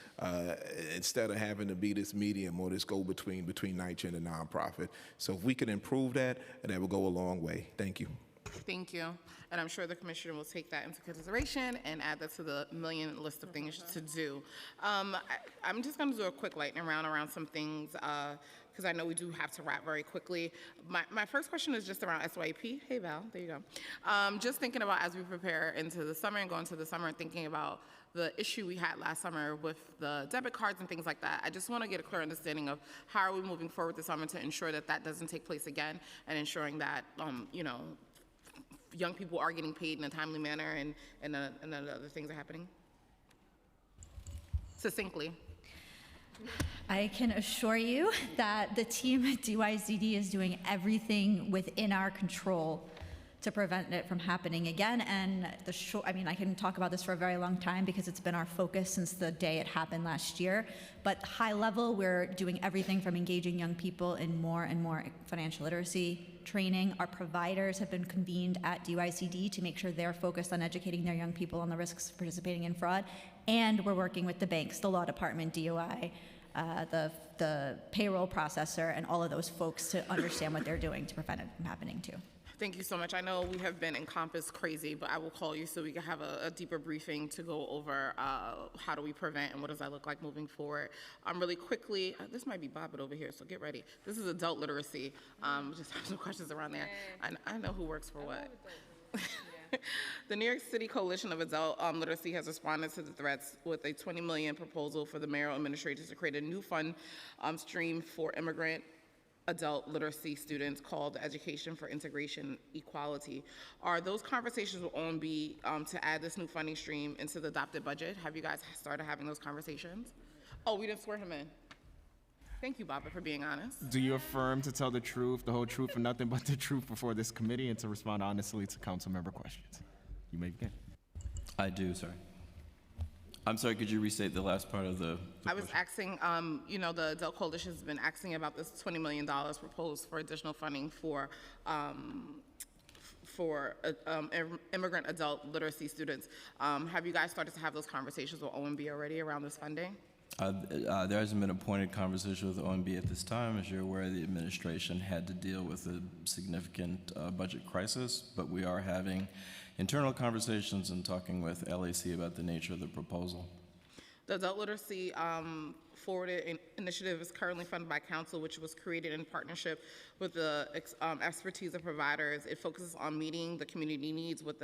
A: instead of having to be this medium or this go-between between NYCHA and the nonprofit. So if we can improve that, that will go a long way. Thank you.
C: Thank you. And I'm sure the commissioner will take that into consideration and add that to the million list of things to do. I'm just going to do a quick lightning round around some things because I know we do have to wrap very quickly. My first question is just around SYP. Hey, Val, there you go. Just thinking about as we prepare into the summer and go into the summer and thinking about the issue we had last summer with the debit cards and things like that. I just want to get a clear understanding of how are we moving forward this summer to ensure that that doesn't take place again and ensuring that, you know, young people are getting paid in a timely manner and other things are happening? Succinctly.
W: I can assure you that the team at DYCD is doing everything within our control to prevent it from happening again. And I mean, I can talk about this for a very long time because it's been our focus since the day it happened last year. But high level, we're doing everything from engaging young people in more and more financial literacy training. Our providers have been convened at DYCD to make sure they're focused on educating their young people on the risks of participating in fraud. And we're working with the banks, the law department, DOI, the payroll processor, and all of those folks to understand what they're doing to prevent it from happening too.
C: Thank you so much. I know we have been Encompass crazy, but I will call you so we can have a deeper briefing to go over how do we prevent and what does that look like moving forward. Really quickly, this might be Bobbit over here, so get ready. This is adult literacy. Just have some questions around there. I know who works for what. The New York City Coalition of Adult Literacy has responded to the threats with a $20 million proposal for the mayoral administrators to create a new fund stream for immigrant adult literacy students called Education for Integration Equality. Are those conversations with OMB to add this new funding stream into the adopted budget? Have you guys started having those conversations? Oh, we didn't swear him in. Thank you, Baba, for being honest.
D: Do you affirm to tell the truth, the whole truth, and nothing but the truth before this committee and to respond honestly to council member questions? You may begin.
L: I do, sorry. I'm sorry, could you restate the last part of the
C: I was asking, you know, the Adult Coalition has been asking about this $20 million proposed for additional funding for immigrant adult literacy students. Have you guys started to have those conversations with OMB already around this funding?
L: There hasn't been a pointed conversation with OMB at this time. As you're aware, the administration had to deal with a significant budget crisis, but we are having internal conversations and talking with LAC about the nature of the proposal.
C: The Adult Literacy Forwarded initiative is currently funded by Council, which was created in partnership with the expertise of providers. It focuses on meeting the community needs with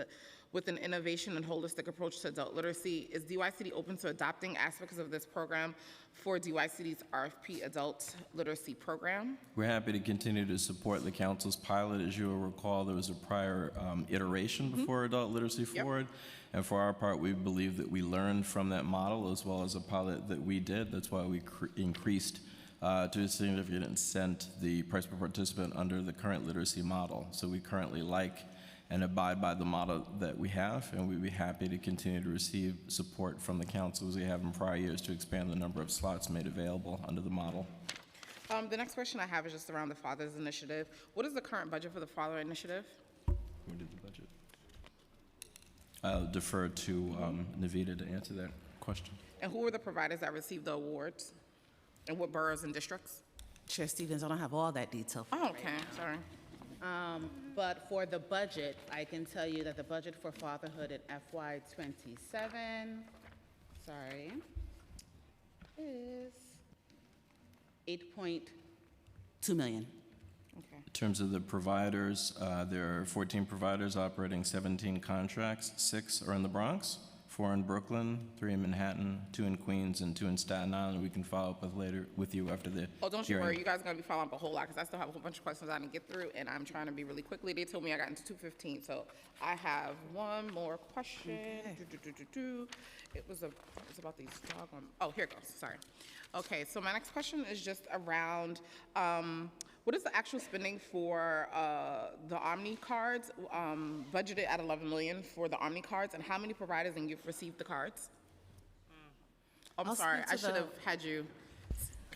C: an innovation and holistic approach to adult literacy. Is DYCD open to adopting aspects of this program for DYCD's RFP Adult Literacy Program?
L: We're happy to continue to support the council's pilot. As you will recall, there was a prior iteration before Adult Literacy Forward. And for our part, we believe that we learned from that model as well as a pilot that we did. That's why we increased to a significant extent the price per participant under the current literacy model. So we currently like and abide by the model that we have, and we'd be happy to continue to receive support from the council as we have in prior years to expand the number of slots made available under the model.
C: The next question I have is just around the Fathers Initiative. What is the current budget for the Father Initiative?
L: We did the budget. I'll defer to Navita to answer that question.
C: And who are the providers that received the awards? And what boroughs and districts?
M: Chair Stevens, I don't have all that detail.
C: Oh, okay, sorry.
J: But for the budget, I can tell you that the budget for fatherhood at FY27, is 8.2
M: $2 million.
C: Okay.
L: In terms of the providers, there are 14 providers operating 17 contracts. 6 are in the Bronx, 4 in Brooklyn, 3 in Manhattan, 2 in Queens, and 2 in Staten Island. We can follow up with you after the
C: Oh, don't you
L: hearing.
C: worry. You guys are going to be following up a whole lot because I still have a whole bunch of questions I need to get through, and I'm trying to be really quickly. They told me I got into 2:15, so I have one more question. It was about these doggone. Oh, here it goes. Sorry. Okay, so my next question is just around what is the actual spending for the Omni cards, budgeted at $11 million for the Omni cards, and how many providers and you've received the cards? I'm
W: I'll
C: sorry,
W: speak
C: I
W: to
C: should
W: the-
C: have had you.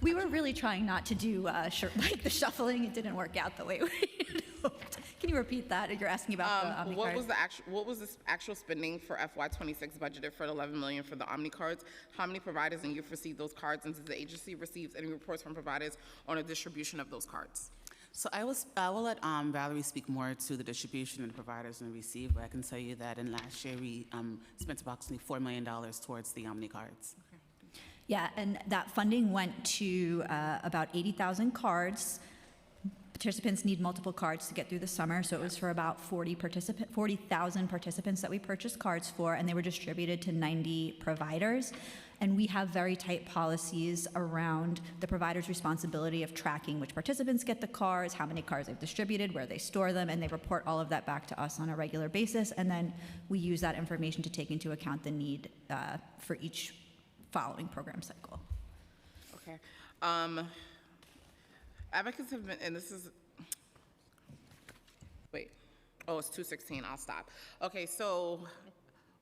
W: We were really trying not to do like the shuffling. It didn't work out the way we had hoped. Can you repeat that? You're asking about the Omni
C: What
W: card?
C: was the actual spending for FY26 budgeted for $11 million for the Omni cards? How many providers and you've received those cards, and does the agency receive any reports from providers on a distribution of those cards?
M: So I will let Valerie speak more to the distribution and providers and receive, but I can tell you that in last year we spent approximately $4 million towards the Omni cards.
W: Yeah, and that funding went to about 80,000 cards. Participants need multiple cards to get through the summer, so it was for about 40,000 participants that we purchased cards for, and they were distributed to 90 providers. And we have very tight policies around the provider's responsibility of tracking which participants get the cards, how many cards they've distributed, where they store them, and they report all of that back to us on a regular basis. And then we use that information to take into account the need for each following program cycle.
C: Okay. Advocates have been, and this is, wait, oh, it's 2:16, I'll stop. Okay, so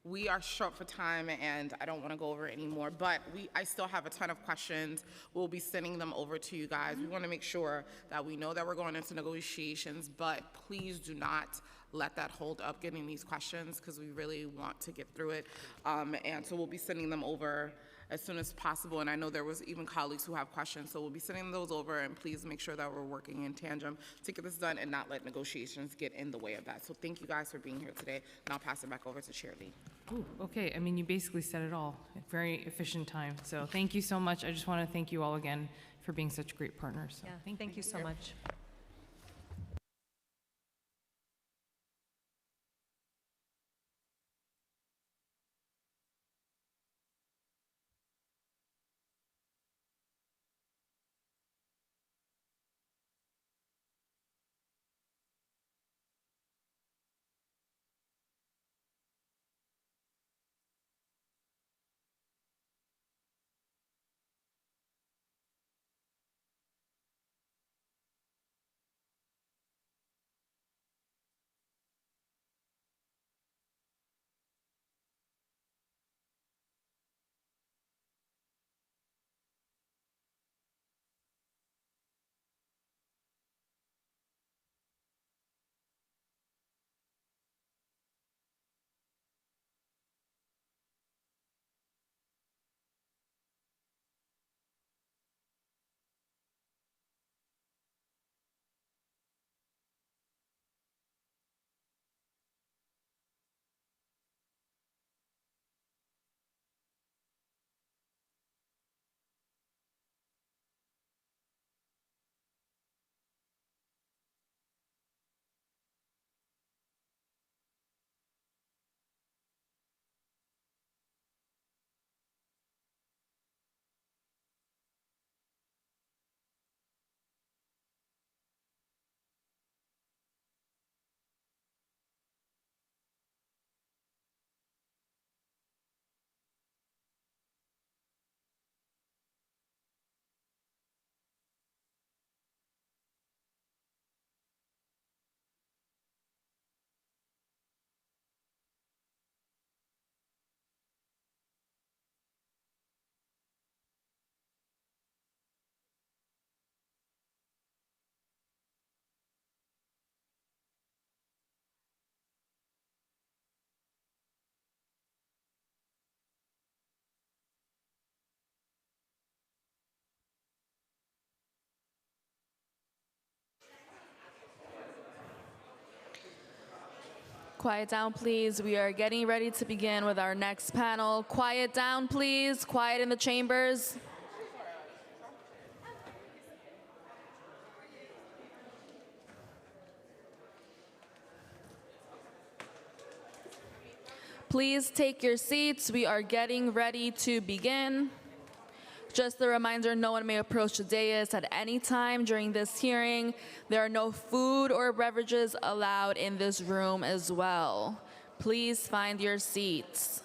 C: we are short for time and I don't want to go over it anymore, but I still have a ton of questions. We'll be sending them over to you guys. We want to make sure that we know that we're going into negotiations, but please do not let that hold up getting these questions because we really want to get through it. And so we'll be sending them over as soon as possible. And I know there was even colleagues who have questions, so we'll be sending those over, and please make sure that we're working in tandem to get this done and not let negotiations get in the way of that. So thank you guys for being here today, and I'll pass it back over to Chair Lee.
B: Ooh, okay, I mean, you basically said it all. Very efficient time. So thank you so much. I just want to thank you all again for being such great partners. So
H: Yeah, thank you so much.
N: Quiet down, please. We are getting ready to begin with our next panel. Quiet down, please. Quiet in the chambers. Please take your seats. We are getting ready to begin. Just a reminder, no one may approach the dais at any time during this hearing. There are no food or beverages allowed in this room as well. Please find your seats.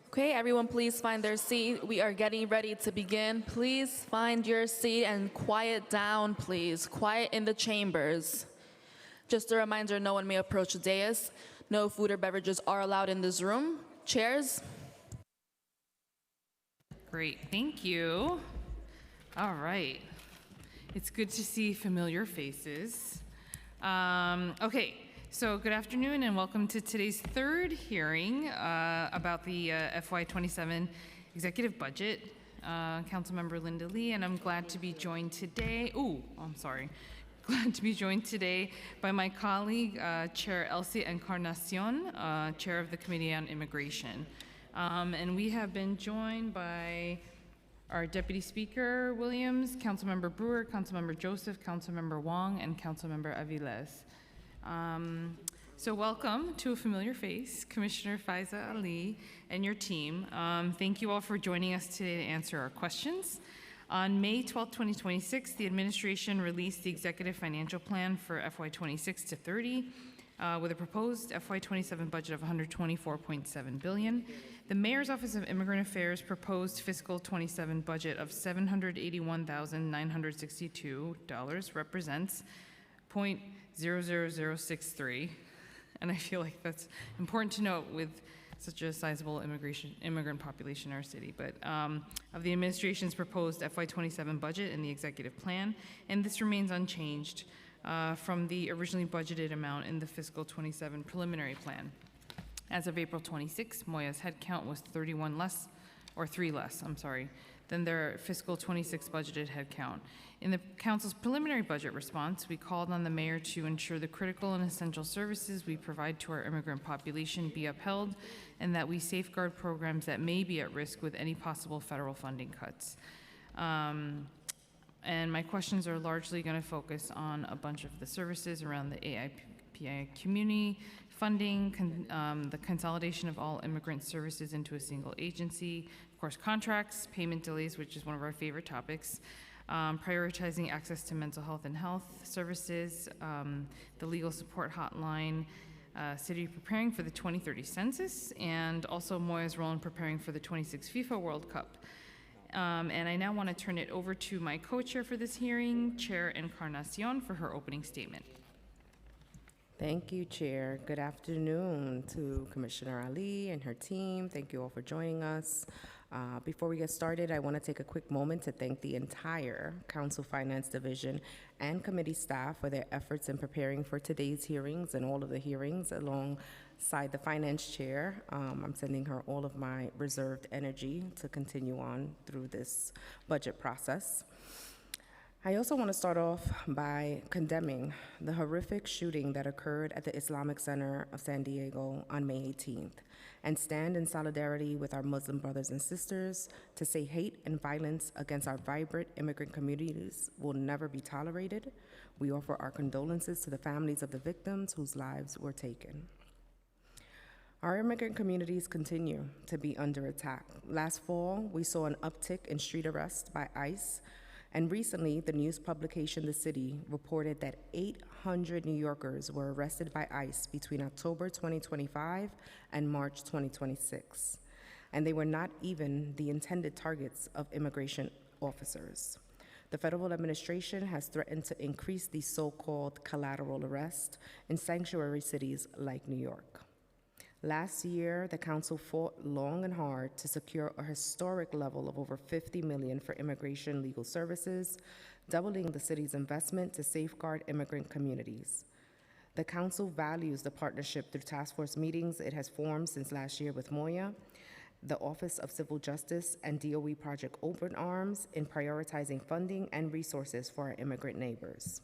N: Okay, everyone please find their seat. We are getting ready to begin. Please find your seat and quiet down, please. Quiet in the chambers. Just a reminder, no one may approach the dais. No food or beverages are allowed in this room. Chairs?
B: Great, thank you. All right. It's good to see familiar faces. Okay, so good afternoon and welcome to today's third hearing about the FY27 executive budget. Councilmember Linda Lee, and I'm glad to be joined today. Glad to be joined today by my colleague, Chair Elsie Encarnacion, Chair of the Committee on Immigration. And we have been joined by our Deputy Speaker Williams, Councilmember Brewer, Councilmember Joseph, Councilmember Wong, and Councilmember Aviles. So welcome to a familiar face, Commissioner Faiza Ali and your team. Thank you all for joining us today to answer our questions. On May 12, 2026, the administration released the Executive Financial Plan for FY26 to 30 with a proposed FY27 budget of $124.7 billion. The Mayor's Office of Immigrant Affairs proposed fiscal 27 budget of $781,962 represents 0.00063. And I feel like that's important to note with such a sizable immigrant population in our city, but of the administration's proposed FY27 budget in the executive plan, and this remains unchanged from the originally budgeted amount in the fiscal 27 preliminary plan. As of April 26, Moya's headcount was 3 less, than their fiscal 26 budgeted headcount. In the Council's preliminary budget response, we called on the Mayor to ensure the critical and essential services we provide to our immigrant population be upheld and that we safeguard programs that may be at risk with any possible federal funding cuts. And my questions are largely going to focus on a bunch of the services around the AIPI community funding, the consolidation of all immigrant services into a single agency, of course, contracts, payment delays, which is one of our favorite topics, prioritizing access to mental health and health services, the legal support hotline, city preparing for the 2030 census, and also Moya's role in preparing for the 26 FIFA World Cup. And I now want to turn it over to my co-chair for this hearing, Chair Encarnacion, for her opening statement.
Q: Thank you, Chair. Good afternoon to Commissioner Ali and her team. Thank you all for joining us. Before we get started, I want to take a quick moment to thank the entire Council Finance Division and committee staff for their efforts in preparing for today's hearings and all of the hearings alongside the Finance Chair. I'm sending her all of my reserved energy to continue on through this budget process. I also want to start off by condemning the horrific shooting that occurred at the Islamic Center of San Diego on May 18th and stand in solidarity with our Muslim brothers and sisters to say hate and violence against our vibrant immigrant communities will never be tolerated. We offer our condolences to the families of the victims whose lives were taken. Our immigrant communities continue to be under attack. Last fall, we saw an uptick in street arrests by ICE. And recently, the news publication The City reported that 800 New Yorkers were arrested by ICE between October 2025 and March 2026. And they were not even the intended targets of immigration officers. The federal administration has threatened to increase these so-called collateral arrests in sanctuary cities like New York. Last year, the council fought long and hard to secure a historic level of over $50 million for immigration legal services, doubling the city's investment to safeguard immigrant communities. The council values the partnership through task force meetings it has formed since last year with Moya, the Office of Civil Justice, and DOE Project Open Arms in prioritizing funding and resources for our immigrant neighbors.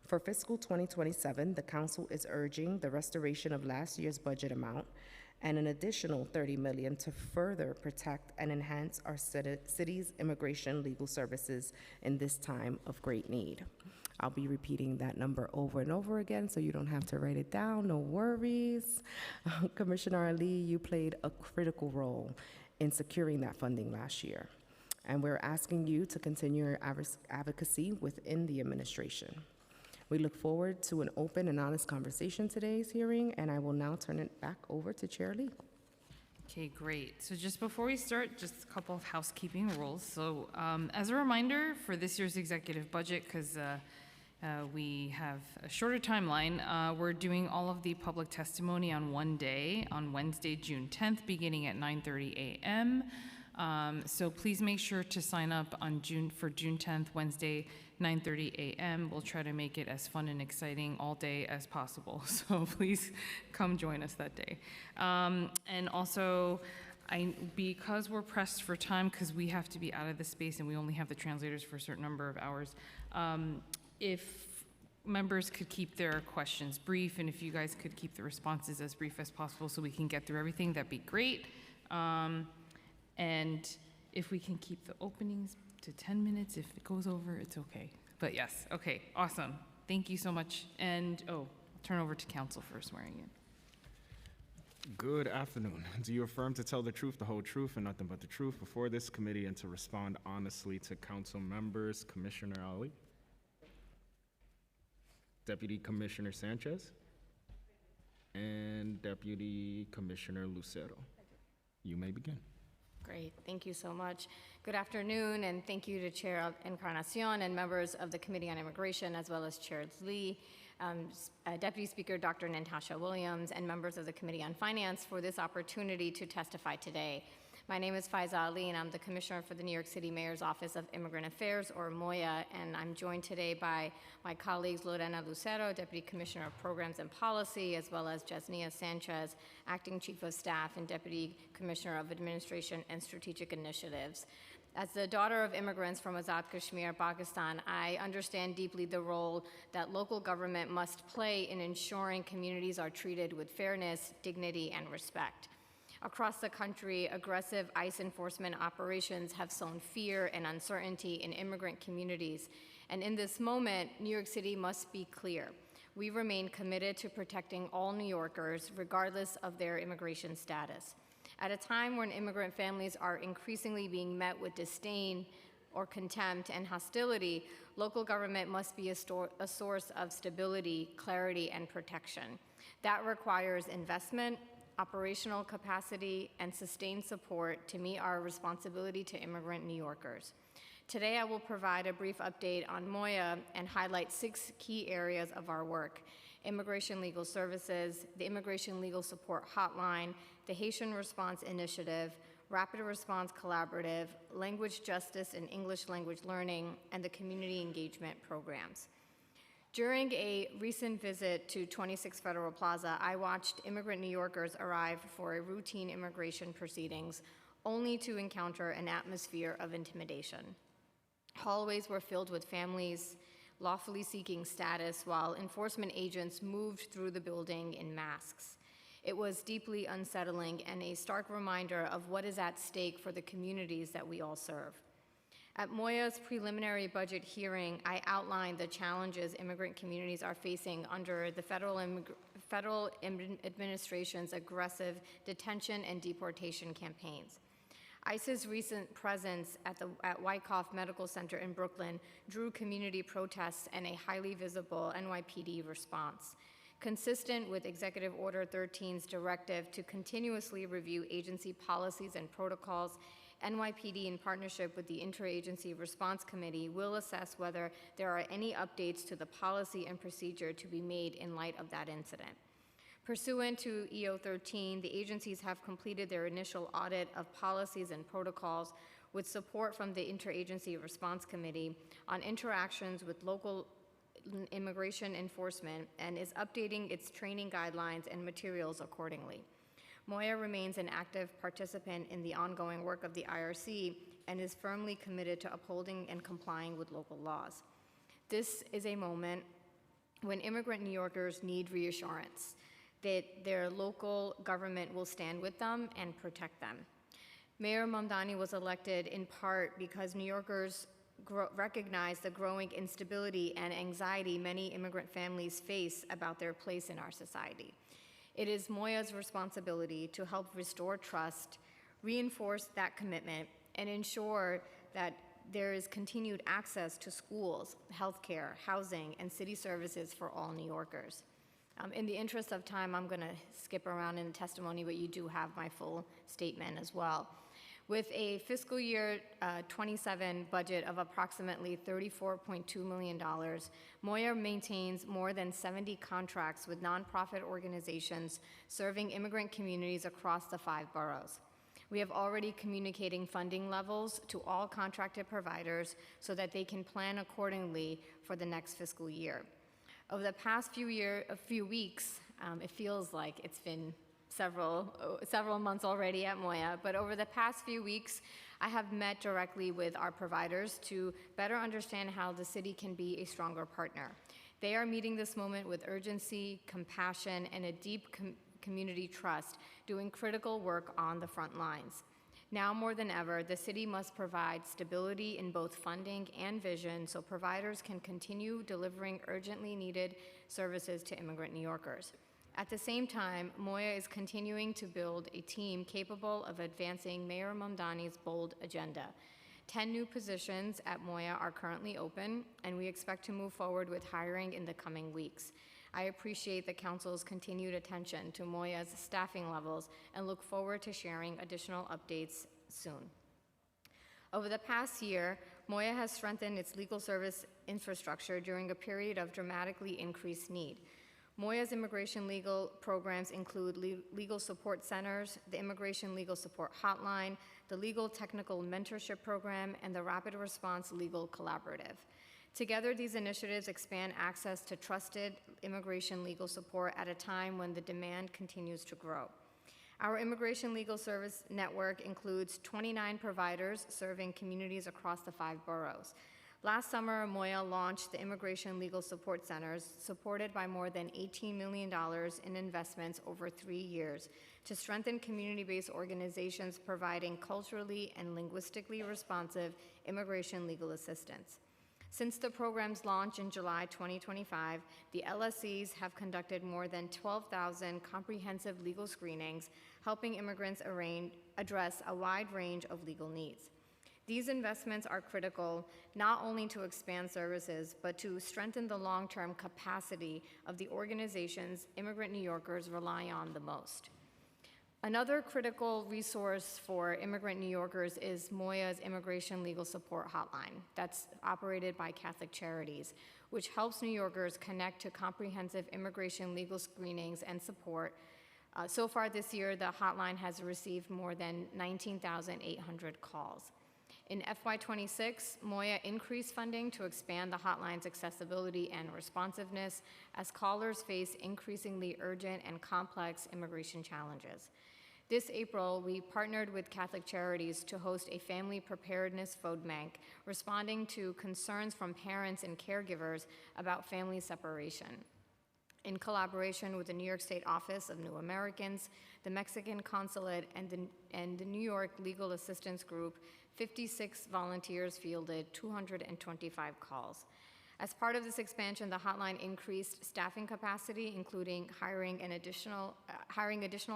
Q: For fiscal 2027, the council is urging the restoration of last year's budget amount and an additional $30 million to further protect and enhance our city's immigration legal services in this time of great need. I'll be repeating that number over and over again, so you don't have to write it down, no worries. Commissioner Ali, you played a critical role in securing that funding last year, and we're asking you to continue your advocacy within the administration. We look forward to an open and honest conversation today's hearing, and I will now turn it back over to Chair Lee.
B: Okay, great. So just before we start, just a couple of housekeeping rules. So as a reminder for this year's executive budget, because we have a shorter timeline, we're doing all of the public testimony on one day, on Wednesday, June 10th, beginning at 9:30 a.m. So please make sure to sign up on June 10th, Wednesday, 9:30 a.m. We'll try to make it as fun and exciting all day as possible. So please come join us that day. And also, because we're pressed for time, because we have to be out of the space and we only have the translators for a certain number of hours, if members could keep their questions brief, and if you guys could keep the responses as brief as possible so we can get through everything, that'd be great. And if we can keep the openings to 10 minutes, if it goes over, it's okay. But yes, okay, awesome. Thank you so much. And, I'll turn over to council for swearing in.
D: Good afternoon. Do you affirm to tell the truth, the whole truth, and nothing but the truth before this committee and to respond honestly to council members? Commissioner Ali? Deputy Commissioner Sanchez? And Deputy Commissioner Lucero. You may begin.
F: Great, thank you so much. Good afternoon, and thank you to Chair Encarnacion and members of the Committee on Immigration, as well as Chair Lee, Deputy Speaker Dr. Natasha Williams, and members of the Committee on Finance for this opportunity to testify today. My name is Faiza Ali, and I'm the Commissioner for the New York City Mayor's Office of Immigrant Affairs, or MOIA, and I'm joined today by my colleagues Lorena Lucero, Deputy Commissioner of Programs and Policy, as well as Jasnia Sanchez, Acting Chief of Staff and Deputy Commissioner of Administration and Strategic Initiatives. As the daughter of immigrants from Azad Kashmir, Pakistan, I understand deeply the role that local government must play in ensuring communities are treated with fairness, dignity, and respect. Across the country, aggressive ICE enforcement operations have sown fear and uncertainty in immigrant communities. And in this moment, New York City must be clear. We remain committed to protecting all New Yorkers, regardless of their immigration status. At a time when immigrant families are increasingly being met with disdain or contempt and hostility, local government must be a source of stability, clarity, and protection. That requires investment, operational capacity, and sustained support to meet our responsibility to immigrant New Yorkers. Today, I will provide a brief update on MOIA and highlight 6 key areas of our work: Immigration Legal Services, the Immigration Legal Support Hotline, the Haitian Response Initiative, Rapid Response Collaborative, Language Justice and English Language Learning, and the Community Engagement Programs. During a recent visit to 26 Federal Plaza, I watched immigrant New Yorkers arrive for a routine immigration proceedings, only to encounter an atmosphere of intimidation. Hallways were filled with families lawfully seeking status, while enforcement agents moved through the building in masks. It was deeply unsettling and a stark reminder of what is at stake for the communities that we all serve. At MOIA's preliminary budget hearing, I outlined the challenges immigrant communities are facing under the federal administration's aggressive detention and deportation campaigns. ICE's recent presence at Wyckoff Medical Center in Brooklyn drew community protests and a highly visible NYPD response. Consistent with Executive Order 13's directive to continuously review agency policies and protocols, NYPD, in partnership with the Interagency Response Committee, will assess whether there are any updates to the policy and procedure to be made in light of that incident. Pursuant to EO 13, the agencies have completed their initial audit of policies and protocols with support from the Interagency Response Committee on interactions with local immigration enforcement and is updating its training guidelines and materials accordingly. MOIA remains an active participant in the ongoing work of the IRC and is firmly committed to upholding and complying with local laws. This is a moment when immigrant New Yorkers need reassurance that their local government will stand with them and protect them. Mayor Mamdani was elected in part because New Yorkers recognize the growing instability and anxiety many immigrant families face about their place in our society. It is MOIA's responsibility to help restore trust, reinforce that commitment, and ensure that there is continued access to schools, healthcare, housing, and city services for all New Yorkers. In the interest of time, I'm going to skip around in the testimony, but you do have my full statement as well. With a fiscal year 27 budget of approximately $34.2 million, Moya maintains more than 70 contracts with nonprofit organizations serving immigrant communities across the 5 boroughs. We have already communicating funding levels to all contracted providers so that they can plan accordingly for the next fiscal year. Over the past few weeks, it feels like it's been several months already at Moya, but over the past few weeks, I have met directly with our providers to better understand how the city can be a stronger partner. They are meeting this moment with urgency, compassion, and a deep community trust, doing critical work on the front lines. Now more than ever, the city must provide stability in both funding and vision so providers can continue delivering urgently needed services to immigrant New Yorkers. At the same time, Moya is continuing to build a team capable of advancing Mayor Mamdani's bold agenda. 10 new positions at Moya are currently open, and we expect to move forward with hiring in the coming weeks. I appreciate the Council's continued attention to Moya's staffing levels and look forward to sharing additional updates soon. Over the past year, Moya has strengthened its legal service infrastructure during a period of dramatically increased need. Moya's immigration legal programs include legal support centers, the Immigration Legal Support Hotline, the Legal Technical Mentorship Program, and the Rapid Response Legal Collaborative. Together, these initiatives expand access to trusted immigration legal support at a time when the demand continues to grow. Our immigration legal service network includes 29 providers serving communities across the 5 boroughs. Last summer, Moya launched the Immigration Legal Support Centers, supported by more than $18 million in investments over 3 years, to strengthen community-based organizations providing culturally and linguistically responsive immigration legal assistance. Since the program's launch in July 2025, the LSCs have conducted more than 12,000 comprehensive legal screenings, helping immigrants address a wide range of legal needs. These investments are critical not only to expand services, but to strengthen the long-term capacity of the organizations immigrant New Yorkers rely on the most. Another critical resource for immigrant New Yorkers is Moya's Immigration Legal Support Hotline that's operated by Catholic Charities, which helps New Yorkers connect to comprehensive immigration legal screenings and support. So far this year, the hotline has received more than 19,800 calls. In FY26, Moya increased funding to expand the hotline's accessibility and responsiveness as callers face increasingly urgent and complex immigration challenges. This April, we partnered with Catholic Charities to host a family preparedness food bank, responding to concerns from parents and caregivers about family separation. In collaboration with the New York State Office of New Americans, the Mexican Consulate, and the New York Legal Assistance Group, 56 volunteers fielded 225 calls. As part of this expansion, the hotline increased staffing capacity, including hiring additional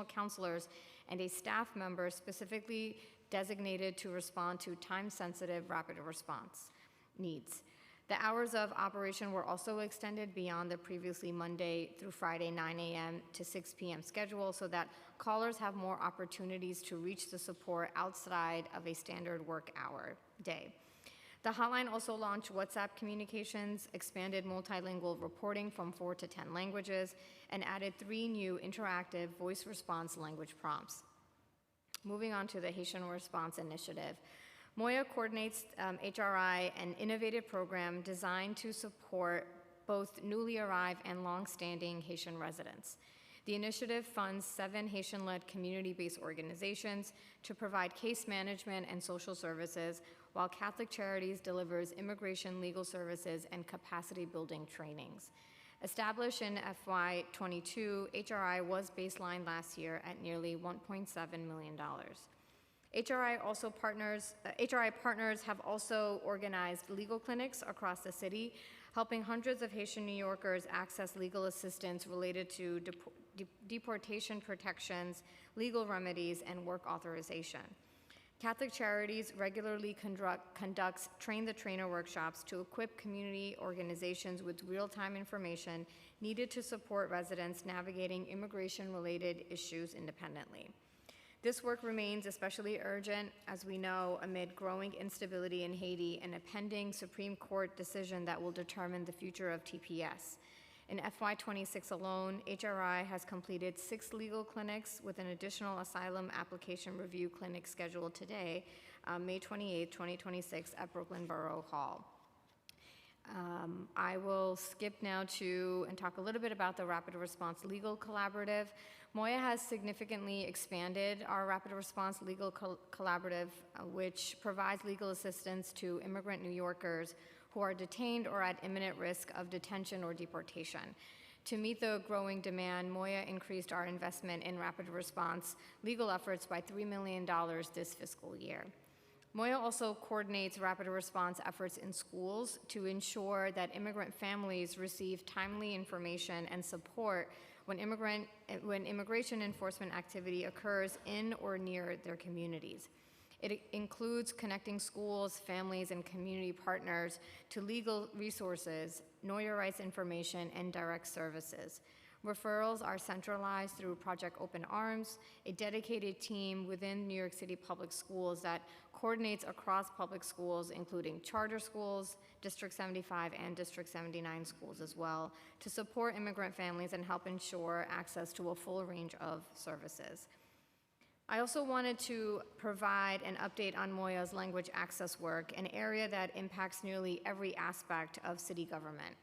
F: counselors and a staff member specifically designated to respond to time-sensitive rapid response needs. The hours of operation were also extended beyond the previously Monday through Friday 9 a.m. to 6 p.m. schedule so that callers have more opportunities to reach the support outside of a standard work hour day. The hotline also launched WhatsApp communications, expanded multilingual reporting from 4 to 10 languages, and added 3 new interactive voice response language prompts. Moving on to the Haitian Response Initiative. Moya coordinates HRI, an innovative program designed to support both newly arrived and long-standing Haitian residents. The initiative funds 7 Haitian-led community-based organizations to provide case management and social services, while Catholic Charities delivers immigration legal services and capacity-building trainings. Established in FY22, HRI was baselined last year at nearly $1.7 million. HRI partners have also organized legal clinics across the city, helping hundreds of Haitian New Yorkers access legal assistance related to deportation protections, legal remedies, and work authorization. Catholic Charities regularly conducts Train the Trainer workshops to equip community organizations with real-time information needed to support residents navigating immigration-related issues independently. This work remains especially urgent, as we know, amid growing instability in Haiti and a pending Supreme Court decision that will determine the future of TPS. In FY26 alone, HRI has completed 6 legal clinics with an additional asylum application review clinic scheduled today, May 28, 2026, at Brooklyn Borough Hall. I will skip now to and talk a little bit about the Rapid Response Legal Collaborative. Moya has significantly expanded our Rapid Response Legal Collaborative, which provides legal assistance to immigrant New Yorkers who are detained or at imminent risk of detention or deportation. To meet the growing demand, Moya increased our investment in rapid response legal efforts by $3 million this fiscal year. Moya also coordinates rapid response efforts in schools to ensure that immigrant families receive timely information and support when immigration enforcement activity occurs in or near their communities. It includes connecting schools, families, and community partners to legal resources, know your rights information, and direct services. Referrals are centralized through Project Open Arms, a dedicated team within New York City Public Schools that coordinates across public schools, including charter schools, District 75 and District 79 schools as well, to support immigrant families and help ensure access to a full range of services. I also wanted to provide an update on Moya's language access work, an area that impacts nearly every aspect of city government.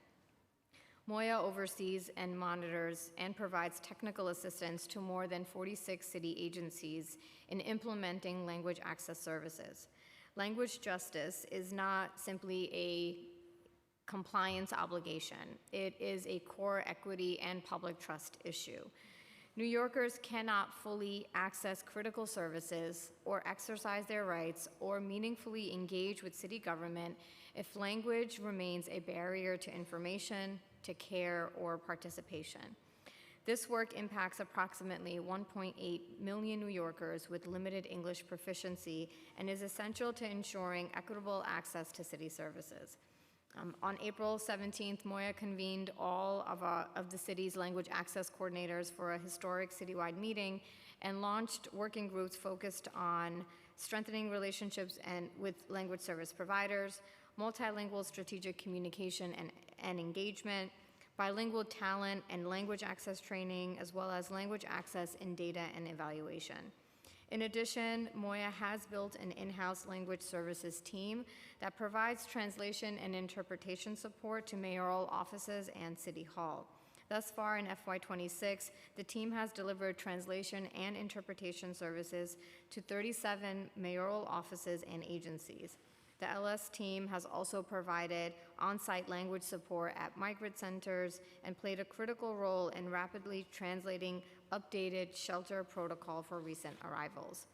F: Moya oversees and monitors and provides technical assistance to more than 46 city agencies in implementing language access services. Language justice is not simply a compliance obligation. It is a core equity and public trust issue. New Yorkers cannot fully access critical services or exercise their rights or meaningfully engage with city government if language remains a barrier to information, to care, or participation. This work impacts approximately 1.8 million New Yorkers with limited English proficiency and is essential to ensuring equitable access to city services. On April 17th, Moya convened all of the city's language access coordinators for a historic citywide meeting and launched working groups focused on strengthening relationships with language service providers, multilingual strategic communication and engagement, bilingual talent and language access training, as well as language access in data and evaluation. In addition, Moya has built an in-house language services team that provides translation and interpretation support to mayoral offices and City Hall. Thus far in FY26, the team has delivered translation and interpretation services to 37 mayoral offices and agencies. The LS team has also provided on-site language support at migrant centers and played a critical role in rapidly translating updated shelter protocol for recent arrivals.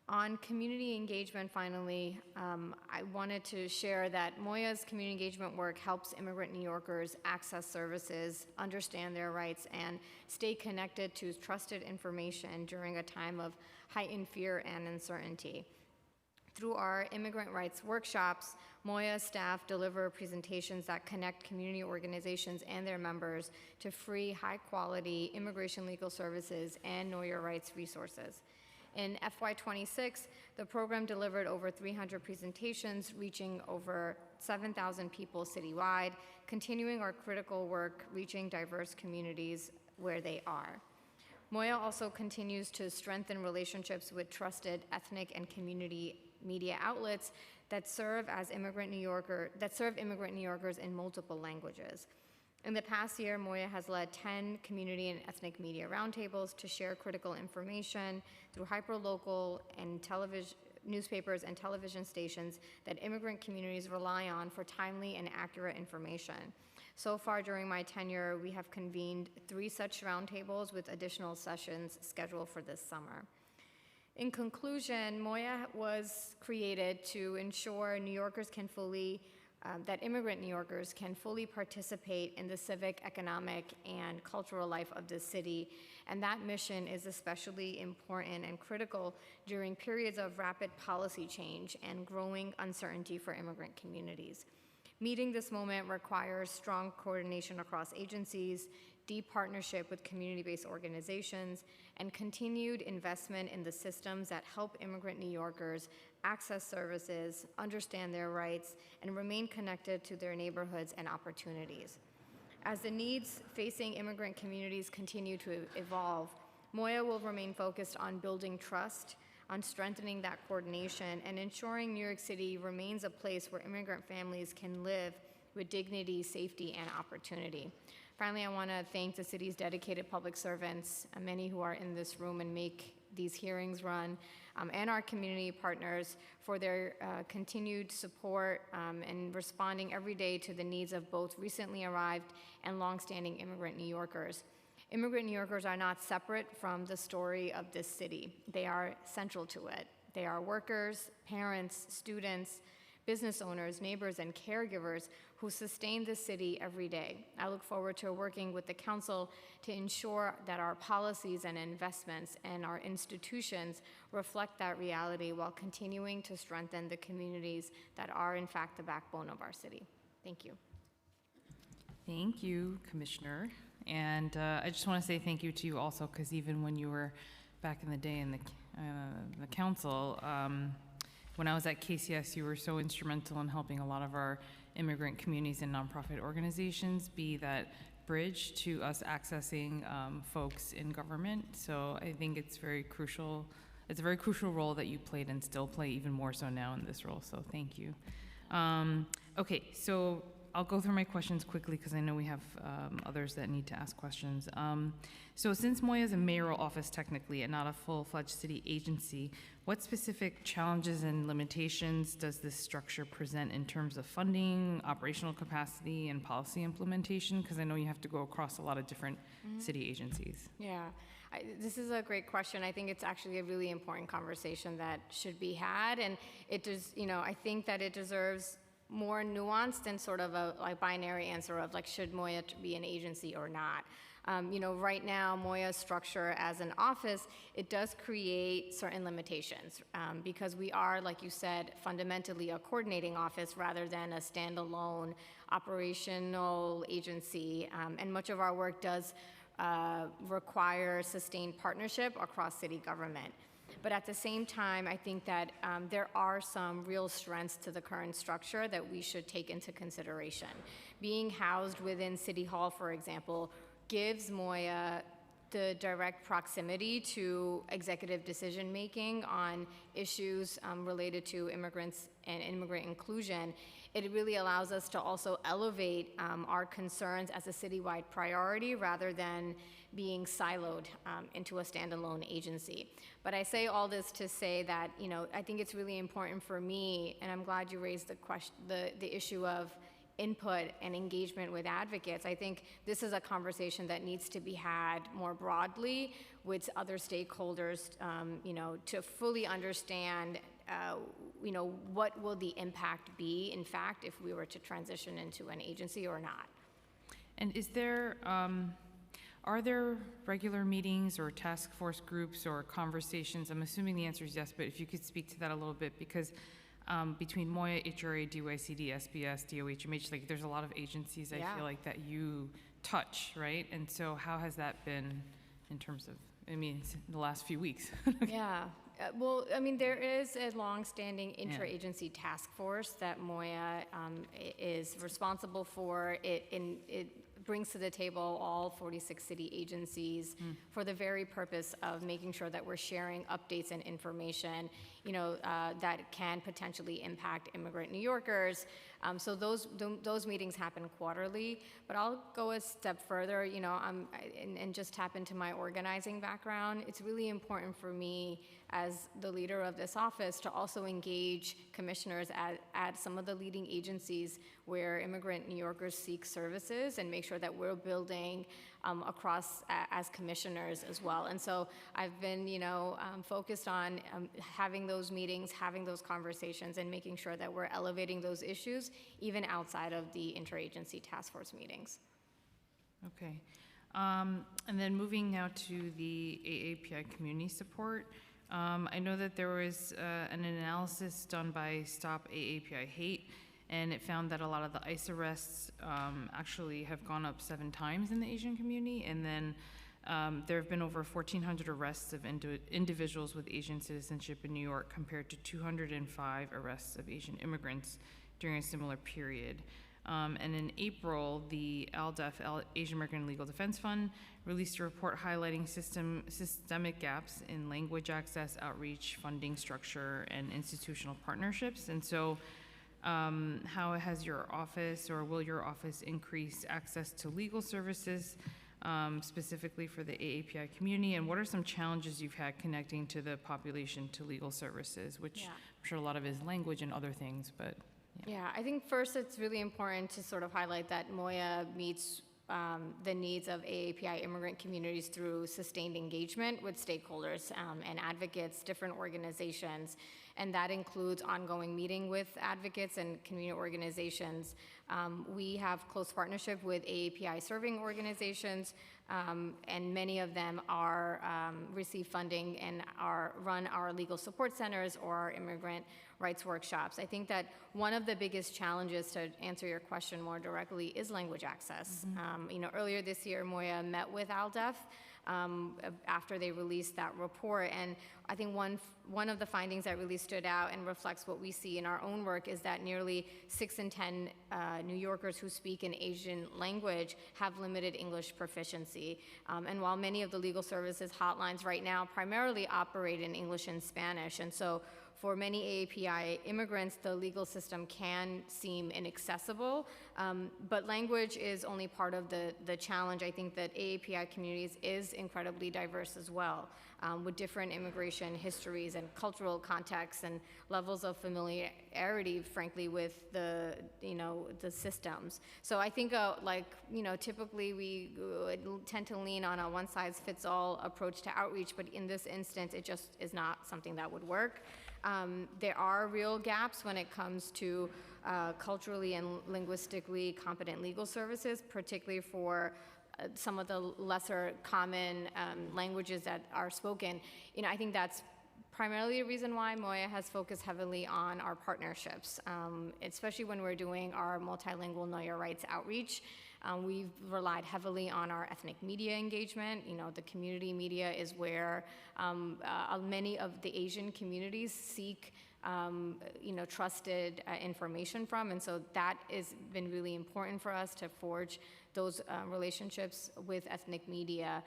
F: On community engagement, finally, I wanted to share that Moya's community engagement work helps immigrant New Yorkers access services, understand their rights, and stay connected to trusted information during a time of heightened fear and uncertainty. Through our immigrant rights workshops, Moya staff deliver presentations that connect community organizations and their members to free, high-quality immigration legal services and know your rights resources. In FY26, the program delivered over 300 presentations, reaching over 7,000 people citywide, continuing our critical work reaching diverse communities where they are. Moya also continues to strengthen relationships with trusted ethnic and community media outlets that serve immigrant New Yorkers in multiple languages. In the past year, Moya has led 10 community and ethnic media roundtables to share critical information through hyperlocal and newspapers and television stations that immigrant communities rely on for timely and accurate information. So far during my tenure, we have convened 3 such roundtables with additional sessions scheduled for this summer. In conclusion, Moya was created to ensure New Yorkers can fully that immigrant New Yorkers can fully participate in the civic, economic, and cultural life of the city. And that mission is especially important and critical during periods of rapid policy change and growing uncertainty for immigrant communities. Meeting this moment requires strong coordination across agencies, deep partnership with community-based organizations, and continued investment in the systems that help immigrant New Yorkers access services, understand their rights, and remain connected to their neighborhoods and opportunities. As the needs facing immigrant communities continue to evolve, Moya will remain focused on building trust, on strengthening that coordination, and ensuring New York City remains a place where immigrant families can live with dignity, safety, and opportunity. Finally, I want to thank the city's dedicated public servants, many who are in this room and make these hearings run, and our community partners for their continued support and responding every day to the needs of both recently arrived and longstanding immigrant New Yorkers. Immigrant New Yorkers are not separate from the story of this city. They are central to it. They are workers, parents, students, business owners, neighbors, and caregivers who sustain this city every day. I look forward to working with the council to ensure that our policies and investments and our institutions reflect that reality while continuing to strengthen the communities that are, in fact, the backbone of our city. Thank you.
B: Thank you, Commissioner. And I just want to say thank you to you also, because even when you were back in the day in the council, when I was at KCS, you were so instrumental in helping a lot of our immigrant communities and nonprofit organizations be that bridge to us accessing folks in government. So I think it's very crucial. It's a very crucial role that you played and still play even more so now in this role. So thank you. Okay, so I'll go through my questions quickly because I know we have others that need to ask questions. So since Moya is a mayoral office technically and not a full-fledged city agency, what specific challenges and limitations does this structure present in terms of funding, operational capacity, and policy implementation? Because I know you have to go across a lot of different city agencies.
F: Yeah, this is a great question. I think it's actually a really important conversation that should be had, and it does. I think that it deserves more nuanced than sort of a binary answer of should Moya be an agency or not. Right now, Moya's structure as an office, it does create certain limitations because we are, like you said, fundamentally a coordinating office rather than a standalone operational agency. And much of our work does require sustained partnership across city government. But at the same time, I think that there are some real strengths to the current structure that we should take into consideration. Being housed within City Hall, for example, gives Moya the direct proximity to executive decision-making on issues related to immigrants and immigrant inclusion. It really allows us to also elevate our concerns as a citywide priority rather than being siloed into a standalone agency. But I say all this to say that, I think it's really important for me, and I'm glad you raised the issue of input and engagement with advocates. I think this is a conversation that needs to be had more broadly with other stakeholders, to fully understand, what will the impact be, in fact, if we were to transition into an agency or not.
B: And are there regular meetings or task force groups or conversations? I'm assuming the answer is yes, but if you could speak to that a little bit, because between Moya, HRA, DYCD, SBS, DOHMH, there's a lot of agencies I feel like that you touch, right? And so how has that been in terms of, the last few weeks?
F: Yeah. There is a long-standing interagency task force that Moya is responsible for. It brings to the table all 46 city agencies for the very purpose of making sure that we're sharing updates and information, that can potentially impact immigrant New Yorkers. So those meetings happen quarterly. But I'll go a step further, and just tap into my organizing background. It's really important for me as the leader of this office to also engage commissioners at some of the leading agencies where immigrant New Yorkers seek services and make sure that we're building across as commissioners as well. And so I've been, focused on having those meetings, having those conversations, and making sure that we're elevating those issues even outside of the interagency task force meetings.
B: Okay. And then moving now to the AAPI community support. I know that there was an analysis done by Stop AAPI Hate, and it found that a lot of the ICE arrests actually have gone up 7 times in the Asian community, and then there have been over 1,400 arrests of individuals with Asian citizenship in New York compared to 205 arrests of Asian immigrants during a similar period. And in April, the ALDEF, Asian American Legal Defense Fund, released a report highlighting systemic gaps in language access, outreach, funding structure, and institutional partnerships. And so how has your office, or will your office, increase access to legal services specifically for the AAPI community? And what are some challenges you've had connecting to the population to legal services, which I'm sure a lot of it is language and other things, but
F: Yeah, I think first it's really important to sort of highlight that MOIA meets the needs of AAPI immigrant communities through sustained engagement with stakeholders and advocates, different organizations, and that includes ongoing meeting with advocates and community organizations. We have close partnership with AAPI serving organizations, and many of them are receive funding and run our legal support centers or our immigrant rights workshops. I think that one of the biggest challenges, to answer your question more directly, is language access. Earlier this year, MOIA met with ALDEF after they released that report, and I think one of the findings that really stood out and reflects what we see in our own work is that nearly 6 in 10 New Yorkers who speak an Asian language have limited English proficiency. And while many of the legal services hotlines right now primarily operate in English and Spanish, and so for many AAPI immigrants, the legal system can seem inaccessible, but language is only part of the challenge. I think that AAPI communities is incredibly diverse as well, with different immigration histories and cultural contexts and levels of familiarity, frankly, with the systems. So I think, typically we tend to lean on a one-size-fits-all approach to outreach, but in this instance, it just is not something that would work. There are real gaps when it comes to culturally and linguistically competent legal services, particularly for some of the lesser common languages that are spoken. I think that's primarily a reason why MOIA has focused heavily on our partnerships, especially when we're doing our multilingual Know Your Rights outreach. We've relied heavily on our ethnic media engagement. The community media is where many of the Asian communities seek trusted information from, and so that has been really important for us to forge those relationships with ethnic media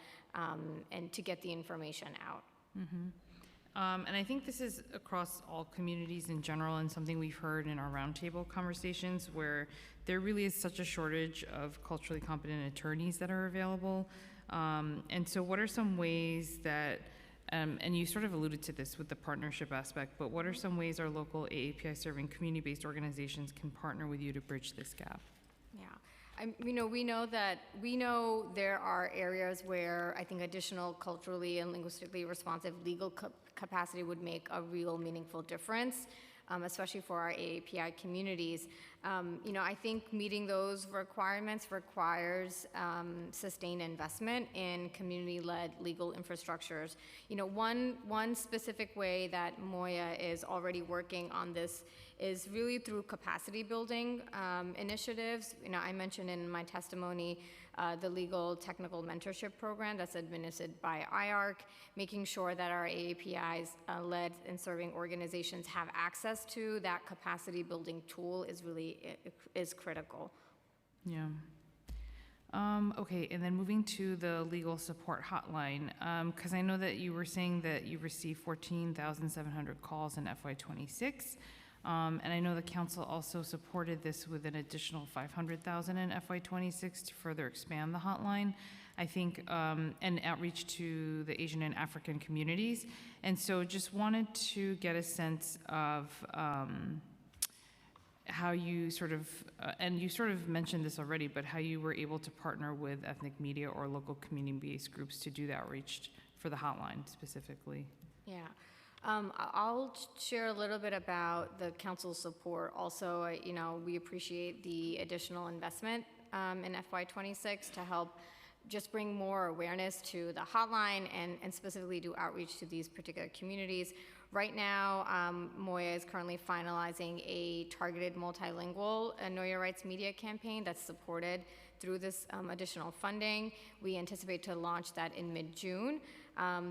F: and to get the information out.
B: And I think this is across all communities in general, and something we've heard in our roundtable conversations, where there really is such a shortage of culturally competent attorneys that are available. And so what are some ways that, and you sort of alluded to this with the partnership aspect, but what are some ways our local AAPI serving community-based organizations can partner with you to bridge this gap?
F: We know there are areas where I think additional culturally and linguistically responsive legal capacity would make a real meaningful difference, especially for our AAPI communities. I think meeting those requirements requires sustained investment in community-led legal infrastructures. One specific way that MOIA is already working on this is really through capacity building initiatives. I mentioned in my testimony the Legal Technical Mentorship Program that's administered by IARC, making sure that our AAPIs led and serving organizations have access to that capacity building tool is critical.
B: Yeah. Okay, and then moving to the legal support hotline, because I know that you were saying that you received 14,700 calls in FY26. And I know the council also supported this with an additional 500,000 in FY26 to further expand the hotline, I think, and outreach to the Asian and African communities. And so just wanted to get a sense of how you sort of, and you sort of mentioned this already, but how you were able to partner with ethnic media or local community-based groups to do the outreach for the hotline specifically.
F: Yeah. I'll share a little bit about the council's support. Also, we appreciate the additional investment in FY26 to help just bring more awareness to the hotline and specifically do outreach to these particular communities. Right now, Moya is currently finalizing a targeted multilingual Know Your Rights media campaign that's supported through this additional funding. We anticipate to launch that in mid-June.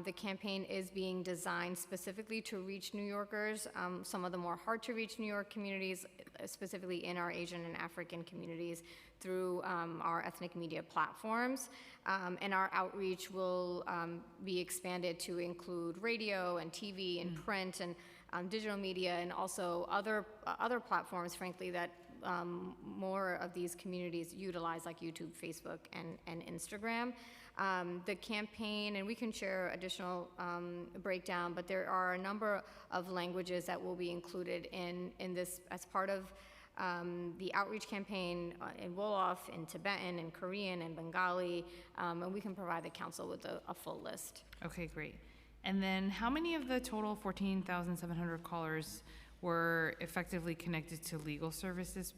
F: The campaign is being designed specifically to reach New Yorkers, some of the more hard-to-reach New York communities, specifically in our Asian and African communities, through our ethnic media platforms. And our outreach will be expanded to include radio and TV and print and digital media, and also other platforms, frankly, that more of these communities utilize, like YouTube, Facebook, and Instagram. The campaign, and we can share additional breakdown, but there are a number of languages that will be included in this as part of the outreach campaign in Wolof, in Tibetan, in Korean, and Bengali, and we can provide the council with a full list.
B: Okay, great. And then how many of the total 14,700 callers were effectively connected to legal services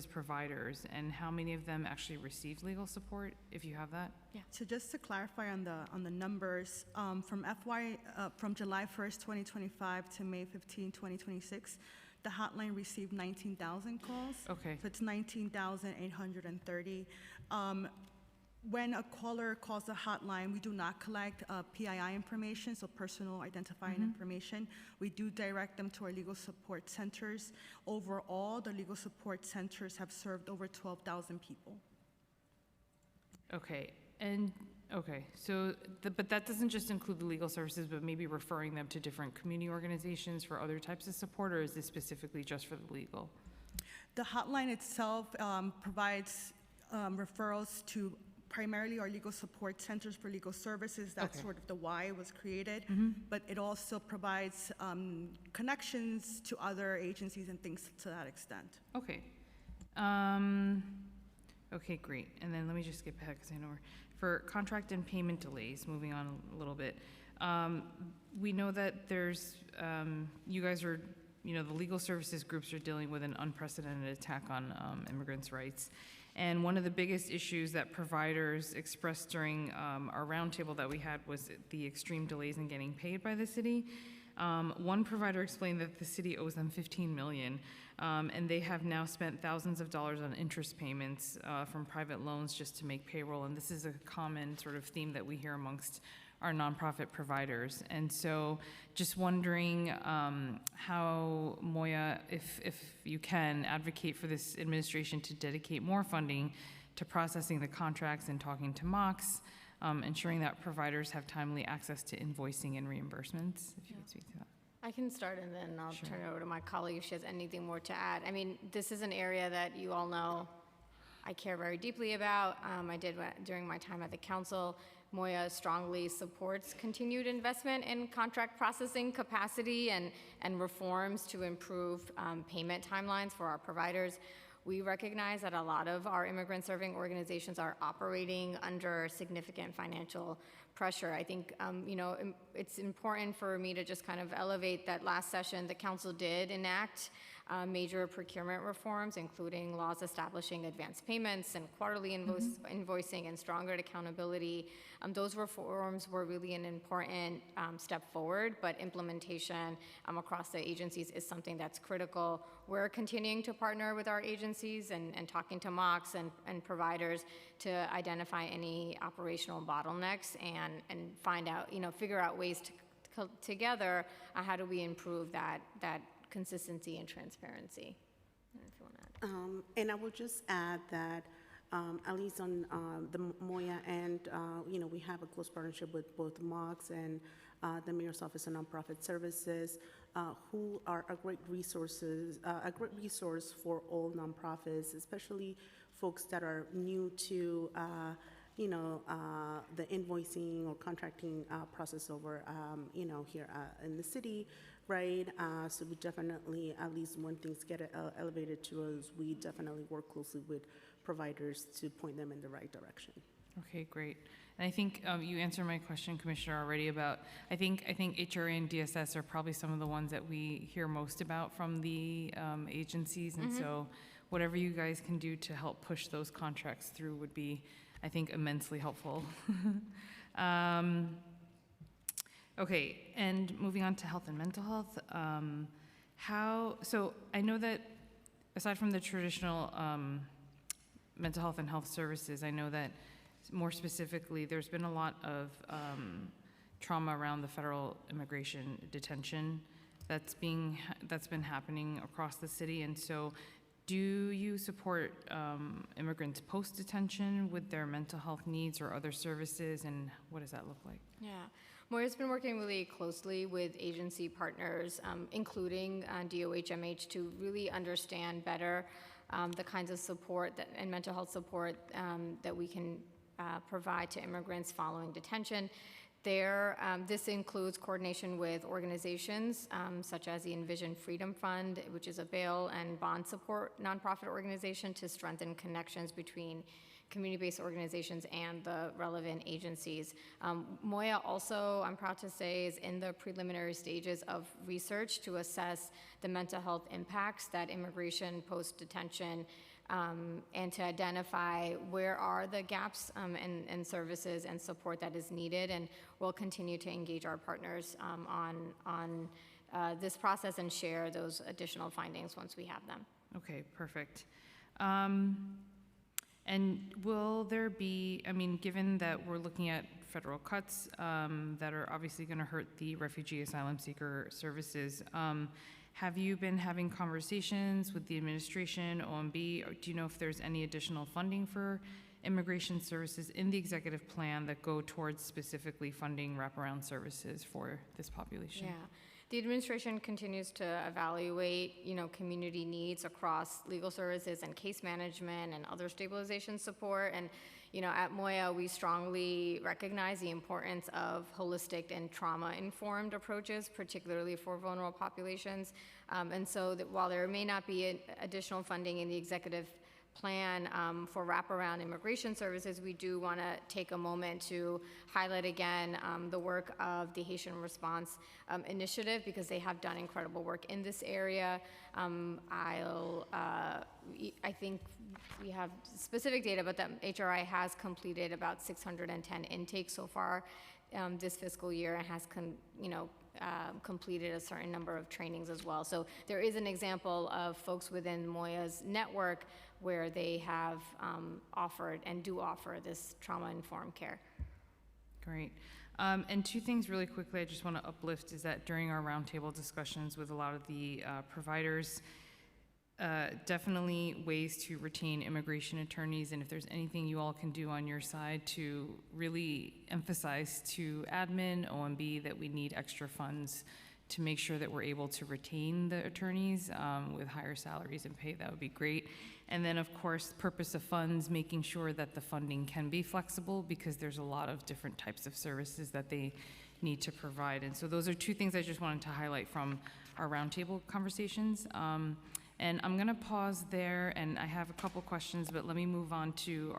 B: providers, and how many of them actually received legal support, if you have that?
O: Yeah. So just to clarify on the numbers, from July 1st, 2025 to May 15, 2026, the hotline received 19,000 calls.
B: Okay.
O: So it's 19,830. When a caller calls the hotline, we do not collect PII information, so personal identifying information. We do direct them to our legal support centers. Overall, the legal support centers have served over 12,000 people.
B: Okay, so, but that doesn't just include the legal services, but maybe referring them to different community organizations for other types of support, or is this specifically just for the legal?
O: The hotline itself provides referrals to primarily our legal support centers for legal services. That's sort of the why it was created. But it also provides connections to other agencies and things to that extent.
B: Okay. Okay, great. And then let me just skip ahead because I know for contract and payment delays, moving on a little bit. We know that there's, you guys are, the legal services groups are dealing with an unprecedented attack on immigrants' rights. And one of the biggest issues that providers expressed during our roundtable that we had was the extreme delays in getting paid by the city. One provider explained that the city owes them $15 million, and they have now spent thousands of dollars on interest payments from private loans just to make payroll. And this is a common sort of theme that we hear amongst our nonprofit providers. And so just wondering how Moya, if you can, advocate for this administration to dedicate more funding to processing the contracts and talking to MOCs, ensuring that providers have timely access to invoicing and reimbursements, if you could speak to that.
F: I can start, and then I'll turn it over to my colleague if she has anything more to add. I mean, this is an area that you all know I care very deeply about. I did during my time at the council. Moya strongly supports continued investment in contract processing capacity and reforms to improve payment timelines for our providers. We recognize that a lot of our immigrant-serving organizations are operating under significant financial pressure. I think, it's important for me to just kind of elevate that last session, the council did enact major procurement reforms, including laws establishing advance payments and quarterly invoicing and stronger accountability. Those reforms were really an important step forward, but implementation across the agencies is something that's critical. We're continuing to partner with our agencies and talking to MOCs and providers to identify any operational bottlenecks and find out, figure out ways to together how do we improve that consistency and transparency. If you want to add.
R: And I will just add that at least on the Moya end, we have a close partnership with both MOCs and the Mayor's Office of Nonprofit Services, who are a great resource for all nonprofits, especially folks that are new to the invoicing or contracting process over, here in the city, right? So we definitely, at least when things get elevated to us, we definitely work closely with providers to point them in the right direction.
B: Okay, great. And I think you answered my question, Commissioner, already about, I think HRA and DSS are probably some of the ones that we hear most about from the agencies. And so whatever you guys can do to help push those contracts through would be, I think, immensely helpful. Okay, and moving on to health and mental health. So I know that aside from the traditional mental health and health services, I know that more specifically, there's been a lot of trauma around the federal immigration detention that's been happening across the city. And so do you support immigrants post-detention with their mental health needs or other services, and what does that look like?
F: Yeah. Moya's been working really closely with agency partners, including DOH-MH, to really understand better the kinds of support and mental health support that we can provide to immigrants following detention. This includes coordination with organizations such as the Envision Freedom Fund, which is a bail and bond support nonprofit organization to strengthen connections between community-based organizations and the relevant agencies. Moya also, I'm proud to say, is in the preliminary stages of research to assess the mental health impacts that immigration post-detention and to identify where are the gaps in services and support that is needed. And we'll continue to engage our partners on this process and share those additional findings once we have them.
B: Okay, perfect. And will there be, I mean, given that we're looking at federal cuts that are obviously going to hurt the refugee asylum seeker services, have you been having conversations with the administration, OMB, or do you know if there's any additional funding for immigration services in the executive plan that go towards specifically funding wraparound services for this population? Yeah.
F: The administration continues to evaluate, community needs across legal services and case management and other stabilization support. And, at Moya, we strongly recognize the importance of holistic and trauma-informed approaches, particularly for vulnerable populations. And so that while there may not be additional funding in the executive plan for wraparound immigration services, we do want to take a moment to highlight again the work of the Haitian Response Initiative, because they have done incredible work in this area. I think we have specific data, but that HRI has completed about 610 intakes so far this fiscal year, and has completed a certain number of trainings as well. So there is an example of folks within Moya's network where they have offered and do offer this trauma-informed care.
B: Great. And two things really quickly I just want to uplift is that during our roundtable discussions with a lot of the providers, definitely ways to retain immigration attorneys, and if there's anything you all can do on your side to really emphasize to admin, OMB, that we need extra funds to make sure that we're able to retain the attorneys with higher salaries and pay, that would be great. And then, of course, purpose of funds, making sure that the funding can be flexible, because there's a lot of different types of services that they need to provide. And so those are two things I just wanted to highlight from our roundtable conversations. And I'm going to pause there, and I have a couple questions, but let me move on to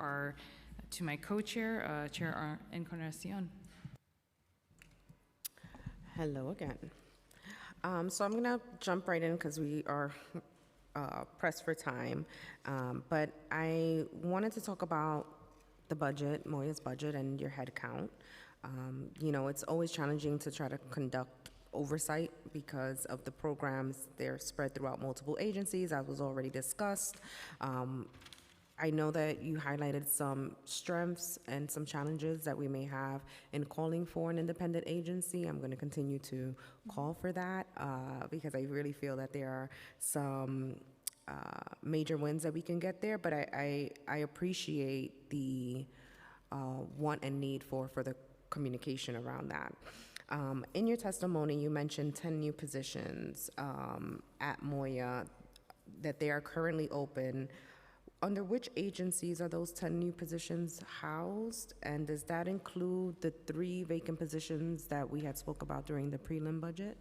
B: my co-chair, Chair Encarnacion.
Q: Hello again. So I'm going to jump right in because we are pressed for time. But I wanted to talk about the budget, Moya's budget, and your head count. It's always challenging to try to conduct oversight because of the programs. They're spread throughout multiple agencies, as was already discussed. I know that you highlighted some strengths and some challenges that we may have in calling for an independent agency. I'm going to continue to call for that because I really feel that there are some major wins that we can get there, but I appreciate the want and need for further communication around that. In your testimony, you mentioned 10 new positions at Moya, that they are currently open. Under which agencies are those 10 new positions housed? And does that include the 3 vacant positions that we had spoke about during the prelim budget?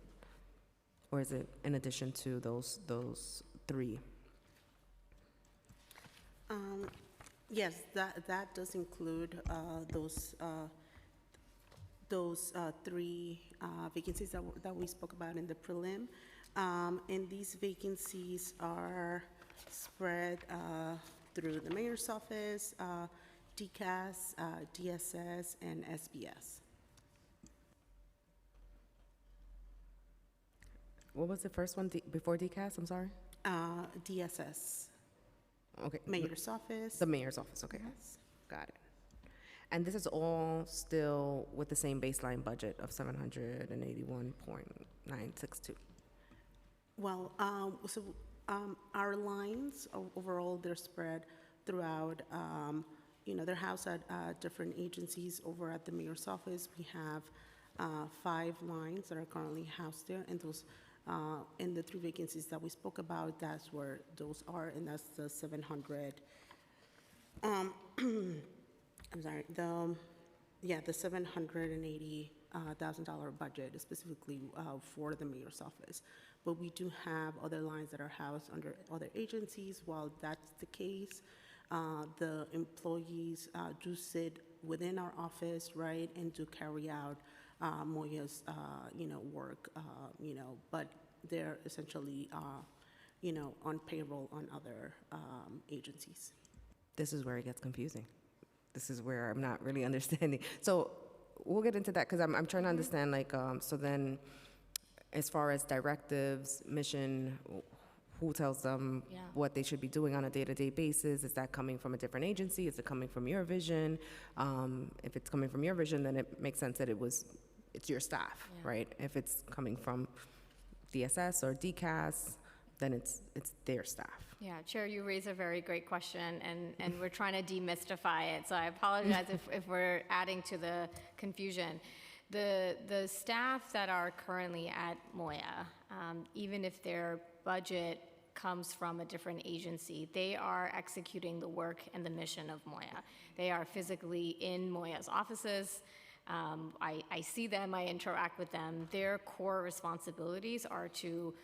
Q: Or is it in addition to those three?
R: Yes, that does include those three vacancies that we spoke about in the prelim. And these vacancies are spread through the mayor's office, DCAS, DSS, and SBS.
Q: What was the first one before DCAS? I'm sorry.
R: DSS.
Q: Okay.
R: Mayor's office.
Q: The mayor's office. Okay.
R: Yes.
Q: Got it. And this is all still with the same baseline budget of 781.962.
R: Well, our lines overall, they're spread throughout, they're housed at different agencies. Over at the mayor's office, we have 5 lines that are currently housed there, and those, in the 3 vacancies that we spoke about, that's where those are, and that's the 700, I'm sorry, the $780,000 budget is specifically for the mayor's office. But we do have other lines that are housed under other agencies. While that's the case, the employees do sit within our office, right, and do carry out Moya's, work, but they're essentially, on payroll on other agencies.
Q: This is where it gets confusing. This is where I'm not really understanding. So we'll get into that because I'm trying to understand, so then as far as directives, mission, who tells them what they should be doing on a day-to-day basis? Is that coming from a different agency? Is it coming from your vision? If it's coming from your vision, then it makes sense that it's your staff, right? If it's coming from DSS or DCAS, then it's their staff.
F: Yeah, Chair, you raise a very great question, and we're trying to demystify it. So I apologize if we're adding to the confusion. The staff that are currently at Moya, even if their budget comes from a different agency, they are executing the work and the mission of Moya. They are physically in Moya's offices. I see them, I interact with them. Their core responsibilities are to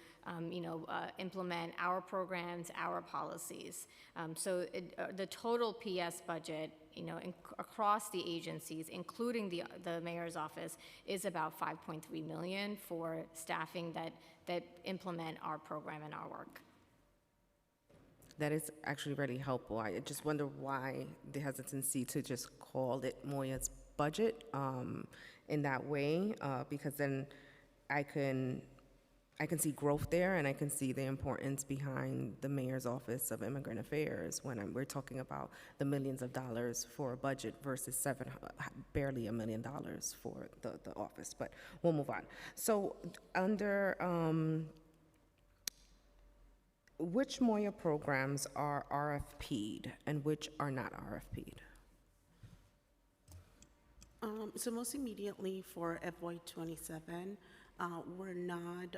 F: implement our programs, our policies. The total PS budget, across the agencies, including the mayor's office, is about $5.3 million for staffing that implement our program and our work.
Q: That is actually really helpful. I just wonder why the hesitancy to just call it Moya's budget in that way, because then I can see growth there, and I can see the importance behind the mayor's office of immigrant affairs when we're talking about the millions of dollars for a budget versus barely $1 million for the office. But we'll move on. So under which Moya programs are RFP'd and which are not RFP'd?
R: So most immediately for FY27, we're not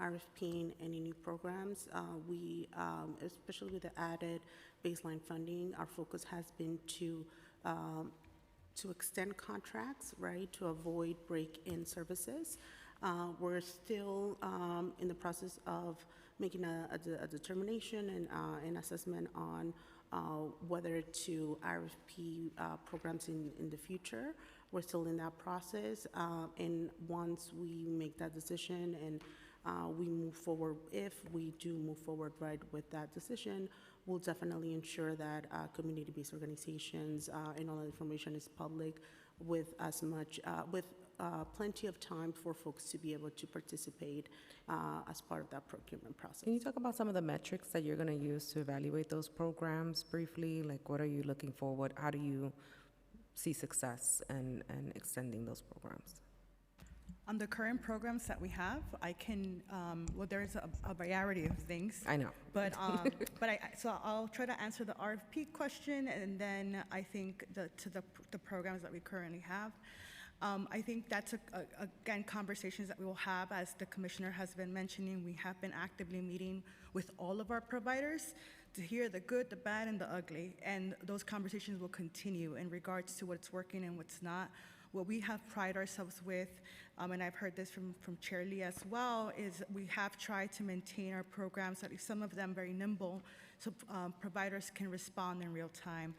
R: RFPing any new programs. We, especially with the added baseline funding, our focus has been to extend contracts, right, to avoid break-in services. We're still in the process of making a determination and an assessment on whether to RFP programs in the future. We're still in that process, and once we make that decision and we move forward, if we do move forward right with that decision, we'll definitely ensure that community-based organizations and all that information is public with plenty of time for folks to be able to participate as part of that procurement process.
Q: Can you talk about some of the metrics that you're going to use to evaluate those programs briefly? Like, what are you looking forward? How do you see success and extending those programs?
O: On the current programs that we have, I can, there's a variety of things.
Q: I know.
O: But so I'll try to answer the RFP question, and then I think the programs that we currently have. I think that's, again, conversations that we will have. As the commissioner has been mentioning, we have been actively meeting with all of our providers to hear the good, the bad, and the ugly. And those conversations will continue in regards to what's working and what's not. What we have prided ourselves with, and I've heard this from Chair Lee as well, is we have tried to maintain our programs, at least some of them very nimble, so providers can respond in real time.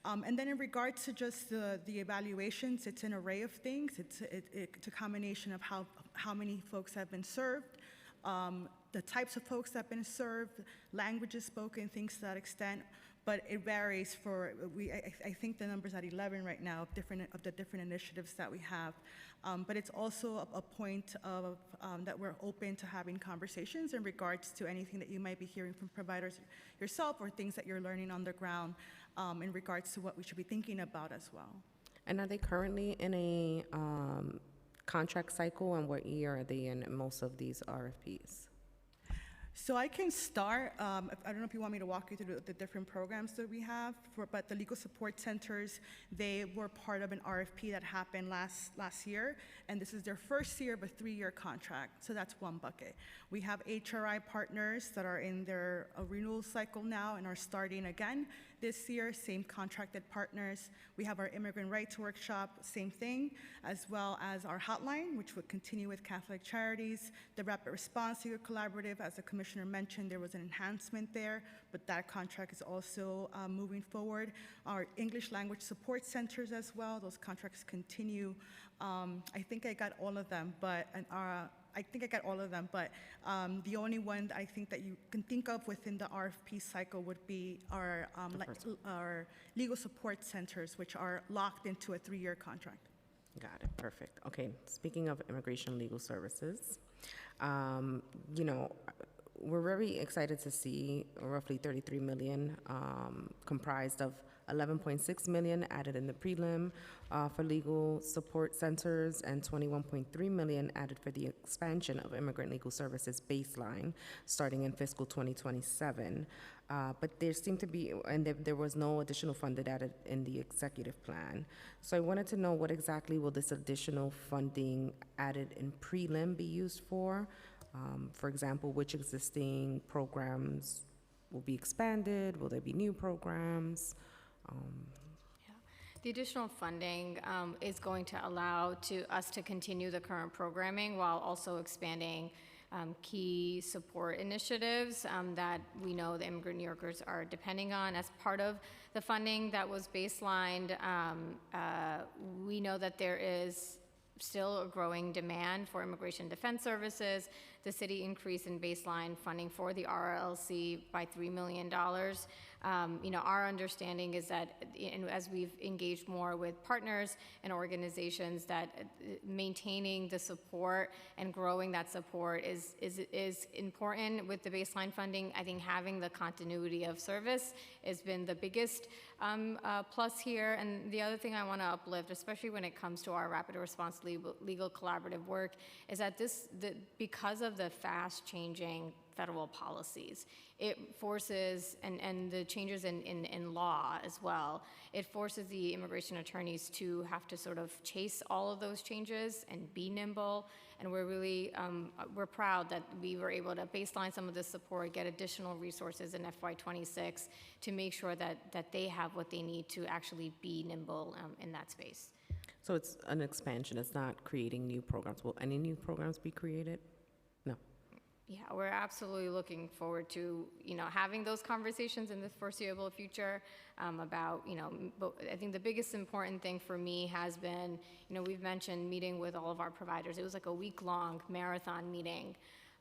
O: And then in regards to just the evaluations, it's an array of things. It's a combination of how many folks have been served, the types of folks that have been served, languages spoken, things to that extent. But it varies for, I think the number's at 11 right now of the different initiatives that we have. But it's also a point of that we're open to having conversations in regards to anything that you might be hearing from providers yourself or things that you're learning on the ground in regards to what we should be thinking about as well.
Q: And are they currently in a contract cycle, and what year are they in most of these RFPs?
O: So I can start. I don't know if you want me to walk you through the different programs that we have, but the legal support centers, they were part of an RFP that happened last year, and this is their first year of a 3-year contract. So that's one bucket. We have HRI partners that are in their renewal cycle now and are starting again this year, same contracted partners. We have our immigrant rights workshop, same thing, as well as our hotline, which would continue with Catholic Charities. The Rapid Response Legal Collaborative, as the Commissioner mentioned, there was an enhancement there, but that contract is also moving forward. Our English language support centers as well, those contracts continue. I think I got all of them, but the only one that I think that you can think of within the RFP cycle would be our legal support centers, which are locked into a 3-year contract.
Q: Got it, perfect. Okay, speaking of immigration legal services, you know, we're very excited to see roughly 33 million comprised of 11.6 million added in the prelim for legal support centers and 21.3 million added for the expansion of immigrant legal services baseline starting in fiscal 2027. But there seemed to be, and there was no additional funding added in the executive plan. So I wanted to know what exactly will this additional funding added in prelim be used for? For example, which existing programs will be expanded? Will there be new programs?
F: The additional funding is going to allow us to continue the current programming while also expanding key support initiatives that we know the immigrant New Yorkers are depending on. As part of the funding that was baselined, we know that there is still a growing demand for immigration defense services. The city increased in baseline funding for the RLC by $3 million. You know, our understanding is that, as we've engaged more with partners and organizations, that maintaining the support and growing that support is important with the baseline funding. I think having the continuity of service has been the biggest plus here. And the other thing I want to uplift, especially when it comes to our rapid response legal collaborative work, is that because of the fast changing federal policies, it forces, and the changes in law as well, it forces the immigration attorneys to have to sort of chase all of those changes and be nimble. And we're really, we're proud that we were able to baseline some of this support, get additional resources in FY26 to make sure that they have what they need to actually be nimble in that space.
Q: So it's an expansion, it's not creating new programs. Will any new programs be created? No.
F: Yeah, we're absolutely looking forward to, having those conversations in the foreseeable future about, but I think the biggest important thing for me has been, we've mentioned meeting with all of our providers. It was like a week-long marathon meeting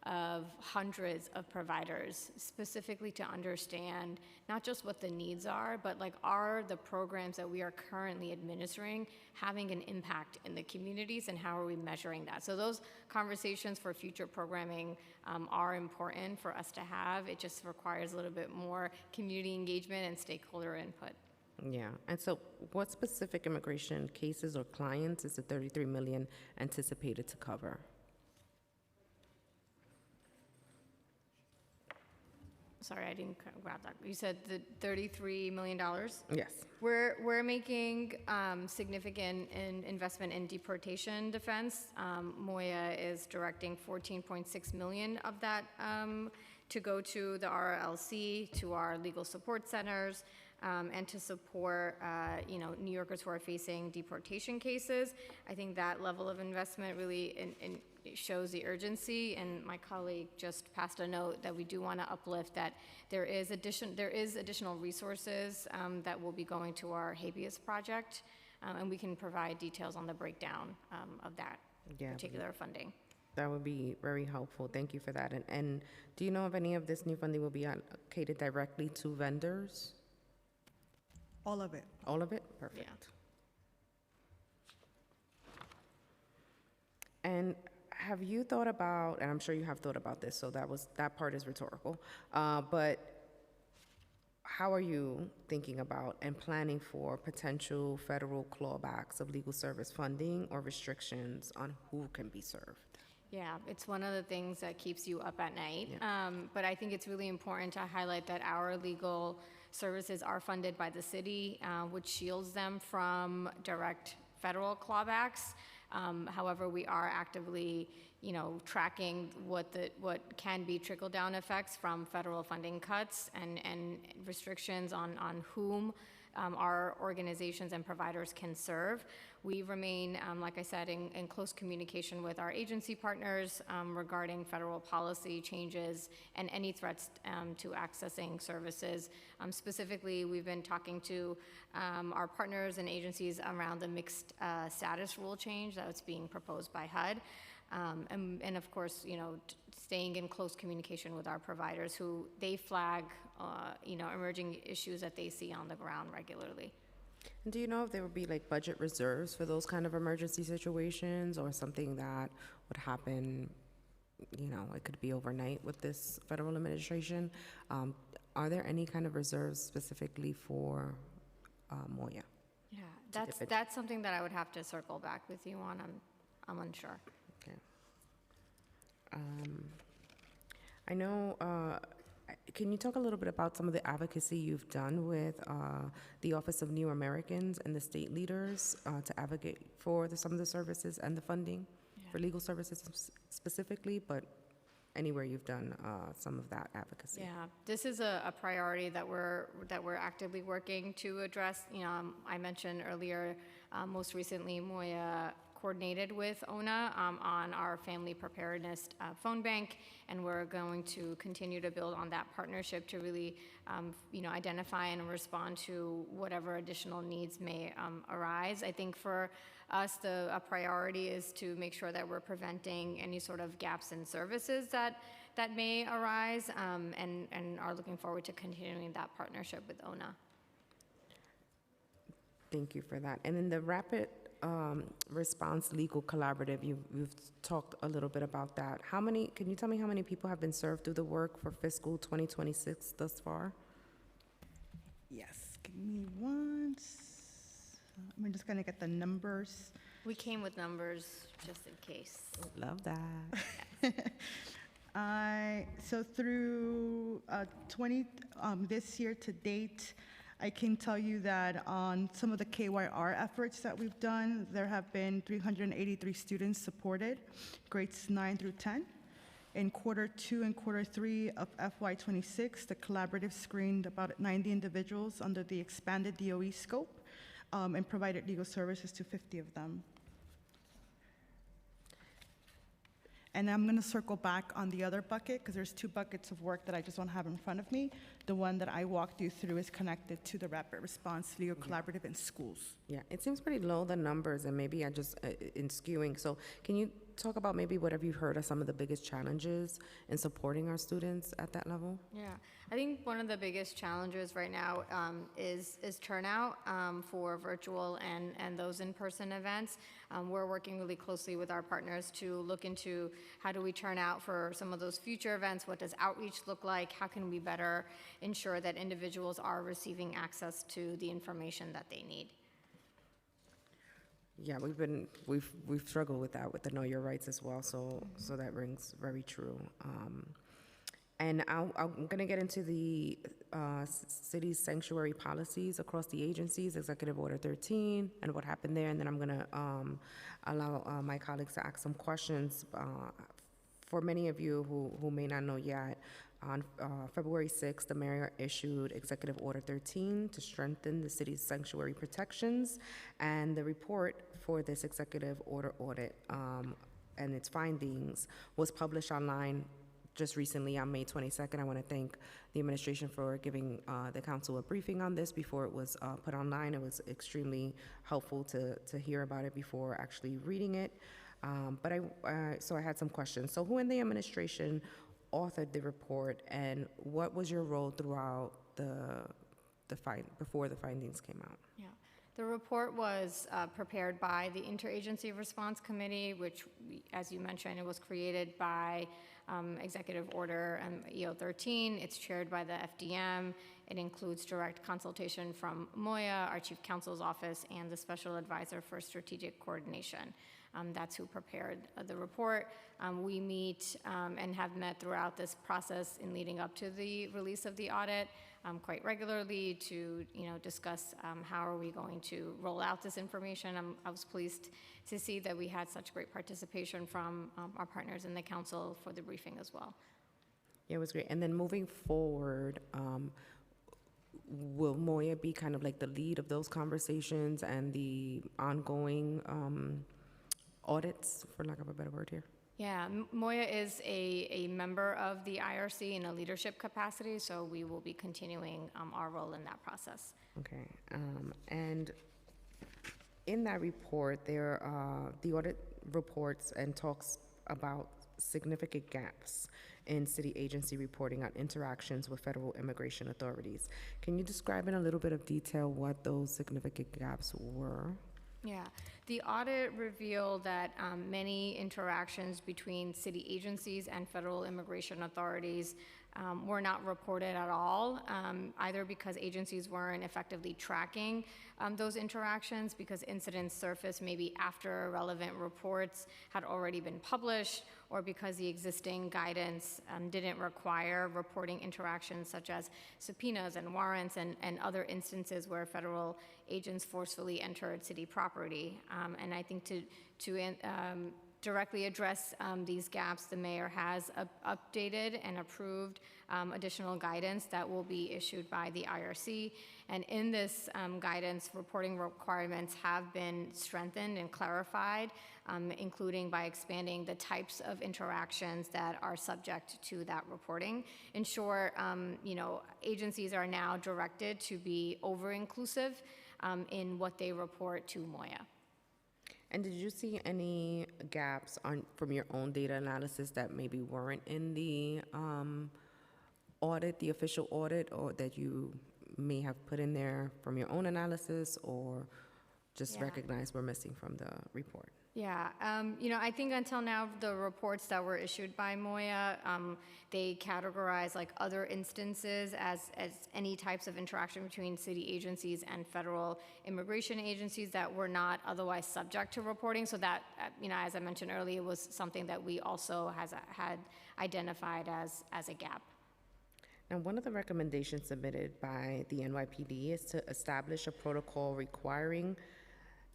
F: of hundreds of providers, specifically to understand not just what the needs are, but are the programs that we are currently administering having an impact in the communities, and how are we measuring that? So those conversations for future programming are important for us to have. It just requires a little bit more community engagement and stakeholder input.
Q: Yeah, and so what specific immigration cases or clients is the 33 million anticipated to cover?
F: Sorry, I didn't grab that. You said the $33 million?
Q: Yes.
F: We're making significant investment in deportation defense. Moya is directing $14.6 million of that to go to the RLC, to our legal support centers. and to support, New Yorkers who are facing deportation cases. I think that level of investment really it shows the urgency, and my colleague just passed a note that we do want to uplift that there is additional resources that will be going to our habeas project, and we can provide details on the breakdown of that particular funding.
Q: That would be very helpful. Thank you for that. And do you know if any of this new funding will be allocated directly to vendors?
O: All of it.
Q: All of it? Perfect. And have you thought about, and I'm sure you have thought about this, so that part is rhetorical, but how are you thinking about and planning for potential federal clawbacks of legal service funding or restrictions on who can be served?
F: Yeah, it's one of the things that keeps you up at night. But I think it's really important to highlight that our legal services are funded by the city, which shields them from direct federal clawbacks. However, we are actively, tracking what can be trickle-down effects from federal funding cuts and restrictions on whom our organizations and providers can serve. We remain, like I said, in close communication with our agency partners regarding federal policy changes and any threats to accessing services. Specifically, we've been talking to our partners and agencies around the mixed status rule change that's being proposed by HUD. And of course, staying in close communication with our providers who they flag, emerging issues that they see on the ground regularly.
Q: And do you know if there would be like budget reserves for those kind of emergency situations, or something that would happen, it could be overnight with this federal administration? Are there any kind of reserves specifically for Moya?
F: Yeah, that's something that I would have to circle back with you on. I'm unsure.
Q: Okay. I know, can you talk a little bit about some of the advocacy you've done with the Office of New Americans and the state leaders to advocate for some of the services and the funding for legal services specifically, but anywhere you've done some of that advocacy?
F: Yeah, this is a priority that we're actively working to address. I mentioned earlier, most recently, Moya coordinated with ONA on our family preparedness phone bank, and we're going to continue to build on that partnership to really, identify and respond to whatever additional needs may arise. I think for us, a priority is to make sure that we're preventing any sort of gaps in services that may arise, and are looking forward to continuing that partnership with ONA.
Q: Thank you for that. And in the Rapid Response Legal Collaborative, you've talked a little bit about that. Can you tell me how many people have been served through the work for fiscal 2026 thus far?
O: Yes, give me I'm just gonna get the numbers.
F: We came with numbers just in case.
Q: Love that.
O: So through this year to date, I can tell you that on some of the KYR efforts that we've done, there have been 383 students supported, grades 9 through 10. In quarter 2 and quarter 3 of FY26, the collaborative screened about 90 individuals under the expanded DOE scope and provided legal services to 50 of them. And I'm going to circle back on the other bucket because there's 2 buckets of work that I just don't have in front of me. The one that I walked you through is connected to the Rapid Response Legal Collaborative in schools.
Q: Yeah, it seems pretty low, the numbers, and maybe I just in skewing. So can you talk about maybe what have you heard are some of the biggest challenges in supporting our students at that level?
F: Yeah, I think one of the biggest challenges right now is turnout for virtual and those in-person events. We're working really closely with our partners to look into how do we turn out for some of those future events, what does outreach look like, how can we better ensure that individuals are receiving access to the information that they need.
Q: Yeah, we've struggled with that with the Know Your Rights as well, so that rings very true. And I'm going to get into the city's sanctuary policies across the agencies, Executive Order 13, and what happened there, and then I'm going to allow my colleagues to ask some questions. For many of you who may not know yet, On February 6th, the mayor issued Executive Order 13 to strengthen the city's sanctuary protections, and the report for this executive order audit and its findings was published online just recently on May 22nd. I want to thank the administration for giving the council a briefing on this before it was put online. It was extremely helpful to hear about it before actually reading it. So I had some questions. So who in the administration authored the report, and what was your role throughout before the findings came out?
F: Yeah. The report was prepared by the Interagency Response Committee, which, as you mentioned, it was created by Executive Order EO 13. It's chaired by the FDM. It includes direct consultation from MOYA, our Chief Counsel's Office, and the Special Advisor for Strategic Coordination. That's who prepared the report. We meet and have met throughout this process in leading up to the release of the audit quite regularly to discuss how are we going to roll out this information. I was pleased to see that we had such great participation from our partners in the council for the briefing as well.
Q: Yeah, it was great. And then moving forward, will MOYA be kind of like the lead of those conversations and the ongoing audits, for lack of a better word here?
F: Yeah, MOYA is a member of the IRC in a leadership capacity, so we will be continuing our role in that process.
Q: Okay, and in that report, the audit reports and talks about significant gaps in city agency reporting on interactions with federal immigration authorities. Can you describe in a little bit of detail what those significant gaps were?
F: Yeah, the audit revealed that many interactions between city agencies and federal immigration authorities were not reported at all, either because agencies weren't effectively tracking those interactions, because incidents surfaced maybe after relevant reports had already been published, or because the existing guidance didn't require reporting interactions such as subpoenas and warrants and other instances where federal agents forcefully entered city property. And I think to directly address these gaps, the mayor has updated and approved additional guidance that will be issued by the IRC. And in this guidance, reporting requirements have been strengthened and clarified, including by expanding the types of interactions that are subject to that reporting. In short, agencies are now directed to be over-inclusive in what they report to MOYA.
Q: And did you see any gaps from your own data analysis that maybe weren't in the audit, the official audit, or that you may have put in there from your own analysis, or just recognize were missing from the report?
F: Yeah, I think until now, the reports that were issued by MOYA, they categorize like other instances as any types of interaction between city agencies and federal immigration agencies that were not otherwise subject to reporting. So that, as I mentioned earlier, was something that we also had identified as a gap.
Q: Now, one of the recommendations submitted by the NYPD is to establish a protocol requiring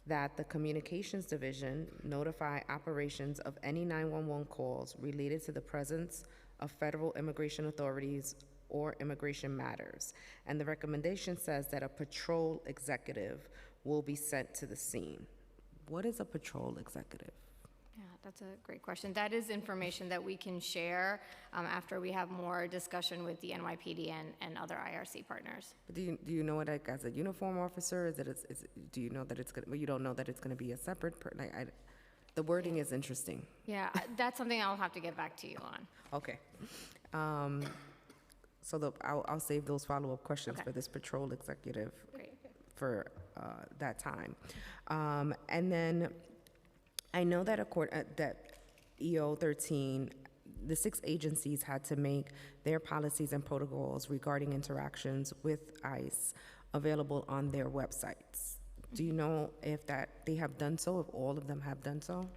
Q: that the Communications Division notify operations of any 911 calls related to the presence of federal immigration authorities or immigration matters. And the recommendation says that a patrol executive will be sent to the scene. What is a patrol executive?
F: Yeah, that's a great question. That is information that we can share after we have more discussion with the NYPD and other IRC partners.
Q: But do you know it like as a uniform officer? Do you know that it's gonna? Well, you don't know that it's going to be a separate. The wording is interesting.
F: Yeah, that's something I'll have to get back to you on.
Q: Okay. So I'll save those follow-up questions for this patrol executive for that time, and then. I know that that EO 13, the 6 agencies had to make their policies and protocols regarding interactions with ICE available on their websites. Do you know if they have done so, if all of them have done so?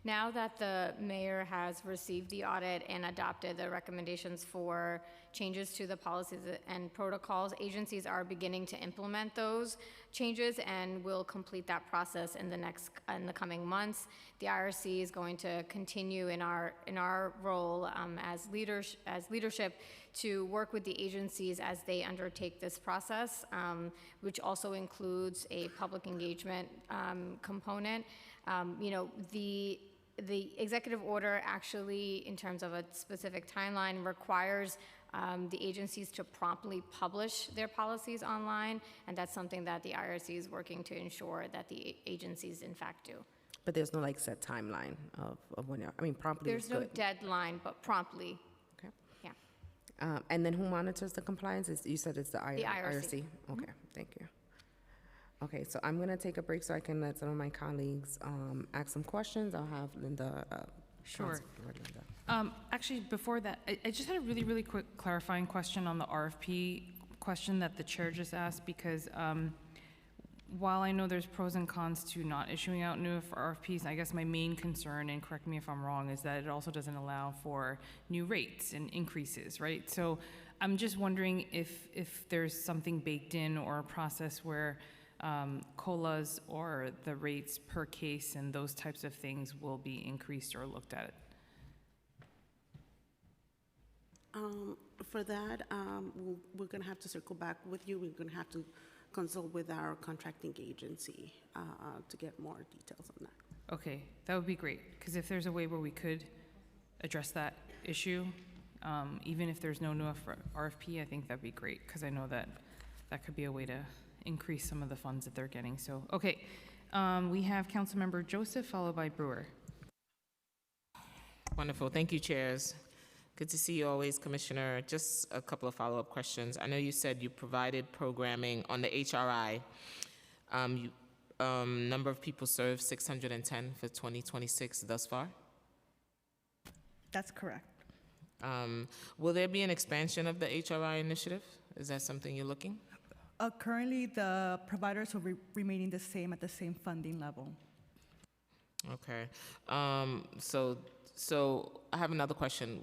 F: Now that the mayor has received the audit and adopted the recommendations for changes to the policies and protocols. Agencies are beginning to implement those changes and will complete that process in the coming months. The IRC is going to continue in our role as leadership to work with the agencies as they undertake this process, which also includes a public engagement component. The executive order actually, in terms of a specific timeline, requires the agencies to promptly publish their policies online, and that's something that the IRC is working to ensure that the agencies in fact do.
Q: But there's no like set timeline of when promptly is
F: There's no
Q: good.
F: deadline, but promptly.
Q: Okay.
F: Yeah.
Q: And then who monitors the compliance? You said it's the
F: The IRC.
Q: Okay, thank you. Okay, so I'm gonna take a break so I can let some of my colleagues ask some questions. I'll have Linda.
B: Sure.
Q: Councilor Linda.
B: Actually, before that, I just had a really, really quick clarifying question on the RFP question that the chair just asked, because while I know there's pros and cons to not issuing out new RFPs, I guess my main concern, and correct me if I'm wrong, is that it also doesn't allow for new rates and increases, right? So I'm just wondering if there's something baked in or a process where COLAs or the rates per case and those types of things will be increased or looked at.
R: For that, we're going to have to circle back with you. We're going to have to consult with our contracting agency to get more details on that.
B: Okay, that would be great, because if there's a way where we could address that issue, even if there's no new RFP, I think that'd be great, because I know that that could be a way to increase some of the funds that they're getting. So, okay, we have Councilmember Joseph, followed by Brewer.
S: Wonderful. Thank you, chairs. Good to see you always, Commissioner. Just a couple of follow-up questions. I know you said you provided programming on the HRI. Number of people served, 610 for 2026 thus far?
O: That's correct.
S: Will there be an expansion of the HRI initiative? Is that something you're looking?
O: Currently, the providers will be remaining the same at the same funding level.
S: Okay. So I have another question.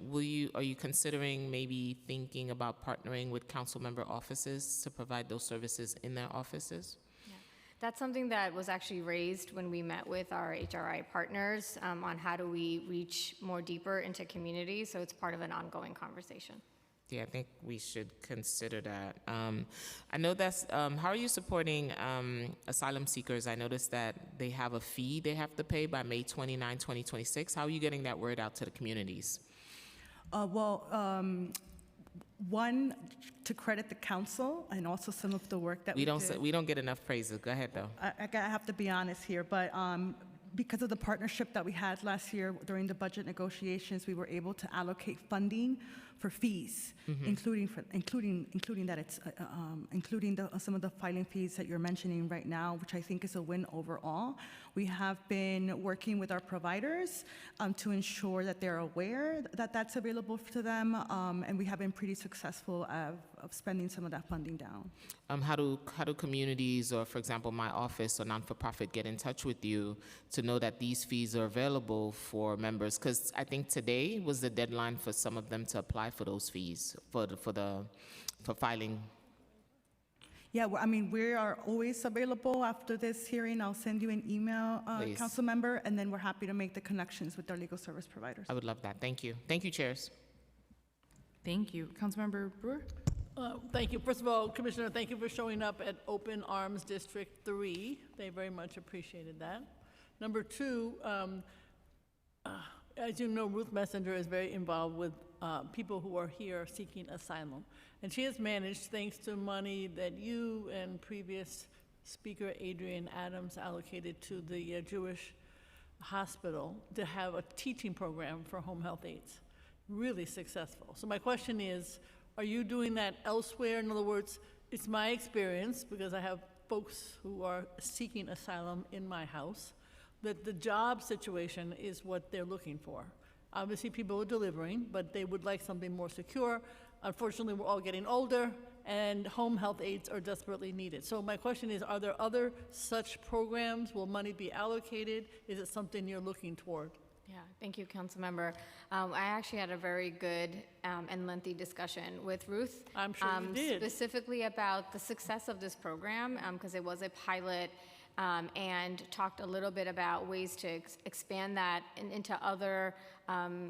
S: Are you considering maybe thinking about partnering with council member offices to provide those services in their offices?
F: That's something that was actually raised when we met with our HRI partners on how do we reach more deeper into communities. So it's part of an ongoing conversation.
S: Yeah, I think we should consider that. I know that's, how are you supporting asylum seekers? I noticed that they have a fee they have to pay by May 29, 2026. How are you getting that word out to the communities?
O: One, to credit the council and also some of the work that we did.
S: We don't get enough praises. Go ahead, though.
O: I have to be honest here, but because of the partnership that we had last year during the budget negotiations, we were able to allocate funding for fees, including some of the filing fees that you're mentioning right now, which I think is a win overall. We have been working with our providers to ensure that they're aware that that's available to them, and we have been pretty successful of spending some of that funding down.
S: How do communities, or for example, my office or non-for-profit, get in touch with you to know that these fees are available for members? Because I think today was the deadline for some of them to apply for those fees for filing.
O: Yeah, well, I mean, we are always available after this hearing. I'll send you an email,
S: Please.
O: council member, and then we're happy to make the connections with our legal service providers.
S: I would love that. Thank you. Thank you, chairs.
B: Thank you. Councilmember Brewer?
G: Thank you. First of all, Commissioner, thank you for showing up at Open Arms District 3. They very much appreciated that. Number two, as you know, Ruth Messenger is very involved with people who are here seeking asylum. And she has managed, thanks to money that you and previous Speaker Adrian Adams allocated to the Jewish hospital, to have a teaching program for home health aides. Really successful. So my question is, are you doing that elsewhere? In other words, it's my experience, because I have folks who are seeking asylum in my house, that the job situation is what they're looking for. Obviously, people are delivering, but they would like something more secure. Unfortunately, we're all getting older, and home health aides are desperately needed. So my question is, are there other such programs? Will money be allocated? Is it something you're looking toward?
F: Yeah, thank you, Councilmember. I actually had a very good and lengthy discussion with Ruth.
G: I'm sure you did.
F: Specifically about the success of this program, because it was a pilot, and talked a little bit about ways to expand that into other,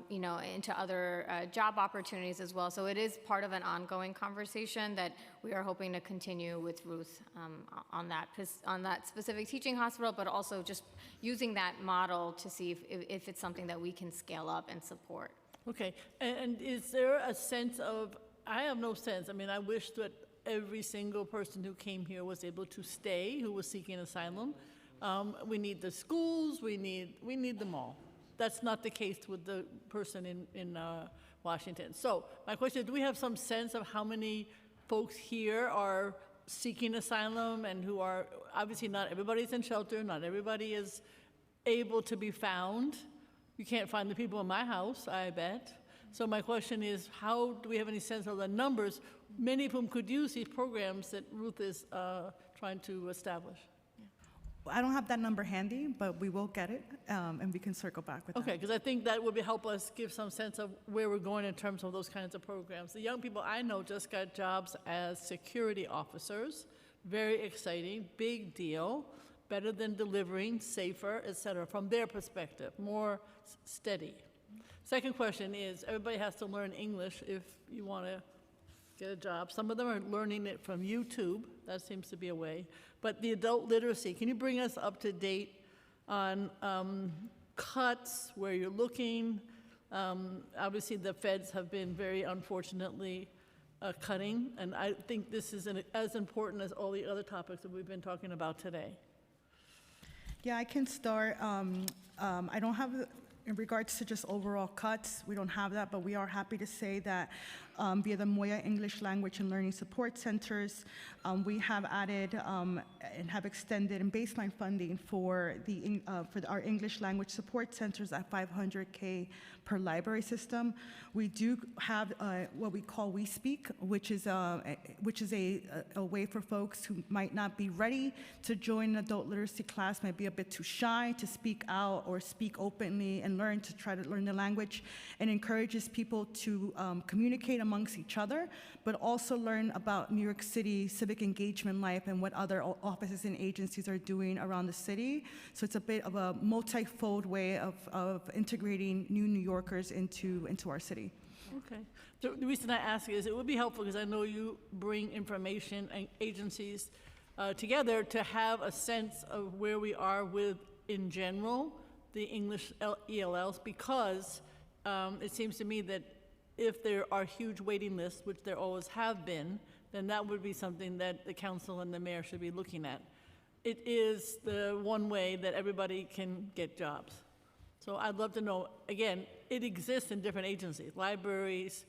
F: into other job opportunities as well. So it is part of an ongoing conversation that we are hoping to continue with Ruth on that specific teaching hospital, but also just using that model to see if it's something that we can scale up and support.
G: Okay, and is there a sense of, I have no sense, I mean, I wish that every single person who came here was able to stay, who was seeking asylum. We need the schools, we need them all. That's not the case with the person in Washington. So my question is, do we have some sense of how many folks here are seeking asylum and who are, obviously not everybody's in shelter, not everybody is able to be found. You can't find the people in my house, I bet. So my question is, how do we have any sense of the numbers, many of whom could use these programs that Ruth is trying to establish?
O: I don't have that number handy, but we will get it, and we can circle back with that.
G: Okay, because I think that would help us give some sense of where we're going in terms of those kinds of programs. The young people I know just got jobs as security officers. Very exciting, big deal, better than delivering, safer, et cetera, from their perspective, more steady. Second question is, everybody has to learn English if you want to get a job. Some of them are learning it from YouTube. That seems to be a way. But the adult literacy, can you bring us up to date on cuts, where you're looking? Obviously, the feds have been very unfortunately cutting, and I think this is as important as all the other topics that we've been talking about today.
O: Yeah, I can start. I don't have, in regards to just overall cuts, we don't have that, but we are happy to say that via the Moya English Language and Learning Support Centers, we have added and have extended and baseline funding for our English language support centers at $500K per library system. We do have what we call We Speak, which is a way for folks who might not be ready to join an adult literacy class, might be a bit too shy to speak out or speak openly and try to learn the language, and encourages people to communicate amongst each other, but also learn about New York City civic engagement life and what other offices and agencies are doing around the city. So it's a bit of a multi-fold way of integrating New Yorkers into our city.
G: Okay. The reason I ask is it would be helpful because I know you bring information and agencies together to have a sense of where we are with, in general, the English ELLs, because it seems to me that if there are huge waiting lists, which there always have been, then that would be something that the council and the mayor should be looking at. It is the one way that everybody can get jobs. So I'd love to know, again, it exists in different agencies, libraries,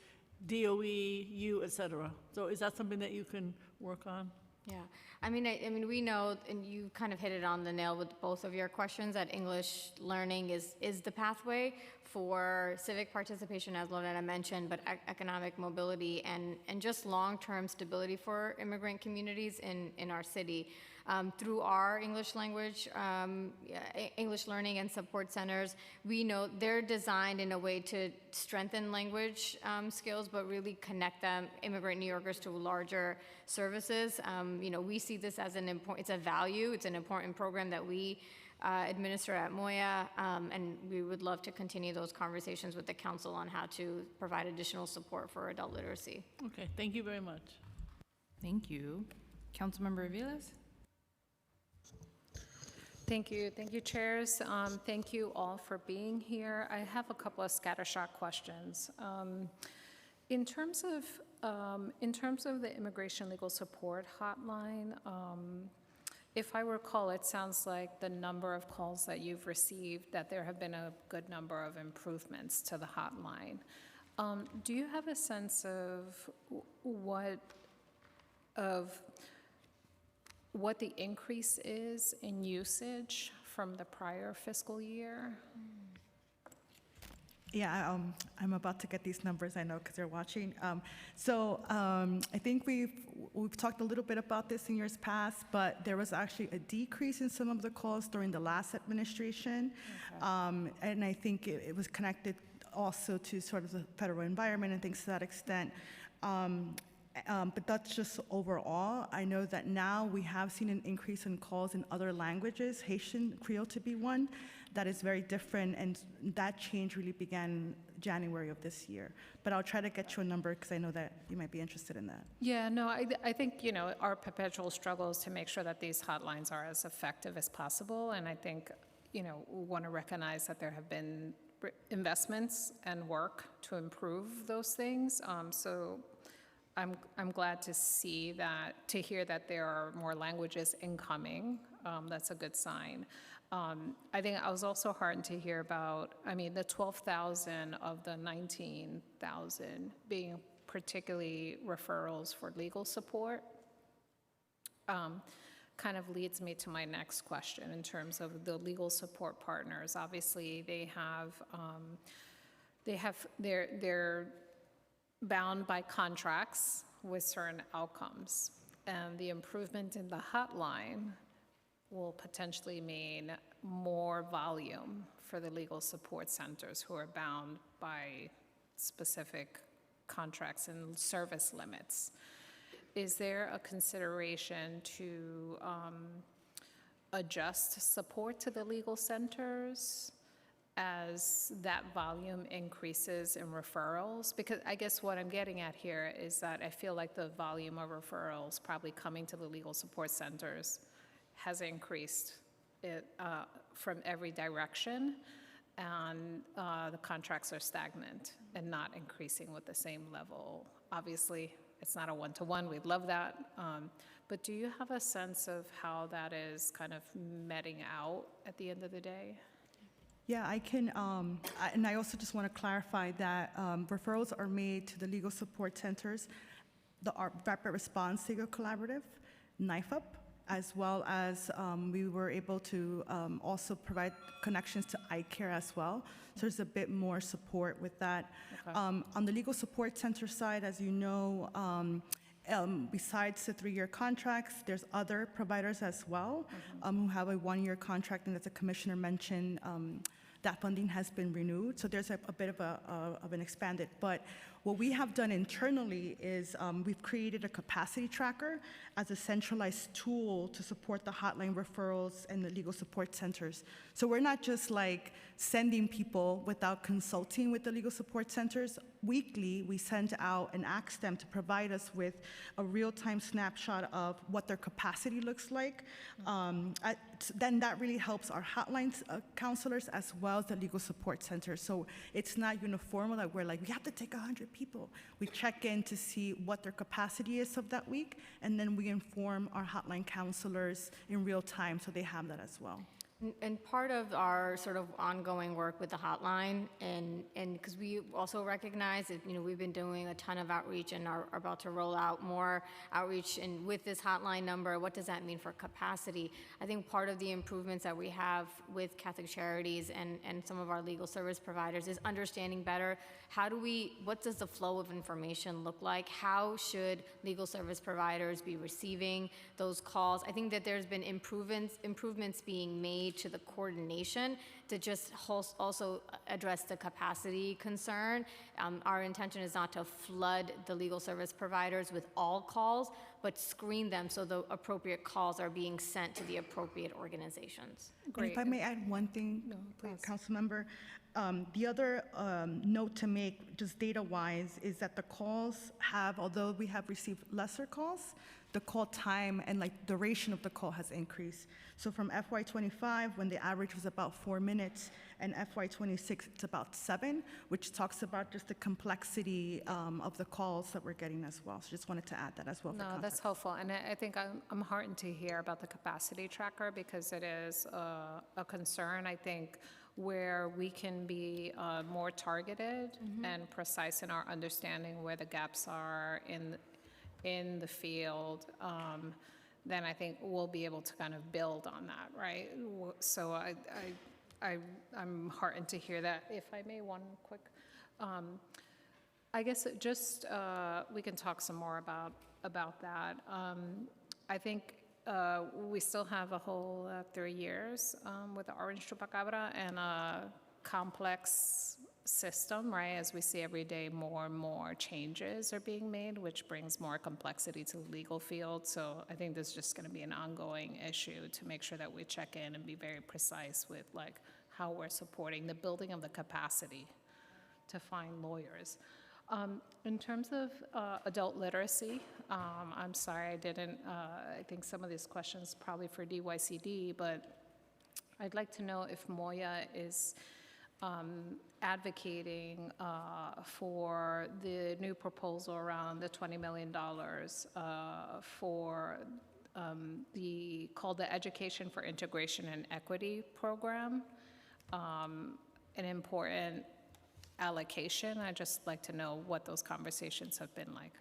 G: DOE, you, et cetera. So is that something that you can work on?
F: Yeah, I mean, we know, and you kind of hit it on the nail with both of your questions, that English learning is the pathway for civic participation, as Loretta mentioned, but economic mobility and just long-term stability for immigrant communities in our city. Through our English language, English learning and support centers, we know they're designed in a way to strengthen language skills, but really connect them, immigrant New Yorkers, to larger services. We see this as it's a value, it's an important program that we administer at Moya, and we would love to continue those conversations with the council on how to provide additional support for adult literacy.
G: Okay, thank you very much.
B: Thank you. Councilmember Aviles?
I: Thank you, chairs. Thank you all for being here. I have a couple of scattershot questions. In terms of the Immigration Legal Support Hotline, if I recall, it sounds like the number of calls that you've received, that there have been a good number of improvements to the hotline. Do you have a sense of what the increase is in usage from the prior fiscal year?
O: Yeah, I'm about to get these numbers, I know, because they're watching. I think we've talked a little bit about this in years past, but there was actually a decrease in some of the calls during the last administration. And I think it was connected also to sort of the federal environment and things to that extent. But that's just overall. I know that now we have seen an increase in calls in other languages, Haitian Creole to be one, that is very different, and that change really began January of this year. But I'll try to get you a number because I know that you might be interested in that.
I: Yeah, no, I think, you know, our perpetual struggle is to make sure that these hotlines are as effective as possible. And I think, you know, we want to recognize that there have been investments and work to improve those things. So I'm glad to see that, to hear that there are more languages incoming. That's a good sign. I think I was also heartened to hear about, I mean, the 12,000 of the 19,000 being particularly referrals for legal support. Kind of leads me to my next question in terms of the legal support partners. Obviously, they're bound by contracts with certain outcomes, and the improvement in the hotline will potentially mean more volume for the legal support centers who are bound by specific contracts and service limits. Is there a consideration to adjust support to the legal centers as that volume increases in referrals? Because I guess what I'm getting at here is that I feel like the volume of referrals probably coming to the legal support centers has increased from every direction, and the contracts are stagnant and not increasing with the same level. Obviously, it's not a one-to-one, we'd love that, but do you have a sense of how that is kind of meting out at the end of the day?
O: Yeah, I can, and I also just want to clarify that referrals are made to the legal support centers, the Rapid Response Legal Collaborative, NIFUP, as well as we were able to also provide connections to iCare as well. So there's a bit more support with that. Okay. On the legal support center side, as you know, besides the 3-year contracts, there's other providers as well who have a 1-year contract, and as the commissioner mentioned, that funding has been renewed. So there's a bit of an expanded. But what we have done internally is we've created a capacity tracker as a centralized tool to support the hotline referrals and the legal support centers. So we're not just like sending people without consulting with the legal support centers. Weekly, we send out and ask them to provide us with a real-time snapshot of what their capacity looks like. Then that really helps our hotlines counselors as well as the legal support centers. So it's not uniform, like we're like, we have to take 100 people. We check in to see what their capacity is of that week, and then we inform our hotline counselors in real time so they have that as well.
F: And part of our sort of ongoing work with the hotline, and because we also recognize that, you know, we've been doing a ton of outreach and are about to roll out more outreach, and with this hotline number, what does that mean for capacity? I think part of the improvements that we have with Catholic Charities and some of our legal service providers is understanding better what does the flow of information look like? How should legal service providers be receiving those calls? I think that there's been improvements being made to the coordination to just also address the capacity concern. Our intention is not to flood the legal service providers with all calls, but screen them so the appropriate calls are being sent to the appropriate organizations.
O: Great. And if I may add one thing, Council Member, the other note to make, just data-wise, is that the calls have, although we have received lesser calls, the call time and like duration of the call has increased. So from FY25, when the average was about 4 minutes, and FY26, it's about 7, which talks about just the complexity of the calls that we're getting as well. So just wanted to add that as well.
I: No, that's helpful. And I think I'm heartened to hear about the capacity tracker because it is a concern, I think, where we can be more targeted and precise in our understanding where the gaps are in the field, then I think we'll be able to kind of build on that, right? So I'm heartened to hear that. If I may, one quick, I guess we can talk some more about that. I think we still have a whole 3 years with the Orange Chupacabra and a complex system, right? As we see every day, more and more changes are being made, which brings more complexity to the legal field. So I think this is just going to be an ongoing issue to make sure that we check in and be very precise with like how we're supporting the building of the capacity to find lawyers. In terms of adult literacy, I'm sorry I didn't, I think some of these questions probably for DYCD, but I'd like to know if Moya is advocating for the new proposal around the $20 million for called the Education for Integration and Equity program, an important allocation. I'd just like to know what those conversations have been like.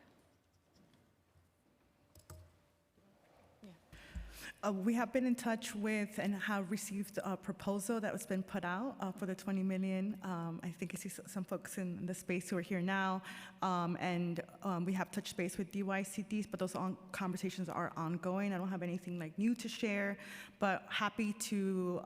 O: We have been in touch with and have received a proposal that was been put out for the 20 million. I think I see some folks in the space who are here now, and we have touched base with DYCDs, but those conversations are ongoing. I don't have anything like new to share, but happy to,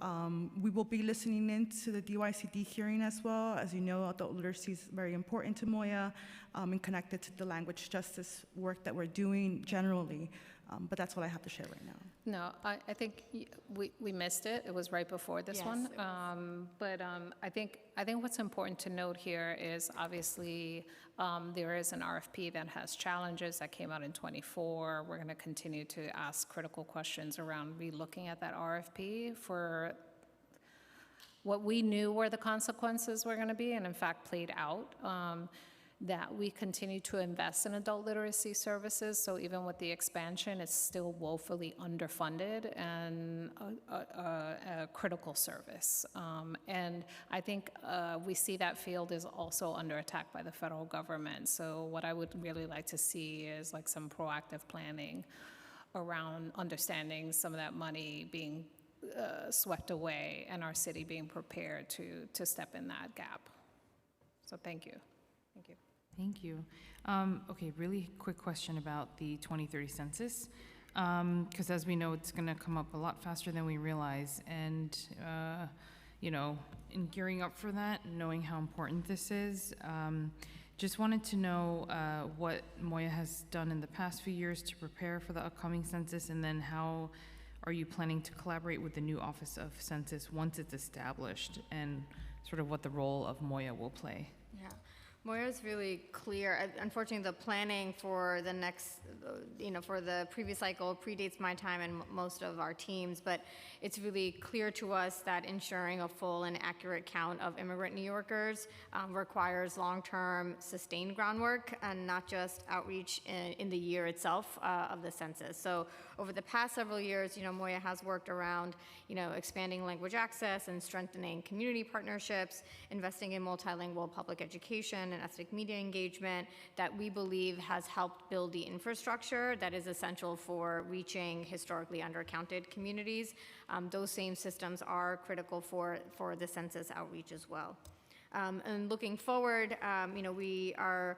O: we will be listening in to the DYCD hearing as well. As you know, adult literacy is very important to Moya and connected to the language justice work that we're doing generally. But that's what I have to share right now.
I: No, I think we missed it. It was right before this one. But I think what's important to note here is obviously there is an RFP that has challenges that came out in '24. We're going to continue to ask critical questions around relooking at that RFP for what we knew were the consequences were going to be, and in fact played out. That we continue to invest in adult literacy services, so even with the expansion, it's still woefully underfunded and a critical service. And I think we see that field is also under attack by the federal government. So what I would really like to see is like some proactive planning around understanding some of that money being swept away and our city being prepared to step in that gap. So thank you. Thank you.
B: Thank you. Okay, really quick question about the 2030 census, because as we know, it's going to come up a lot faster than we realize. And, you know, in gearing up for that, knowing how important this is, just wanted to know what Moya has done in the past few years to prepare for the upcoming census, and then how are you planning to collaborate with the new Office of Census once it's established, and sort of what the role of Moya will play?
F: Yeah. Moya is really clear. Unfortunately, the planning for the next, for the previous cycle predates my time and most of our teams, but it's really clear to us that ensuring a full and accurate count of immigrant New Yorkers requires long-term sustained groundwork and not just outreach in the year itself of the census. So over the past several years, Moya has worked around, expanding language access and strengthening community partnerships, investing in multilingual public education and ethnic media engagement that we believe has helped build the infrastructure that is essential for reaching historically undercounted communities. Those same systems are critical for the census outreach as well. And looking forward, we are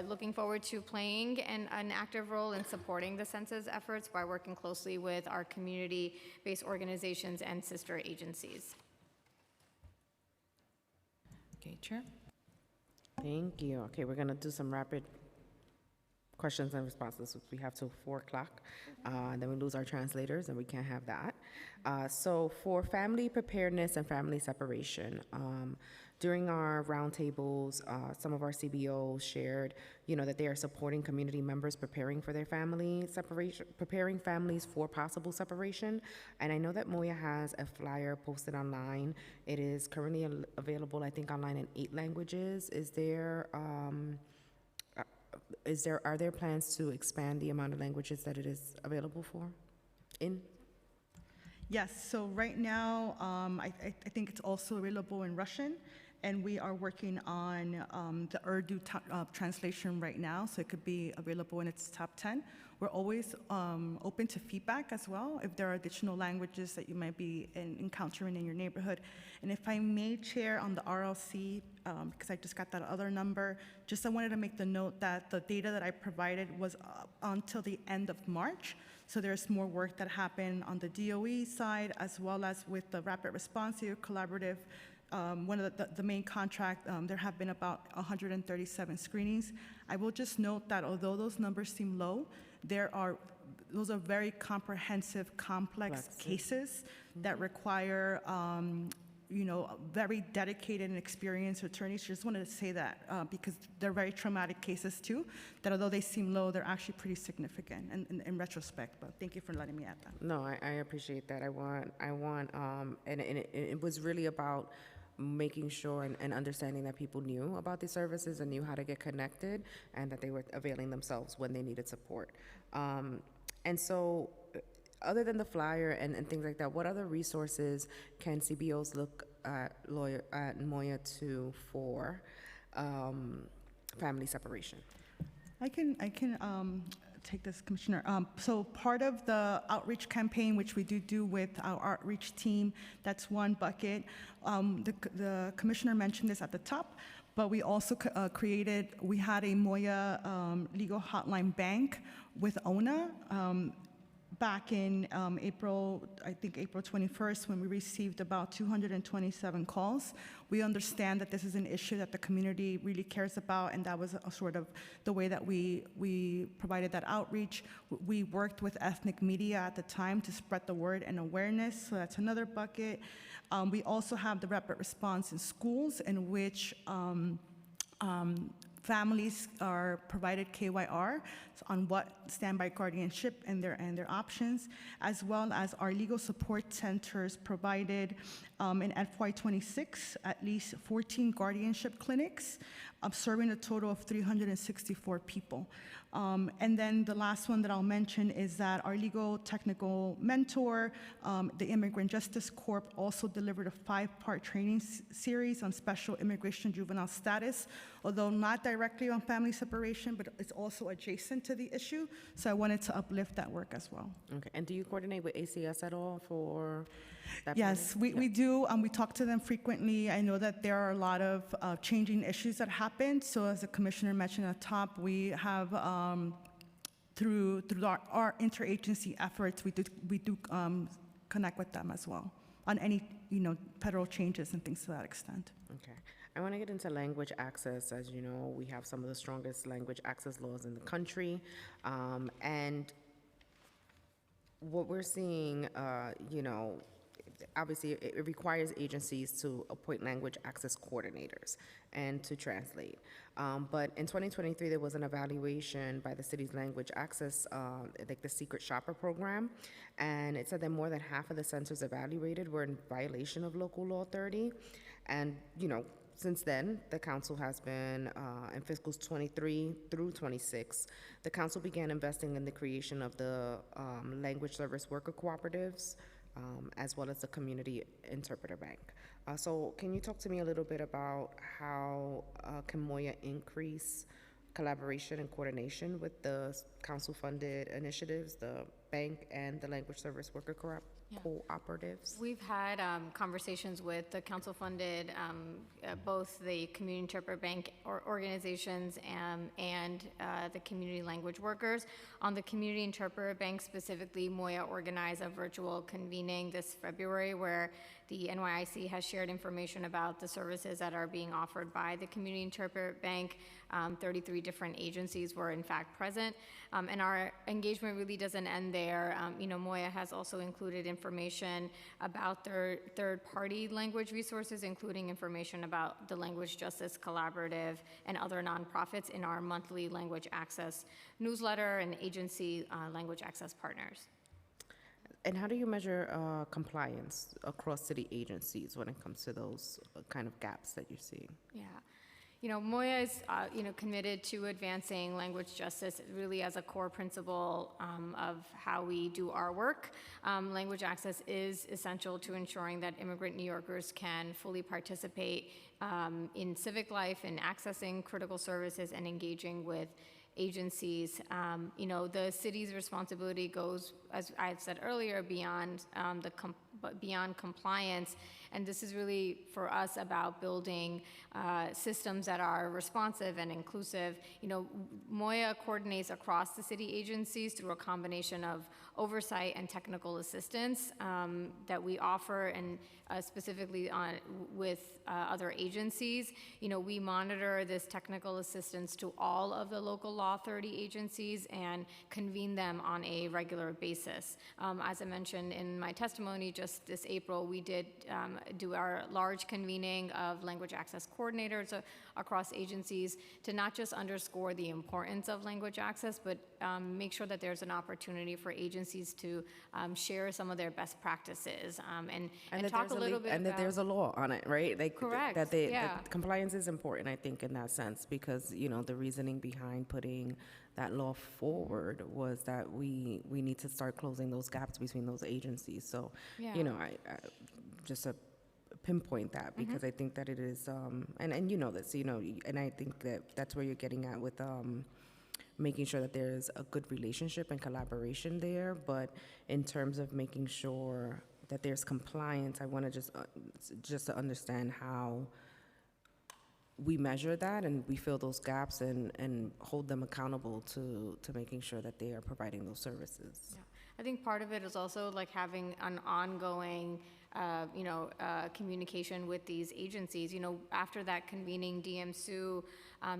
F: looking forward to playing an active role in supporting the census efforts by working closely with our community-based organizations and sister agencies.
B: Okay, Chair.
Q: Thank you. Okay, we're going to do some rapid questions and responses. We have till 4 o'clock, and then we lose our translators, and we can't have that. So for family preparedness and family separation, during our roundtables, some of our CBOs shared, that they are supporting community members preparing for their family separation, preparing families for possible separation. And I know that Moya has a flyer posted online. It is currently available, I think, online in 8 languages. Are there plans to expand the amount of languages that it is available for? Yes,
O: so right now, I think it's also available in Russian and we are working on the Urdu translation right now, so it could be available in its top 10. We're always open to feedback as well, if there are additional languages that you might be encountering in your neighborhood. And if I may, Chair, on the RLC, because I just got that other number, just I wanted to make the note that the data that I provided was until the end of March. So there's more work that happened on the DOE side, as well as with the Rapid Response Collaborative. One of the main contract, there have been about 137 screenings. I will just note that although those numbers seem low, those are very comprehensive, complex cases that require very dedicated and experienced attorneys. Just wanted to say that because they're very traumatic cases too, that although they seem low, they're actually pretty significant in retrospect. But thank you for letting me add that.
Q: No, I appreciate that. I want, and it was really about making sure and understanding that people knew about these services and knew how to get connected and that they were availing themselves when they needed support. And so other than the flyer and things like that, what other resources can CBOs look at Moya to for family separation?
O: I can take this, Commissioner. So part of the outreach campaign, which we do with our outreach team, that's one bucket. The Commissioner mentioned this at the top, but we also we had a Moya legal hotline bank with ONA back in April 21st, when we received about 227 calls. We understand that this is an issue that the community really cares about, and that was a sort of the way that we provided that outreach. We worked with ethnic media at the time to spread the word and awareness, so that's another bucket. We also have the rapid response in schools, in which families are provided KYR on what standby guardianship and their options, as well as our legal support centers provided in FY26 at least 14 guardianship clinics, serving a total of 364 people. And then the last one that I'll mention is that our legal technical mentor, the Immigrant Justice Corp, also delivered a 5-part training series on special immigration juvenile status, although not directly on family separation, but it's also adjacent to the issue. So I wanted to uplift that work as well.
Q: Okay, and do you coordinate with ACS at all for that?
O: Yes, we do. We talk to them frequently. I know that there are a lot of changing issues that happen. So as the Commissioner mentioned at the top, we have, through our interagency efforts, we do connect with them as well on any federal changes and things to that extent.
Q: Okay. I want to get into language access. As you know, we have some of the strongest language access laws in the country. And what we're seeing, obviously it requires agencies to appoint language access coordinators and to translate. But in 2023, there was an evaluation by the city's language access, like the secret shopper program, and it said that more than half of the centers evaluated were in violation of local law 30. And, since then, the council has been, in fiscals 23 through 26, the council began investing in the creation of the language service worker cooperatives, as well as the community interpreter bank. So can you talk to me a little bit about how can Moya increase collaboration and coordination with the council-funded initiatives, the bank and the language service worker cooperatives?
F: We've had conversations with the council-funded, both the Community Interpreter Bank organizations and the community language workers. On the Community Interpreter Bank specifically, Moya organized a virtual convening this February where the NYIC has shared information about the services that are being offered by the Community Interpreter Bank. 33 different agencies were in fact present. And our engagement really doesn't end there. Moya has also included information about their third-party language resources, including information about the Language Justice Collaborative and other nonprofits in our monthly language access newsletter and agency language access partners.
Q: And how do you measure compliance across city agencies when it comes to those kind of gaps that you're seeing?
F: Yeah. You know, Moya is, committed to advancing language justice really as a core principle of how we do our work. Language access is essential to ensuring that immigrant New Yorkers can fully participate in civic life and accessing critical services and engaging with agencies. The city's responsibility goes, as I had said earlier, beyond beyond compliance. And this is really, for us, about building systems that are responsive and inclusive. Moya coordinates across the city agencies through a combination of oversight and technical assistance that we offer, and specifically with other agencies. We monitor this technical assistance to all of the local Law 30 agencies and convene them on a regular basis. As I mentioned in my testimony, just this April, we did do our large convening of language access coordinators across agencies to not just underscore the importance of language access, but make sure that there's an opportunity for agencies to share some of their best practices and talk a little bit
Q: and
F: about.
Q: that there's a law on it, right?
F: Correct,
Q: that compliance is important, I think, in that sense, because the reasoning behind putting that law forward was that we need to start closing those gaps between those agencies. So,
F: Yeah.
Q: I just to pinpoint that, because I think that it is, and you know this, and I think that that's where you're getting at with making sure that there's a good relationship and collaboration there. But in terms of making sure that there's compliance, I want to just to understand how we measure that and we fill those gaps and hold them accountable to making sure that they are providing those services.
F: Yeah. I think part of it is also like having an ongoing communication with these agencies. After that convening, DM Sue,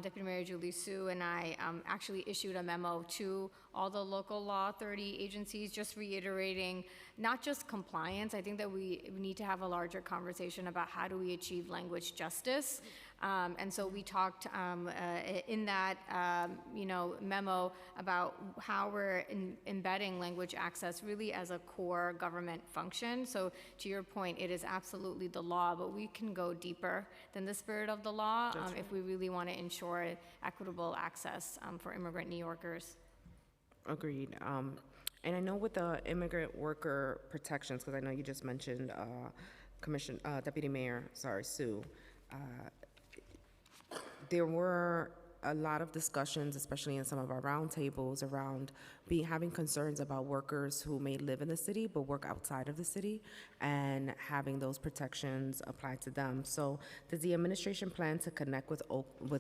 F: Deputy Mayor Julie Sue, and I actually issued a memo to all the local Law 30 agencies, just reiterating not just compliance. I think that we need to have a larger conversation about how do we achieve language justice. And so we talked in that memo about how we're embedding language access really as a core government function. So to your point, it is absolutely the law, but we can go deeper than the spirit of the law if we really want to ensure equitable access for immigrant New Yorkers.
Q: Agreed. And I know with the immigrant worker protections, because I know you just mentioned Deputy Mayor Sue, there were a lot of discussions, especially in some of our roundtables, around having concerns about workers who may live in the city but work outside of the city, and having those protections applied to them. So does the administration plan to connect with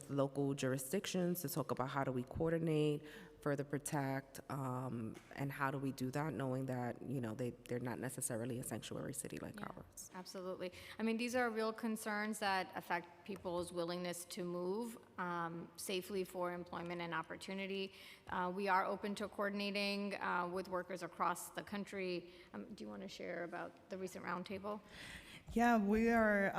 Q: local jurisdictions to talk about how do we coordinate, further protect, and how do we do that, knowing that they're not necessarily a sanctuary city like ours?
F: Absolutely. I mean, these are real concerns that affect people's willingness to move safely for employment and opportunity. We are open to coordinating with workers across the country. Do you want to share about the recent roundtable?
O: Yeah, we are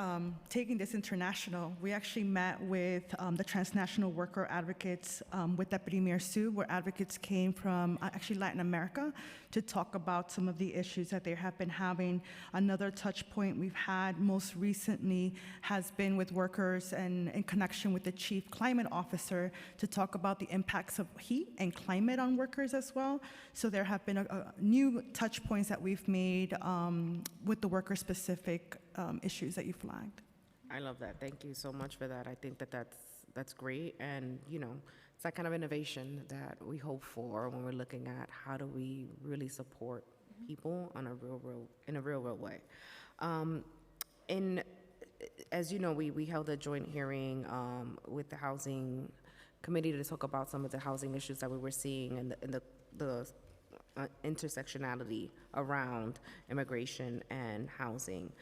O: taking this international. We actually met with the transnational worker advocates with Deputy Mayor Sue, where advocates came from actually Latin America to talk about some of the issues that they have been having. Another touch point we've had most recently has been with workers and in connection with the Chief Climate Officer to talk about the impacts of heat and climate on workers as well. So there have been a new touch points that we've made with the worker-specific issues that you flagged.
Q: I love that. Thank you so much for that. I think that that's great, and it's that kind of innovation that we hope for when we're looking at how do we really support people on in a real way. And as you know, we held a joint hearing with the Housing Committee to talk about some of the housing issues that we were seeing and the intersectionality around immigration and housing.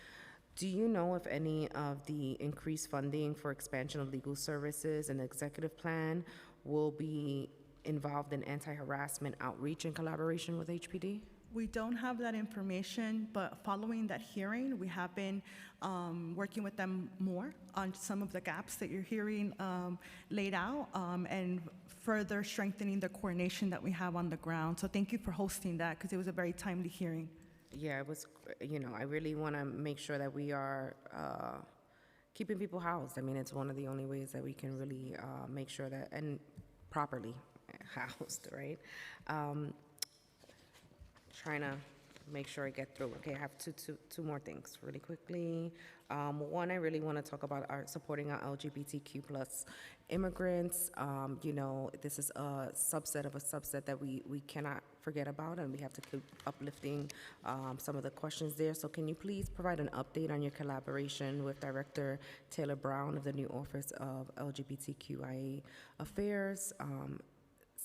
Q: Do you know if any of the increased funding for expansion of legal services and the executive plan will be involved in anti-harassment outreach in collaboration with HPD?
O: We don't have that information, but following that hearing, we have been working with them more on some of the gaps that you're hearing laid out and further strengthening the coordination that we have on the ground. So thank you for hosting that, because it was a very timely hearing.
Q: Yeah, it was, I really want to make sure that we are keeping people housed. I mean, it's one of the only ways that we can really make sure that, and properly housed, right? Trying to make sure I get through. Okay, I have two more things really quickly. One, I really want to talk about supporting our LGBTQ plus immigrants. You know, this is a subset of a subset that we cannot forget about, and we have to keep uplifting some of the questions there. So can you please provide an update on your collaboration with Director Taylor Brown of the new Office of LGBTQIA Affairs,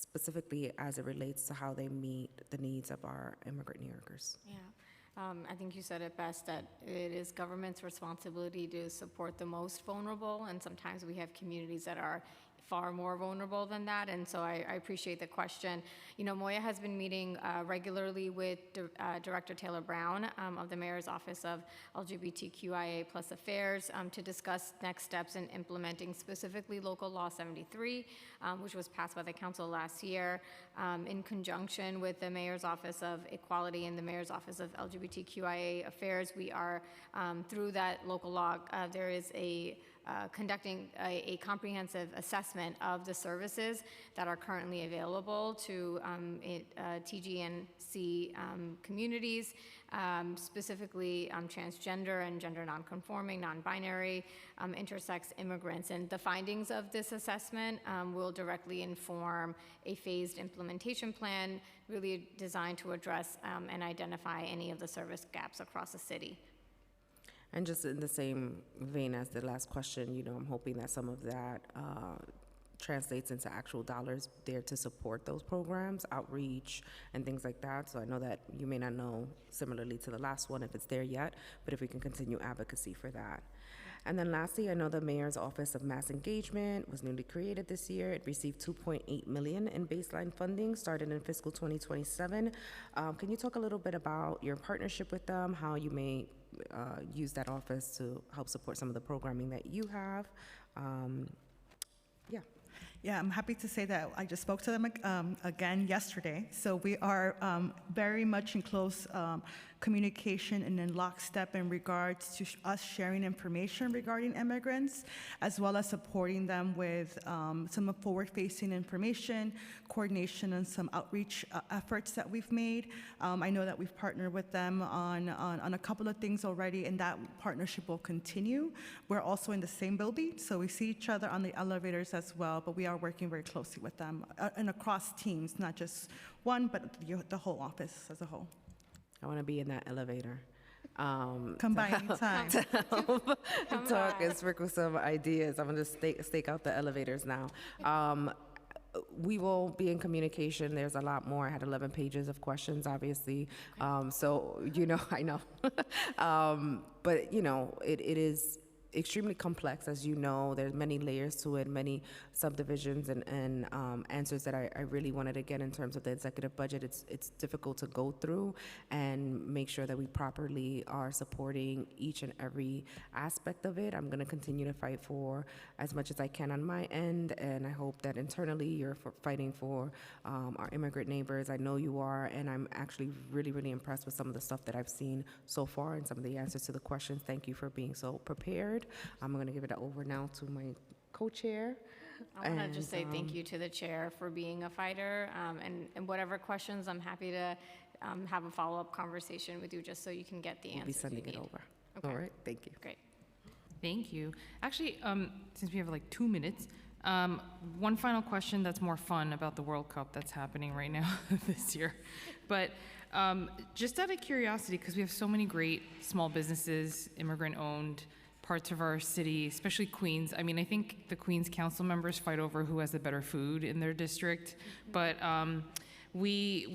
Q: specifically as it relates to how they meet the needs of our immigrant New Yorkers?
F: Yeah. I think you said it best, that it is government's responsibility to support the most vulnerable, and sometimes we have communities that are far more vulnerable than that, and so I appreciate the question. You know, Moya has been meeting regularly with Director Taylor Brown of the Mayor's Office of LGBTQIA+ Affairs to discuss next steps in implementing specifically Local Law 73, which was passed by the council last year, in conjunction with the Mayor's Office of Equality and the Mayor's Office of LGBTQIA Affairs. We are, through that local law, there is conducting a comprehensive assessment of the services that are currently available to TGNC communities, specifically transgender and gender nonconforming, non-binary, intersex immigrants. And the findings of this assessment will directly inform a phased implementation plan really designed to address and identify any of the service gaps across the city.
Q: And just in the same vein as the last question, you know, I'm hoping that some of that translates into actual dollars there to support those programs, outreach, and things like that. So I know that you may not know, similarly to the last one, if it's there yet, but if we can continue advocacy for that. And then lastly, I know the Mayor's Office of Mass Engagement was newly created this year. It received $2.8 million in baseline funding, started in fiscal 2027. Can you talk a little bit about your partnership with them, how you may use that office to help support some of the programming that you have?
O: Yeah, I'm happy to say that I just spoke to them again yesterday. So we are very much in close communication and in lockstep in regards to us sharing information regarding immigrants, as well as supporting them with some forward-facing information, coordination, and some outreach efforts that we've made. I know that we've partnered with them on a couple of things already, and that partnership will continue. We're also in the same building, so we see each other on the elevators as well, but we are working very closely with them and across teams, not just one, but the whole office as a whole.
Q: I want to be in that elevator.
O: Come by anytime.
Q: Talk and sprinkle some ideas. I'm going to stake out the elevators now. We will be in communication. There's a lot more. I had 11 pages of questions, obviously. So, you know, I know. But, you know, it is extremely complex, as you know. There's many layers to it, many subdivisions and answers that I really wanted to get in terms of the executive budget. It's difficult to go through and make sure that we properly are supporting each and every aspect of it. I'm going to continue to fight for as much as I can on my end, and I hope that internally you're fighting for our immigrant neighbors. I know you are, and I'm actually really, really impressed with some of the stuff that I've seen so far and some of the answers to the questions. Thank you for being so prepared. I'm going to give it over now to my co-chair.
F: I want to just say thank you to the chair for being a fighter, and whatever questions, I'm happy to have a follow-up conversation with you just so you can get the answers.
Q: We'll be sending it over.
F: Okay.
Q: All right, thank you.
F: Great.
B: Thank you. Actually, since we have like 2 minutes, one final question that's more fun about the World Cup that's happening right now this year. But just out of curiosity, because we have so many great small businesses, immigrant-owned parts of our city, especially Queens. I mean, I think the Queens council members fight over who has the better food in their district, but we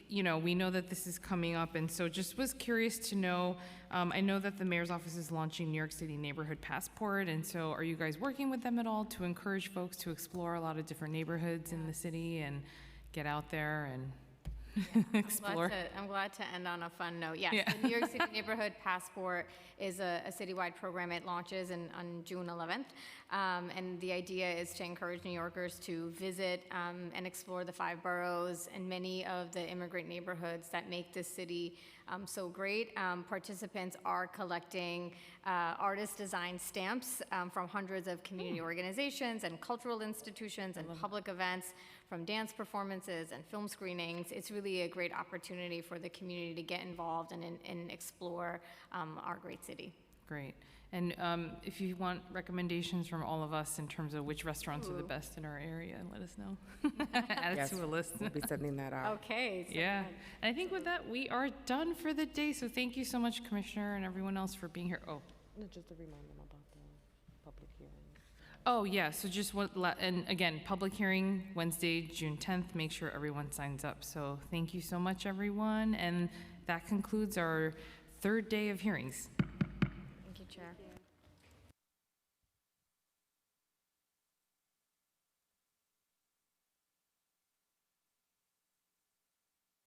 B: know that this is coming up, and so just was curious to know, I know that the mayor's office is launching New York City Neighborhood Passport, and so are you guys working with them at all to encourage folks to explore a lot of different neighborhoods in the city and get out there and explore?
F: I'm glad to end on a fun note. Yes,
B: Yeah.
F: the New York City Neighborhood Passport is a citywide program. It launches on June 11th, and the idea is to encourage New Yorkers to visit and explore the 5 boroughs and many of the immigrant neighborhoods that make this city so great. Participants are collecting artist-designed stamps from hundreds of community organizations and cultural institutions and public events, from dance performances and film screenings. It's really a great opportunity for the community to get involved and explore our great city.
B: Great. And if you want recommendations from all of us in terms of which restaurants are the best in our area, let us know. Add it to a list.
Q: We'll be sending that out.
F: Okay. So
B: Yeah.
F: good.
B: And I think with that, we are done for the day. So thank you so much, Commissioner, and everyone else for being here. Oh.
Q: Just to remind them about the public hearing.
B: Oh, yeah, so just and again, public hearing Wednesday, June 10th. Make sure everyone signs up. So thank you so much, everyone. And that concludes our third day of hearings.